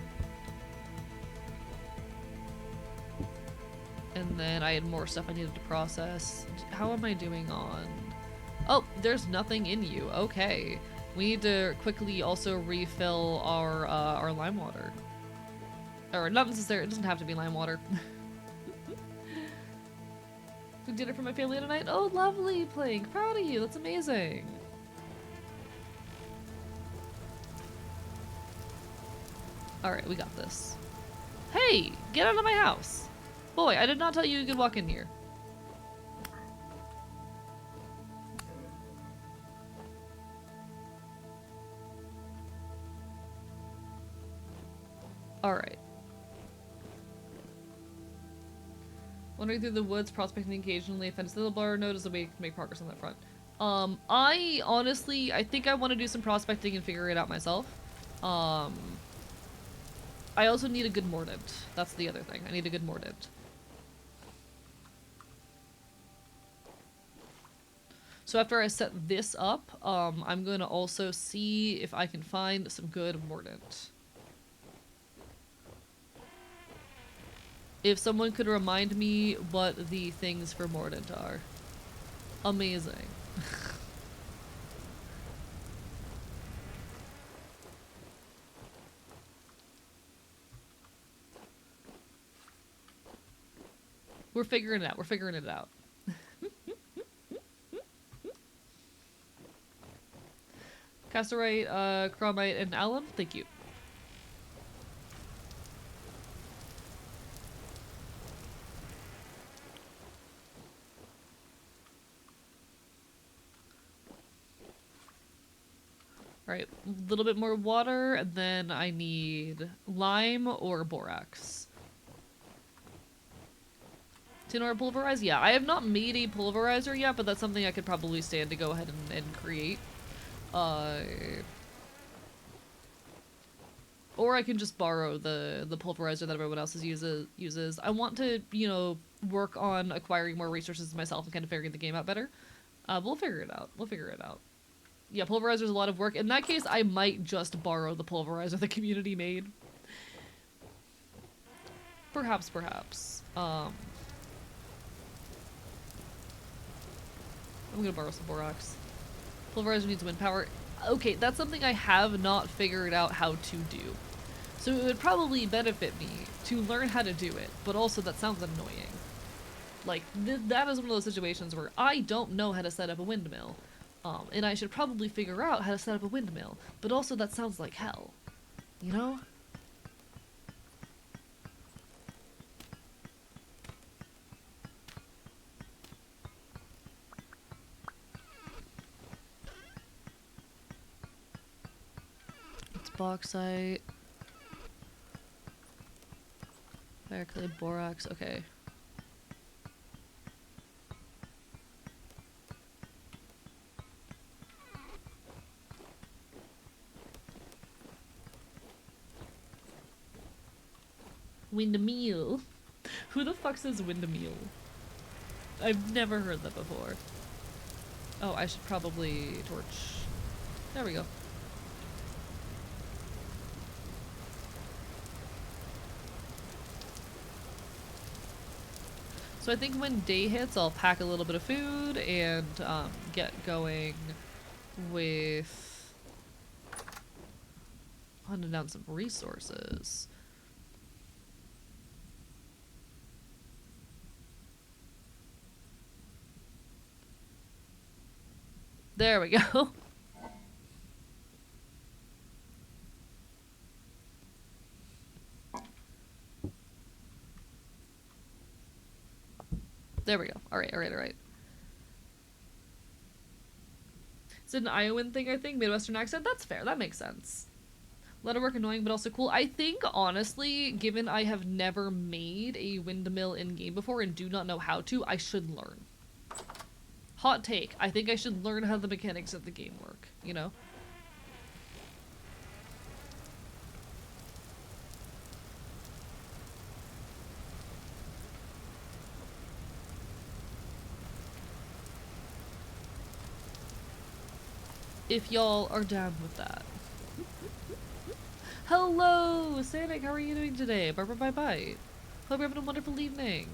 And then I had more stuff I needed to process. How am I doing on... Oh, there's nothing in you. Okay. We need to quickly also refill our lime water. Or not necessarily, it doesn't have to be lime water. Cook dinner for my family tonight? Oh, lovely, Plank. Proud of you. That's amazing. Alright, we got this. Hey, get out of my house. Boy, I did not tell you could walk in here. Alright. Wandering through the woods, prospecting occasionally, if I still bar, notice a way to make progress on that front. I honestly, I think I want to do some prospecting and figure it out myself. I also need a good mordant. That's the other thing. I need a good mordant. So after I set this up, I'm going to also see if I can find some good mordant. If someone could remind me what the things for mordant are. Amazing. We're figuring it out. We're figuring it out. Casterite, Chromite, and alum. Thank you. Alright, a little bit more water, and then I need lime or borax. Tin ore pulverize? Yeah, I have not made a pulverizer yet, but that's something I could probably stand to go ahead and create. Or I can just borrow the pulverizer that everyone else uses. I want to, you know, work on acquiring more resources myself and kind of figuring the game out better. We'll figure it out. We'll figure it out. Yeah, pulverizer's a lot of work. In that case, I might just borrow the pulverizer the community made. Perhaps, perhaps. I'm gonna borrow some borax. Pulverizer needs wind power. Okay, that's something I have not figured out how to do. So it would probably benefit me to learn how to do it, but also that sounds annoying. Like, that is one of those situations where I don't know how to set up a windmill. And I should probably figure out how to set up a windmill, but also that sounds like hell. You know? It's bauxite. Fire clay, borax, okay. Windmill. Who the fuck says windmill? I've never heard that before. Oh, I should probably torch. There we go. So I think when day hits, I'll pack a little bit of food and get going with hunting down some resources. There we go. There we go. Alright, alright, alright. It's an Iowan thing, I think. Midwestern accent. That's fair. That makes sense. A lot of work, annoying, but also cool. I think, honestly, given I have never made a windmill in-game before and do not know how to, I should learn. Hot take. I think I should learn how the mechanics of the game work, you know? If y'all are down with that. Hello, Sanic, how are you doing today? Barbara bye bye. Hope you're having a wonderful evening.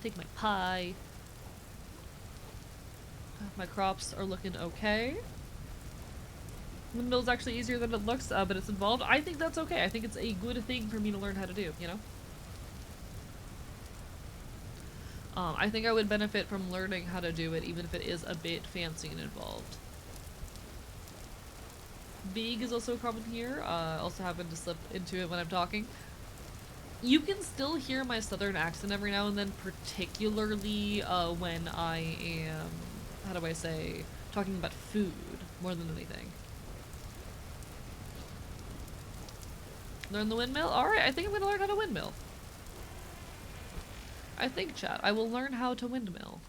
Take my pie. My crops are looking okay. Windmill's actually easier than it looks, but it's involved. I think that's okay. I think it's a good thing for me to learn how to do, you know? I think I would benefit from learning how to do it, even if it is a bit fancy and involved. Big is also common here. Also happen to slip into it when I'm talking. You can still hear my southern accent every now and then, particularly when I am, how do I say, talking about food more than anything. Learn the windmill? Alright, I think I'm gonna learn how to windmill. I think, chat, I will learn how to windmill.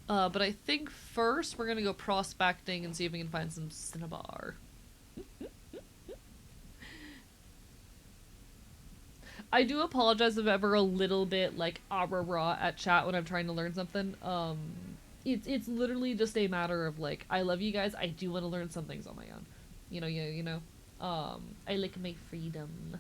But I think first we're gonna go prospecting and see if we can find some cinnabar. I do apologize if ever a little bit like rah at chat when I'm trying to learn something. It's literally just a matter of like, I love you guys, I do want to learn some things on my own. You know. I like my freedom.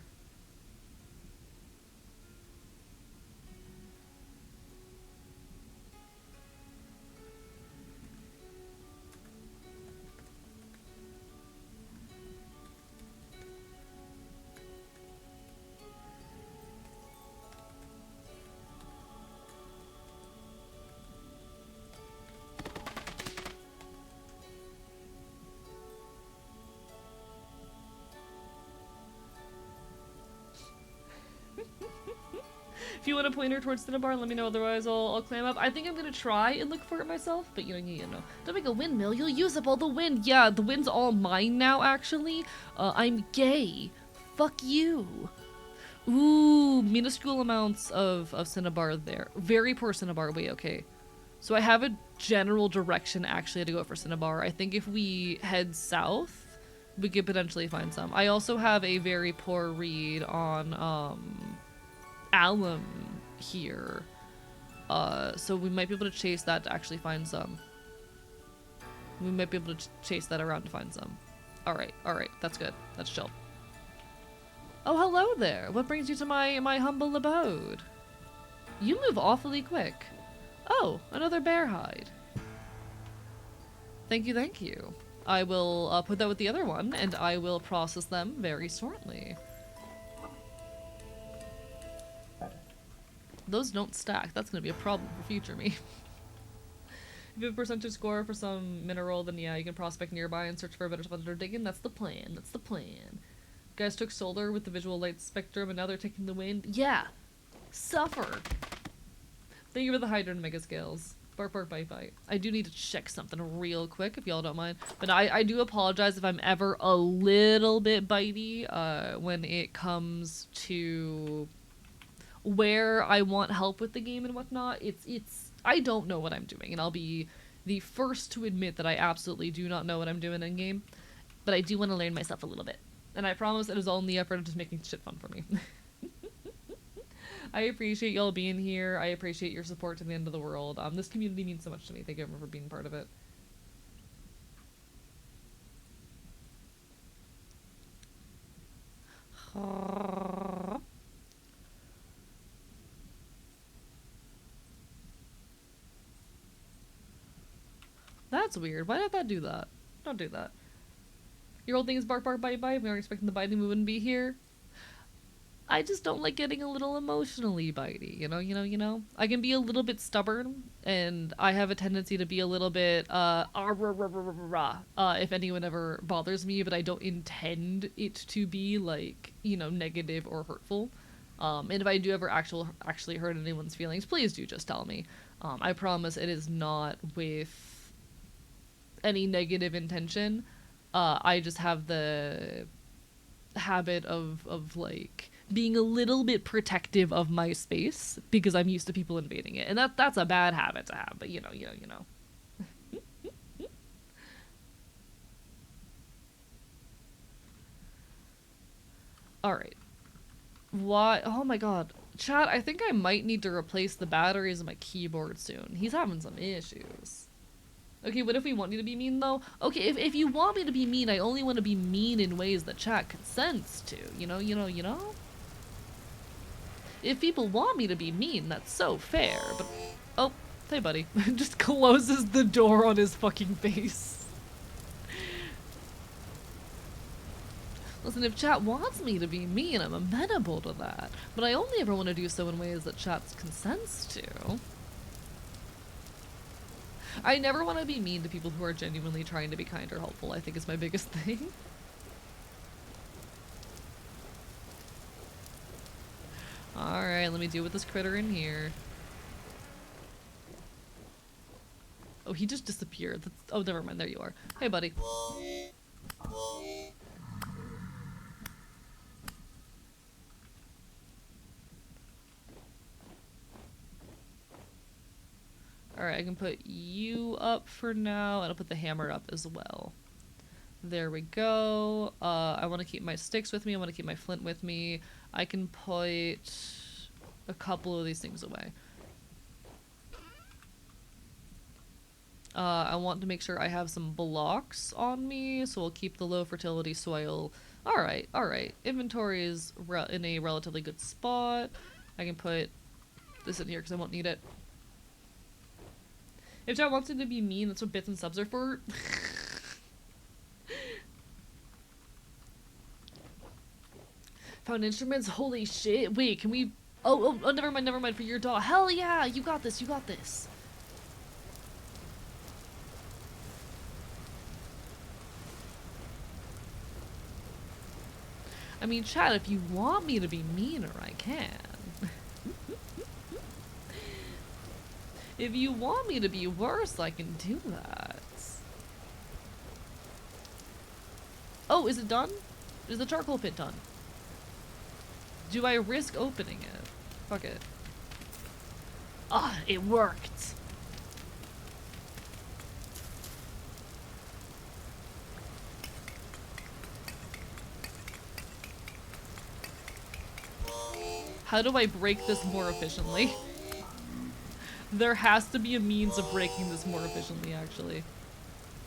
If you want to point her towards Cinnabar, let me know. Otherwise, I'll climb up. I think I'm gonna try and look for it myself. But you know, don't make a windmill. You'll use up all the wind. Yeah, the wind's all mine now. Actually, I'm gay. Fuck you. Ooh, minuscule amounts of Cinnabar there. Very poor Cinnabar. Wait, okay. So I have a general direction actually to go for Cinnabar. I think if we head south, we could potentially find some. I also have a very poor read on alum here. So we might be able to chase that to actually find some. We might be able to chase that around to find some. Alright, that's good. That's chill. Oh, hello there. What brings you to my humble abode? You move awfully quick. Oh, another bear hide. Thank you. I will put that with the other one, and I will process them very shortly. Those don't stack. That's gonna be a problem for future me. If you have a percentage score for some mineral, then yeah, you can prospect nearby and search for a better spot to dig in. That's the plan. Guys took solar with the visual light spectrum, and now they're taking the wind. Yeah! Suffer! Thank you for the hydrant mega scales. Bark, bark, bite, bite. I do need to check something real quick, if y'all don't mind. But I do apologize if I'm ever a little bit bitey, when it comes to where I want help with the game and whatnot. I don't know what I'm doing, and I'll be the first to admit that I absolutely do not know what I'm doing in game. But I do want to learn myself a little bit. And I promise it is all in the effort of just making shit fun for me. I appreciate y'all being here. I appreciate your support to the end of the world. This community means so much to me. Thank you everyone for being part of it. That's weird. Why did that do that? Don't do that. Your old thing is bark, bark, bite, bite. We aren't expecting the biting. We wouldn't be here. I just don't like getting a little emotionally bitey, you know? I can be a little bit stubborn, and I have a tendency to be a little bit, if anyone ever bothers me, but I don't intend it to be, like, you know, negative or hurtful. And if I do ever actually hurt anyone's feelings, please do just tell me. I promise it is not with any negative intention. I just have the habit of like being a little bit protective of my space because I'm used to people invading it, and that's a bad habit to have. But you know. All right. Why? Oh my god, chat. I think I might need to replace the batteries in my keyboard soon. He's having some issues. Okay, what if we want you to be mean, though? Okay, if you want me to be mean, I only want to be mean in ways that chat consents to. You know? If people want me to be mean, that's so fair, but... Oh, hey, buddy. Just closes the door on his fucking face. Listen, if chat wants me to be mean, I'm amenable to that. But I only ever want to do so in ways that chat consents to. I never want to be mean to people who are genuinely trying to be kind or helpful, I think is my biggest thing. Alright, let me deal with this critter in here. Oh, he just disappeared. Oh, never mind, there you are. Hey, buddy. Alright, I can put you up for now, and I'll put the hammer up as well. There we go. I want to keep my sticks with me, I want to keep my flint with me. I can put a couple of these things away. I want to make sure I have some blocks on me, so we'll keep the low fertility soil. Alright. Inventory is in a relatively good spot. I can put this in here because I won't need it. If chat wants it to be mean, that's what bits and subs are for. Found instruments? Holy shit. Wait, can we... Oh, never mind, for your dog. Hell yeah, you got this. I mean, chat, if you want me to be meaner, I can. If you want me to be worse, I can do that. Oh, is it done? Is the charcoal pit done? Do I risk opening it? Fuck it. Ah, it worked! How do I break this more efficiently? There has to be a means of breaking this more efficiently, actually.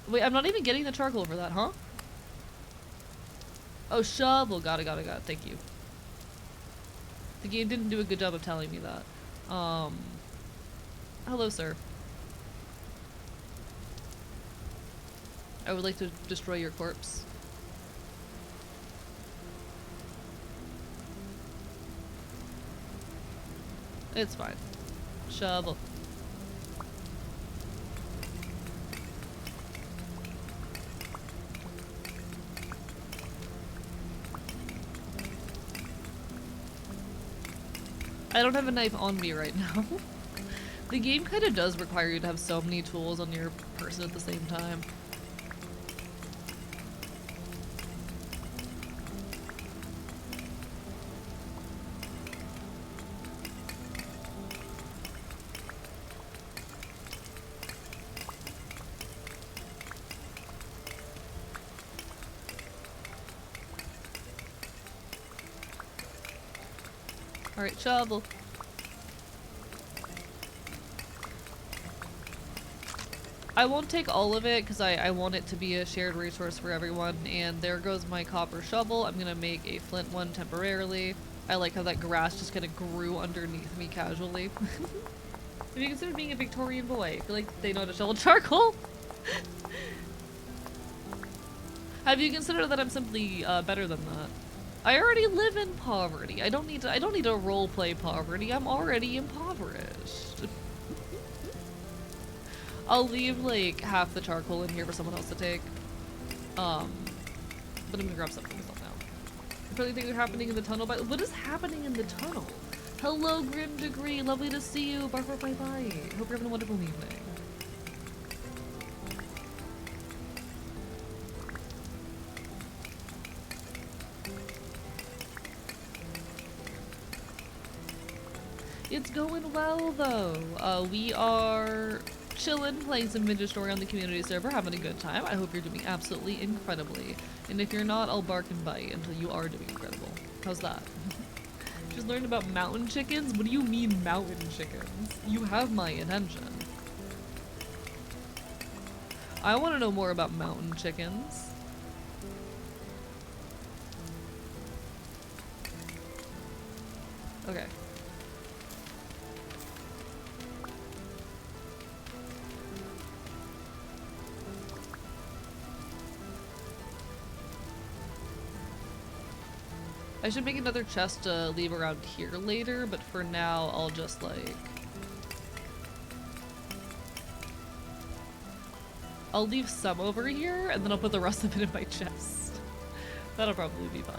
Wait, I'm not even getting the charcoal for that, huh? Oh, shovel. Got it. Thank you. The game didn't do a good job of telling me that. Hello, sir. I would like to destroy your corpse. It's fine. Shovel. I don't have a knife on me right now. The game kind of does require you to have so many tools on your person at the same time. Alright, shovel. I won't take all of it because I want it to be a shared resource for everyone. And there goes my copper shovel. I'm gonna make a flint one temporarily. I like how that grass just kind of grew underneath me casually. Have you considered being a Victorian boy? I feel like they know how to shovel charcoal. Have you considered that I'm simply better than that? I already live in poverty. I don't need to roleplay poverty. I'm already impoverished. I'll leave like half the charcoal in here for someone else to take. But I'm gonna grab some for myself now. I probably think they're happening in the tunnel, but what is happening in the tunnel? Hello, Grim Degree. Lovely to see you. Bark, bye bye. Hope you're having a wonderful evening. It's going well though. We are chilling, playing some Vintage Story on the community server, having a good time. I hope you're doing absolutely incredibly. And if you're not, I'll bark and bite until you are doing incredible. How's that? Just learned about mountain chickens? What do you mean mountain chickens? You have my attention. I want to know more about mountain chickens. Okay. I should make another chest to leave around here later, but for now, I'll just like... I'll leave some over here, and then I'll put the rest of it in my chest. That'll probably be fine.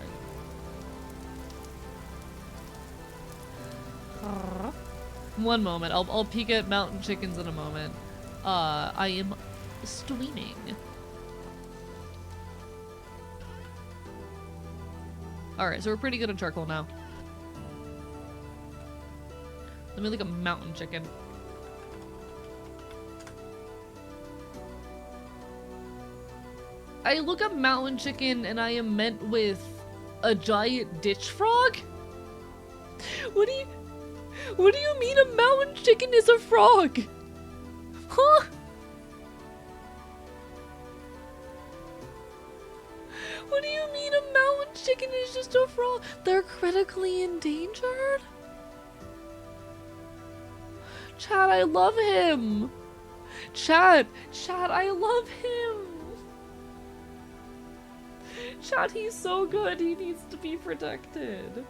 One moment. I'll peek at mountain chickens in a moment. I am streaming. Alright, so we're pretty good at charcoal now. Let me look at mountain chicken. I look up mountain chicken and I am met with a giant ditch frog? What do you mean a mountain chicken is a frog? Huh? What do you mean a mountain chicken is just a frog? They're critically endangered? Chad, I love him. Chad, I love him. Chad, he's so good. He needs to be protected.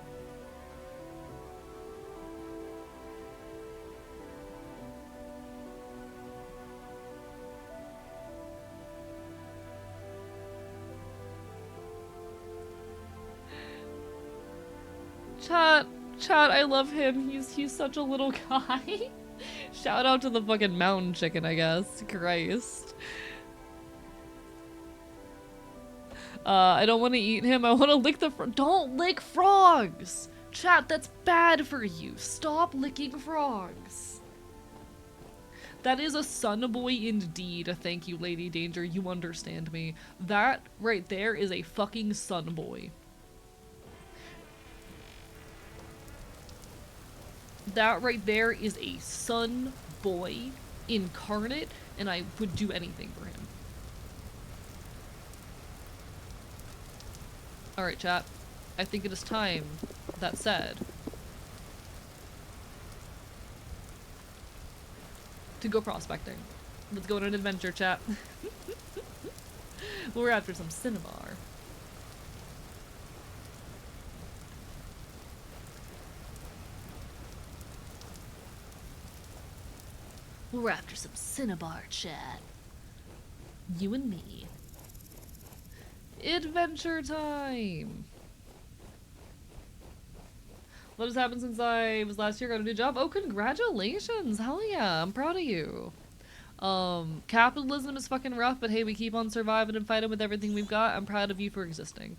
Chat, I love him. He's such a little guy. Shout out to the fucking mountain chicken, I guess. Christ. I don't want to eat him. I want to lick the don't lick frogs! Chat, that's bad for you. Stop licking frogs. That is a son boy indeed. Thank you, Lady Danger. You understand me. That right there is a fucking son boy. That right there is a son boy incarnate, and I would do anything for him. Alright, chat. I think it is time, that said, to go prospecting. Let's go on an adventure, chat. We're after some cinnabar. We're after some cinnabar, chat. You and me. Adventure time! What has happened since I was last year? Got a new job? Oh, congratulations! Hell yeah, I'm proud of you. Capitalism is fucking rough, but hey, we keep on surviving and fighting with everything we've got. I'm proud of you for existing.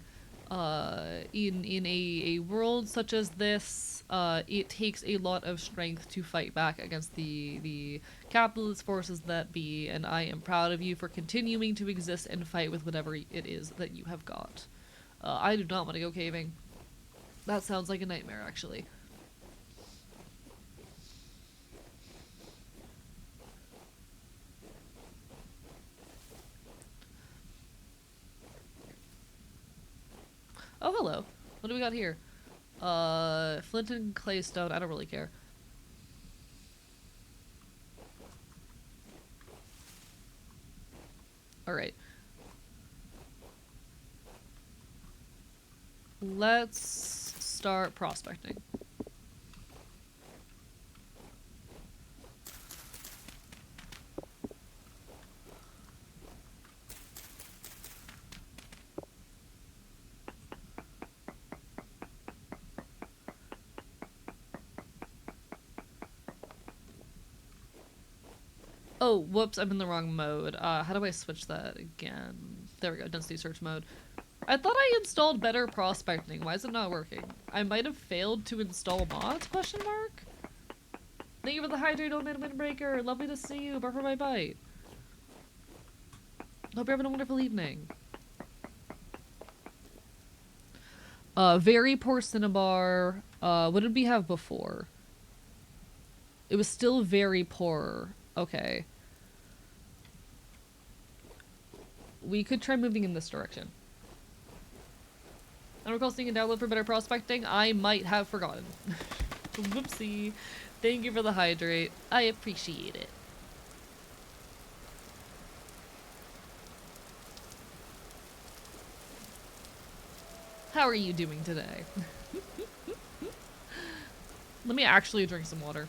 In a world such as this, it takes a lot of strength to fight back against the capitalist forces that be, and I am proud of you for continuing to exist and fight with whatever it is that you have got. I do not want to go caving. That sounds like a nightmare, actually. Oh, hello. What do we got here? Flint and claystone. I don't really care. Alright. Let's start prospecting. Oh, whoops, I'm in the wrong mode. How do I switch that again? There we go, density search mode. I thought I installed better prospecting. Why is it not working? I might have failed to install mods, question mark? Thank you for the hydrate, old man windbreaker. Lovely to see you. Bar for my bite. Hope you're having a wonderful evening. Very poor cinnabar. What did we have before? It was still very poor. Okay. We could try moving in this direction. I don't recall seeing a download for better prospecting. I might have forgotten. Whoopsie. Thank you for the hydrate. I appreciate it. How are you doing today? Let me actually drink some water.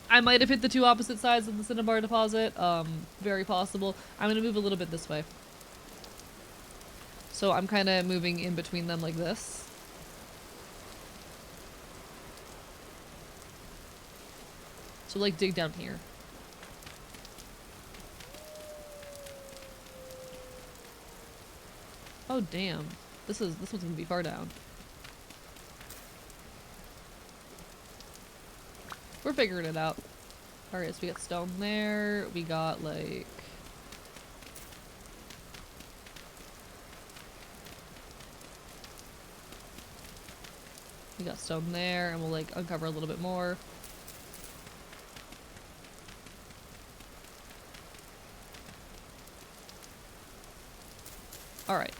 I might have hit the two opposite sides of the cinnabar deposit. Very possible. I'm gonna move a little bit this way. So I'm kind of moving in between them like this. So like dig down here. Oh damn. This one's gonna be far down. We're figuring it out. Alright, so we got stone there. We got like... We got stone there, and we'll like uncover a little bit more. Alright.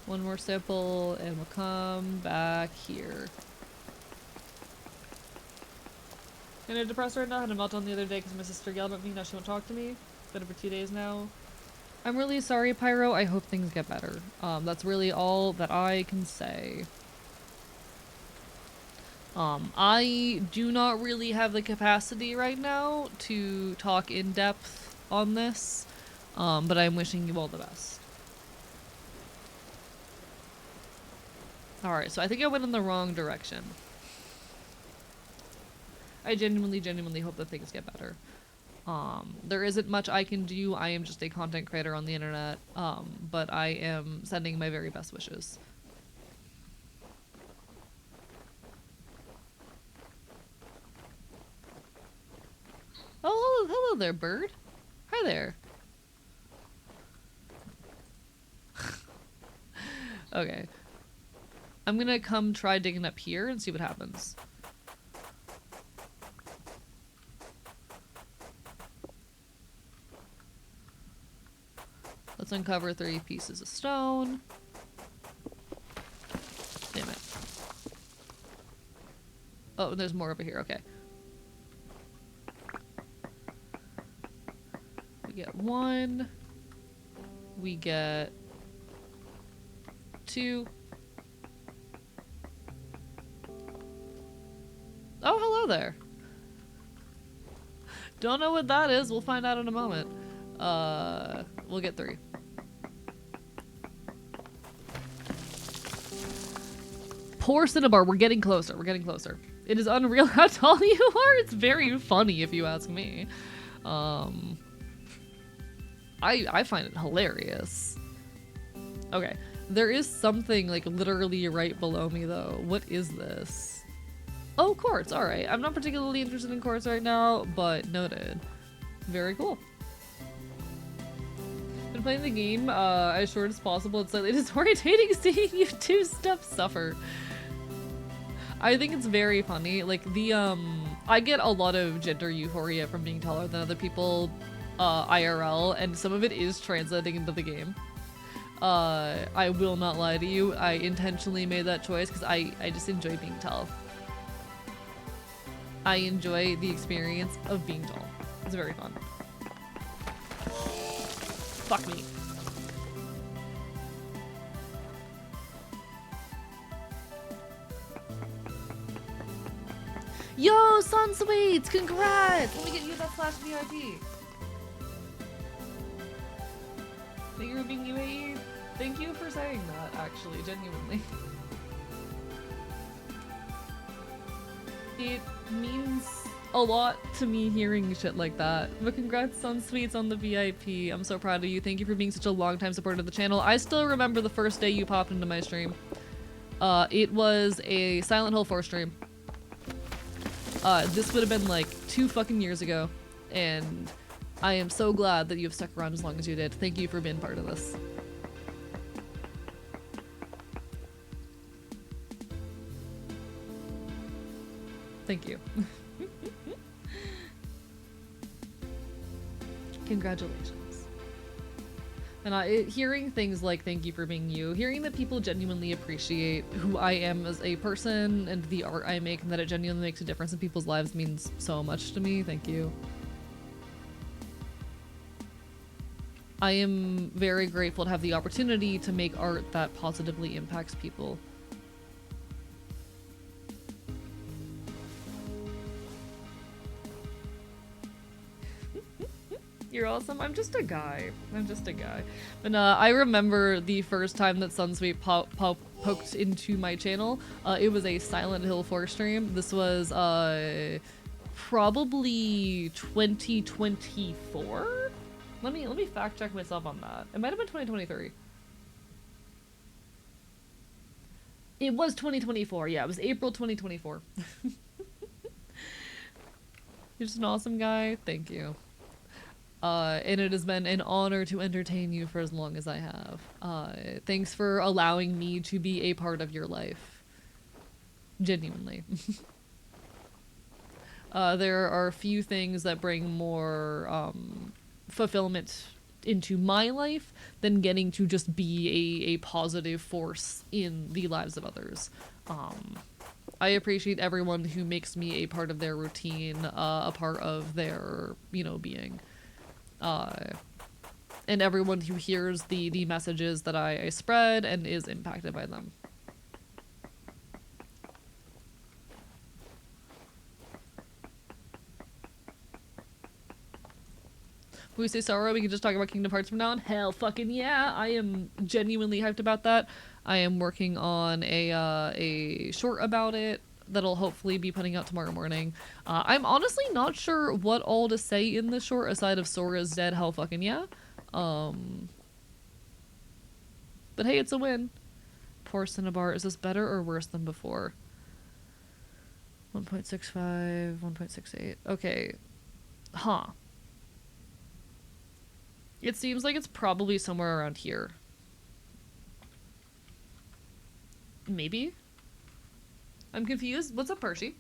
One more sample and we'll come back here. Kinda depressed right now. Had a meltdown the other day because my sister yelled at me. Now she won't talk to me. Been over 2 days now. I'm really sorry, Pyro. I hope things get better. That's really all that I can say. I do not really have the capacity right now to talk in depth on this, but I'm wishing you all the best. Alright, so I think I went in the wrong direction. I genuinely hope that things get better. There isn't much I can do. I am just a content creator on the internet, but I am sending my very best wishes. Oh, hello there, bird. Hi there. Okay. I'm gonna come try digging up here and see what happens. Let's uncover 3 pieces of stone. Damn it. Oh, there's more over here. Okay. We get 1. We get 2. Oh, hello there. Don't know what that is. We'll find out in a moment. We'll get 3. Poor Cinnabar, we're getting closer. We're getting closer. It is unreal how tall you are. It's very funny if you ask me. I find it hilarious. Okay. There is something like literally right below me though. What is this? Oh, quartz. Alright. I'm not particularly interested in quartz right now, but noted. Very cool. Been playing the game as short as possible. It's slightly disorientating seeing you two stuff suffer. I think it's very funny. Like the I get a lot of gender euphoria from being taller than other people IRL, and some of it is translating into the game. I will not lie to you. I intentionally made that choice because I just enjoy being tall. I enjoy the experience of being tall. It's very fun. Fuck me. Yo, Sunsweets! Congrats! Let me get you that /VIP. Thank you for being UAE. Thank you for saying that, actually, genuinely. It means a lot to me hearing shit like that. But congrats, Sunsweets, on the VIP. I'm so proud of you. Thank you for being such a long-time supporter of the channel. I still remember the first day you popped into my stream. It was a Silent Hill 4 stream. This would have been like 2 fucking years ago, and I am so glad that you've stuck around as long as you did. Thank you for being part of this. Thank you. Congratulations. And hearing things like thank you for being you, hearing that people genuinely appreciate who I am as a person and the art I make and that it genuinely makes a difference in people's lives means so much to me. Thank you. I am very grateful to have the opportunity to make art that positively impacts people. You're awesome. I'm just a guy. I'm just a guy. And I remember the first time that Sunsweet poked into my channel. It was a Silent Hill 4 stream. This was probably 2024. Let me fact check myself on that. It might have been 2023. It was 2024. Yeah, it was April 2024. You're just an awesome guy. Thank you. And it has been an honor to entertain you for as long as I have. Thanks for allowing me to be a part of your life. Genuinely. There are a few things that bring more fulfillment into my life than getting to just be a positive force in the lives of others. I appreciate everyone who makes me a part of their routine, a part of their, being. and everyone who hears the messages that I spread and is impacted by them. When we say Sora, we can just talk about Kingdom Hearts from now on. Hell fucking yeah! I am genuinely hyped about that. I am working on a short about it that'll hopefully be putting out tomorrow morning. I'm honestly not sure what all to say in this short aside of Sora's dead. Hell fucking yeah. But hey, it's a win. Poor Cinnabar. Is this better or worse than before? 1.65, 1.68. Okay. Huh. It seems like it's probably somewhere around here. Maybe? I'm confused. What's up, Percy?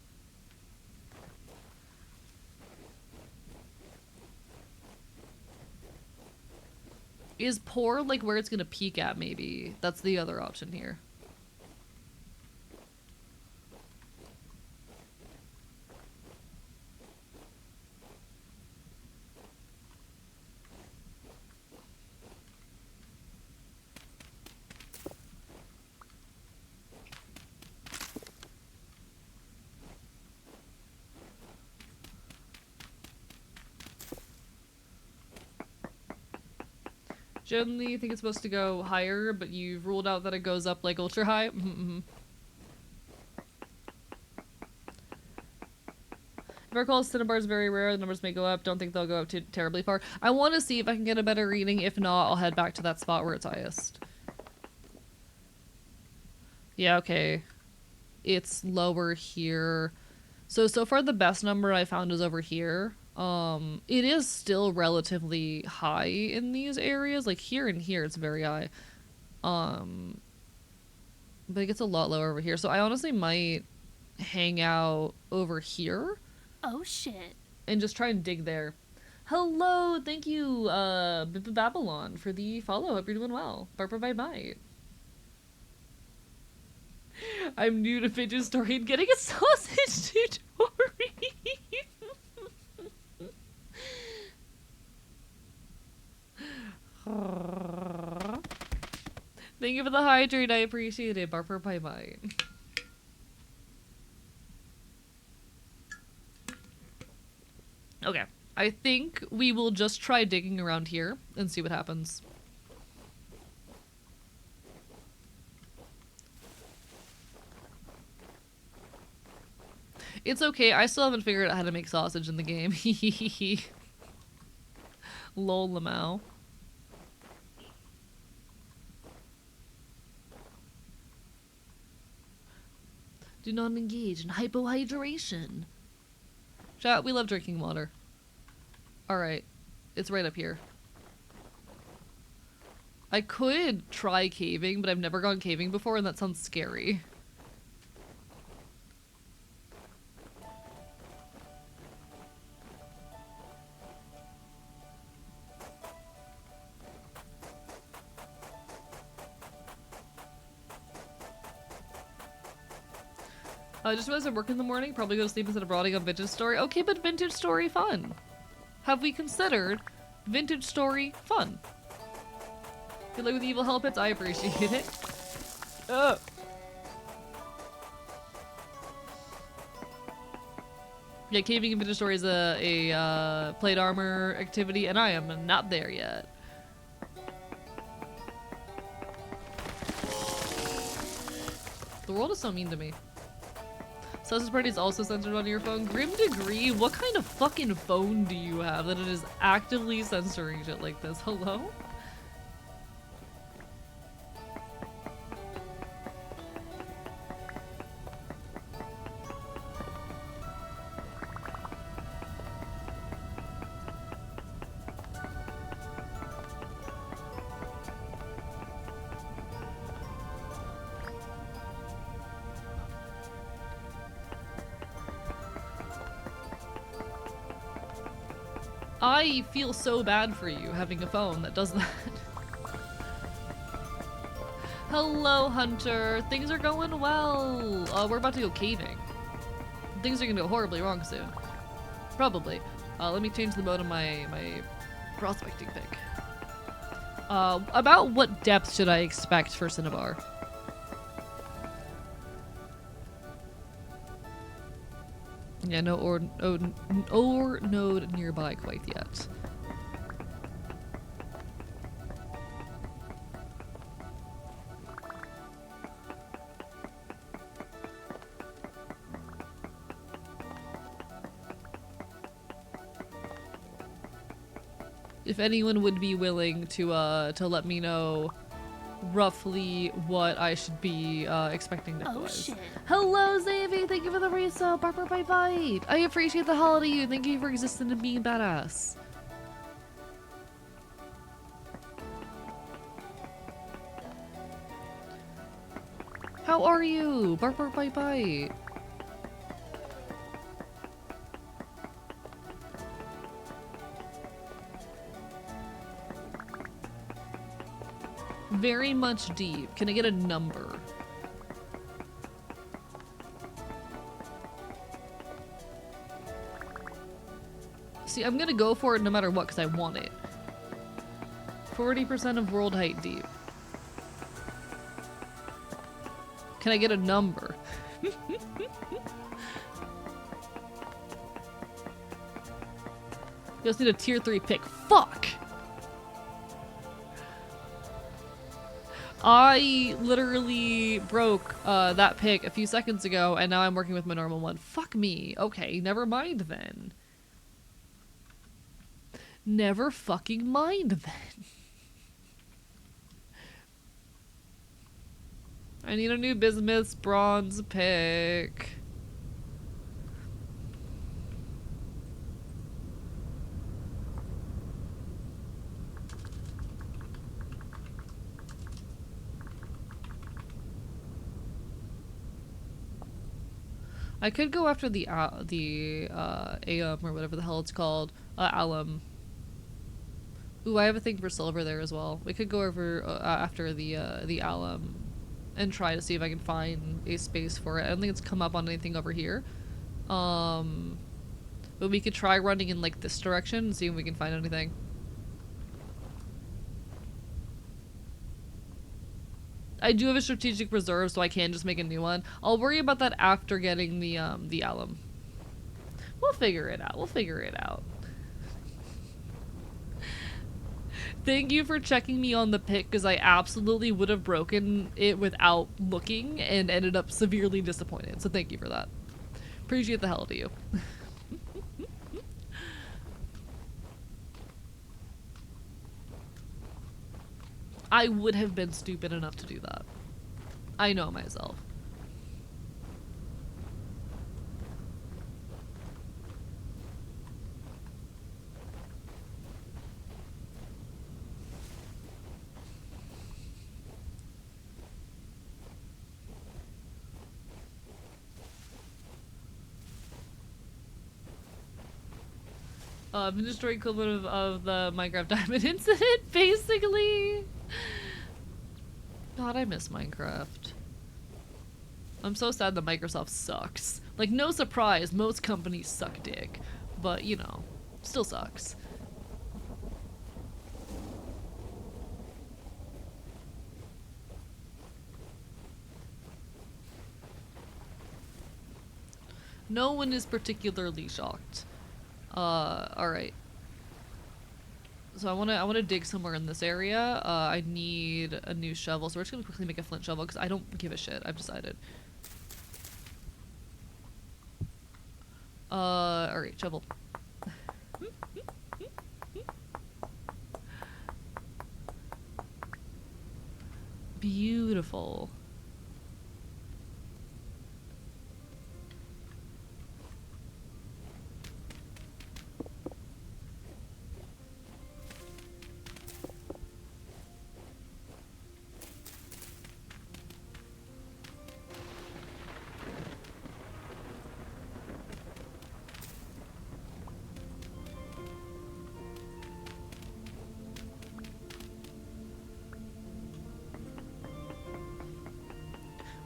Is poor like where it's gonna peak at, maybe? That's the other option here. Generally, you think it's supposed to go higher, but you've ruled out that it goes up like ultra high? Mm-hmm. If I recall, Cinnabar is very rare. The numbers may go up. Don't think they'll go up too terribly far. I want to see if I can get a better reading. If not, I'll head back to that spot where it's highest. Yeah, okay. It's lower here. So far the best number I found is over here. It is still relatively high in these areas. Like here and here, it's very high. But it gets a lot lower over here. So I honestly might hang out over here. Oh shit. And just try and dig there. Hello, thank you, Babylon, for the follow. Hope you're doing well. Barper bye bye. I'm new to Fidget Story and getting a sausage tutorial. Thank you for the hydrate, I appreciate it. Barper bye bye. Okay, I think we will just try digging around here and see what happens. It's okay, I still haven't figured out how to make sausage in the game. Lol lamau. Do not engage in hypohydration. Chat, we love drinking water. Alright, it's right up here. I could try caving, but I've never gone caving before and that sounds scary. I just realized I work in the morning, probably go to sleep instead of brooding on Vintage Story. Okay, but Vintage Story fun. Have we considered Vintage Story fun? Good luck with the evil hell pits, I appreciate it. Ugh. Yeah, caving in Vintage Story is a plate armor activity, and I am not there yet. The world is so mean to me. Sausage Party is also censored on your phone. Grim Degree, what kind of fucking phone do you have that it is actively censoring shit like this? Hello? I feel so bad for you having a phone that does that. Hello, Hunter. Things are going well. We're about to go caving. Things are gonna go horribly wrong soon. Probably. Let me change the mode of my prospecting pick. About what depth should I expect for Cinnabar? Yeah, no ore node nearby quite yet. If anyone would be willing to let me know roughly what I should be expecting depth-wise. Hello, Zavy! Thank you for the resub! Bye. I appreciate the holiday you. Thank you for existing and being badass. How are you? Bye. Very much deep. Can I get a number? See, I'm gonna go for it no matter what because I want it. 40% of world height deep. Can I get a number? Just need a tier 3 pick. Fuck! I literally broke that pick a few seconds ago and now I'm working with my normal one. Fuck me. Okay, never mind then. Never fucking mind then. I need a new Bismuth's bronze pick. I could go after the Aum or whatever the hell it's called, alum. Ooh, I have a thing for silver there as well. We could go over after the alum and try to see if I can find a space for it. I don't think it's come up on anything over here. But we could try running in like this direction and see if we can find anything. I do have a strategic reserve, so I can just make a new one. I'll worry about that after getting the alum. We'll figure it out. Thank you for checking me on the pick, because I absolutely would have broken it without looking and ended up severely disappointed. So thank you for that. Appreciate the hell out of you. I would have been stupid enough to do that. I know myself. Industry equivalent of the Minecraft Diamond incident, basically. God, I miss Minecraft. I'm so sad that Microsoft sucks. Like, no surprise, most companies suck dick. But, you know, still sucks. No one is particularly shocked. Alright. So I wanna dig somewhere in this area. I need a new shovel, so we're just gonna quickly make a flint shovel because I don't give a shit. I've decided. Alright, shovel. Beautiful.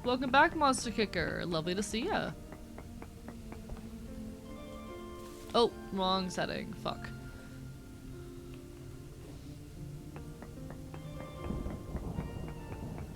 Welcome back, Monster Kicker. Lovely to see ya. Oh, wrong setting. Fuck.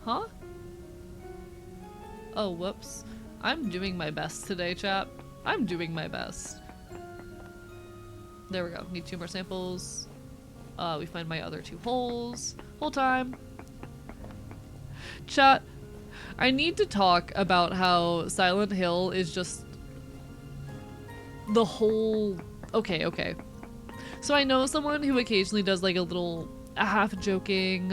Huh? Oh, whoops. I'm doing my best today, chap. I'm doing my best. There we go. Need 2 more samples. We find my other 2 holes. Whole time. Chat, I need to talk about how Silent Hill is just the whole... Okay. So I know someone who occasionally does like a little half-joking,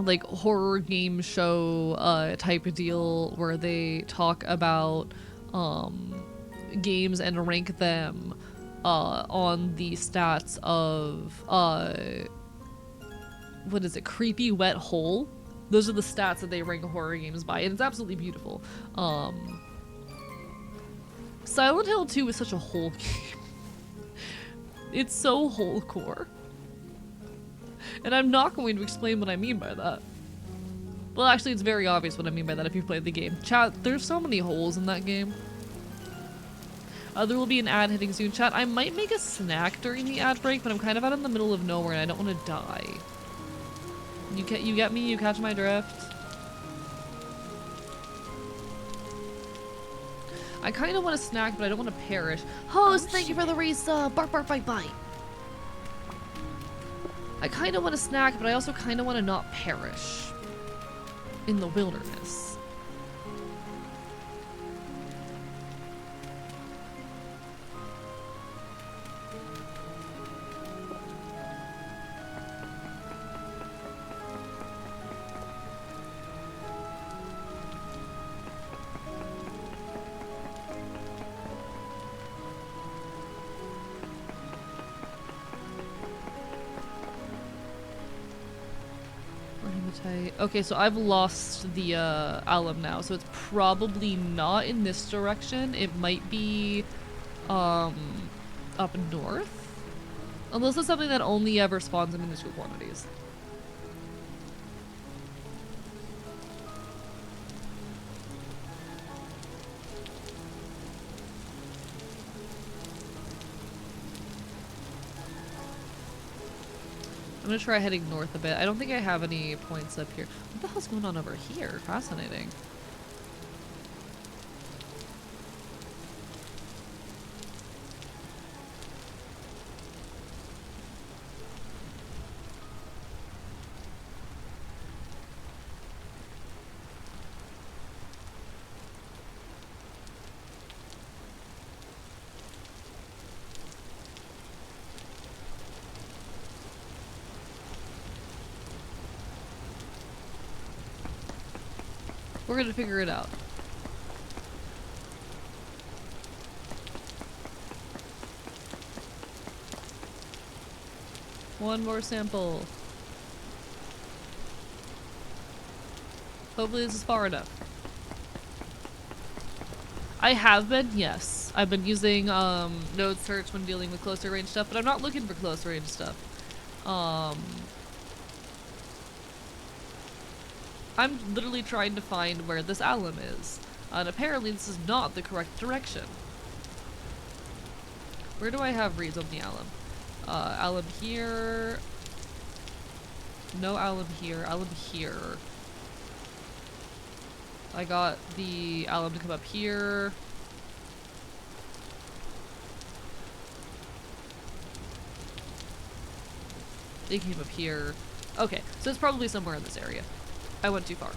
like horror game show type of deal where they talk about games and rank them on the stats of what is it, creepy wet hole. Those are the stats that they rank horror games by, and it's absolutely beautiful. Silent Hill 2 is such a whole game. It's so whole core. And I'm not going to explain what I mean by that. Well, actually, it's very obvious what I mean by that if you've played the game. Chat, there's so many holes in that game. There will be an ad hitting soon. Chat, I might make a snack during the ad break, but I'm kind of out in the middle of nowhere and I don't want to die. You get me? You catch my drift? I kind of want a snack, but I don't want to perish. Host, thank you for the resub. Bark, bark, bite, bite. I kind of want a snack, but I also kind of want to not perish in the wilderness. Okay, so I've lost the alum now, so it's probably not in this direction. It might be up north, unless it's something that only ever spawns in minuscule quantities. I'm gonna try heading north a bit. I don't think I have any points up here. What the hell's going on over here? Fascinating. We're gonna figure it out. One more sample. Hopefully this is far enough. I have been, yes. I've been using node search when dealing with closer range stuff, but I'm not looking for closer range stuff. I'm literally trying to find where this alum is, and apparently this is not the correct direction. Where do I have reads on the alum? Alum here. No alum here. Alum here. I got the alum to come up here. It came up here. Okay, so it's probably somewhere in this area. I went too far.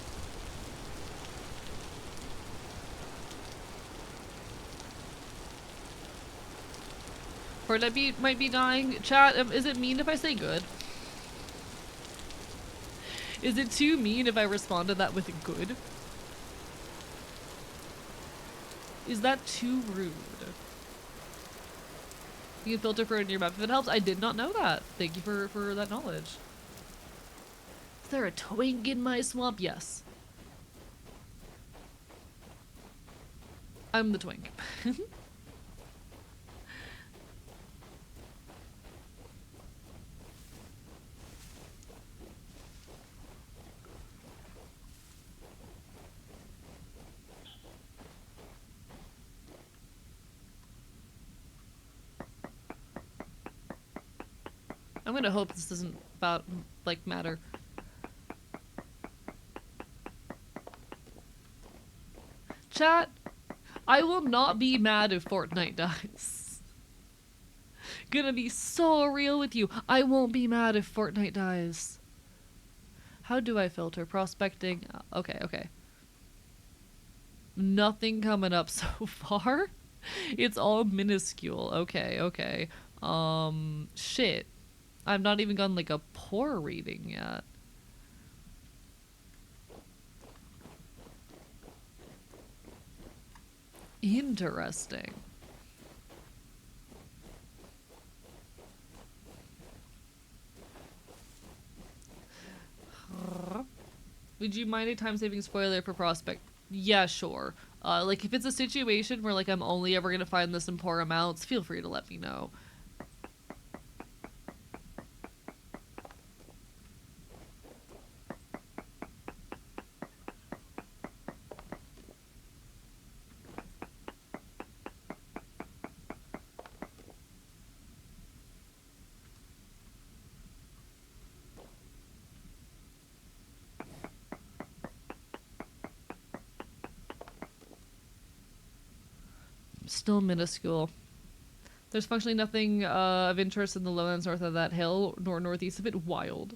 Fortnite might be dying. Chat, is it mean if I say good? Is it too mean if I respond to that with good? Is that too rude? You can filter for it in your map if it helps. I did not know that. Thank you for that knowledge. Is there a twink in my swamp? Yes. I'm the twink. gonna hope this doesn't about, like, matter. Chat, I will not be mad if Fortnite dies. Gonna be so real with you. I won't be mad if Fortnite dies. How do I filter? Prospecting. Okay, okay. Nothing coming up so far. It's all minuscule. Okay, okay. Shit. I've not even gotten like a poor reading yet. Interesting. Would you mind a time-saving spoiler for Prospect? Yeah, sure. Like, if it's a situation where, like, I'm only ever gonna find this in poor amounts, feel free to let me know. Still minuscule. There's functionally nothing of interest in the lowlands north of that hill, nor northeast of it. Wild.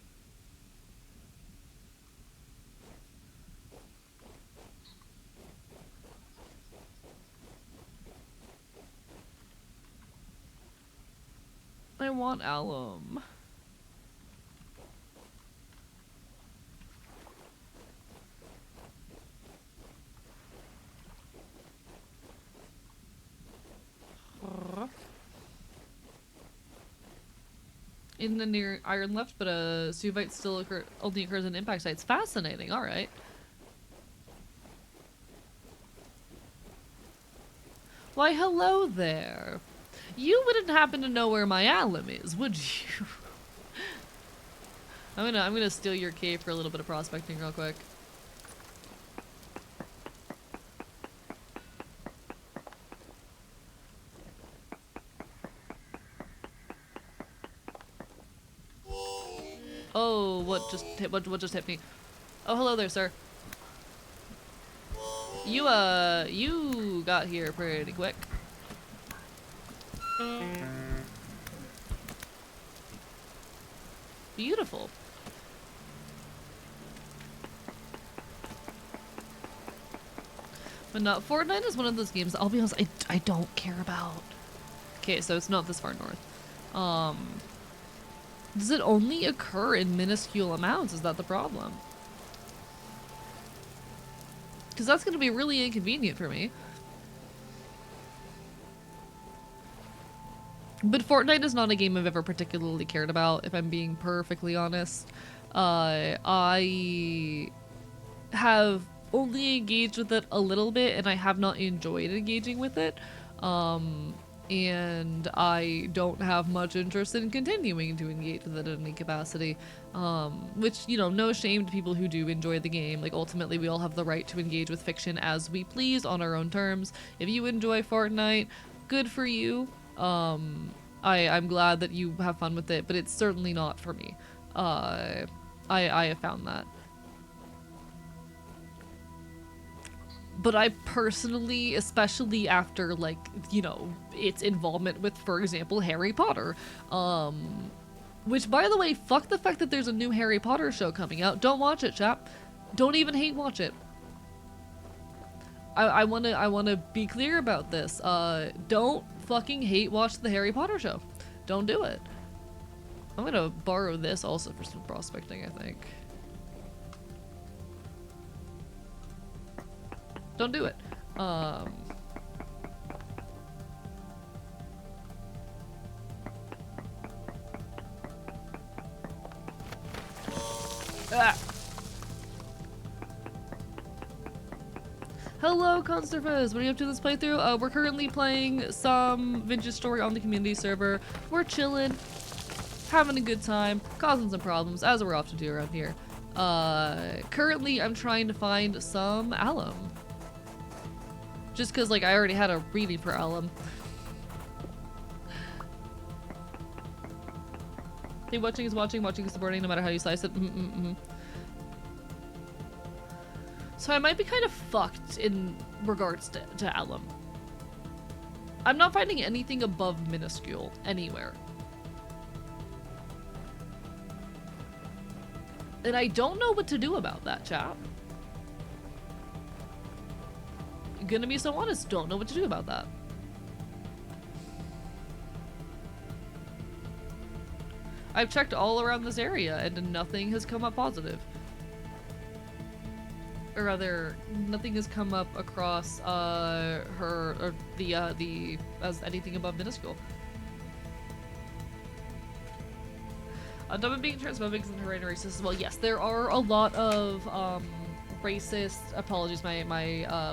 I want alum. In the near iron left, but a Suvite still only occurs in impact sites. Fascinating. All right. Why, hello there. You wouldn't happen to know where my alum is, would you? I'm gonna steal your cave for a little bit of prospecting real quick. Oh, what just hit me? Oh, hello there, sir. You got here pretty quick. Beautiful. But no, Fortnite is one of those games, I'll be honest, I don't care about. Okay, so it's not this far north. Does it only occur in minuscule amounts? Is that the problem? Because that's going to be really inconvenient for me. But Fortnite is not a game I've ever particularly cared about, if I'm being perfectly honest. I have only engaged with it a little bit, and I have not enjoyed engaging with it. And I don't have much interest in continuing to engage with it in any capacity. Which, you know, no shame to people who do enjoy the game. Like, ultimately, we all have the right to engage with fiction as we please on our own terms. If you enjoy Fortnite, good for you. I'm glad that you have fun with it, but it's certainly not for me. I have found that. But I personally, especially after, like, you know, its involvement with, for example, Harry Potter, which, by the way, fuck the fact that there's a new Harry Potter show coming out. Don't watch it, chap. Don't even hate watch it. I wanna be clear about this. Don't fucking hate watch the Harry Potter show. Don't do it. I'm gonna borrow this also for some prospecting, I think. Don't do it. Ah. Hello, Consterfez! What are you up to this playthrough? We're currently playing some Vintage Story on the community server. We're chilling, having a good time, causing some problems, as we're often do around here. Currently I'm trying to find some alum. Just cause, like, I already had a reading for alum. Hey, watching is watching, watching is supporting, no matter how you slice it. So I might be kind of fucked in regards to Alum. I'm not finding anything above minuscule anywhere. And I don't know what to do about that, chap. Gonna be so honest, don't know what to do about that. I've checked all around this area and nothing has come up positive. Or rather, nothing has come up across as anything above minuscule. On top of being transphobic and heretical racist as well, yes, there are a lot of racist. Apologies, my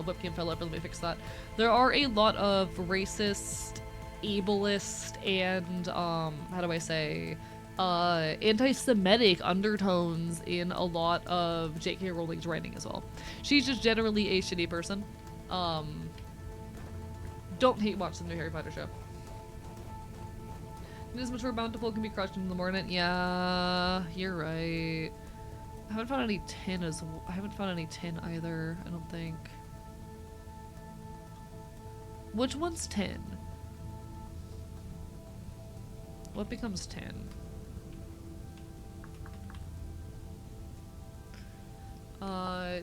webcam fell over. Let me fix that. There are a lot of racist, ableist, and how do I say, anti-Semitic undertones in a lot of J.K. Rowling's writing as well. She's just generally a shitty person. Don't hate watch the new Harry Potter show. It is mature bountiful, can be crushed in the morning. Yeah, you're right. I haven't found any tin I haven't found any tin either, I don't think. Which one's tin? What becomes tin?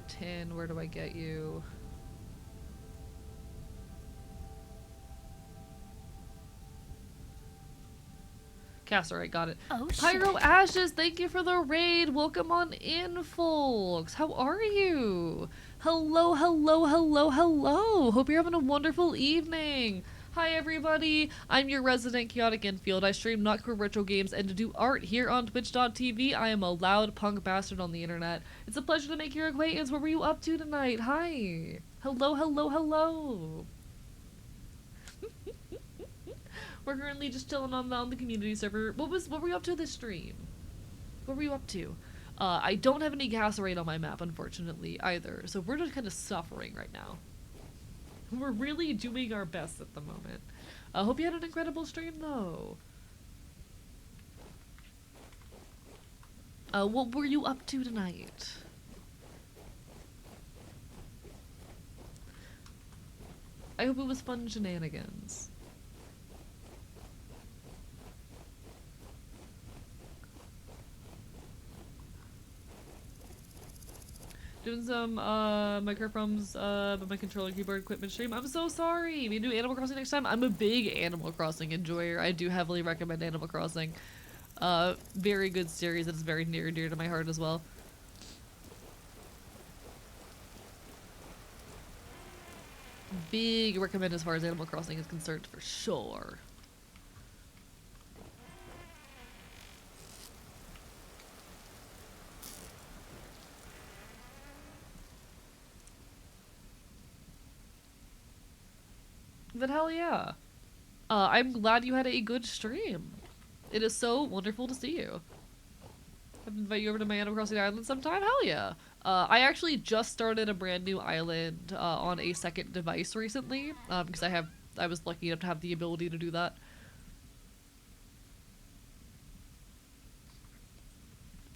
Tin, where do I get you? Cast, alright, got it. Oh, Pyro shit. Ashes, thank you for the raid. Welcome on in, folks. How are you? Hello, hello, hello, hello. Hope you're having a wonderful evening. Hi, everybody. I'm your resident chaotic infield. I stream not queer retro games and do art here on twitch.tv. I am a loud punk bastard on the internet. It's a pleasure to make your acquaintance. What were you up to tonight? Hi. Hello, hello, hello. We're currently just chilling on the community server. What were you up to this stream? What were you up to? I don't have any gas rate on my map, unfortunately, either. So we're just kind of suffering right now. We're really doing our best at the moment. I hope you had an incredible stream, though. What were you up to tonight? I hope it was fun shenanigans. Doing some microphones, but my controller keyboard equipment stream. I'm so sorry. We do Animal Crossing next time. I'm a big Animal Crossing enjoyer. I do heavily recommend Animal Crossing. Very good series that's very near and dear to my heart as well. Big recommend as far as Animal Crossing is concerned, for sure. But hell yeah. I'm glad you had a good stream. It is so wonderful to see you. I'll invite you over to my Animal Crossing island sometime. Hell yeah. I actually just started a brand new island on a second device recently because I was lucky enough to have the ability to do that.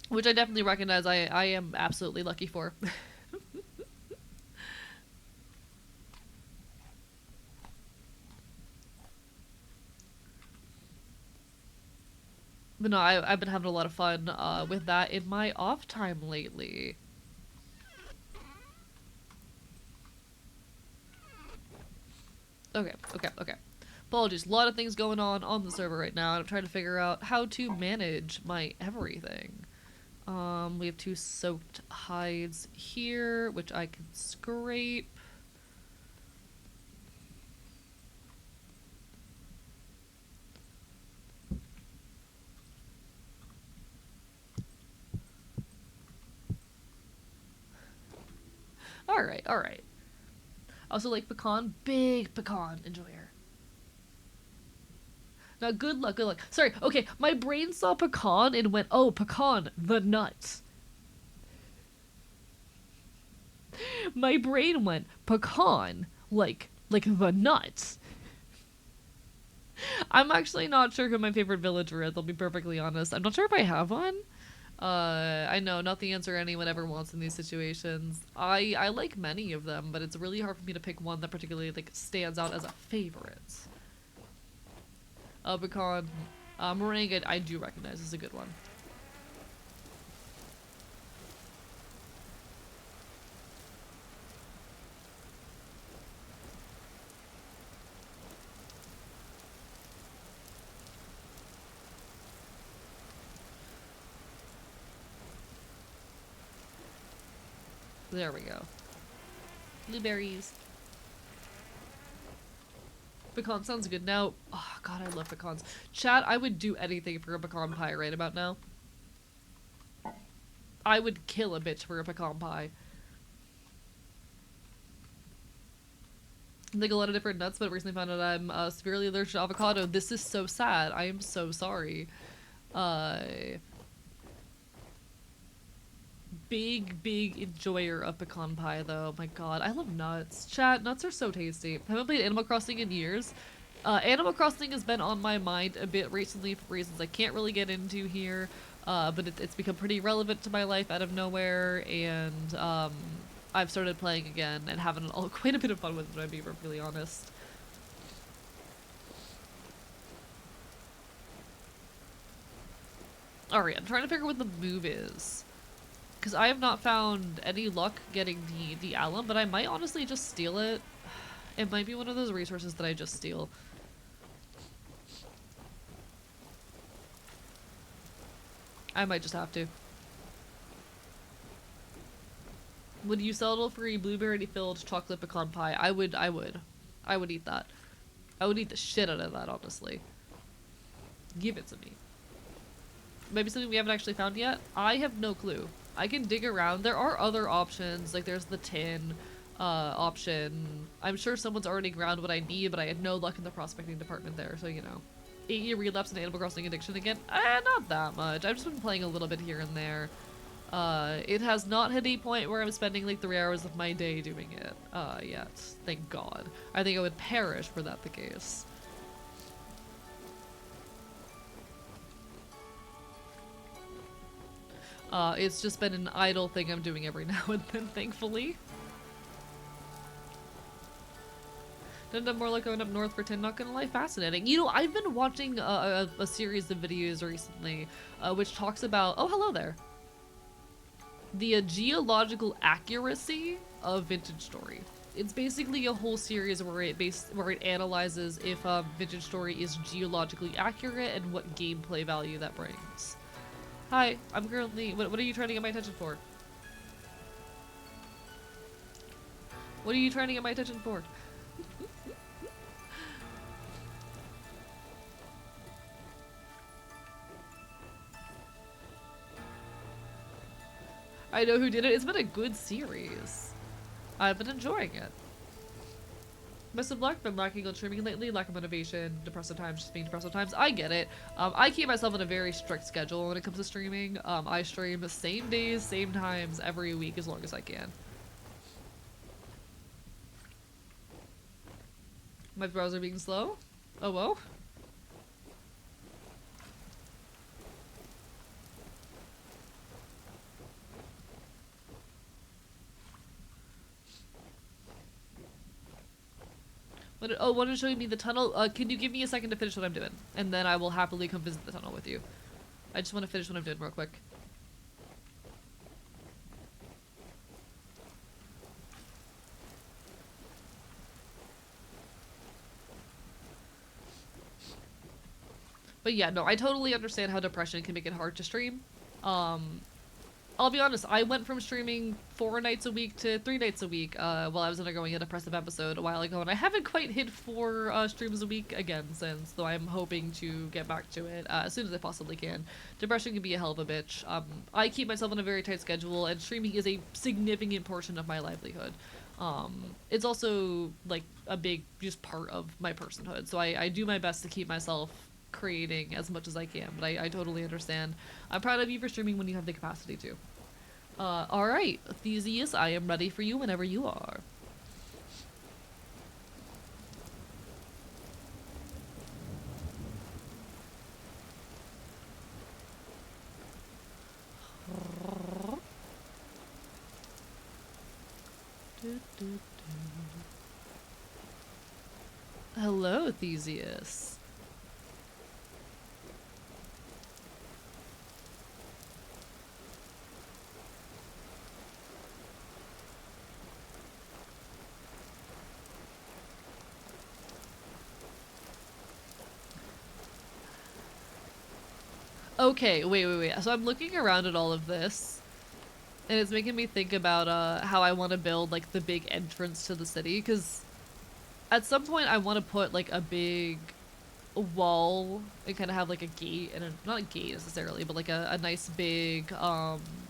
Which I definitely recognize I am absolutely lucky for. But no, I've been having a lot of fun with that in my off time lately. Okay. Apologies, a lot of things going on the server right now, and I'm trying to figure out how to manage my everything. We have 2 soaked hides here, which I can scrape. Alright. Also like pecan, big pecan enjoyer. Now good luck. Sorry, okay, my brain saw pecan and went, oh, pecan, the nut. My brain went, pecan, like the nut. I'm actually not sure who my favorite villager is, I'll be perfectly honest. I'm not sure if I have one. I know, not the answer anyone ever wants in these situations. I like many of them, but it's really hard for me to pick one that particularly like stands out as a favorite. Pecan, meringue, I do recognize is a good one. There we go. Blueberries. Pecan sounds good. Now, oh god, I love pecans. Chat, I would do anything for a pecan pie right about now. I would kill a bitch for a pecan pie. I like a lot of different nuts, but recently found out I'm severely allergic to avocado. This is so sad. I am so sorry. Big enjoyer of pecan pie though. My god, I love nuts. Chat, nuts are so tasty. I haven't played Animal Crossing in years. Animal Crossing has been on my mind a bit recently for reasons I can't really get into here. But it's become pretty relevant to my life out of nowhere, and I've started playing again and having quite a bit of fun with it, to be perfectly honest. Alright, I'm trying to figure out what the move is. Because I have not found any luck getting the alum, but I might honestly just steal it. It might be one of those resources that I just steal. I might just have to. Would you settle for a blueberry-filled chocolate pecan pie? I would eat that. I would eat the shit out of that, honestly. Give it to me. Maybe something we haven't actually found yet? I have no clue. I can dig around. There are other options, like there's the tin option. I'm sure someone's already ground what I need, but I had no luck in the prospecting department there, so you know. 8-year relapse in Animal Crossing addiction again? Not that much. I've just been playing a little bit here and there. It has not hit a point where I'm spending like 3 hours of my day doing it yet. Thank God. I think I would perish were that the case. It's just been an idle thing I'm doing every now and then, thankfully. Didn't have more like going up north for 10, not gonna lie, fascinating. You know, I've been watching a series of videos recently, which talks about, oh hello there, the geological accuracy of Vintage Story. It's basically a whole series where it analyzes if Vintage Story is geologically accurate and what gameplay value that brings. Hi, I'm currently, what are you trying to get my attention for? What are you trying to get my attention for? I know who did it. It's been a good series. I've been enjoying it. Best of luck. Been lacking on streaming lately. Lack of motivation. Depressive times. Just being depressive times. I get it. I keep myself on a very strict schedule when it comes to streaming. I stream the same days, same times every week as long as I can. My browser being slow? Oh well. What is showing me the tunnel? Can you give me a second to finish what I'm doing? And then I will happily come visit the tunnel with you. I just want to finish what I'm doing real quick. But yeah, no, I totally understand how depression can make it hard to stream. I'll be honest, I went from streaming 4 nights a week to 3 nights a week while I was undergoing a depressive episode a while ago, and I haven't quite hit 4 streams a week again since, though I'm hoping to get back to it as soon as I possibly can. Depression can be a hell of a bitch. I keep myself on a very tight schedule, and streaming is a significant portion of my livelihood. It's also like a big just part of my personhood, so I do my best to keep myself creating as much as I can, but I totally understand. I'm proud of you for streaming when you have the capacity to. Alright, Theseus, I am ready for you whenever you are. Hello, Theseus. Okay, wait. So I'm looking around at all of this, and it's making me think about how I want to build like the big entrance to the city, because at some point I want to put like a big wall and kind of have like a gate, and not a gate necessarily, but like a nice big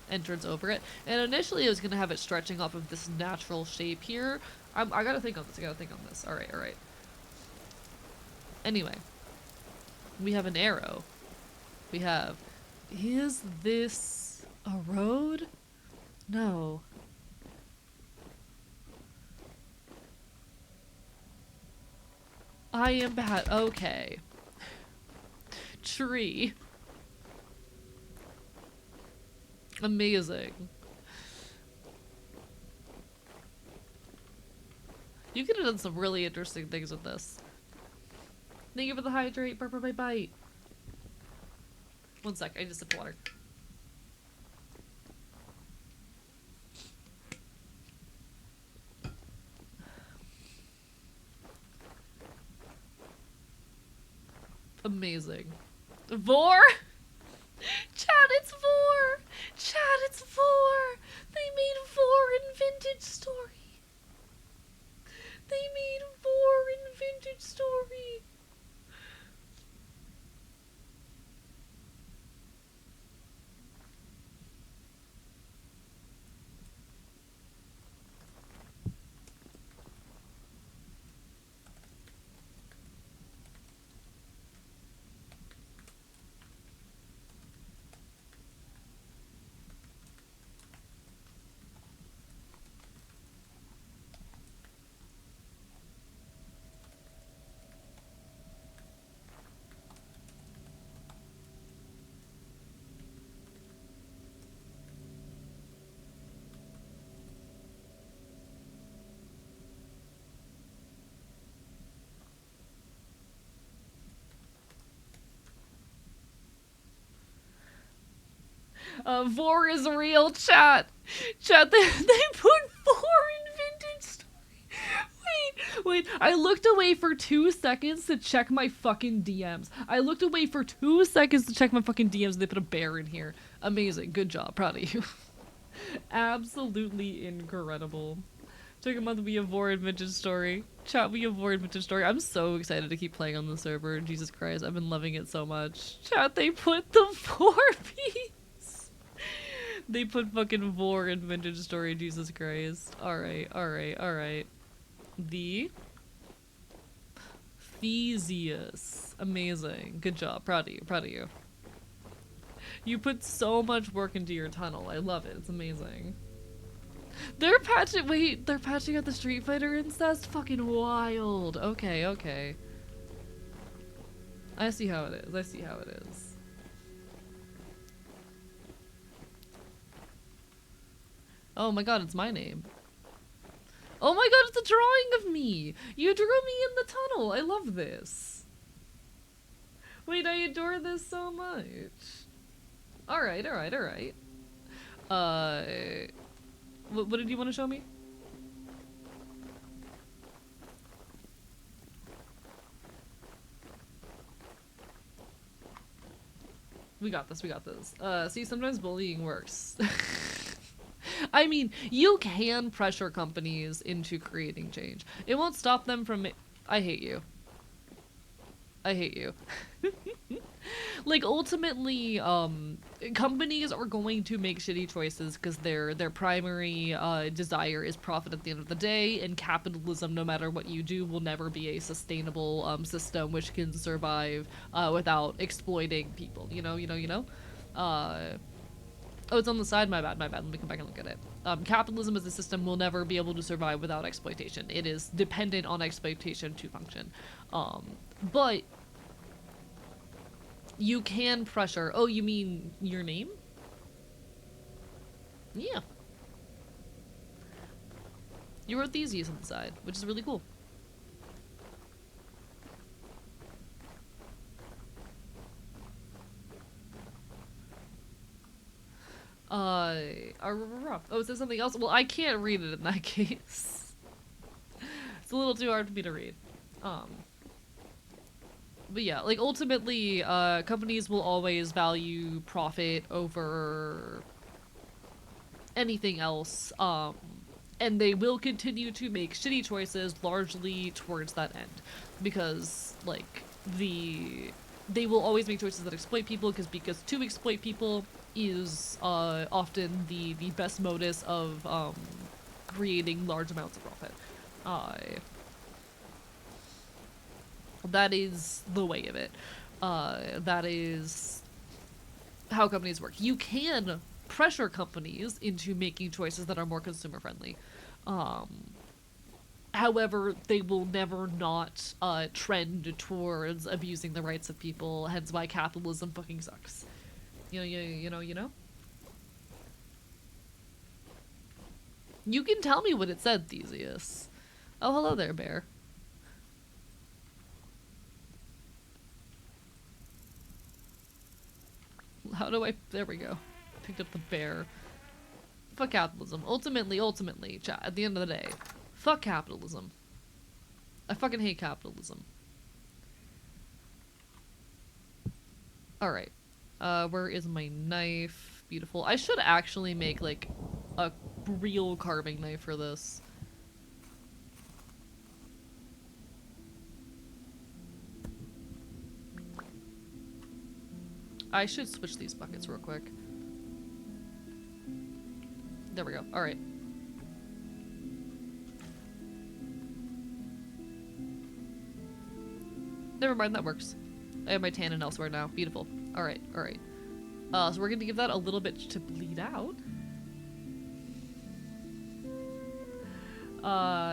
entrance over it. And initially I was gonna have it stretching off of this natural shape here. I gotta think on this. All right. Anyway, we have an arrow. We have, is this a road? No. I am bad. Okay. Tree. Amazing. You could have done some really interesting things with this. Thank you for the hydrate. Bite. 1 sec, I just sip water. Amazing. Vor? Chad, it's Vor! Chad, it's Vor! They made Vor in Vintage Story. They made Vor in Vintage Story. Vor is real, chat. Chat, they put Vor in Vintage Story. Wait. I looked away for 2 seconds to check my fucking DMs. I looked away for 2 seconds to check my fucking DMs and they put a bear in here. Amazing. Good job. Proud of you. Absolutely incredible. Took a month, we have Vor in Vintage Story. Chat, we have Vor in Vintage Story. I'm so excited to keep playing on the server. Jesus Christ, I've been loving it so much. Chat, they put the Vor piece. They put fucking Vor in Vintage Story. Jesus Christ. Alright. The Theseus. Amazing. Good job. Proud of you. You put so much work into your tunnel. I love it. It's amazing. They're patching out the Street Fighter incest? Fucking wild. Okay. I see how it is. Oh my god, it's my name. Oh my god, it's a drawing of me! You drew me in the tunnel! I love this. Wait, I adore this so much. Alright. What did you want to show me? We got this. See, sometimes bullying works. I mean, you can pressure companies into creating change. It won't stop them from I hate you. Like, ultimately, companies are going to make shitty choices because their primary desire is profit at the end of the day, and capitalism, no matter what you do, will never be a sustainable system which can survive without exploiting people. You know? Oh, it's on the side? My bad. Let me come back and look at it. Capitalism as a system will never be able to survive without exploitation. It is dependent on exploitation to function. But you can pressure. Oh, you mean your name? Yeah. You wrote Theseus on the side, which is really cool. Oh, is there something else? Well, I can't read it in that case. It's a little too hard for me to read. But yeah, like ultimately, companies will always value profit over anything else. And they will continue to make shitty choices largely towards that end. Because, like, they will always make choices that exploit people because to exploit people is often the best modus of creating large amounts of profit. That is the way of it. That is how companies work. You can pressure companies into making choices that are more consumer friendly. However, they will never not trend towards abusing the rights of people, hence why capitalism fucking sucks. You know? You can tell me what it said, Theseus. Oh, hello there, bear. How do I... There we go. Picked up the bear. Fuck capitalism. Ultimately, chat, at the end of the day, fuck capitalism. I fucking hate capitalism. Alright. Where is my knife? Beautiful. I should actually make, like, a real carving knife for this. I should switch these buckets real quick. There we go. Alright. Never mind, that works. I have my tannin elsewhere now. Beautiful. Alright, alright. So we're gonna give that a little bit to bleed out.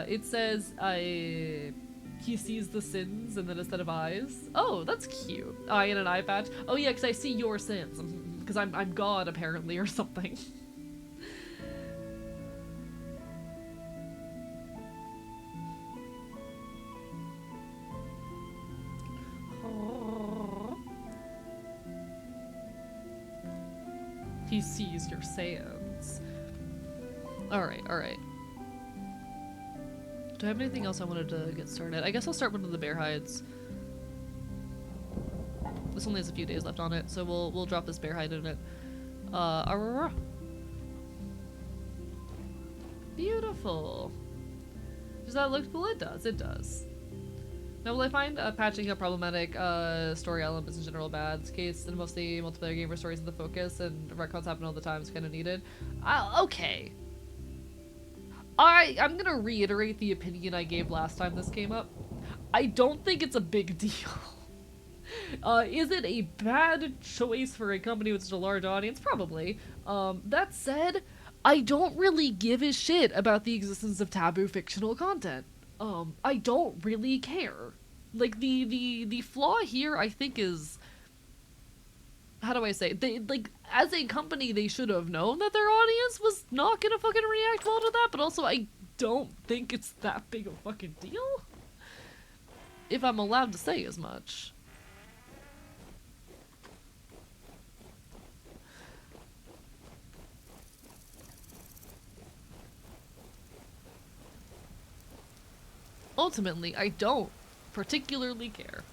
It says, he sees the sins and then a set of eyes. Oh, that's cute. Eye and an eye patch. Oh yeah, because I see your sins. Because I'm God, apparently, or something. He sees your sins. Alright, alright. Do I have anything else I wanted to get started? I guess I'll start with one of the bear hides. This only has a few days left on it, so we'll drop this bear hide in it. Beautiful. Does that look cool? It does, it does. Now, will I find patching up problematic story elements in general bad? This case, in mostly multiplayer gamer stories is the focus, and retcons happen all the time, it's kind of needed. Okay. I'm gonna reiterate the opinion I gave last time this came up. I don't think it's a big deal. Is it a bad choice for a company with such a large audience? Probably. That said, I don't really give a shit about the existence of taboo fictional content. I don't really care. Like, the flaw here, I think, is... How do I say? They, like, as a company, they should have known that their audience was not gonna fucking react well to that, but also I don't think it's that big of a fucking deal. If I'm allowed to say as much. Ultimately, I don't particularly care.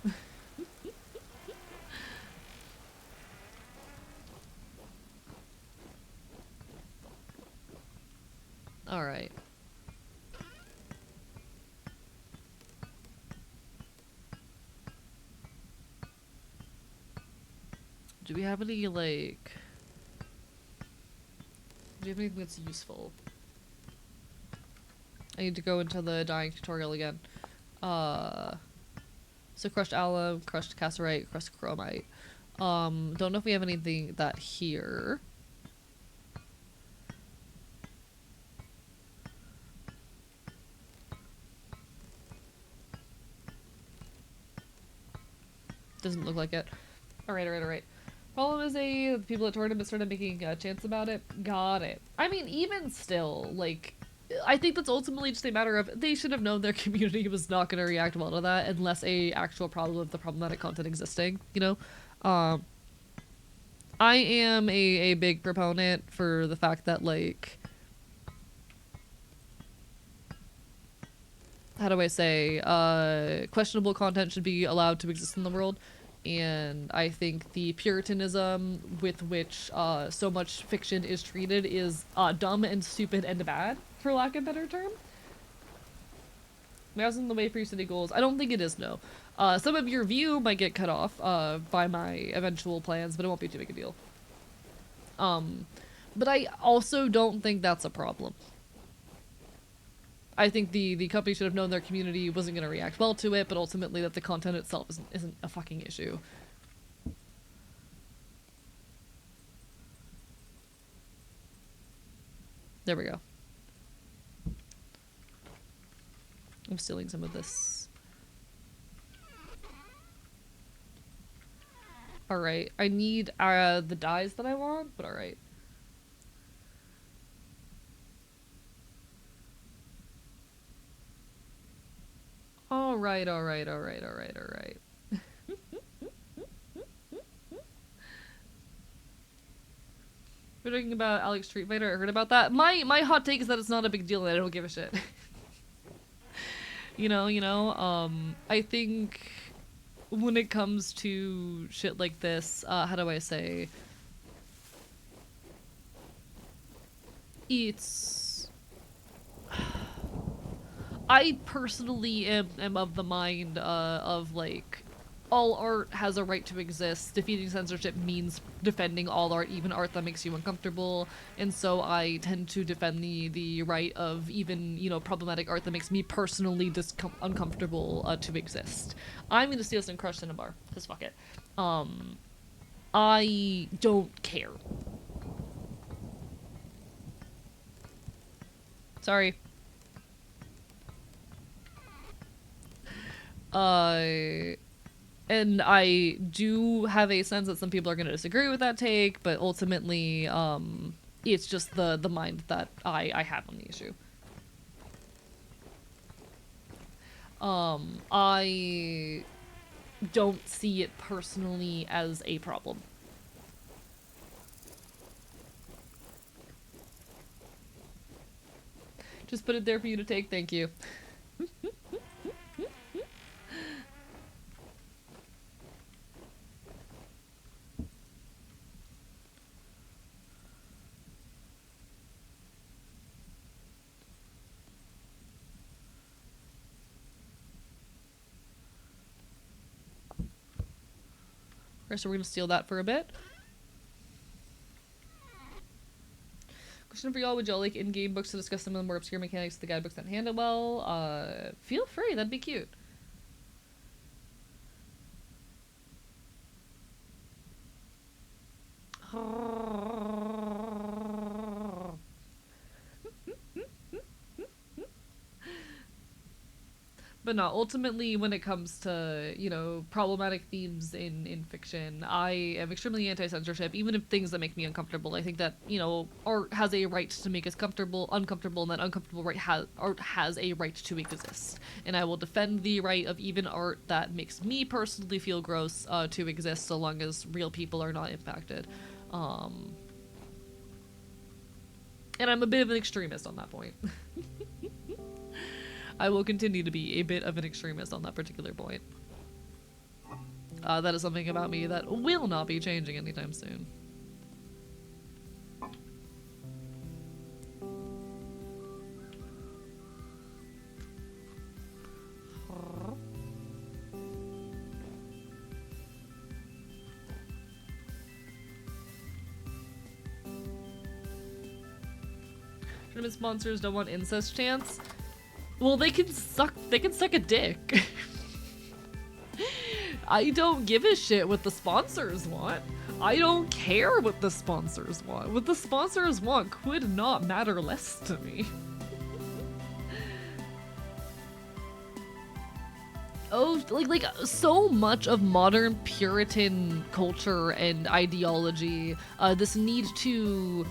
Alright. Do we have any, like... Do we have anything that's useful? I need to go into the dyeing tutorial again. So crushed alum, crushed cassiterite, crushed chromite. Don't know if we have anything that here. Doesn't look like it. Alright. Problem is the people at tournament started making a chance about it. Got it. I mean, even still, like, I think that's ultimately just a matter of they should have known their community was not going to react well to that unless a actual problem of the problematic content existing, you know? I am a big proponent for the fact that, like, how do I say, questionable content should be allowed to exist in the world. And I think the puritanism with which so much fiction is treated is dumb and stupid and bad, for lack of a better term. That's in the way for your city goals. I don't think it is, no. Some of your view might get cut off by my eventual plans, but it won't be too big a deal. But I also don't think that's a problem. I think the company should have known their community wasn't going to react well to it, but ultimately that the content itself isn't a fucking issue. There we go. I'm stealing some of this. Alright, I need the dyes that I want, but alright. Alright. We're talking about Alex Street Fighter. I heard about that. My hot take is that it's not a big deal and I don't give a shit. you know, I think when it comes to shit like this, how do I say? It's... I personally am of the mind of, like, all art has a right to exist. Defeating censorship means defending all art, even art that makes you uncomfortable. And so I tend to defend the right of even, you know, problematic art that makes me personally uncomfortable to exist. I'm gonna steal some Crush Cinnabar, because fuck it. I don't care. Sorry. And I do have a sense that some people are going to disagree with that take, but ultimately, it's just the mind that I have on the issue. I don't see it personally as a problem. Just put it there for you to take, thank you. So we're gonna steal that for a bit. Question for y'all: would y'all like in-game books to discuss some of the more obscure mechanics the guidebooks that handle well? Feel free, that'd be cute. But no, ultimately, when it comes to, you know, problematic themes in fiction, I am extremely anti-censorship, even if things that make me uncomfortable. I think that, you know, art has a right to make us uncomfortable, and that uncomfortable art has a right to exist. And I will defend the right of even art that makes me personally feel gross to exist, so long as real people are not impacted. And I'm a bit of an extremist on that point. I will continue to be a bit of an extremist on that particular point. That is something about me that will not be changing anytime soon. Tournament sponsors don't want incest chance. Well, they can suck a dick. I don't give a shit what the sponsors want. I don't care what the sponsors want. What the sponsors want could not matter less to me. Oh, like so much of modern Puritan culture and ideology, this need to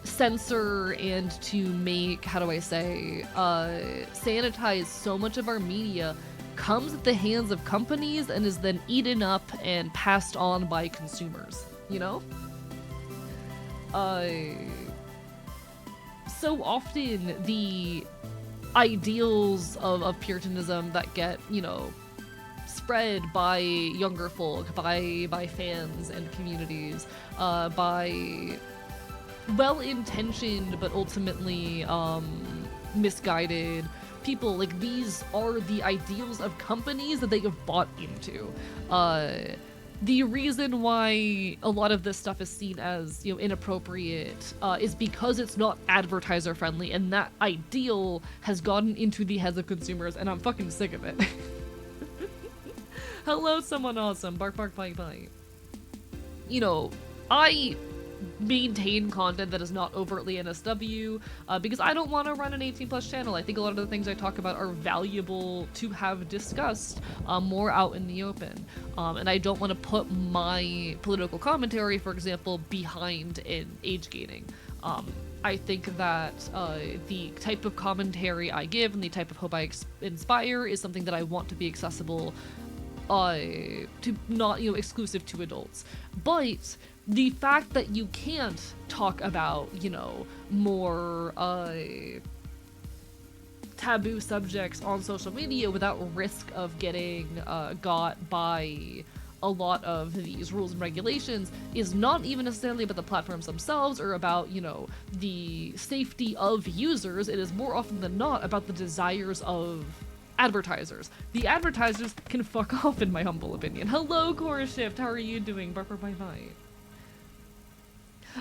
censor and to make, how do I say, sanitize so much of our media comes at the hands of companies and is then eaten up and passed on by consumers, you know? So often the ideals of Puritanism that get, you know, spread by younger folk, by fans and communities, by well-intentioned but ultimately misguided people, like, these are the ideals of companies that they have bought into. The reason why a lot of this stuff is seen as, you know, inappropriate is because it's not advertiser friendly, and that ideal has gotten into the heads of consumers, and I'm fucking sick of it. Hello, someone awesome. Bark, bark, bite, bite. You know, I maintain content that is not overtly NSW because I don't want to run an 18+ channel. I think a lot of the things I talk about are valuable to have discussed more out in the open. And I don't want to put my political commentary, for example, behind in age gating. I think that the type of commentary I give and the type of hope I inspire is something that I want to be accessible to not, you know, exclusive to adults. But the fact that you can't talk about, you know, more taboo subjects on social media without risk of getting got by a lot of these rules and regulations is not even necessarily about the platforms themselves or about, you know, the safety of users. It is more often than not about the desires of advertisers. The advertisers can fuck off, in my humble opinion. Hello, Chorus Shift. How are you doing? Bye bye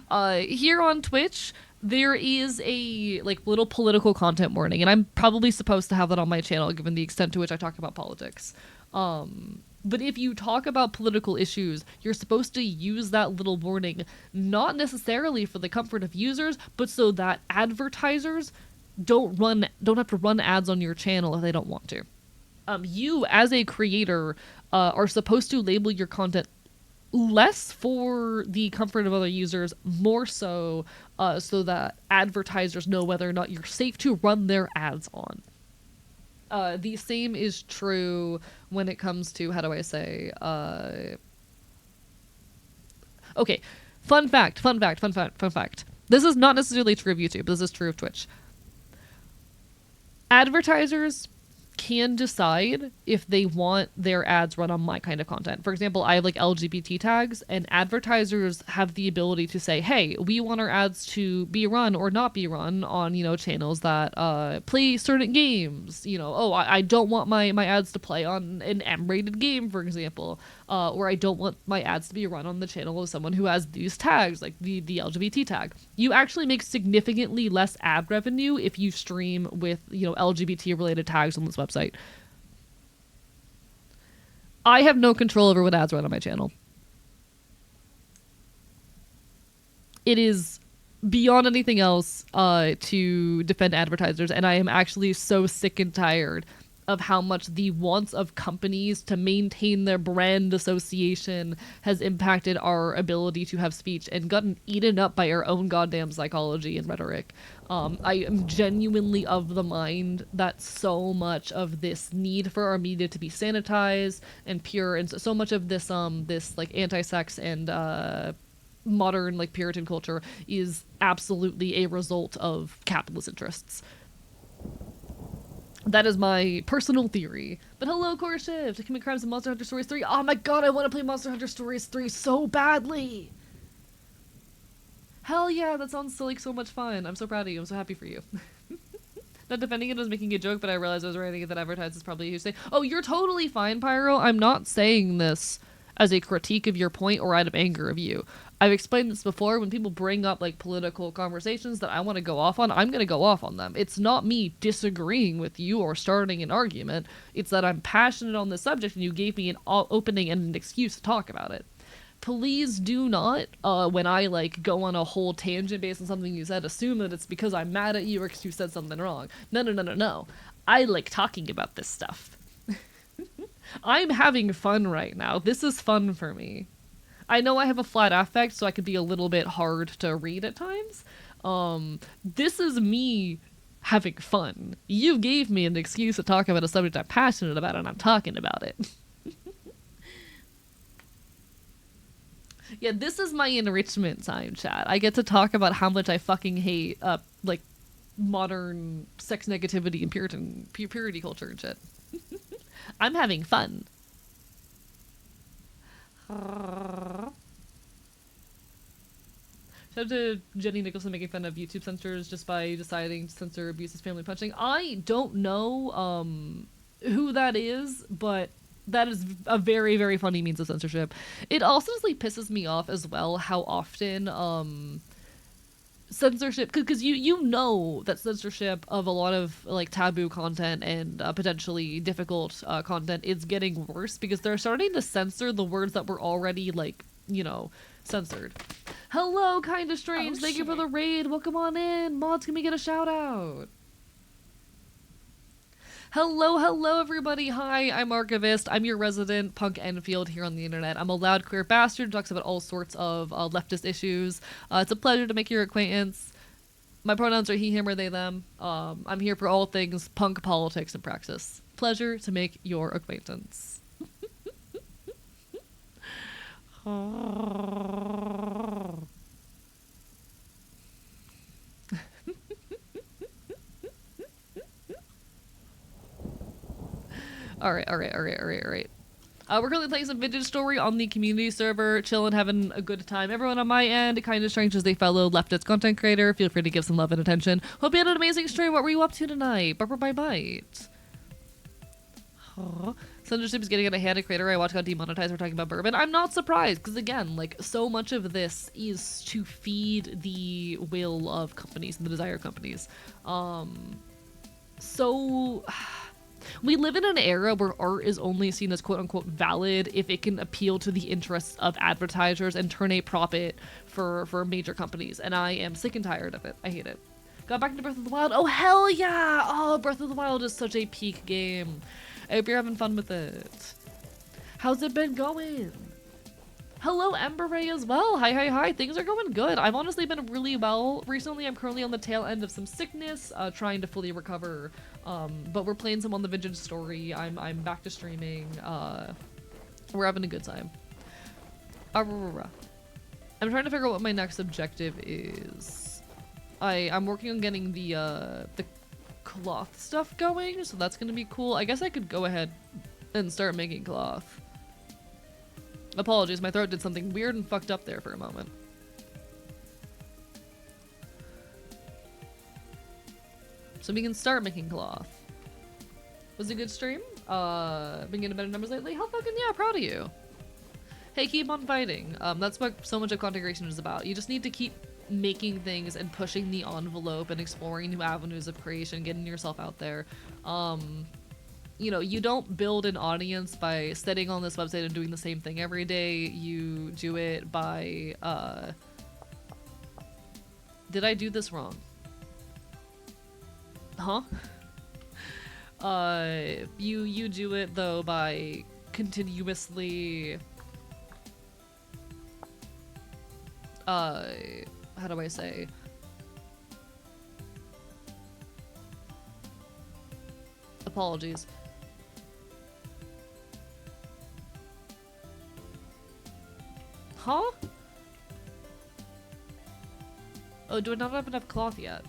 bye. Here on Twitch, there is a, like, little political content warning, and I'm probably supposed to have that on my channel given the extent to which I talk about politics. But if you talk about political issues, you're supposed to use that little warning, not necessarily for the comfort of users, but so that advertisers don't have to run ads on your channel if they don't want to. You, as a creator, are supposed to label your content less for the comfort of other users, more so so that advertisers know whether or not you're safe to run their ads on. The same is true when it comes to, how do I say, okay, fun fact. This is not necessarily true of YouTube, this is true of Twitch. Advertisers can decide if they want their ads run on my kind of content. For example, I have, like, LGBT tags, and advertisers have the ability to say, hey, we want our ads to be run or not be run on, you know, channels that play certain games. You know, oh, I don't want my ads to play on an M-rated game, for example. Or I don't want my ads to be run on the channel of someone who has these tags, like the LGBT tag. You actually make significantly less ad revenue if you stream with, you know, LGBT-related tags on this website. I have no control over what ads run on my channel. It is beyond anything else to defend advertisers, and I am actually so sick and tired of how much the wants of companies to maintain their brand association has impacted our ability to have speech and gotten eaten up by our own goddamn psychology and rhetoric. I am genuinely of the mind that so much of this need for our media to be sanitized and pure, and so much of this this, like, anti-sex and modern, like, Puritan culture is absolutely a result of capitalist interests. That is my personal theory. But hello, Core Shift! Commit Crimes in Monster Hunter Stories 3. Oh my god, I want to play Monster Hunter Stories 3 so badly! Hell yeah, that sounds like so much fun. I'm so proud of you. I'm so happy for you. Not defending it, I was making a joke, but I realized I was writing it that advertises probably who say, oh, you're totally fine, Pyro. I'm not saying this as a critique of your point or out of anger of you. I've explained this before. When people bring up, like, political conversations that I want to go off on, I'm going to go off on them. It's not me disagreeing with you or starting an argument. It's that I'm passionate on this subject and you gave me an opening and an excuse to talk about it. Please do not, when I, like, go on a whole tangent based on something you said, assume that it's because I'm mad at you or because you said something wrong. No. I like talking about this stuff. I'm having fun right now. This is fun for me. I know I have a flat affect, so I could be a little bit hard to read at times, This is me having fun. You gave me an excuse to talk about a subject I'm passionate about, and I'm talking about it. Yeah, this is my enrichment time, chat. I get to talk about how much I fucking hate, like, modern sex negativity and purity culture and shit. I'm having fun. Shout out to Jenny Nicholson making fun of YouTube censors just by deciding to censor abuse as family punching. I don't know who that is, but that is a very, very funny means of censorship. It also just like pisses me off as well how often censorship, because you know that censorship of a lot of like taboo content and potentially difficult content is getting worse because they're starting to censor the words that were already like, you know, censored. Hello, Kinda Strange. Thank you for the raid. Welcome on in. Mods, can we get a shout out? Hello, everybody. Hi, I'm Archivist. I'm your resident punk Enfield here on the internet. I'm a loud queer bastard who talks about all sorts of leftist issues. It's a pleasure to make your acquaintance. My pronouns are he, him, or they, them. I'm here for all things punk, politics, and praxis. Pleasure to make your acquaintance. Alright. We're currently playing some Vintage Story on the community server, chilling, having a good time. Everyone on my end, Kinda Strange as a fellow leftist content creator, feel free to give some love and attention. Hope you had an amazing stream. What were you up to tonight? Bite. Censorship is getting out of hand. A creator I watch got demonetized for talking about bourbon. I'm not surprised, because again, like, so much of this is to feed the will of companies and the desire of companies. We live in an era where art is only seen as quote-unquote valid if it can appeal to the interests of advertisers and turn a profit for major companies, and I am sick and tired of it. I hate it. Got back into Breath of the Wild. Oh, hell yeah! Oh, Breath of the Wild is such a peak game. I hope you're having fun with it. How's it been going? Hello, Ember Ray as well. Hi. Things are going good. I've honestly been really well recently. I'm currently on the tail end of some sickness, trying to fully recover. But we're playing some on the Vintage Story. I'm back to streaming. We're having a good time. I'm trying to figure out what my next objective is. I'm working on getting the cloth stuff going, so that's gonna be cool. I guess I could go ahead and start making cloth. Apologies, my throat did something weird and fucked up there for a moment. So we can start making cloth. Was it a good stream? Been getting better numbers lately? How fucking yeah, proud of you. Hey, keep on fighting. That's what so much of content creation is about. You just need to keep making things and pushing the envelope and exploring new avenues of creation, getting yourself out there. You know, you don't build an audience by sitting on this website and doing the same thing every day. You do it by, did I do this wrong? Huh? You do it, though, by continuously, how do I say? Apologies. Huh? Oh, do I not have enough cloth yet?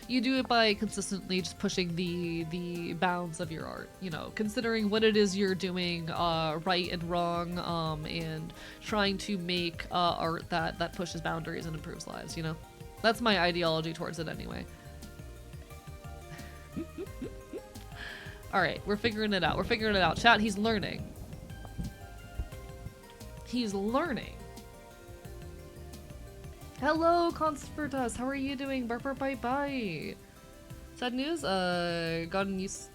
You do it by consistently just pushing the bounds of your art, you know, considering what it is you're doing right and wrong, and trying to make art that pushes boundaries and improves lives, you know? That's my ideology towards it anyway. Alright, we're figuring it out. Chat, he's learning. He's learning. Hello, Conspiratus. How are you doing? Bye. Sad news. Gotten used.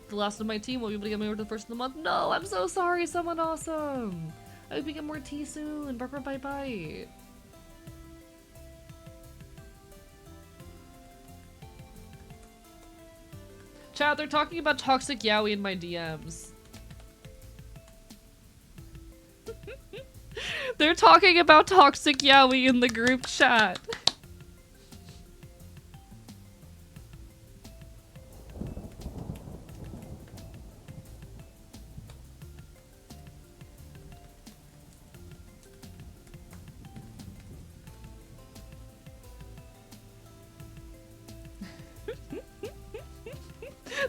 The last of my team won't be able to get me over to the first of the month. No, I'm so sorry. Someone awesome. I hope you get more tea soon. Bye. Chat, they're talking about toxic yaoi in my DMs. They're talking about toxic yaoi in the group chat.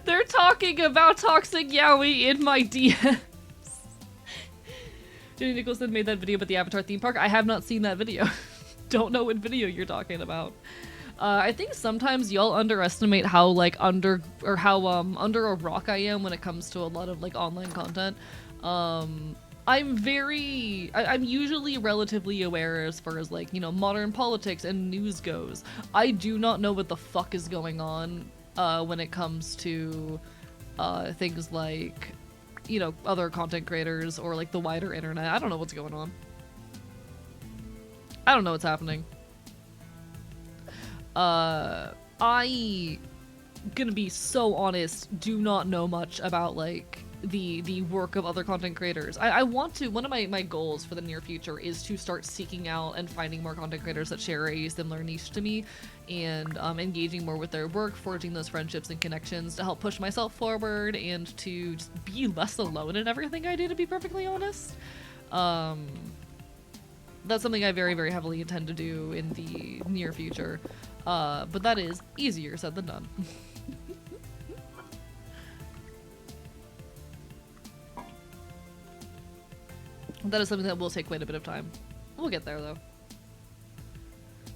They're talking about toxic yaoi in my DMs. Jenny Nicholson made that video about the Avatar theme park. I have not seen that video. Don't know what video you're talking about. I think sometimes y'all underestimate how like under a rock I am when it comes to a lot of like online content. I'm usually relatively aware as far as like, you know, modern politics and news goes. I do not know what the fuck is going on when it comes to things like, you know, other content creators or like the wider internet. I don't know what's going on. I don't know what's happening. I gonna be so honest, do not know much about like the work of other content creators. I want to, one of my goals for the near future is to start seeking out and finding more content creators that share a similar niche to me and engaging more with their work, forging those friendships and connections to help push myself forward and to just be less alone in everything I do, to be perfectly honest. That's something I very, very heavily intend to do in the near future. But that is easier said than done. That is something that will take quite a bit of time. We'll get there, though.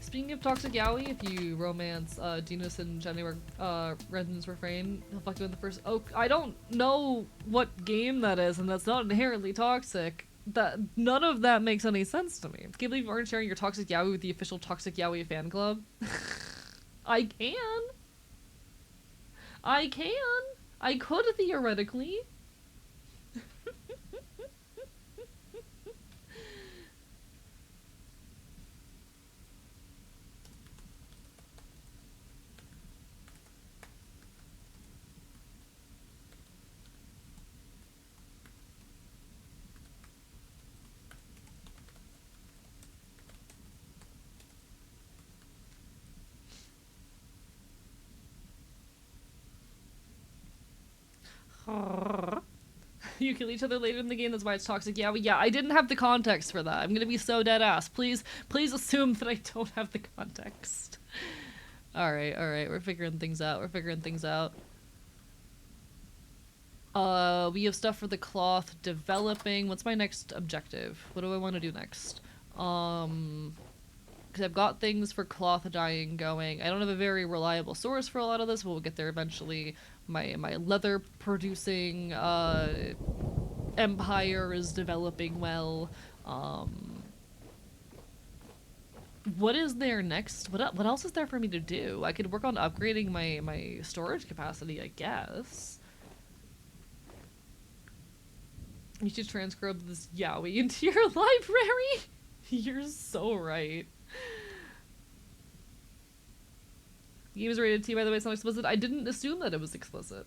Speaking of toxic yaoi, if you romance Genus and Jenny Renton's refrain, he'll fuck you in the first— Oh, I don't know what game that is, and that's not inherently toxic. That none of that makes any sense to me. Can't believe you aren't sharing your toxic yaoi with the official toxic yaoi fan club. I can. I could theoretically. You kill each other later in the game, that's why it's toxic. Yeah, I didn't have the context for that. I'm gonna be so dead ass. Please assume that I don't have the context. Alright, we're figuring things out. We have stuff for the cloth developing. What's my next objective? What do I want to do next? Because I've got things for cloth dyeing going. I don't have a very reliable source for a lot of this, but we'll get there eventually. My leather producing empire is developing well. What is there next? What else is there for me to do? I could work on upgrading my storage capacity, I guess. You should transcribe this yaoi into your library. You're so right. The game is rated T, by the way, it's not explicit. I didn't assume that it was explicit.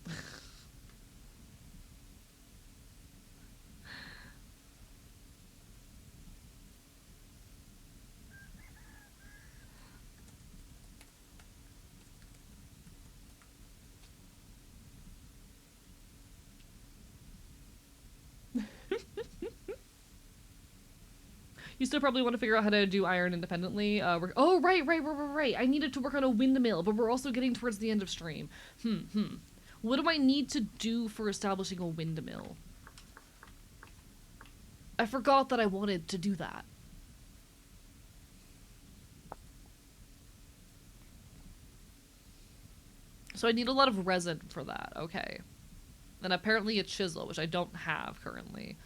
You still probably want to figure out how to do iron independently. Oh, right. I needed to work on a windmill, but we're also getting towards the end of stream. What do I need to do for establishing a windmill? I forgot that I wanted to do that. So I need a lot of resin for that. Okay. And apparently a chisel, which I don't have currently.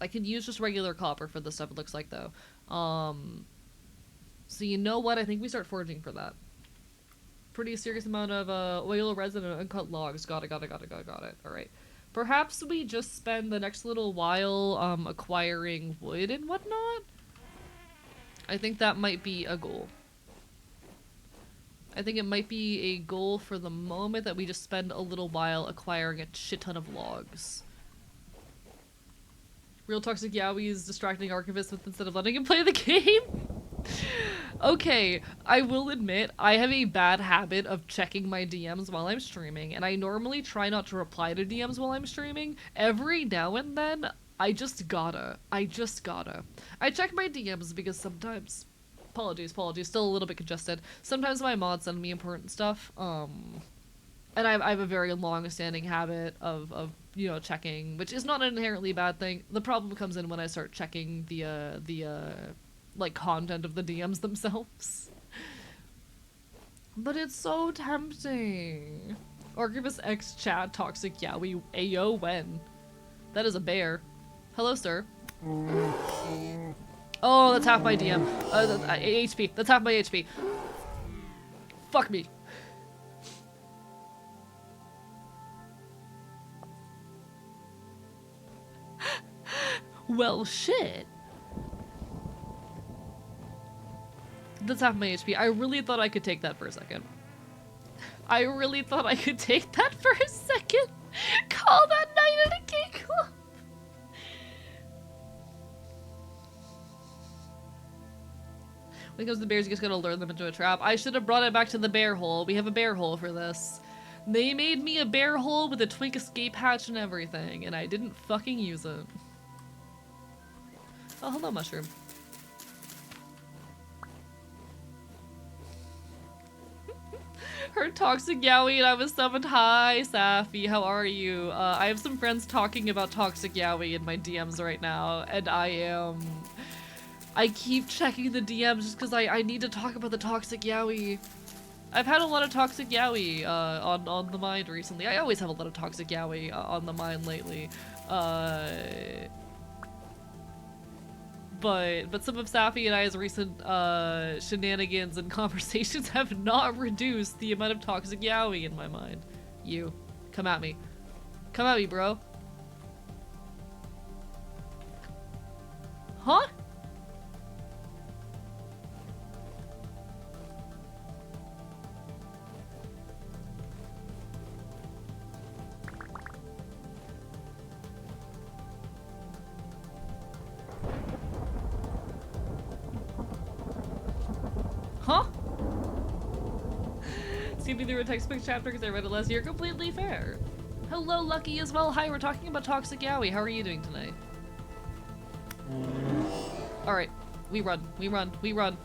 I could use just regular copper for this stuff, it looks like, though. So you know what? I think we start foraging for that. Pretty serious amount of oil, resin, and uncut logs. Got it. Alright. Perhaps we just spend the next little while acquiring wood and whatnot? I think that might be a goal. I think it might be a goal for the moment that we just spend a little while acquiring a shit ton of logs. Real toxic yaoi is distracting archivists with instead of letting him play the game. Okay, I will admit, I have a bad habit of checking my DMs while I'm streaming, and I normally try not to reply to DMs while I'm streaming. Every now and then, I just gotta. I check my DMs because sometimes... Apologies, still a little bit congested. Sometimes my mods send me important stuff, and I have a very long-standing habit of you know, checking, which is not an inherently bad thing. The problem comes in when I start checking the like, content of the DMs themselves. But it's so tempting. Archivist X chat toxic yaoi ayo when. That is a bear. Hello, sir. Oh, that's half my DM. HP. That's half my HP. Fuck me. Well, shit. That's half my HP. I really thought I could take that for a second. I really thought I could take that for a second. Call that night at a gay club. When it comes to bears, you just gotta lure them into a trap. I should have brought it back to the bear hole. We have a bear hole for this. They made me a bear hole with a twink escape hatch and everything, and I didn't fucking use it. Oh, hello, mushroom. Heard toxic yaoi and I was summoned. Hi, Safi, how are you? I have some friends talking about toxic yaoi in my DMs right now, and I keep checking the DMs just because I need to talk about the toxic yaoi. I've had a lot of toxic yaoi on the mind recently. I always have a lot of toxic yaoi on the mind lately. But some of Safi and I's recent shenanigans and conversations have not reduced the amount of toxic yaoi in my mind. You, come at me. Come at me, bro. Huh? Huh? Skip me through a textbook chapter because I read it last year. Completely fair. Hello, Lucky, as well. Hi, we're talking about toxic yaoi. How are you doing tonight? Alright. We run. We run. We run.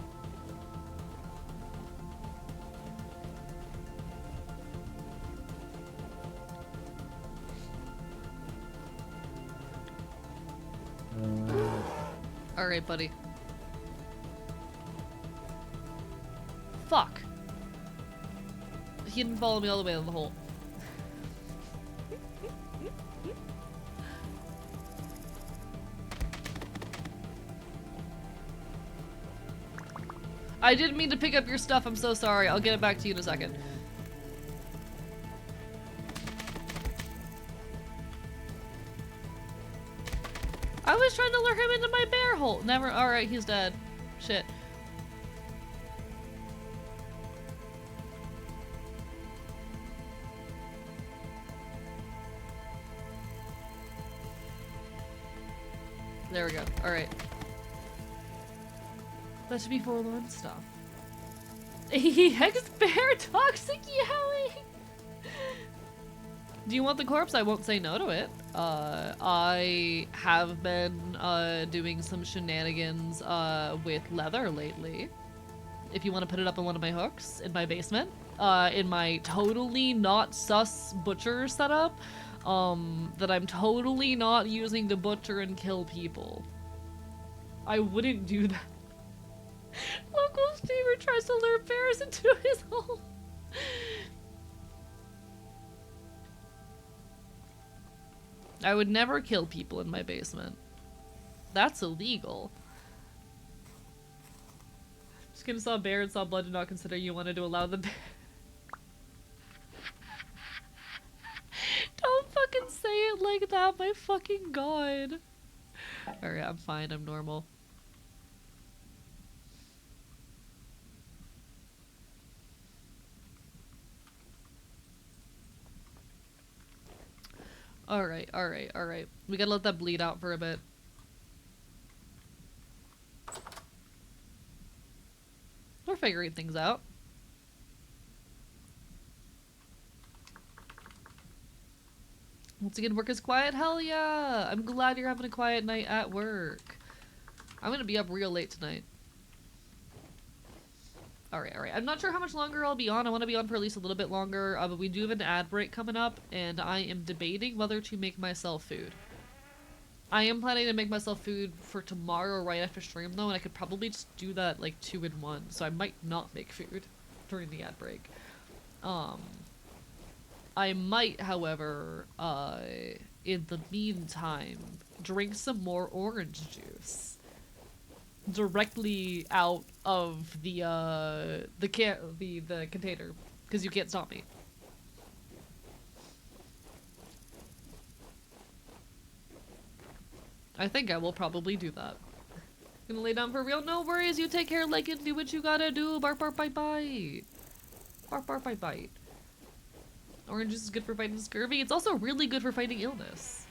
Alright, buddy. Fuck. He didn't follow me all the way in the hole. I didn't mean to pick up your stuff, I'm so sorry. I'll get it back to you in a second. I was trying to lure him into my bear hole. Never. Alright, he's dead. Shit. There we go. Alright. That should be forlorn stuff. EX bear toxic yaoi! Do you want the corpse? I won't say no to it. I have been doing some shenanigans with leather lately. If you want to put it up on one of my hooks in my basement. In my totally not sus butcher setup. That I'm totally not using to butcher and kill people. I wouldn't do that. Local streamer tries to lure bears into his hole. I would never kill people in my basement. That's illegal. Just gonna saw a bear and saw blood, do not consider you wanted to allow the bear. Don't fucking say it like that, my fucking god. Alright, I'm fine, I'm normal. Alright. We gotta let that bleed out for a bit. figuring things out. Once again, work is quiet? Hell yeah! I'm glad you're having a quiet night at work. I'm gonna be up real late tonight. Alright, alright. I'm not sure how much longer I'll be on. I want to be on for at least a little bit longer, but we do have an ad break coming up, and I am debating whether to make myself food. I am planning to make myself food for tomorrow right after stream, though, and I could probably just do that, like, 2 in 1, so I might not make food during the ad break. I might, however, in the meantime, drink some more orange juice directly out of the container, because you can't stop me. I think I will probably do that. Gonna lay down for real? No worries, you take care, like, and do what you gotta do. Bark, bark, bite, bite. Bark, bark, bite, bite. Orange juice is good for fighting scurvy. It's also really good for fighting illness.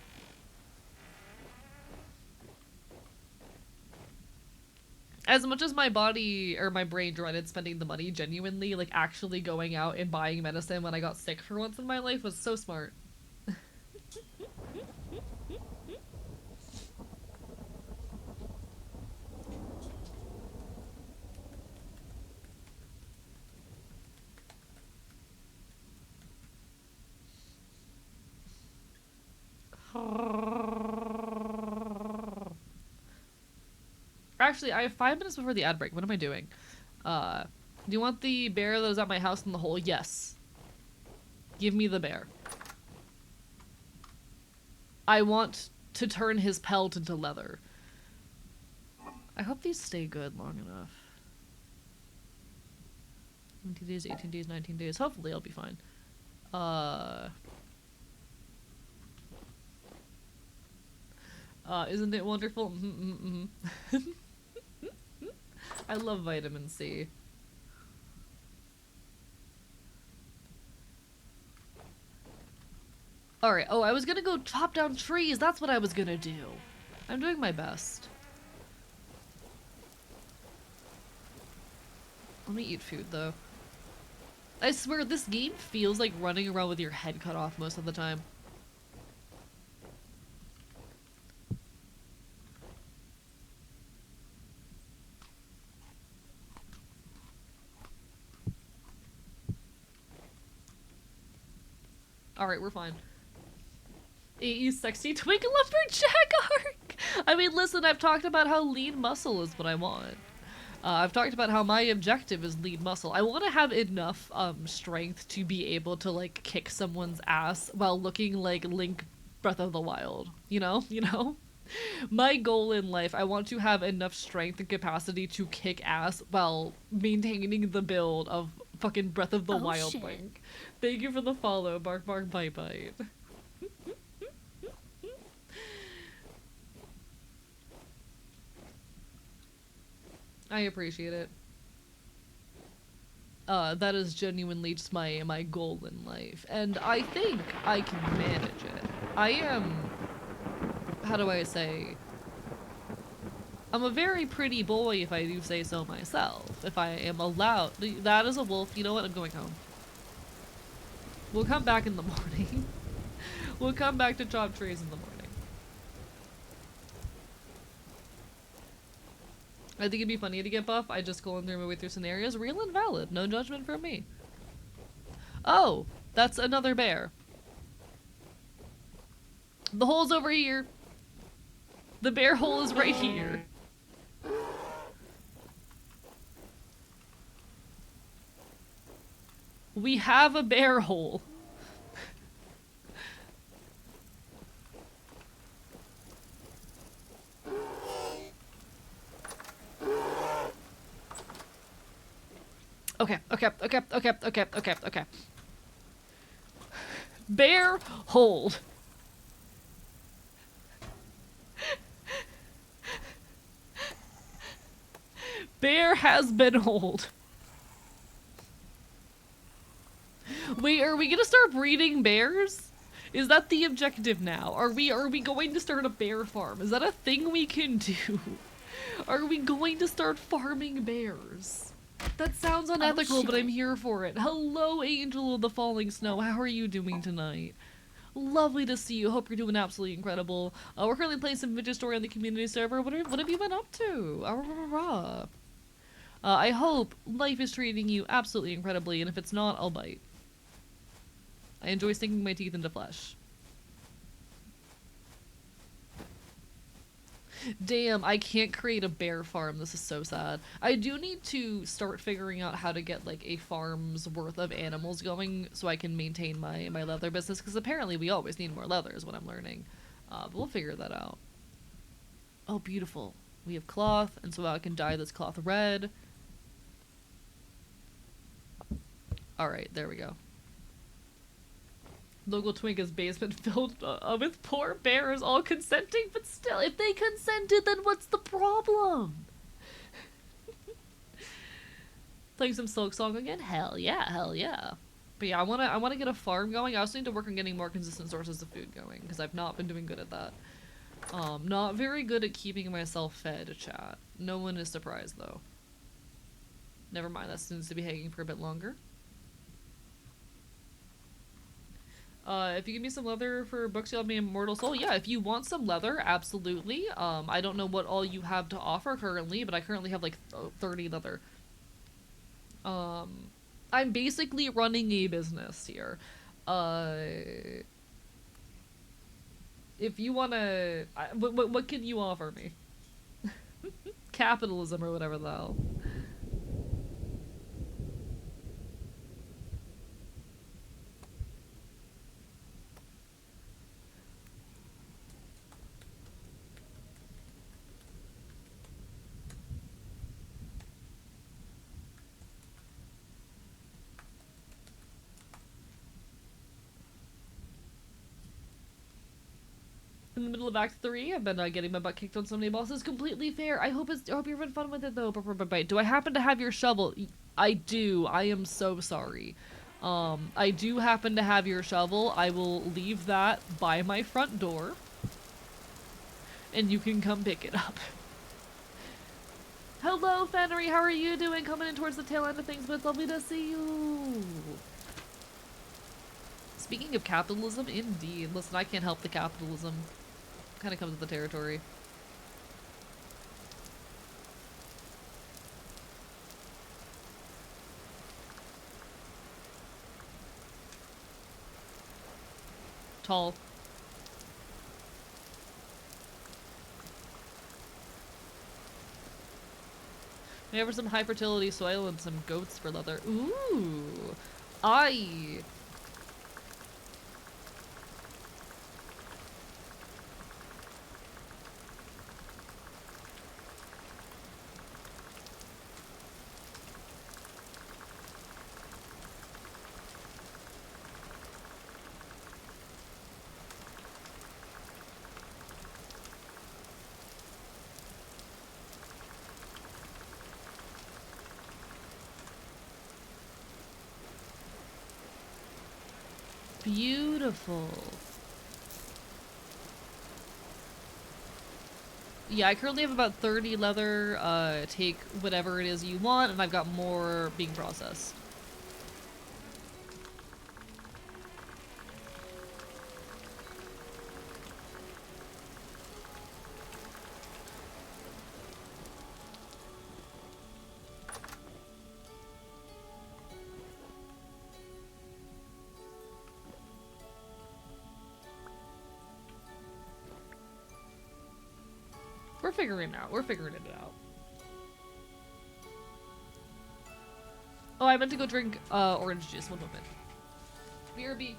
As much as my body, or my brain dreaded spending the money, genuinely, like, actually going out and buying medicine when I got sick for once in my life was so smart. Actually, I have 5 minutes before the ad break. What am I doing? Do you want the bear that was at my house in the hole? Yes. Give me the bear. I want to turn his pelt into leather. I hope these stay good long enough. 17 days, 18 days, 19 days. Hopefully I'll be fine. Isn't it wonderful? I love vitamin C. Alright, oh, I was gonna go chop down trees. That's what I was gonna do. I'm doing my best. Let me eat food, though. I swear, this game feels like running around with your head cut off most of the time. Alright, we're fine. AE sexy twinkle lumberjack arc! I mean, listen, I've talked about how lean muscle is what I want. I've talked about how my objective is lean muscle. I want to have enough strength to be able to, like, kick someone's ass while looking like Link Breath of the Wild. You know? You know? My goal in life, I want to have enough strength and capacity to kick ass while maintaining the build of fucking Breath of the Wild Link. Thank you for the follow, bark bark bite bite. I appreciate it. That is genuinely just my goal in life, and I think I can manage it. I am, how do I say, I'm a very pretty boy if I do say so myself, if I am allowed. That is a wolf. You know what? I'm going home. We'll come back in the morning. We'll come back to chop trees in the morning. I think it'd be funny to get buff. I just going through my way through scenarios. Real and valid. No judgment from me. Oh, that's another bear. The hole's over here. The bear hole is right here. We have a bear hole. Okay. Bear hold. Bear has been holed. Wait, are we gonna start breeding bears? Is that the objective now? Are we going to start a bear farm? Is that a thing we can do? Are we going to start farming bears? That sounds unethical, but I'm here for it. Hello, Angel of the Falling Snow. How are you doing tonight? Lovely to see you. Hope you're doing absolutely incredible. We're currently playing some Vintage Story on the community server. What have you been up to? I hope life is treating you absolutely incredibly, and if it's not, I'll bite. I enjoy sinking my teeth into flesh. Damn, I can't create a bear farm. This is so sad. I do need to start figuring out how to get like a farm's worth of animals going so I can maintain my leather business, because apparently we always need more leather is what I'm learning. But we'll figure that out. Oh, beautiful. We have cloth, and so I can dye this cloth red. Alright, there we go. Local Twinka's basement filled with poor bears all consenting, but still, if they consented, then what's the problem? Playing some Silk Song again? Hell yeah, hell yeah. But yeah, I wanna get a farm going. I also need to work on getting more consistent sources of food going, because I've not been doing good at that. Not very good at keeping myself fed, chat. No one is surprised, though. Never mind, that seems to be hanging for a bit longer. If you give me some leather for books, you'll have me Immortal Soul. Yeah, if you want some leather, absolutely. I don't know what all you have to offer currently, but I currently have like 30 leather. I'm basically running a business here. If you wanna... what can you offer me? Capitalism or whatever the hell. In the middle of Act 3, I've been getting my butt kicked on so many bosses. Completely fair. I hope you're having fun with it though. Do I happen to have your shovel? I do. I am so sorry. I do happen to have your shovel. I will leave that by my front door, and you can come pick it up. Hello, Fennery. How are you doing? Coming in towards the tail end of things, but it's lovely to see you. Speaking of capitalism, indeed. Listen, I can't help the capitalism. Kind of comes with the territory. Tall. We have some high fertility soil and some goats for leather. Ooh. Aye. Beautiful. Yeah, I currently have about 30 leather. Take whatever it is you want, and I've got more being processed. We're figuring it out. We're figuring it out. Oh, I meant to go drink orange juice. One moment. BRB.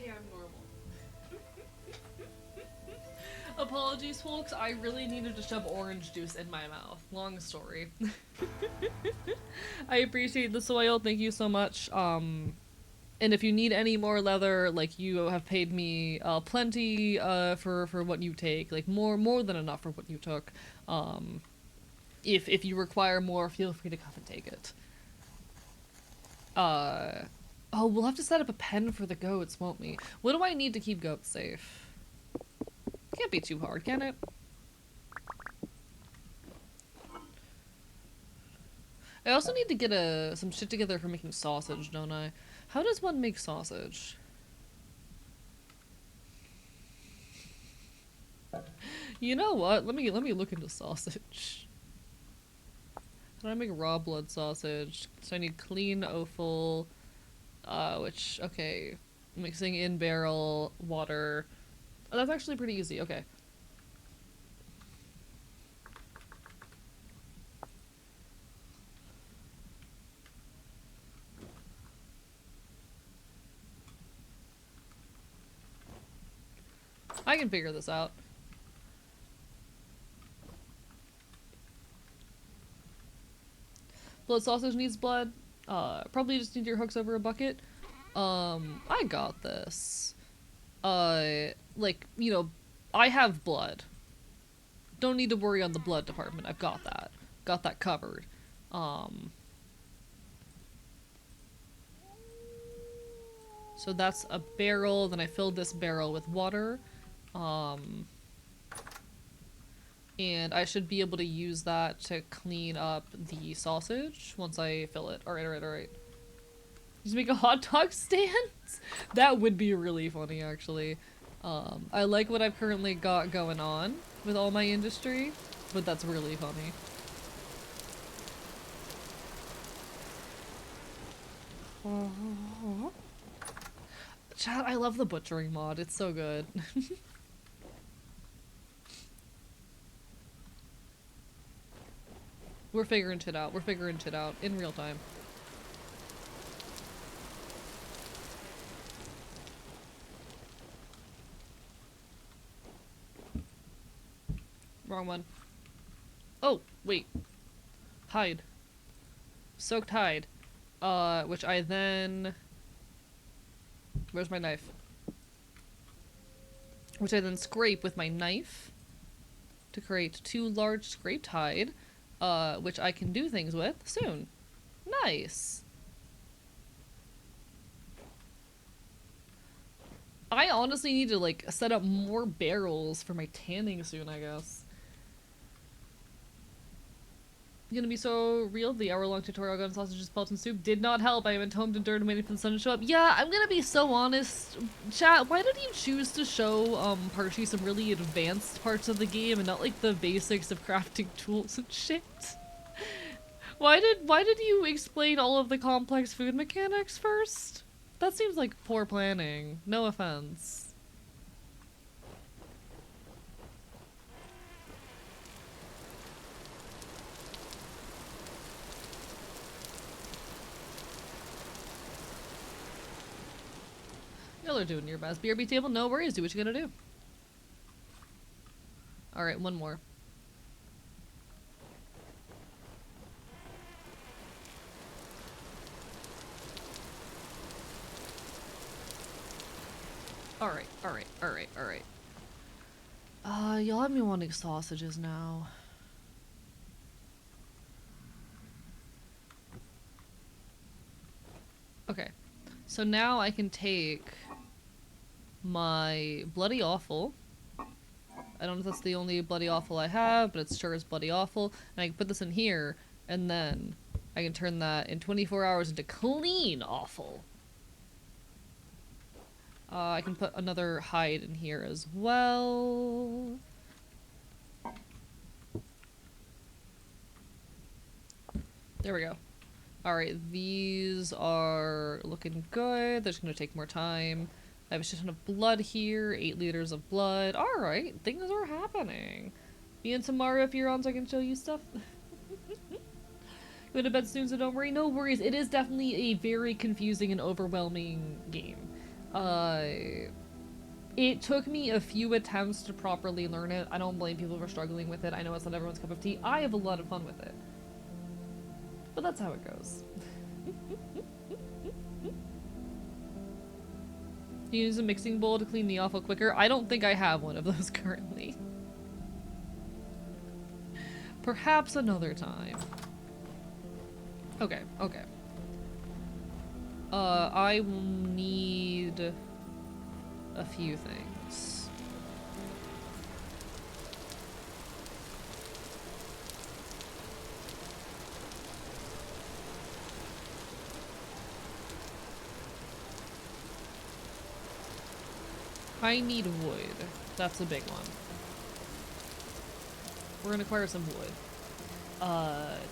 okay, I'm normal. Apologies, folks. I really needed to shove orange juice in my mouth. Long story. I appreciate the soil. Thank you so much. And if you need any more leather, like, you have paid me plenty for what you take, like more than enough for what you took. If you require more, feel free to come and take it. Oh, we'll have to set up a pen for the goats, won't we? What do I need to keep goats safe? Can't be too hard, can it? I also need to get some shit together for making sausage, don't I? How does one make sausage? You know what? Let me look into sausage. How do I make raw blood sausage? So I need clean offal, which, okay, mixing in barrel, water. Oh, that's actually pretty easy, okay. I can figure this out. Blood sausage needs blood. Probably just need your hooks over a bucket. I got this. Like, you know, I have blood. Don't need to worry on the blood department. I've got that. Got that covered. So that's a barrel, then I filled this barrel with water. And I should be able to use that to clean up the sausage once I fill it. Alright. Just make a hot dog stand? That would be really funny, actually. I like what I've currently got going on with all my industry, but that's really funny. Chat, I love the butchering mod. It's so good. We're figuring shit out. We're figuring shit out in real time. Wrong one. Oh, wait. Hide. Soaked hide. Which I then... Where's my knife? Which I then scrape with my knife to create 2 large scraped hide, which I can do things with soon. Nice. I honestly need to, like, set up more barrels for my tanning soon, I guess. Gonna be so real. The hour-long tutorial on sausages, pulp, and soup did not help. I went home to dirt and waiting for the sun to show up. Yeah, I'm gonna be so honest. Chat, why did you choose to show, Parchi some really advanced parts of the game and not, like, the basics of crafting tools and shit? Why did you explain all of the complex food mechanics first? That seems like poor planning. No offense. Y'all are doing your best. BRB table, no worries. Do what you gotta do. Alright, one more. Alright. Y'all have me wanting sausages now. Okay. So now I can take my bloody awful. I don't know if that's the only bloody awful I have, but it sure is bloody awful. And I can put this in here, and then I can turn that in 24 hours into clean awful. I can put another hide in here as well. There we go. Alright, these are looking good. They're just gonna take more time. I have a shit ton of blood here, 8 liters of blood. Alright, things are happening. Me and tomorrow if you're on so I can show you stuff. Go to bed soon, so don't worry. No worries. It is definitely a very confusing and overwhelming game. Uh, it took me a few attempts to properly learn it. I don't blame people for struggling with it. I know it's not everyone's cup of tea. I have a lot of fun with it. But that's how it goes. You use a mixing bowl to clean the offal quicker? I don't think I have one of those currently. Perhaps another time. Okay, okay. I will need a few things. I need wood. That's a big one. We're gonna acquire some wood.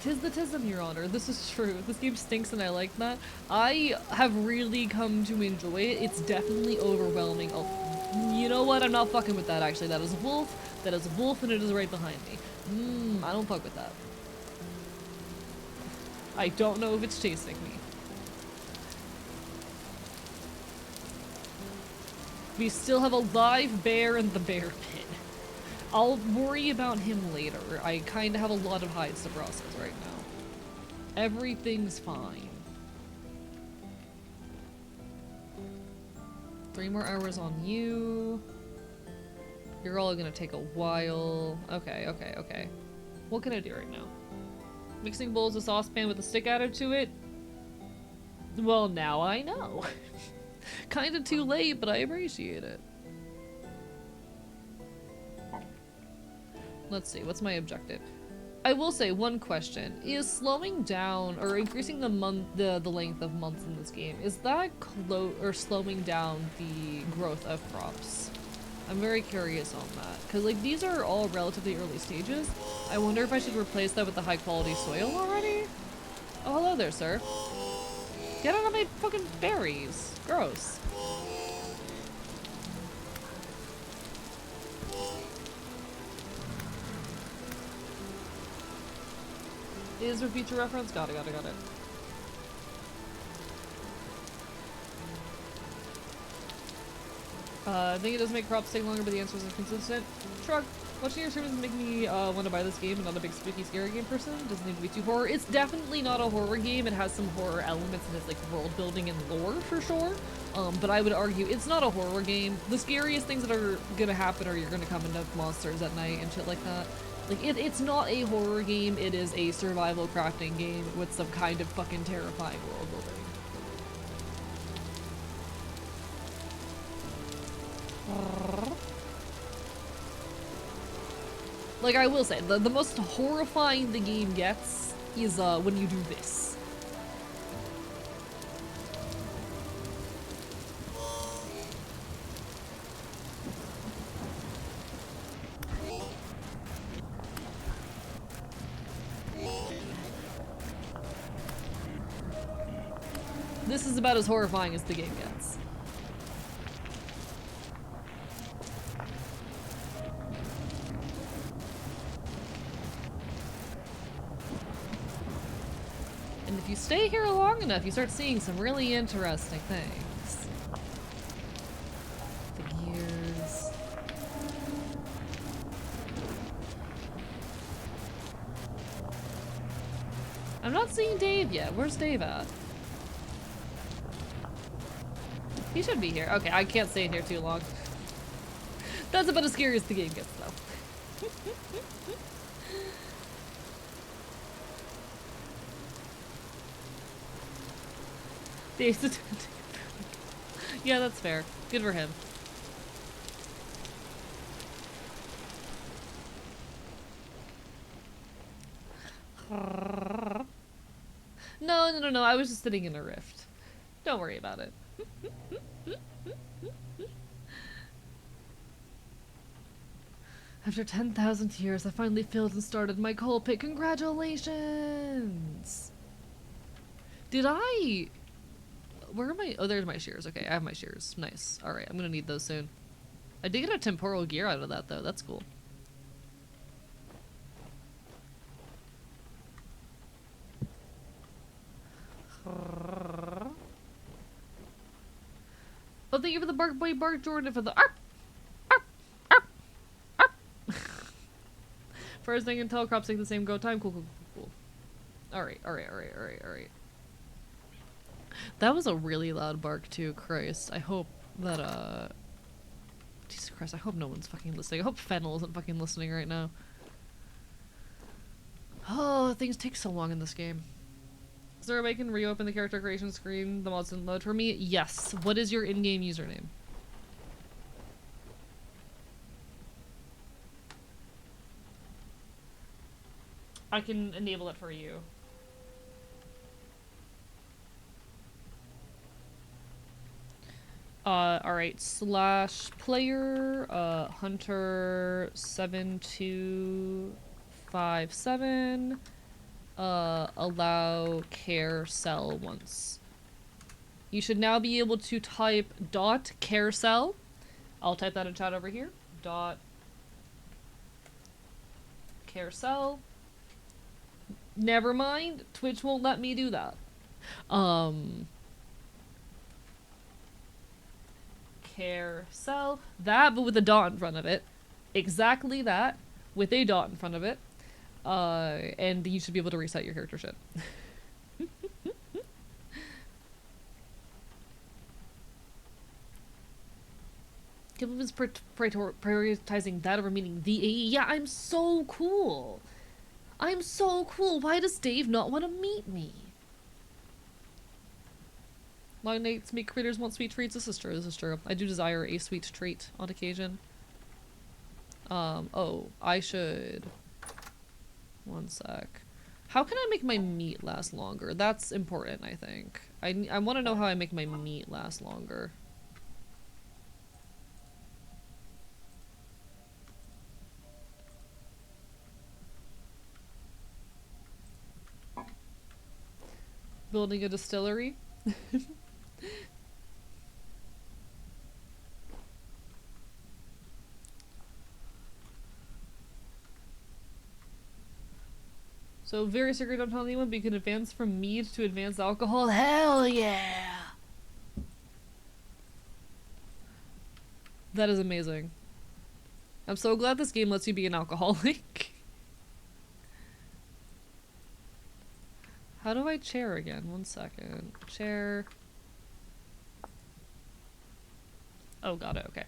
'Tis the tism, Your Honor. This is true. This game stinks and I like that. I have really come to enjoy it. It's definitely overwhelming. Oh, you know what? I'm not fucking with that, actually. That is a wolf. That is a wolf and it is right behind me. I don't fuck with that. I don't know if it's chasing me. We still have a live bear in the bear pit. I'll worry about him later. I kind of have a lot of hides to process right now. Everything's fine. 3 more hours on you. You're all gonna take a while. Okay, okay, okay. What can I do right now? Mixing bowls, a saucepan with a stick added to it? Well, now I know. Kinda too late, but I appreciate it. Let's see, what's my objective? I will say one question. Is slowing down or increasing the length of months in this game, is that slowing down the growth of crops? I'm very curious on that. Cause like these are all relatively early stages. I wonder if I should replace that with the high quality soil already? Oh, hello there, sir. Get out of my fucking berries. Gross. Is there future reference? Got it, got it, got it. I think it does make crops take longer, but the answer is inconsistent. Shrug. Watching your streams make me want to buy this game. I'm not a big spooky, scary game person. It doesn't need to be too horror. It's definitely not a horror game. It has some horror elements in its like world building and lore for sure. But I would argue it's not a horror game. The scariest things that are gonna happen are you're gonna come into monsters at night and shit like that. Like it's not a horror game. It is a survival crafting game with some kind of fucking terrifying world building. Like, I will say, the most horrifying the game gets is when you do this. This is about as horrifying as the game gets. And if you stay here long enough, you start seeing some really interesting things. The gears. I'm not seeing Dave yet. Where's Dave at? He should be here. Okay, I can't stay in here too long. That's about as scary as the game gets, though. Yeah, that's fair. Good for him. No, I was just sitting in a rift. Don't worry about it. After 10,000 years, I finally filled and started my coal pit. Congratulations! Did I... Where are my... Oh, there's my shears. Okay, I have my shears. Nice. Alright, I'm gonna need those soon. I did get a temporal gear out of that, though. That's cool. Oh, thank you for the bark boy bark, Jordan, for the arp, arp, arp, arp. First thing until crops take the same go time. Cool, cool, cool, cool. Alright. That was a really loud bark too, Christ. I hope that, Jesus Christ, I hope no one's fucking listening. I hope Fennel isn't fucking listening right now. Oh, things take so long in this game. Is there a way I can reopen the character creation screen? The mods didn't load for me? Yes. What is your in-game username? I can enable it for you. Alright, /player, hunter 7257, allow carousel once. You should now be able to type .carousel. I'll type that in chat over here. .carousel. Never mind, Twitch won't let me do that. Carousel. That, but with a dot in front of it. Exactly that, with a dot in front of it. And you should be able to reset your character shit. Kim is prioritizing that over meeting the AE. Yeah, I'm so cool. I'm so cool. Why does Dave not want to meet me? Long nights make critters want sweet treats. This is true. This is true. I do desire a sweet treat on occasion. Oh, I should... One sec. How can I make my meat last longer? That's important, I think. I want to know how I make my meat last longer. Building a distillery? So, very secret, don't tell anyone, but you can advance from mead to advanced alcohol. Hell yeah! That is amazing. I'm so glad this game lets you be an alcoholic. How do I chair again? 1 second. Chair. Oh, got it. Okay.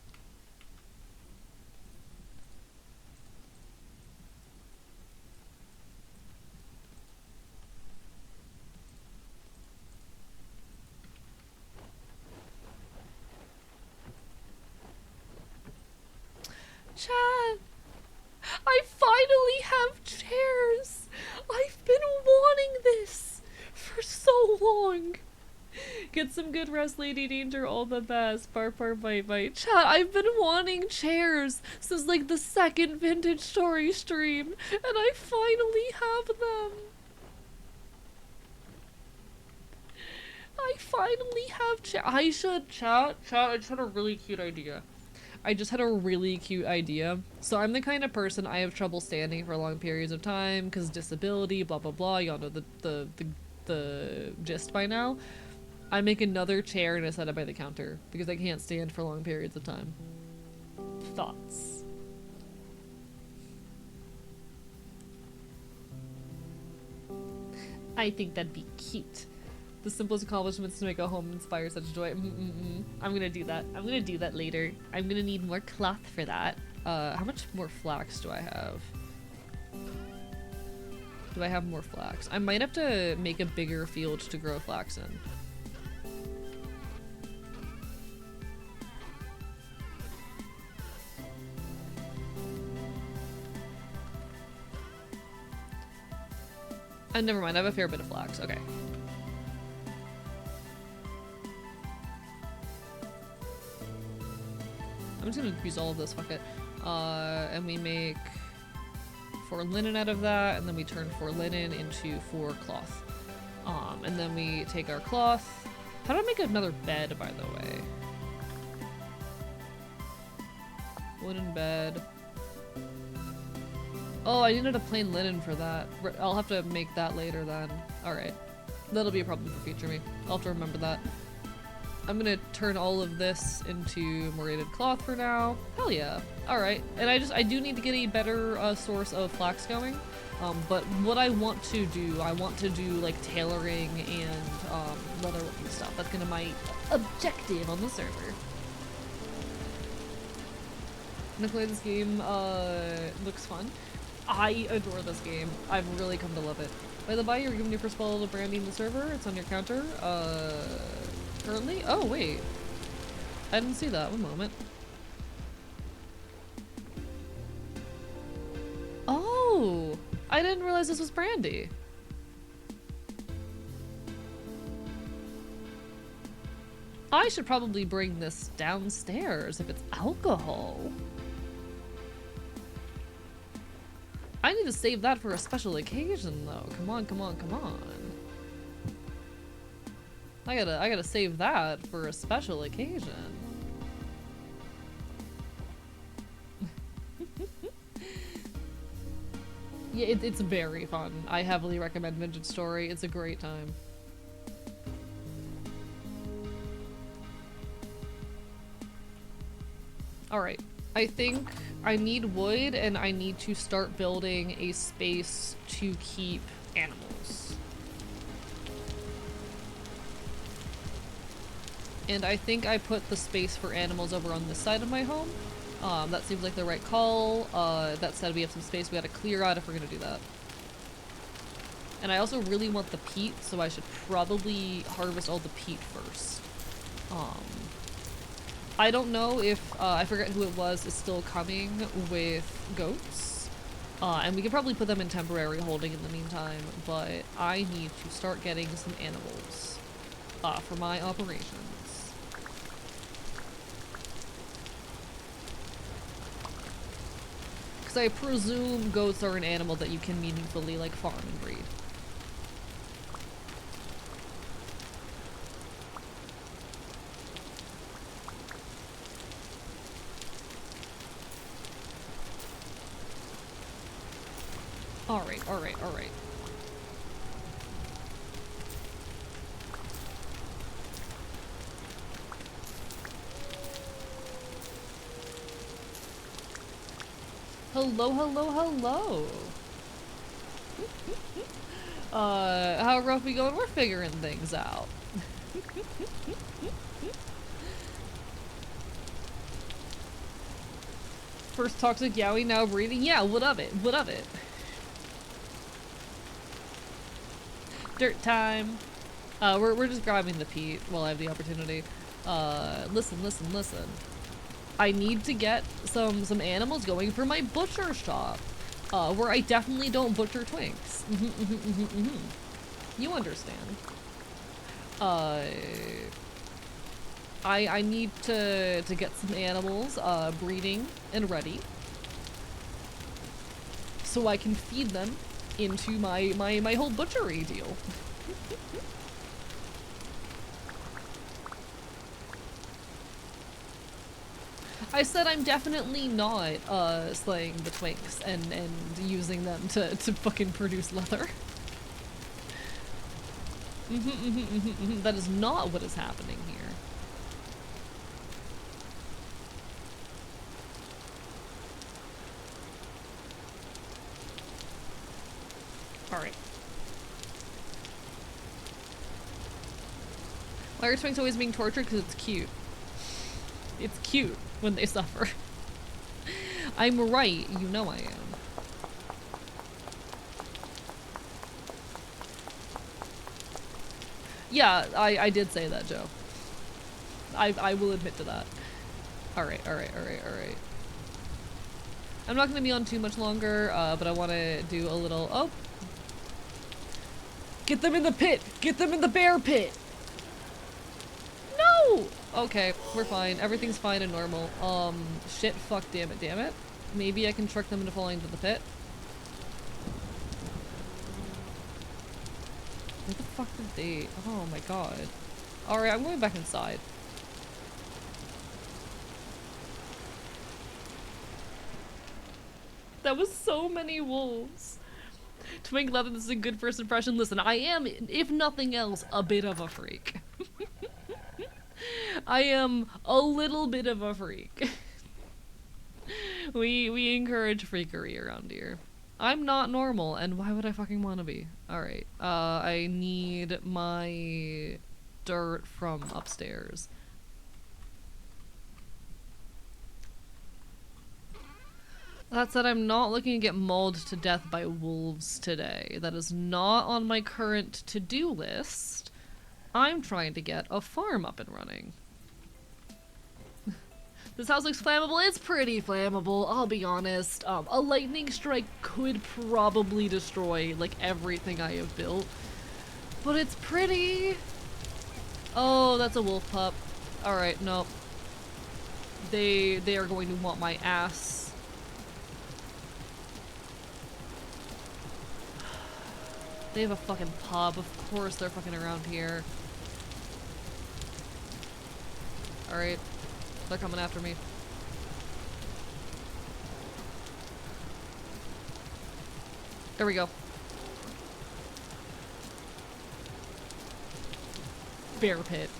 Chat! I finally have chairs! I've been wanting this for so long! Get some good rest, Lady Danger, all the best. Bar bite bite. Chat, I've been wanting chairs since like the second vintage story stream, and I finally have them! I finally have I should, chat, I just had a really cute idea. I just had a really cute idea. So I'm the kind of person, I have trouble standing for long periods of time because disability, blah blah blah. Y'all know the gist by now. I make another chair and I set it by the counter because I can't stand for long periods of time. Thoughts? I think that'd be cute. The simplest accomplishments to make a home inspire such joy. I'm gonna do that. I'm gonna do that later. I'm gonna need more cloth for that. How much more flax do I have? Do I have more flax? I might have to make a bigger field to grow flax in. Never mind, I have a fair bit of flax. Okay. I'm just gonna use all of this, fuck it. And we make 4 linen out of that, and then we turn 4 linen into 4 cloth. And then we take our cloth. How do I make another bed, by the way? Wooden bed. Oh, I needed a plain linen for that. I'll have to make that later then. Alright. That'll be a problem for future me. I'll have to remember that. I'm gonna turn all of this into morated cloth for now. Hell yeah. Alright. And I do need to get a better source of flax going. But what I want to do like tailoring and leatherworking stuff. That's gonna be my objective on the server. I'm gonna play this game, looks fun. I adore this game. I've really come to love it. By the by, you're giving your first bottle of brandy in the server. It's on your counter. Currently? Oh, wait. I didn't see that. One moment. Oh! I didn't realize this was brandy. I should probably bring this downstairs if it's alcohol. I need to save that for a special occasion, though. Come on, come on, come on. I gotta save that for a special occasion. Yeah, it's very fun. I heavily recommend Vintage Story. It's a great time. Alright. I think I need wood and I need to start building a space to keep animals. And I think I put the space for animals over on this side of my home. That seems like the right call. That said, we have some space we gotta clear out if we're gonna do that. And I also really want the peat, so I should probably harvest all the peat first. I don't know if, I forget who it was, is still coming with goats. And we can probably put them in temporary holding in the meantime, but I need to start getting some animals, for my operations. Because I presume goats are an animal that you can meaningfully, like, farm and breed. Alright, alright, alright. Hello, hello, hello! How rough we going? We're figuring things out. First toxic Yowie, now breeding? Yeah, what of it? What of it? Dirt time. We're just grabbing the peat while I have the opportunity. Listen, listen, listen. I need to get some animals going for my butcher shop, where I definitely don't butcher twinks. You understand. I need to get some animals, breeding and ready, so I can feed them into my whole butchery deal. I said I'm definitely not slaying the twinks and using them to fucking produce leather. That is not what is happening here. Alright. Why are twinks always being tortured? Because it's cute. It's cute when they suffer. I'm right, you know I am. Yeah, I did say that, Joe. I will admit to that. Alright, alright, alright, alright. I'm not gonna be on too much longer, but I wanna do a little— oh! Get them in the pit! Get them in the bear pit! No! Okay, we're fine. Everything's fine and normal. Shit, fuck, damn it, damn it. Maybe I can trick them into falling into the pit. What the fuck did they— oh my god. Alright, I'm going back inside. That was so many wolves. Twink leather, this is a good first impression. Listen, I am, if nothing else, a bit of a freak. I am a little bit of a freak. We encourage freakery around here. I'm not normal, and why would I fucking want to be? Alright, I need my dirt from upstairs. That said, I'm not looking to get mauled to death by wolves today. That is not on my current to-do list. I'm trying to get a farm up and running. This house looks flammable. It's pretty flammable, I'll be honest. A lightning strike could probably destroy, like, everything I have built. But it's pretty. Oh, that's a wolf pup. Alright, nope. They are going to want my ass. They have a fucking pub. Of course they're fucking around here. Alright. They're coming after me. There we go. Bear pit.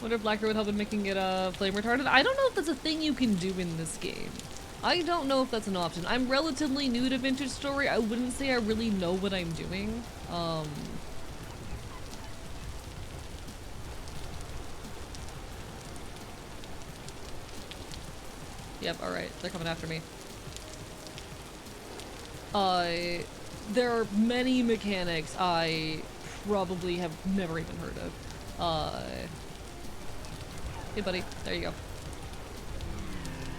Wonder if Blacker would help in making it flame retardant. I don't know if that's a thing you can do in this game. I don't know if that's an option. I'm relatively new to Vintage Story. I wouldn't say I really know what I'm doing. Yep, alright. They're coming after me. There are many mechanics I probably have never even heard of. Hey buddy, there you go.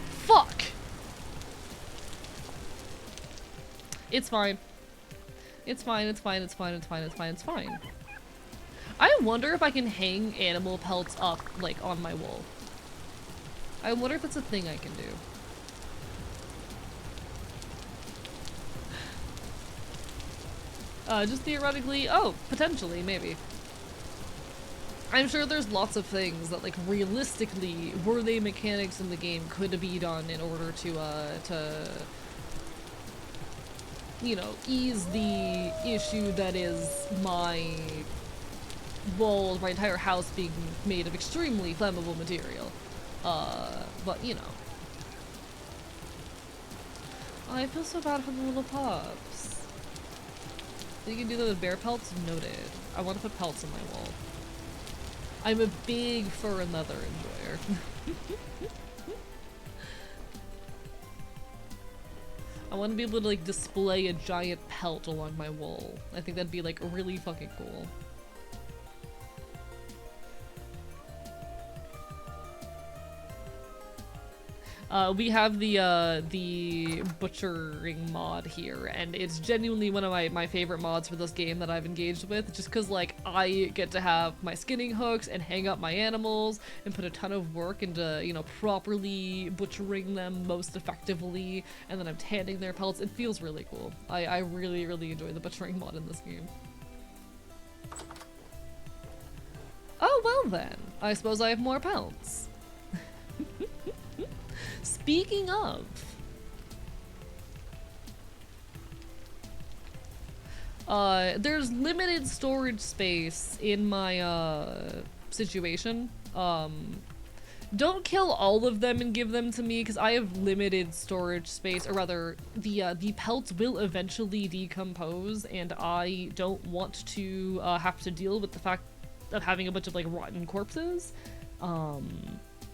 Fuck! It's fine. It's fine, it's fine, it's fine, it's fine, it's fine, it's fine. I wonder if I can hang animal pelts up, like, on my wall. I wonder if it's a thing I can do. Just theoretically, oh, potentially, maybe. I'm sure there's lots of things that, like, realistically, were they mechanics in the game, could be done in order to, you know, ease the issue that is my walls, my entire house being made of extremely flammable material. But, you know. I feel so bad for the little pups. You can do that with bear pelts? Noted. I want to put pelts on my wall. I'm a big fur and leather enjoyer. I want to be able to, like, display a giant pelt along my wall. I think that'd be, like, really fucking cool. We have the butchering mod here, and it's genuinely one of my favorite mods for this game that I've engaged with, just because, like, I get to have my skinning hooks and hang up my animals and put a ton of work into, you know, properly butchering them most effectively, and then I'm tanning their pelts. It feels really cool. I really, really enjoy the butchering mod in this game. Oh, well then. I suppose I have more pelts. Speaking of, there's limited storage space in my situation. Don't kill all of them and give them to me, because I have limited storage space, or rather, the pelts will eventually decompose, and I don't want to have to deal with the fact of having a bunch of, like, rotten corpses.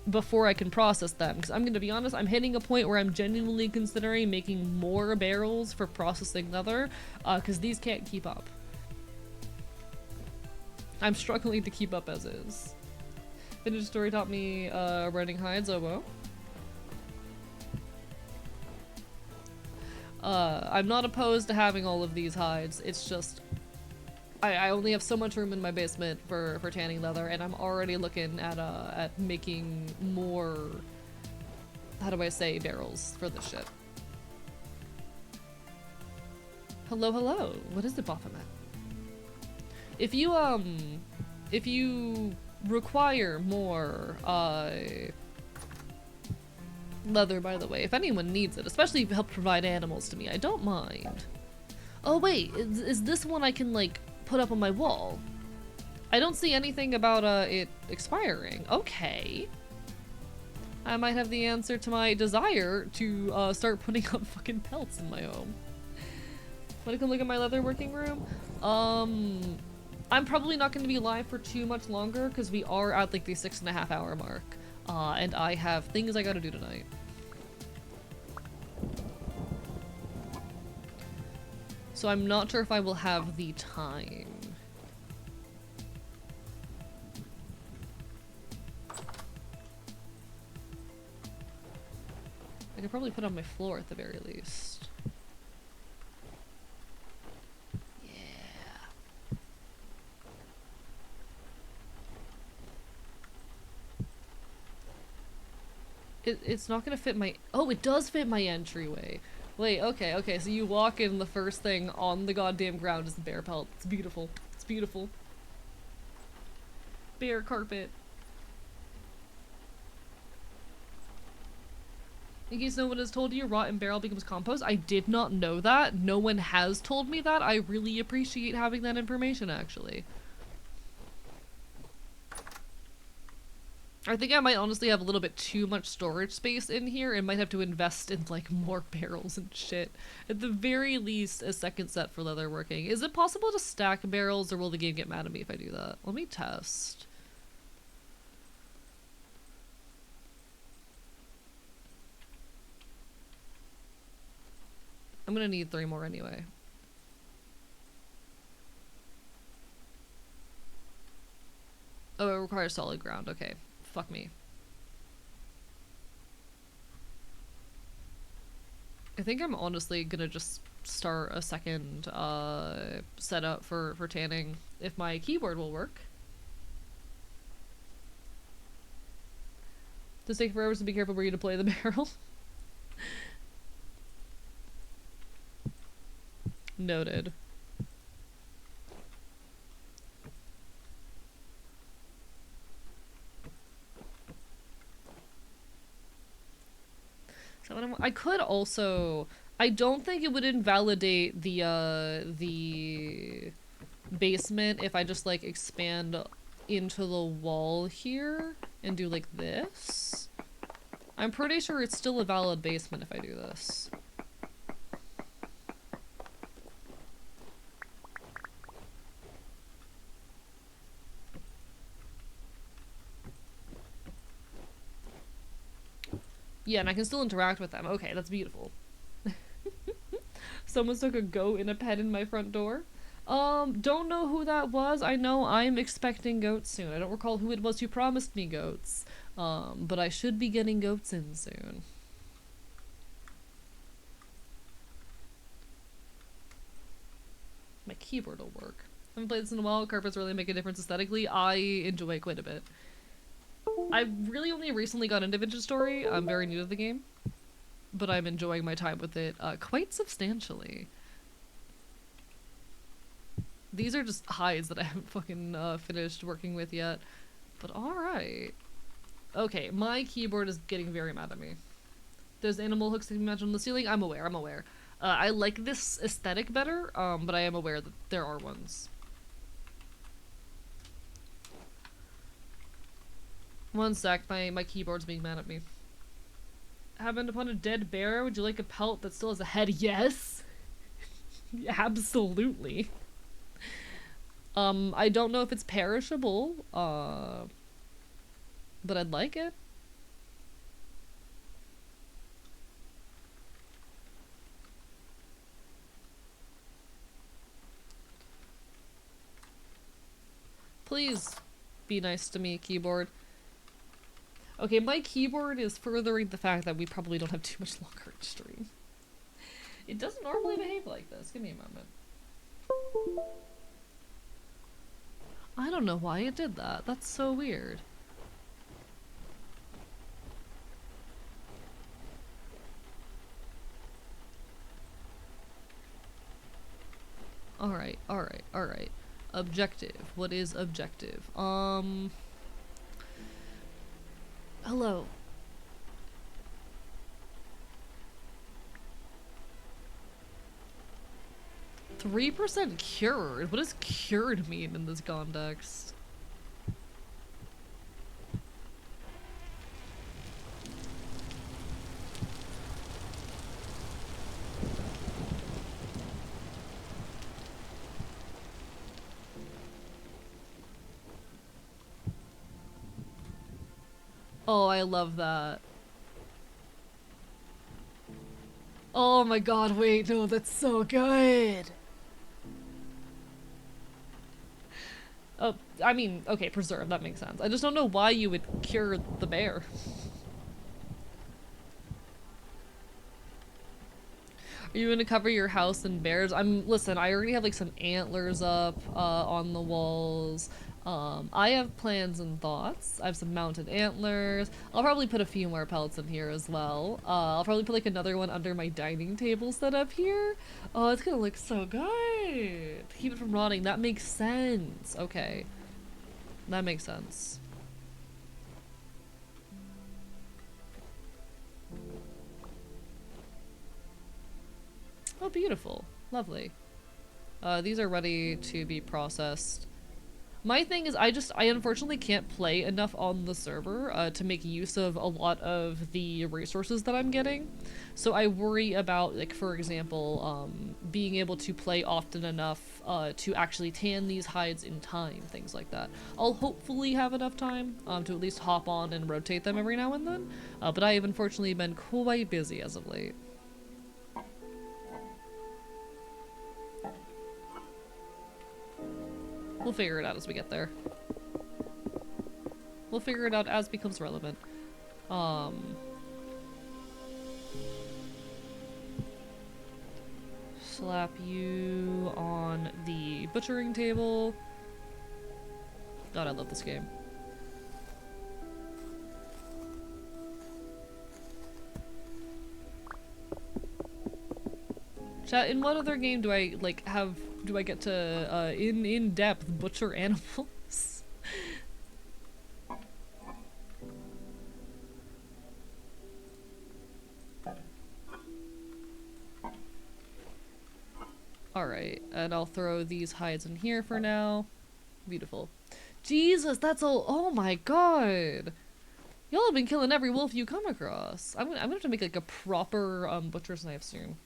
Before I can process them, because I'm gonna be honest, I'm hitting a point where I'm genuinely considering making more barrels for processing leather, because these can't keep up. I'm struggling to keep up as is. Vintage Story taught me running hides, oh well. I'm not opposed to having all of these hides, it's just I only have so much room in my basement for tanning leather, and I'm already looking at making more, how do I say, barrels for this shit. Hello, hello. What is the Baphomet? If you require more Leather, by the way, if anyone needs it, especially if you help provide animals to me, I don't mind. Oh wait, is this one I can like put up on my wall? I don't see anything about it expiring. Okay. I might have the answer to my desire to start putting up fucking pelts in my home. Wanna come look at my leather working room? I'm probably not gonna be live for too much longer because we are at like the 6.5 hour mark. And I have things I gotta do tonight. So I'm not sure if I will have the time. I could probably put it on my floor at the very least. Yeah. It's not gonna fit my- oh, it does fit my entryway. Wait, okay, so you walk in, the first thing on the goddamn ground is the bear pelt. It's beautiful. It's beautiful. Bear carpet. In case no one has told you, rotten barrel becomes compost. I did not know that. No one has told me that. I really appreciate having that information, actually. I think I might honestly have a little bit too much storage space in here and might have to invest in like more barrels and shit. At the very least, a second set for leatherworking. Is it possible to stack barrels or will the game get mad at me if I do that? Let me test. I'm gonna need 3 more anyway. Oh, it requires solid ground. Okay. Fuck me. I think I'm honestly gonna just start a second setup for tanning if my keyboard will work. Does take forever, so be careful where you deploy the barrel. Noted. So I could also, I don't think it would invalidate the basement if I just like expand into the wall here and do like this. I'm pretty sure it's still a valid basement if I do this. Yeah, and I can still interact with them. Okay, that's beautiful. Someone stuck a goat in a pen in my front door. Don't know who that was. I know I'm expecting goats soon. I don't recall who it was who promised me goats. But I should be getting goats in soon. My keyboard will work. I haven't played this in a while. Carpets really make a difference aesthetically. I enjoy it quite a bit. I really only recently got into Vintage Story. I'm very new to the game. But I'm enjoying my time with it quite substantially. These are just hides that I haven't fucking finished working with yet. But alright. Okay, my keyboard is getting very mad at me. There's animal hooks that can match on the ceiling. I'm aware. I like this aesthetic better, but I am aware that there are ones. One sec, my keyboard's being mad at me. Happened upon a dead bear. Would you like a pelt that still has a head? Yes! Absolutely. I don't know if it's perishable, but I'd like it. Please be nice to me, keyboard. Okay, my keyboard is furthering the fact that we probably don't have too much longer to stream. It doesn't normally behave like this. Give me a moment. I don't know why it did that. That's so weird. Alright. Objective. What is objective? Hello. 3% cured? What does cured mean in this context? Oh, I love that. Oh my god, wait, no, that's so good! Oh, I mean, okay, preserve, that makes sense. I just don't know why you would cure the bear. Are you gonna cover your house in bears? Listen, I already have like some antlers up on the walls. I have plans and thoughts. I have some mounted antlers. I'll probably put a few more pellets in here as well. I'll probably put like another one under my dining table set up here. Oh, it's gonna look so good. Keep it from rotting. That makes sense. Okay. That makes sense. Oh, beautiful. Lovely. These are ready to be processed. My thing is I unfortunately can't play enough on the server to make use of a lot of the resources that I'm getting. So I worry about, like, for example, being able to play often enough to actually tan these hides in time, things like that. I'll hopefully have enough time to at least hop on and rotate them every now and then, but I have unfortunately been quite busy as of late. We'll figure it out as we get there. We'll figure it out as becomes relevant. Slap you on the butchering table. God, I love this game. Chat, in what other game do I, like, do I get to, in depth butcher animals? Alright, and I'll throw these hides in here for now. Beautiful. Jesus, that's all- oh my god! Y'all have been killing every wolf you come across. I'm gonna have to make, like, a proper, butcher's knife soon.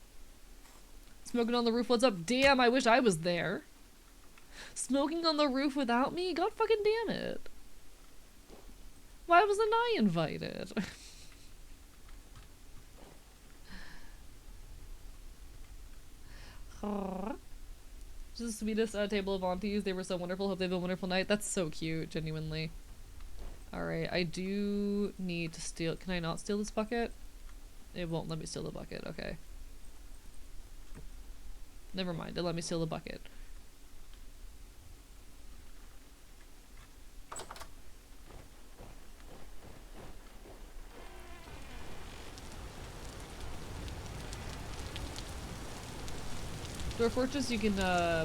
Smoking on the roof, what's up? Damn, I wish I was there. Smoking on the roof without me? God fucking damn it. Why wasn't I invited? Just the sweetest table of aunties. They were so wonderful. Hope they have a wonderful night. That's so cute, genuinely. Alright, I do need to steal- can I not steal this bucket? It won't let me steal the bucket, okay. Never mind, it let me steal the bucket. Door Fortress, you can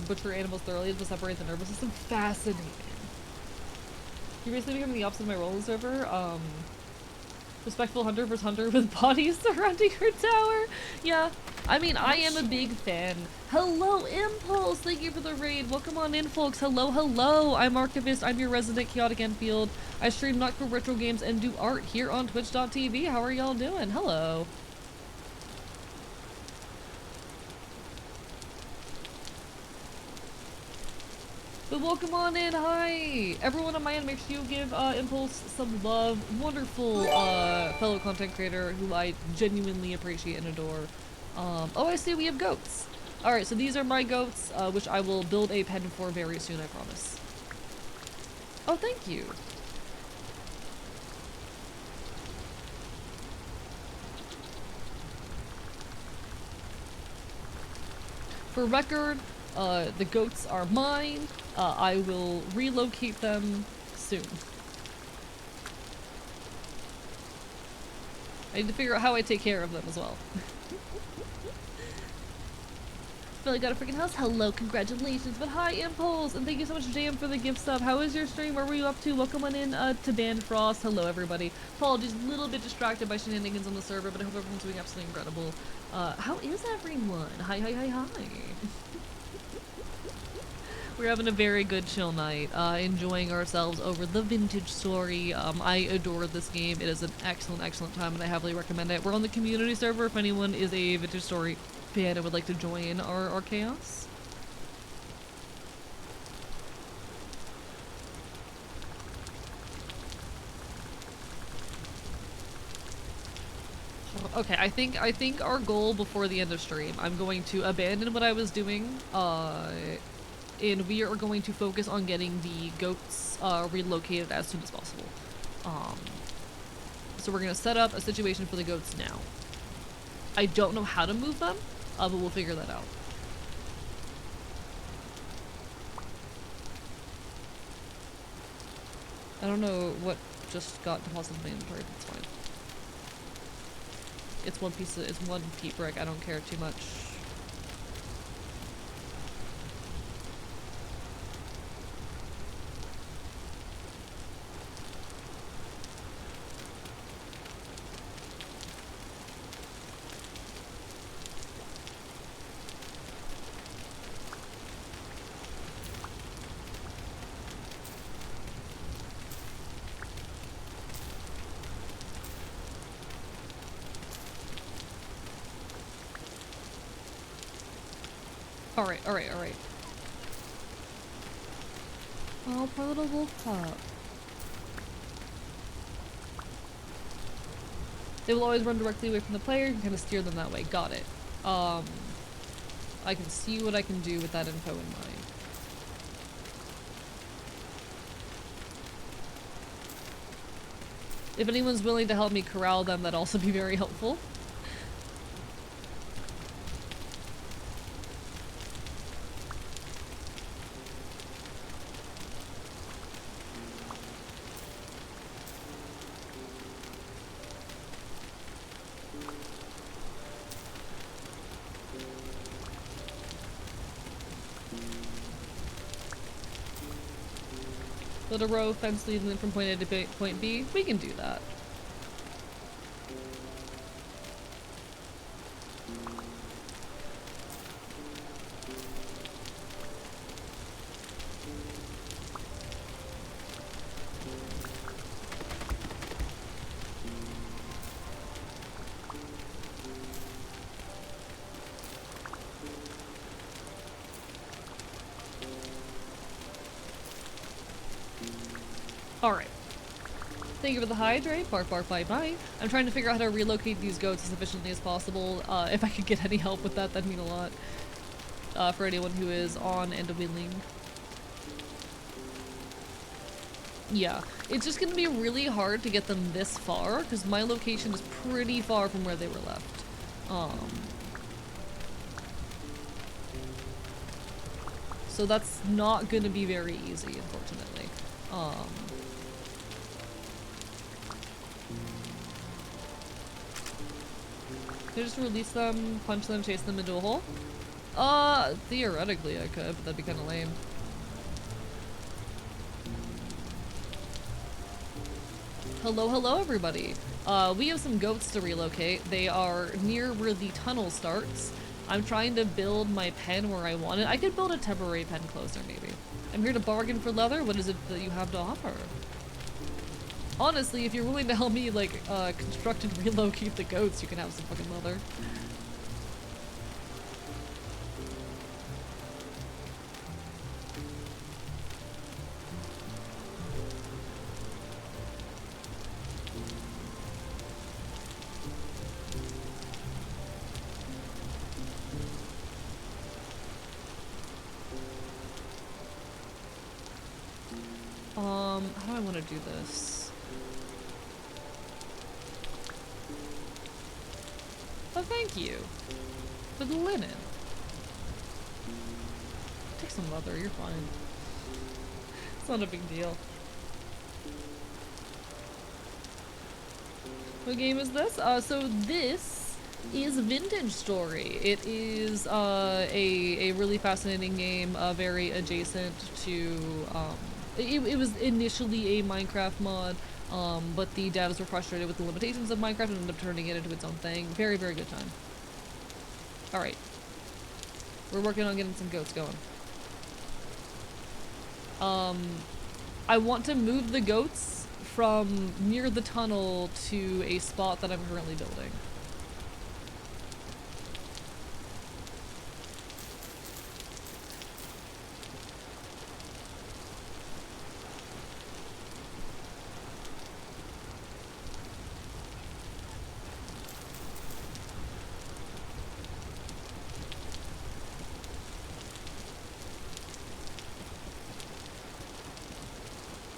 butcher animals thoroughly to separate the nervous system. Fascinating. You're basically becoming the opposite of my role in the server. Respectful hunter versus hunter with bodies surrounding her tower. Yeah, I mean, I am a big fan. Hello, Impulse! Thank you for the raid. Welcome on in, folks. Hello, hello. I'm Archivist. I'm your resident chaotic Enfield. I stream Nocturnal retro games and do art here on Twitch.tv. How are y'all doing? Hello. But welcome on in, hi! Everyone on my end, make sure you give Impulse some love. Wonderful fellow content creator who I genuinely appreciate and adore. Oh, I see we have goats. Alright, so these are my goats, which I will build a pen for very soon, I promise. Oh, thank you. For record, the goats are mine. I will relocate them soon. I need to figure out how I take care of them as well. Really got a freaking house? Hello, congratulations. But hi, Impulse! And thank you so much, JM, for the gift sub. How was your stream? Where were you up to? Welcome on in to Band Frost. Hello, everybody. Apologies, a little bit distracted by shenanigans on the server, but I hope everyone's doing absolutely incredible. How is everyone? Hi, hi, hi, hi. We're having a very good chill night, enjoying ourselves over the Vintage Story. I adore this game. It is an excellent, excellent time, and I heavily recommend it. We're on the community server if anyone is a Vintage Story fan and would like to join our chaos. Okay, I think our goal before the end of stream, I'm going to abandon what I was doing, and we are going to focus on getting the goats relocated as soon as possible. So we're gonna set up a situation for the goats now. I don't know how to move them, but we'll figure that out. I don't know what just got deposited in my inventory, but it's fine. It's one peat brick, I don't care too much. Alright. Oh, poor little wolf pup. They will always run directly away from the player. You can kind of steer them that way. Got it. I can see what I can do with that info in mind. If anyone's willing to help me corral them, that'd also be very helpful. Let a row fence leading them from point A to point B. We can do that. Alright. Thank you for the hydrate. Bark, bark, bye, bye. I'm trying to figure out how to relocate these goats as efficiently as possible. If I could get any help with that, that'd mean a lot. For anyone who is on and willing. Yeah, it's just gonna be really hard to get them this far, because my location is pretty far from where they were left. So that's not gonna be very easy, unfortunately. Can I just release them, punch them, chase them into a hole? Theoretically I could, but that'd be kinda lame. Hello everybody! We have some goats to relocate. They are near where the tunnel starts. I'm trying to build my pen where I want it. I could build a temporary pen closer, maybe. I'm here to bargain for leather. What is it that you have to offer? Honestly, if you're willing to help me, like, construct and relocate the goats, you can have some fucking leather. How do I want to do this? Oh, thank you for the linen. Take some leather, you're fine. It's not a big deal. What game is this? So this is Vintage Story. It is a really fascinating game, very adjacent to it was initially a Minecraft mod, but the devs were frustrated with the limitations of Minecraft and ended up turning it into its own thing. Very, very good time. Alright. We're working on getting some goats going. I want to move the goats from near the tunnel to a spot that I'm currently building.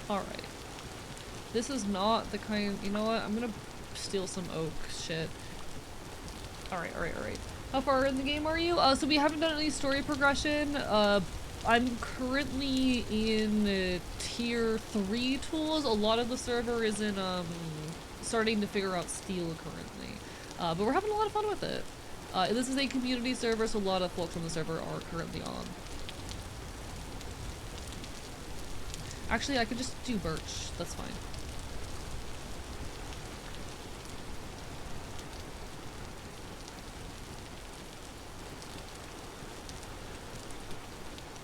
Alright. This is not the kind- you know what? I'm gonna steal some oak shit. Alright. How far in the game are you? So we haven't done any story progression. I'm currently in tier 3 tools. A lot of the server is in, starting to figure out steel currently. But we're having a lot of fun with it. This is a community server, so a lot of folks on the server are currently on. Actually, I could just do birch. That's fine.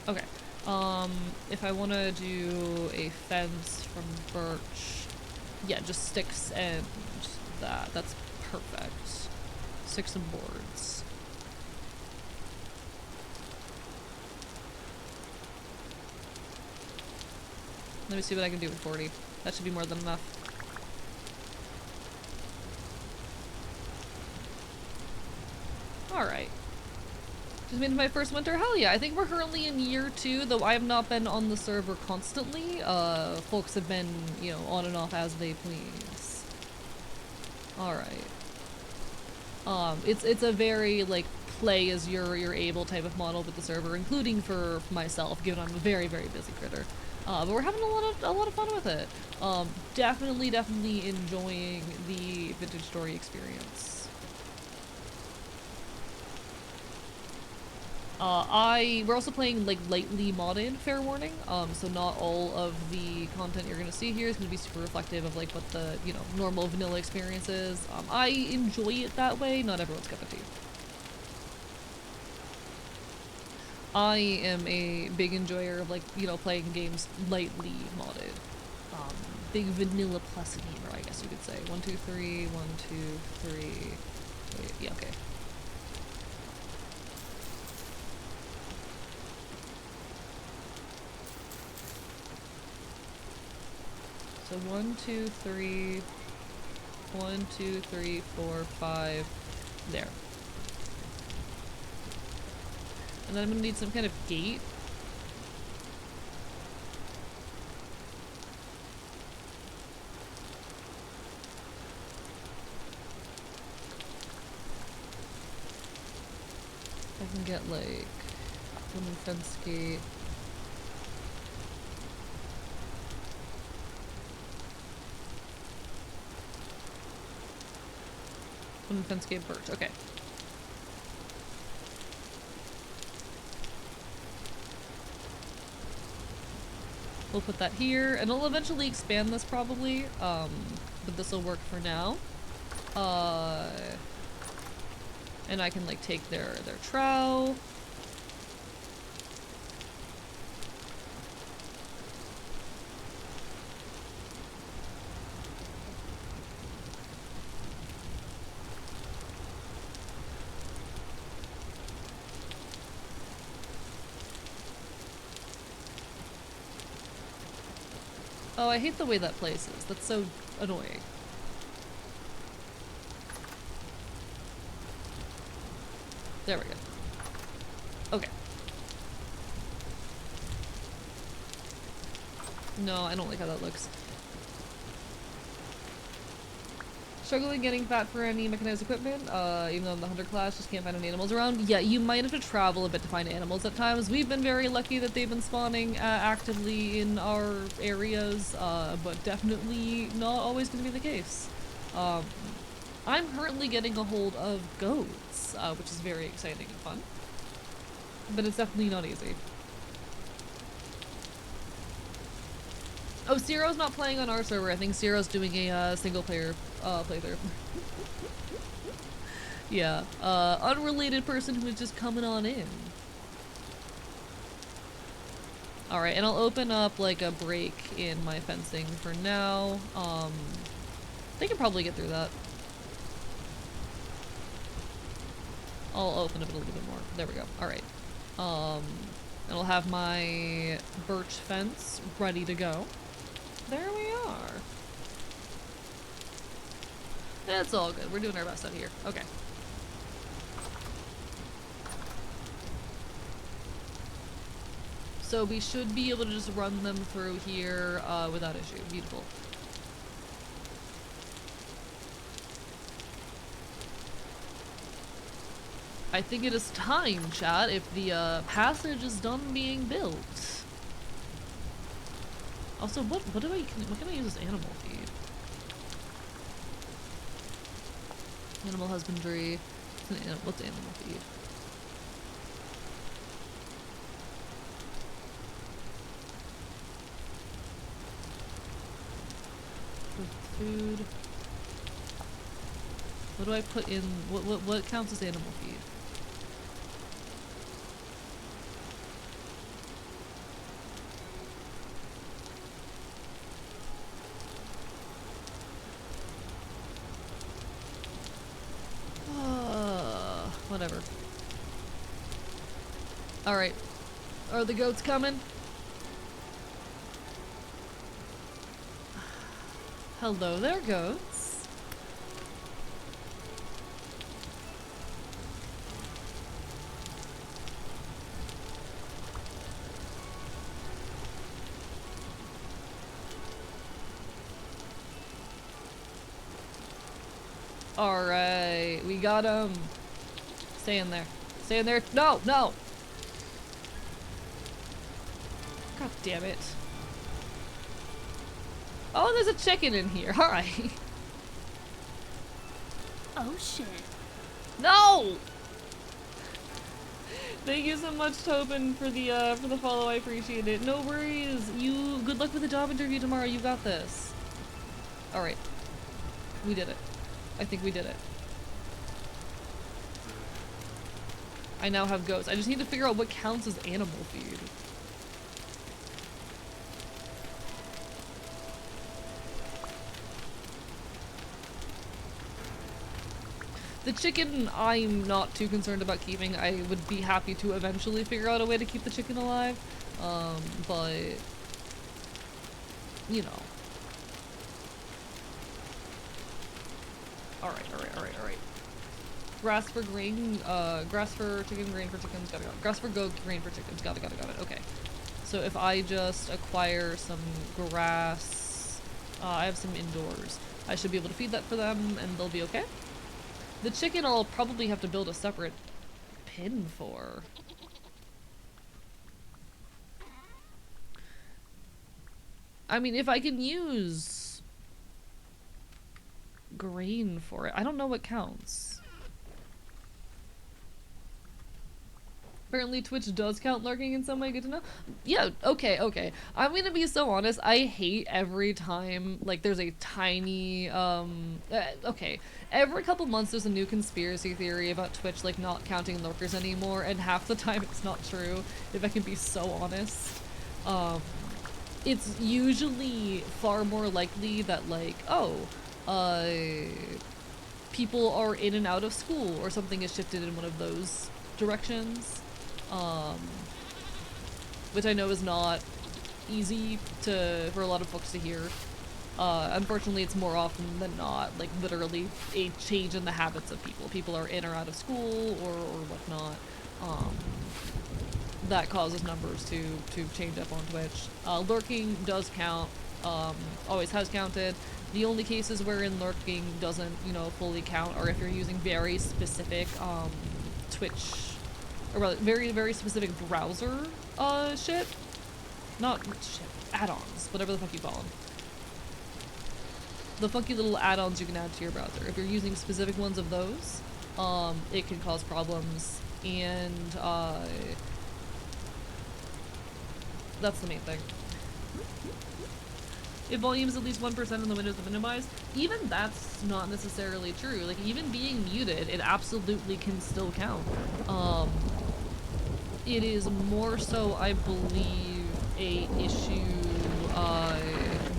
Okay. If I want to do a fence from birch, yeah, just sticks and that. That's perfect. Sticks and boards. Let me see what I can do with 40. That should be more than enough. Alright. Just made my first winter? Hell yeah, I think we're currently in year 2, though I have not been on the server constantly. Folks have been, you know, on and off as they please. Alright. It's a very, like, play as you're able type of model with the server, including for myself, given I'm a very, very busy critter. But we're having a lot of fun with it. Definitely enjoying the vintage story experience. We're also playing like lightly modded, fair warning. So not all of the content you're gonna see here is gonna be super reflective of like what the, you know, normal vanilla experience is. I enjoy it that way, not everyone's cup of tea. I am a big enjoyer of like, you know, playing games lightly modded. Big vanilla plus gamer, I guess you could say. 1, 2, 3, 1, 2, 3. Wait, yeah, okay. So 1, 2, 3, 1, 2, 3, 4, 5, there. And then I'm gonna need some kind of gate. I can get like wooden fence gate. Wooden fence gate birch, okay. We'll put that here, and I'll eventually expand this probably, but this will work for now. And I can like take their trowel. Oh, I hate the way that places. That's so annoying. There we go. Okay. No, I don't like how that looks. Struggling getting fat for any mechanized equipment, even though in the hunter class just can't find any animals around. Yeah, you might have to travel a bit to find animals at times. We've been very lucky that they've been spawning actively in our areas, but definitely not always going to be the case. I'm currently getting a hold of goats, which is very exciting and fun, but it's definitely not easy. Oh, Ciro's not playing on our server. I think Ciro's doing a single player playthrough. Yeah, unrelated person who is just coming on in. Alright, and I'll open up like a break in my fencing for now. They can probably get through that. I'll open up a little bit more. There we go. Alright. And I'll have my birch fence ready to go. There we are. It's all good. We're doing our best out here. Okay. So we should be able to just run them through here without issue. Beautiful. I think it is time, chat, if the passage is done being built. Also, what can I use as animal feed? Animal husbandry. What's animal feed? Food. What do I put in? What counts as animal feed? Whatever. Alright. Are the goats coming? Hello there, goats. Alright, we got him. Stay in there. Stay in there. No, no! God damn it. Oh, there's a chicken in here. Hi. Oh shit. No! Thank you so much, Tobin, for the follow. I appreciate it. No worries. Good luck with the job interview tomorrow. You got this. Alright. We did it. I think we did it. I now have goats. I just need to figure out what counts as animal feed. The chicken, I'm not too concerned about keeping. I would be happy to eventually figure out a way to keep the chicken alive. But, you know. Alright. Grass for grain, grass for chicken, grain for chickens, gotta go. Grass for goat, grain for chickens, got it. Okay. So if I just acquire some grass, I have some indoors. I should be able to feed that for them and they'll be okay. The chicken I'll probably have to build a separate pen for. I mean, if I can use grain for it, I don't know what counts. Apparently Twitch does count lurking in some way, good to know. Yeah, okay. I'm gonna be so honest, I hate every time, like, there's a tiny, okay. Every couple months there's a new conspiracy theory about Twitch, like, not counting lurkers anymore, and half the time it's not true, if I can be so honest. It's usually far more likely that, like, people are in and out of school, or something is shifted in one of those directions. Which I know is not easy for a lot of folks to hear. Unfortunately, it's more often than not, like, literally a change in the habits of people. People are in or out of school or whatnot. That causes numbers to change up on Twitch. Lurking does count, always has counted. The only cases wherein lurking doesn't, you know, fully count are if you're using very specific, Twitch, or rather, very specific browser, shit. Not shit, add-ons, whatever the fuck you call them. The funky little add-ons you can add to your browser. If you're using specific ones of those, it can cause problems, and, that's the main thing. If volume is at least 1% and the windows are minimized, even that's not necessarily true. Like, even being muted, it absolutely can still count. It is more so, I believe, a issue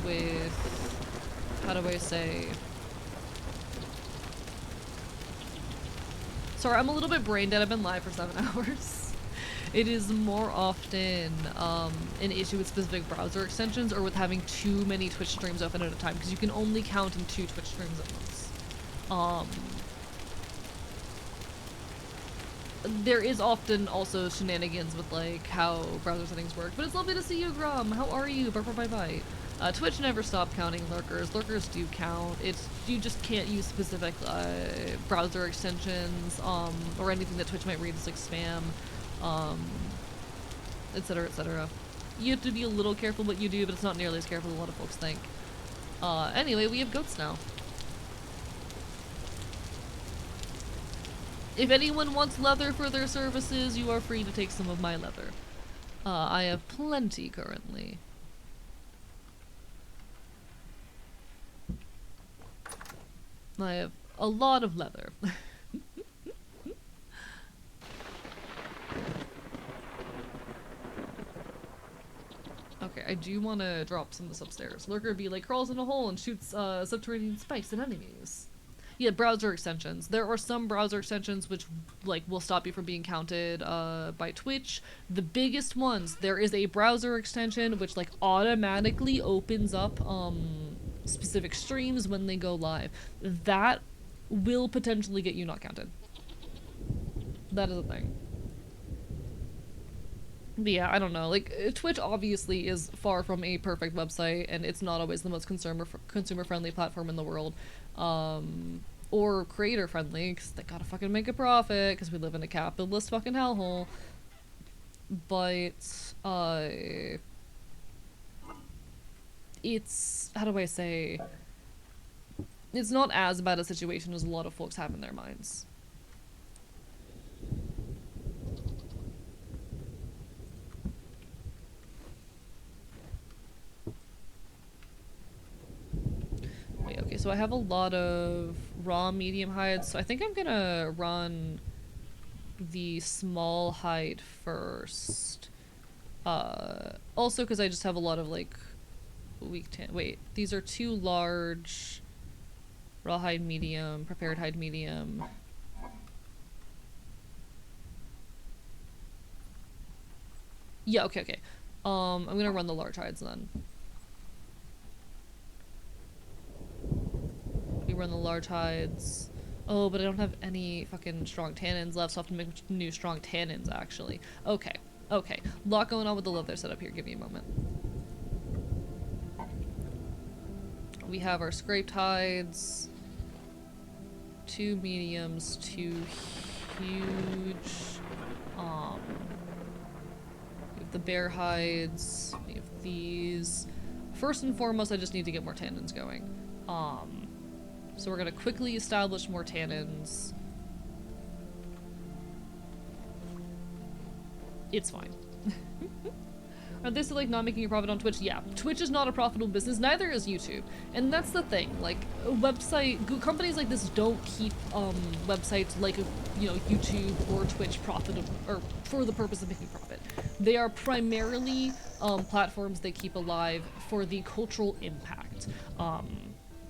with, how do I say? Sorry, I'm a little bit brain dead. I've been live for 7 hours. It is more often an issue with specific browser extensions or with having too many Twitch streams open at a time, because you can only count in 2 Twitch streams at once. There is often also shenanigans with like how browser settings work, but it's lovely to see you, Grum. How are you? Bye. Twitch never stopped counting lurkers. Lurkers do count. It's, you just can't use specific browser extensions or anything that Twitch might read as like spam, etc, etc. You have to be a little careful what you do, but it's not nearly as careful as a lot of folks think. Anyway, we have goats now. If anyone wants leather for their services, you are free to take some of my leather. I have plenty currently. I have a lot of leather. Okay, I do want to drop some of this upstairs. Lurker be like crawls in a hole and shoots subterranean spikes at enemies. Yeah, browser extensions. There are some browser extensions which like will stop you from being counted by Twitch. The biggest ones, there is a browser extension which like automatically opens up specific streams when they go live. That will potentially get you not counted. That is a thing. But yeah, I don't know. Like, Twitch obviously is far from a perfect website, and it's not always the most consumer-friendly platform in the world. Or creator-friendly, because they gotta fucking make a profit, because we live in a capitalist fucking hellhole. But, it's, how do I say, it's not as bad a situation as a lot of folks have in their minds. Wait, okay, so I have a lot of raw medium hides, so I think I'm gonna run the small hide first. Also because I just have a lot of, like, weak tan- wait, these are 2 large raw hide medium, prepared hide medium. Yeah, okay. I'm gonna run the large hides then. We run the large hides. Oh, but I don't have any fucking strong tannins left, so I have to make new strong tannins, actually. Okay. Lot going on with the leather setup here. Give me a moment. We have our scraped hides. 2 mediums, 2 huge. We have the bear hides. We have these. First and foremost, I just need to get more tannins going. So we're gonna quickly establish more tannins. It's fine. Are they still like not making a profit on Twitch? Yeah, Twitch is not a profitable business, neither is YouTube. And that's the thing, like, companies like this don't keep websites like, you know, YouTube or Twitch profitable, or for the purpose of making profit. They are primarily platforms they keep alive for the cultural impact.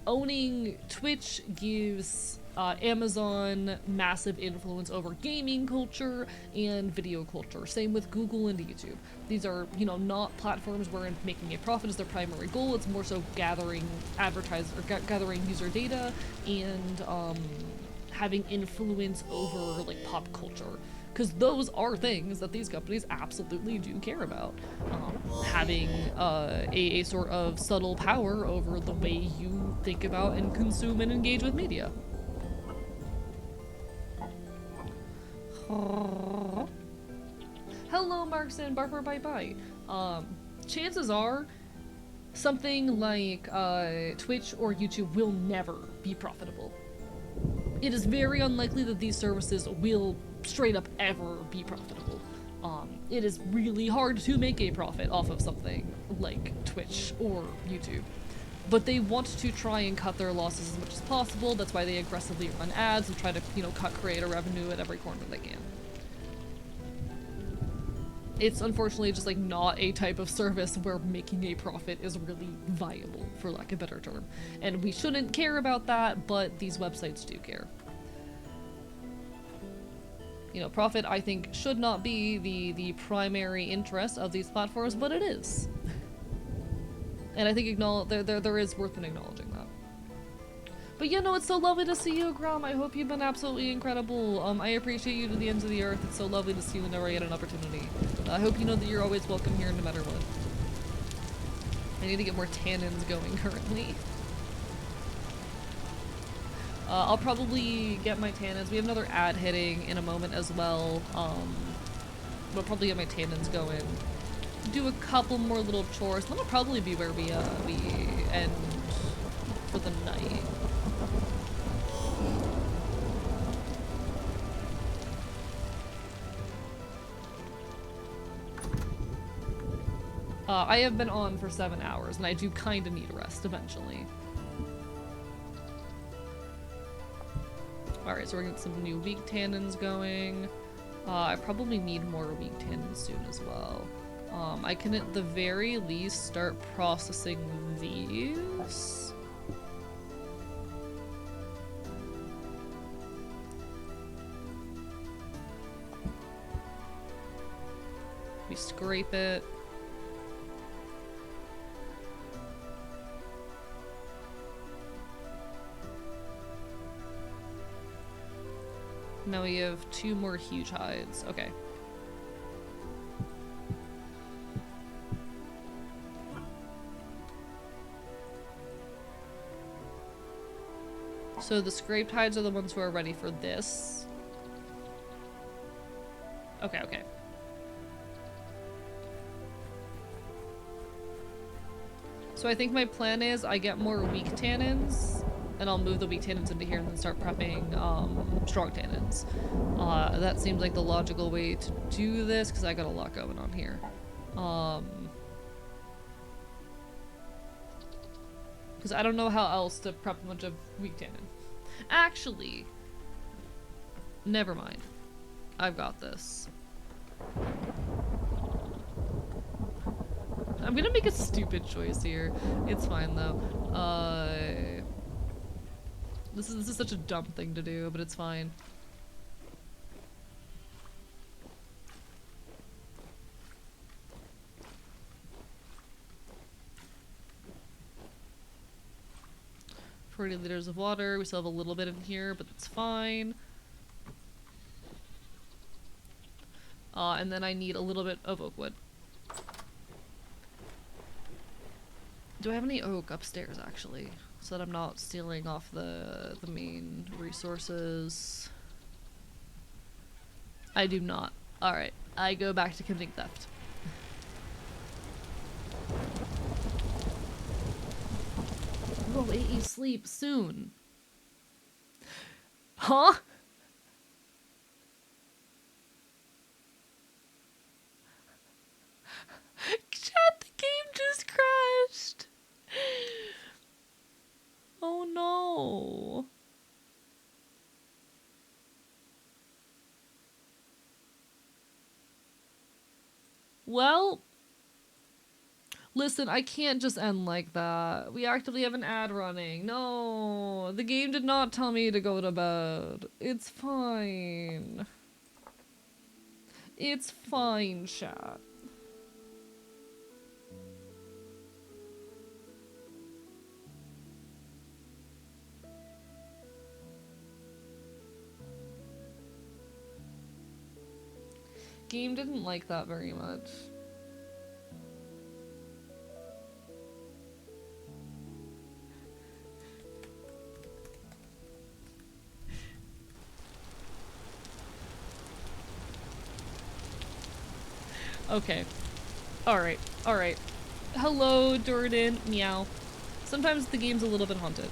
Owning Twitch gives Amazon massive influence over gaming culture and video culture. Same with Google and YouTube. These are, you know, not platforms where making a profit is their primary goal. It's more so gathering gathering user data and having influence over like pop culture. Because those are things that these companies absolutely do care about. Having a sort of subtle power over the way you think about and consume and engage with media. Hello, Markson, Barber, bye-bye. Chances are, something like Twitch or YouTube will never be profitable. It is very unlikely that these services will straight up ever be profitable. It is really hard to make a profit off of something like Twitch or YouTube. But they want to try and cut their losses as much as possible. That's why they aggressively run ads and try to, you know, cut creator revenue at every corner they can. It's unfortunately just like not a type of service where making a profit is really viable, for lack of a better term. And we shouldn't care about that, but these websites do care. You know, profit, I think, should not be the primary interest of these platforms, but it is. And I think there is worth in acknowledging that. But yeah, no, it's so lovely to see you, Grom. I hope you've been absolutely incredible. I appreciate you to the ends of the earth. It's so lovely to see you whenever I get an opportunity. I hope you know that you're always welcome here no matter what. I need to get more tannins going currently. I'll probably get my tannins. We have another ad hitting in a moment as well. I'll probably get my tannins going. Do a couple more little chores. That'll probably be where we end for the night. I have been on for 7 hours, and I do kind of need a rest eventually. Alright, so we're gonna get some new weak tannins going. I probably need more weak tannins soon as well. I can at the very least start processing these. We scrape it. Now we have 2 more huge hides. Okay. So the scraped hides are the ones who are ready for this. Okay, okay. So I think my plan is I get more weak tannins, and I'll move the weak tannins into here and then start prepping strong tannins. That seems like the logical way to do this, because I got a lot going on here. Because I don't know how else to prep a bunch of weak tannin. Actually, never mind. I've got this. I'm gonna make a stupid choice here. It's fine though. This is such a dumb thing to do, but it's fine. $40 liters of water. We still have a little bit in here, but that's fine. And then I need a little bit of oak wood. Do I have any oak upstairs, actually? So that I'm not stealing off the main resources. I do not. Alright, I go back to committing theft. Whoa, 8 sleep soon. Huh? Chat, the game just crashed. Oh no. Well, listen, I can't just end like that. We actively have an ad running. No, the game did not tell me to go to bed. It's fine. It's fine, chat. Game didn't like that very much. Okay. Alright, alright. Hello, Jordan. Meow. Sometimes the game's a little bit haunted.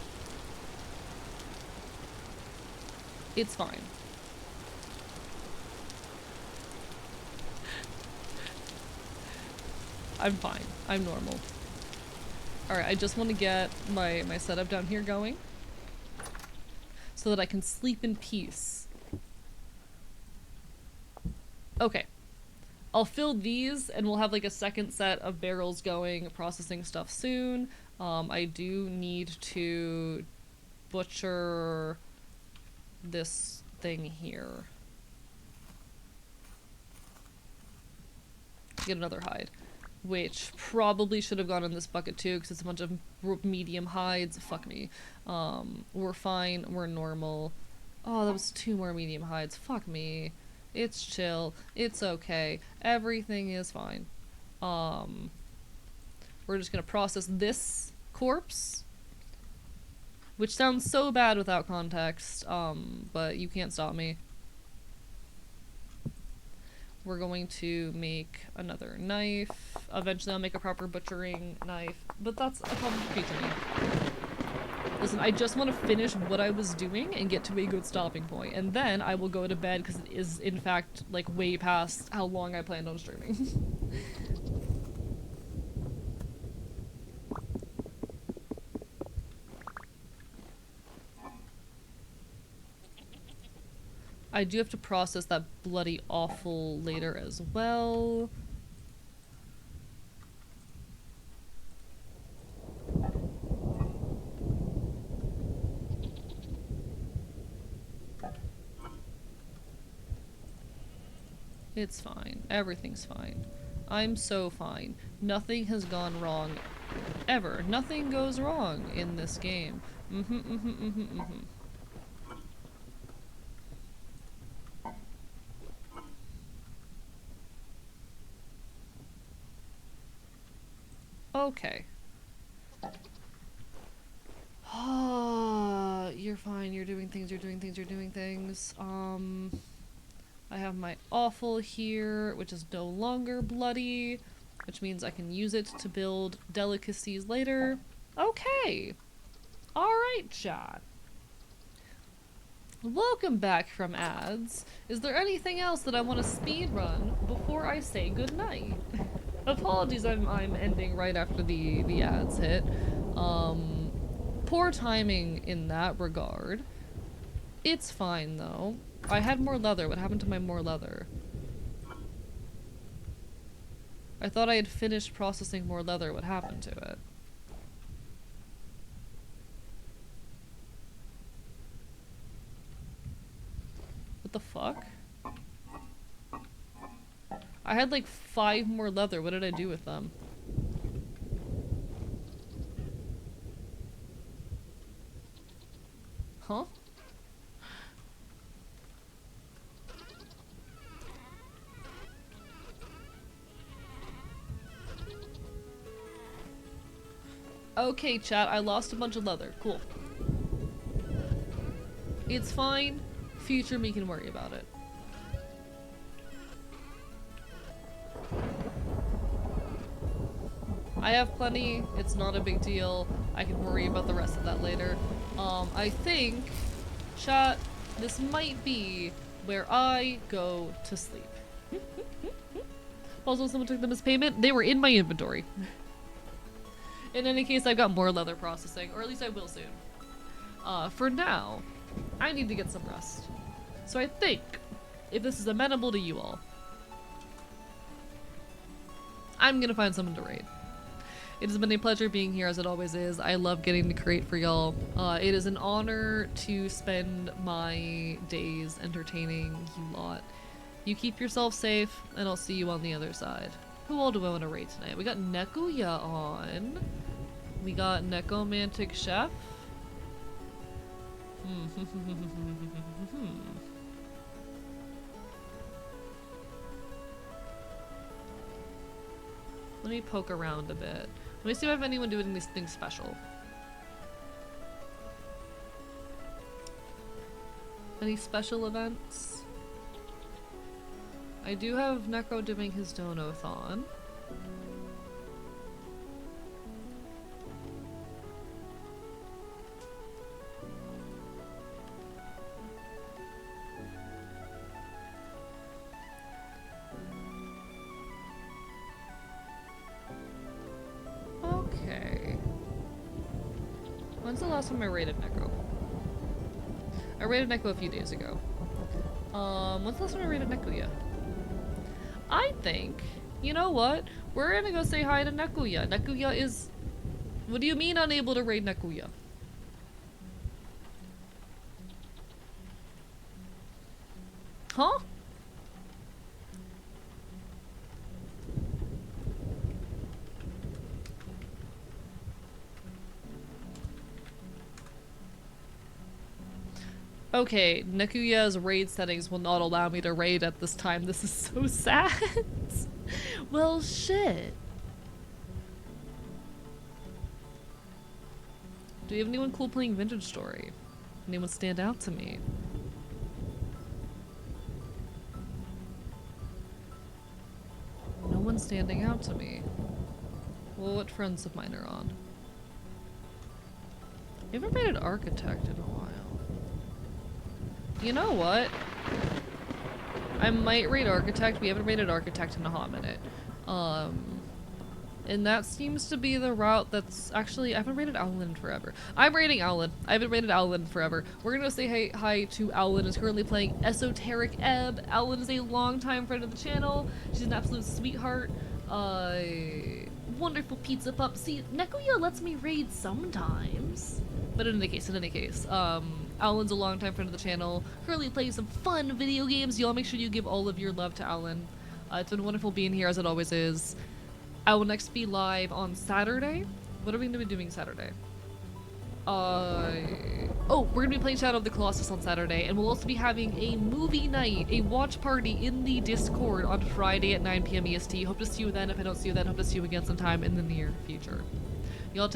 It's fine. I'm fine. I'm normal. Alright, I just want to get my setup down here going so that I can sleep in peace. Okay. I'll fill these and we'll have like a second set of barrels going, processing stuff soon. I do need to butcher this thing here. Get another hide. Which probably should have gone in this bucket too, because it's a bunch of medium hides. Fuck me. We're fine. We're normal. Oh, that was 2 more medium hides. Fuck me. It's chill. It's okay. Everything is fine. We're just gonna process this corpse. Which sounds so bad without context, but you can't stop me. We're going to make another knife. Eventually I'll make a proper butchering knife, but that's a complicated to me. Listen, I just want to finish what I was doing and get to a good stopping point, and then I will go to bed because it is, in fact, like way past how long I planned on streaming. I do have to process that bloody awful later as well. It's fine. Everything's fine. I'm so fine. Nothing has gone wrong. Ever. Nothing goes wrong in this game. Okay. You're fine, you're doing things, you're doing things, you're doing things. I have my offal here, which is no longer bloody, which means I can use it to build delicacies later. Okay. Alright, chat. Welcome back from ads. Is there anything else that I want to speedrun before I say goodnight? Apologies, I'm ending right after the ads hit. Poor timing in that regard. It's fine though. I had more leather. What happened to my more leather? I thought I had finished processing more leather. What happened to it? What the fuck? I had like 5 more leather. What did I do with them? Huh? Okay, chat, I lost a bunch of leather. Cool. It's fine. Future me can worry about it. I have plenty. It's not a big deal. I can worry about the rest of that later. I think, chat, this might be where I go to sleep. Also, someone took them as payment. They were in my inventory. In any case, I've got more leather processing, or at least I will soon. For now, I need to get some rest. So I think, if this is amenable to you all, I'm gonna find someone to raid. It has been a pleasure being here as it always is. I love getting to create for y'all. It is an honor to spend my days entertaining you lot. You keep yourself safe, and I'll see you on the other side. Who all do I want to raid tonight? We got Nekuya on. We got Nekomantic Chef. Let me poke around a bit. Let me see if I have anyone doing anything special. Any special events? I do have Neko doing his Dono-thon. Okay. When's the last time I raided Neko? I raided Neko a few days ago. When's the last time I raided Nekuya? I I think, you know what? We're gonna go say hi to Nekuya. Nekuya is... What do you mean unable to raid Nekuya? Huh? Okay, Nekuya's raid settings will not allow me to raid at this time. This is so sad. Well, shit. Do you have anyone cool playing Vintage Story? Anyone stand out to me? No one's standing out to me. Well, what friends of mine are on? You haven't raided Architect in a while. You know what? I might raid Architect. We haven't raided Architect in a hot minute. And that seems to be the route that's... Actually, I haven't raided Owlin in forever. I'm raiding Owlin. I haven't raided Owlin in forever. We're gonna say hi to Owlin, who's currently playing Esoteric Ebb. Owlin is a longtime friend of the channel. She's an absolute sweetheart. Wonderful pizza pup. See, Nekuya lets me raid sometimes. But in any case, Owlin's a longtime friend of the channel. Currently playing some fun video games. Y'all make sure you give all of your love to Owlin. It's been wonderful being here, as it always is. I will next be live on Saturday. What are we gonna be doing Saturday? Oh, we're gonna be playing Shadow of the Colossus on Saturday, and we'll also be having a movie night, a watch party in the Discord on Friday at 9 PM EST. Hope to see you then. If I don't see you then, hope to see you again sometime in the near future.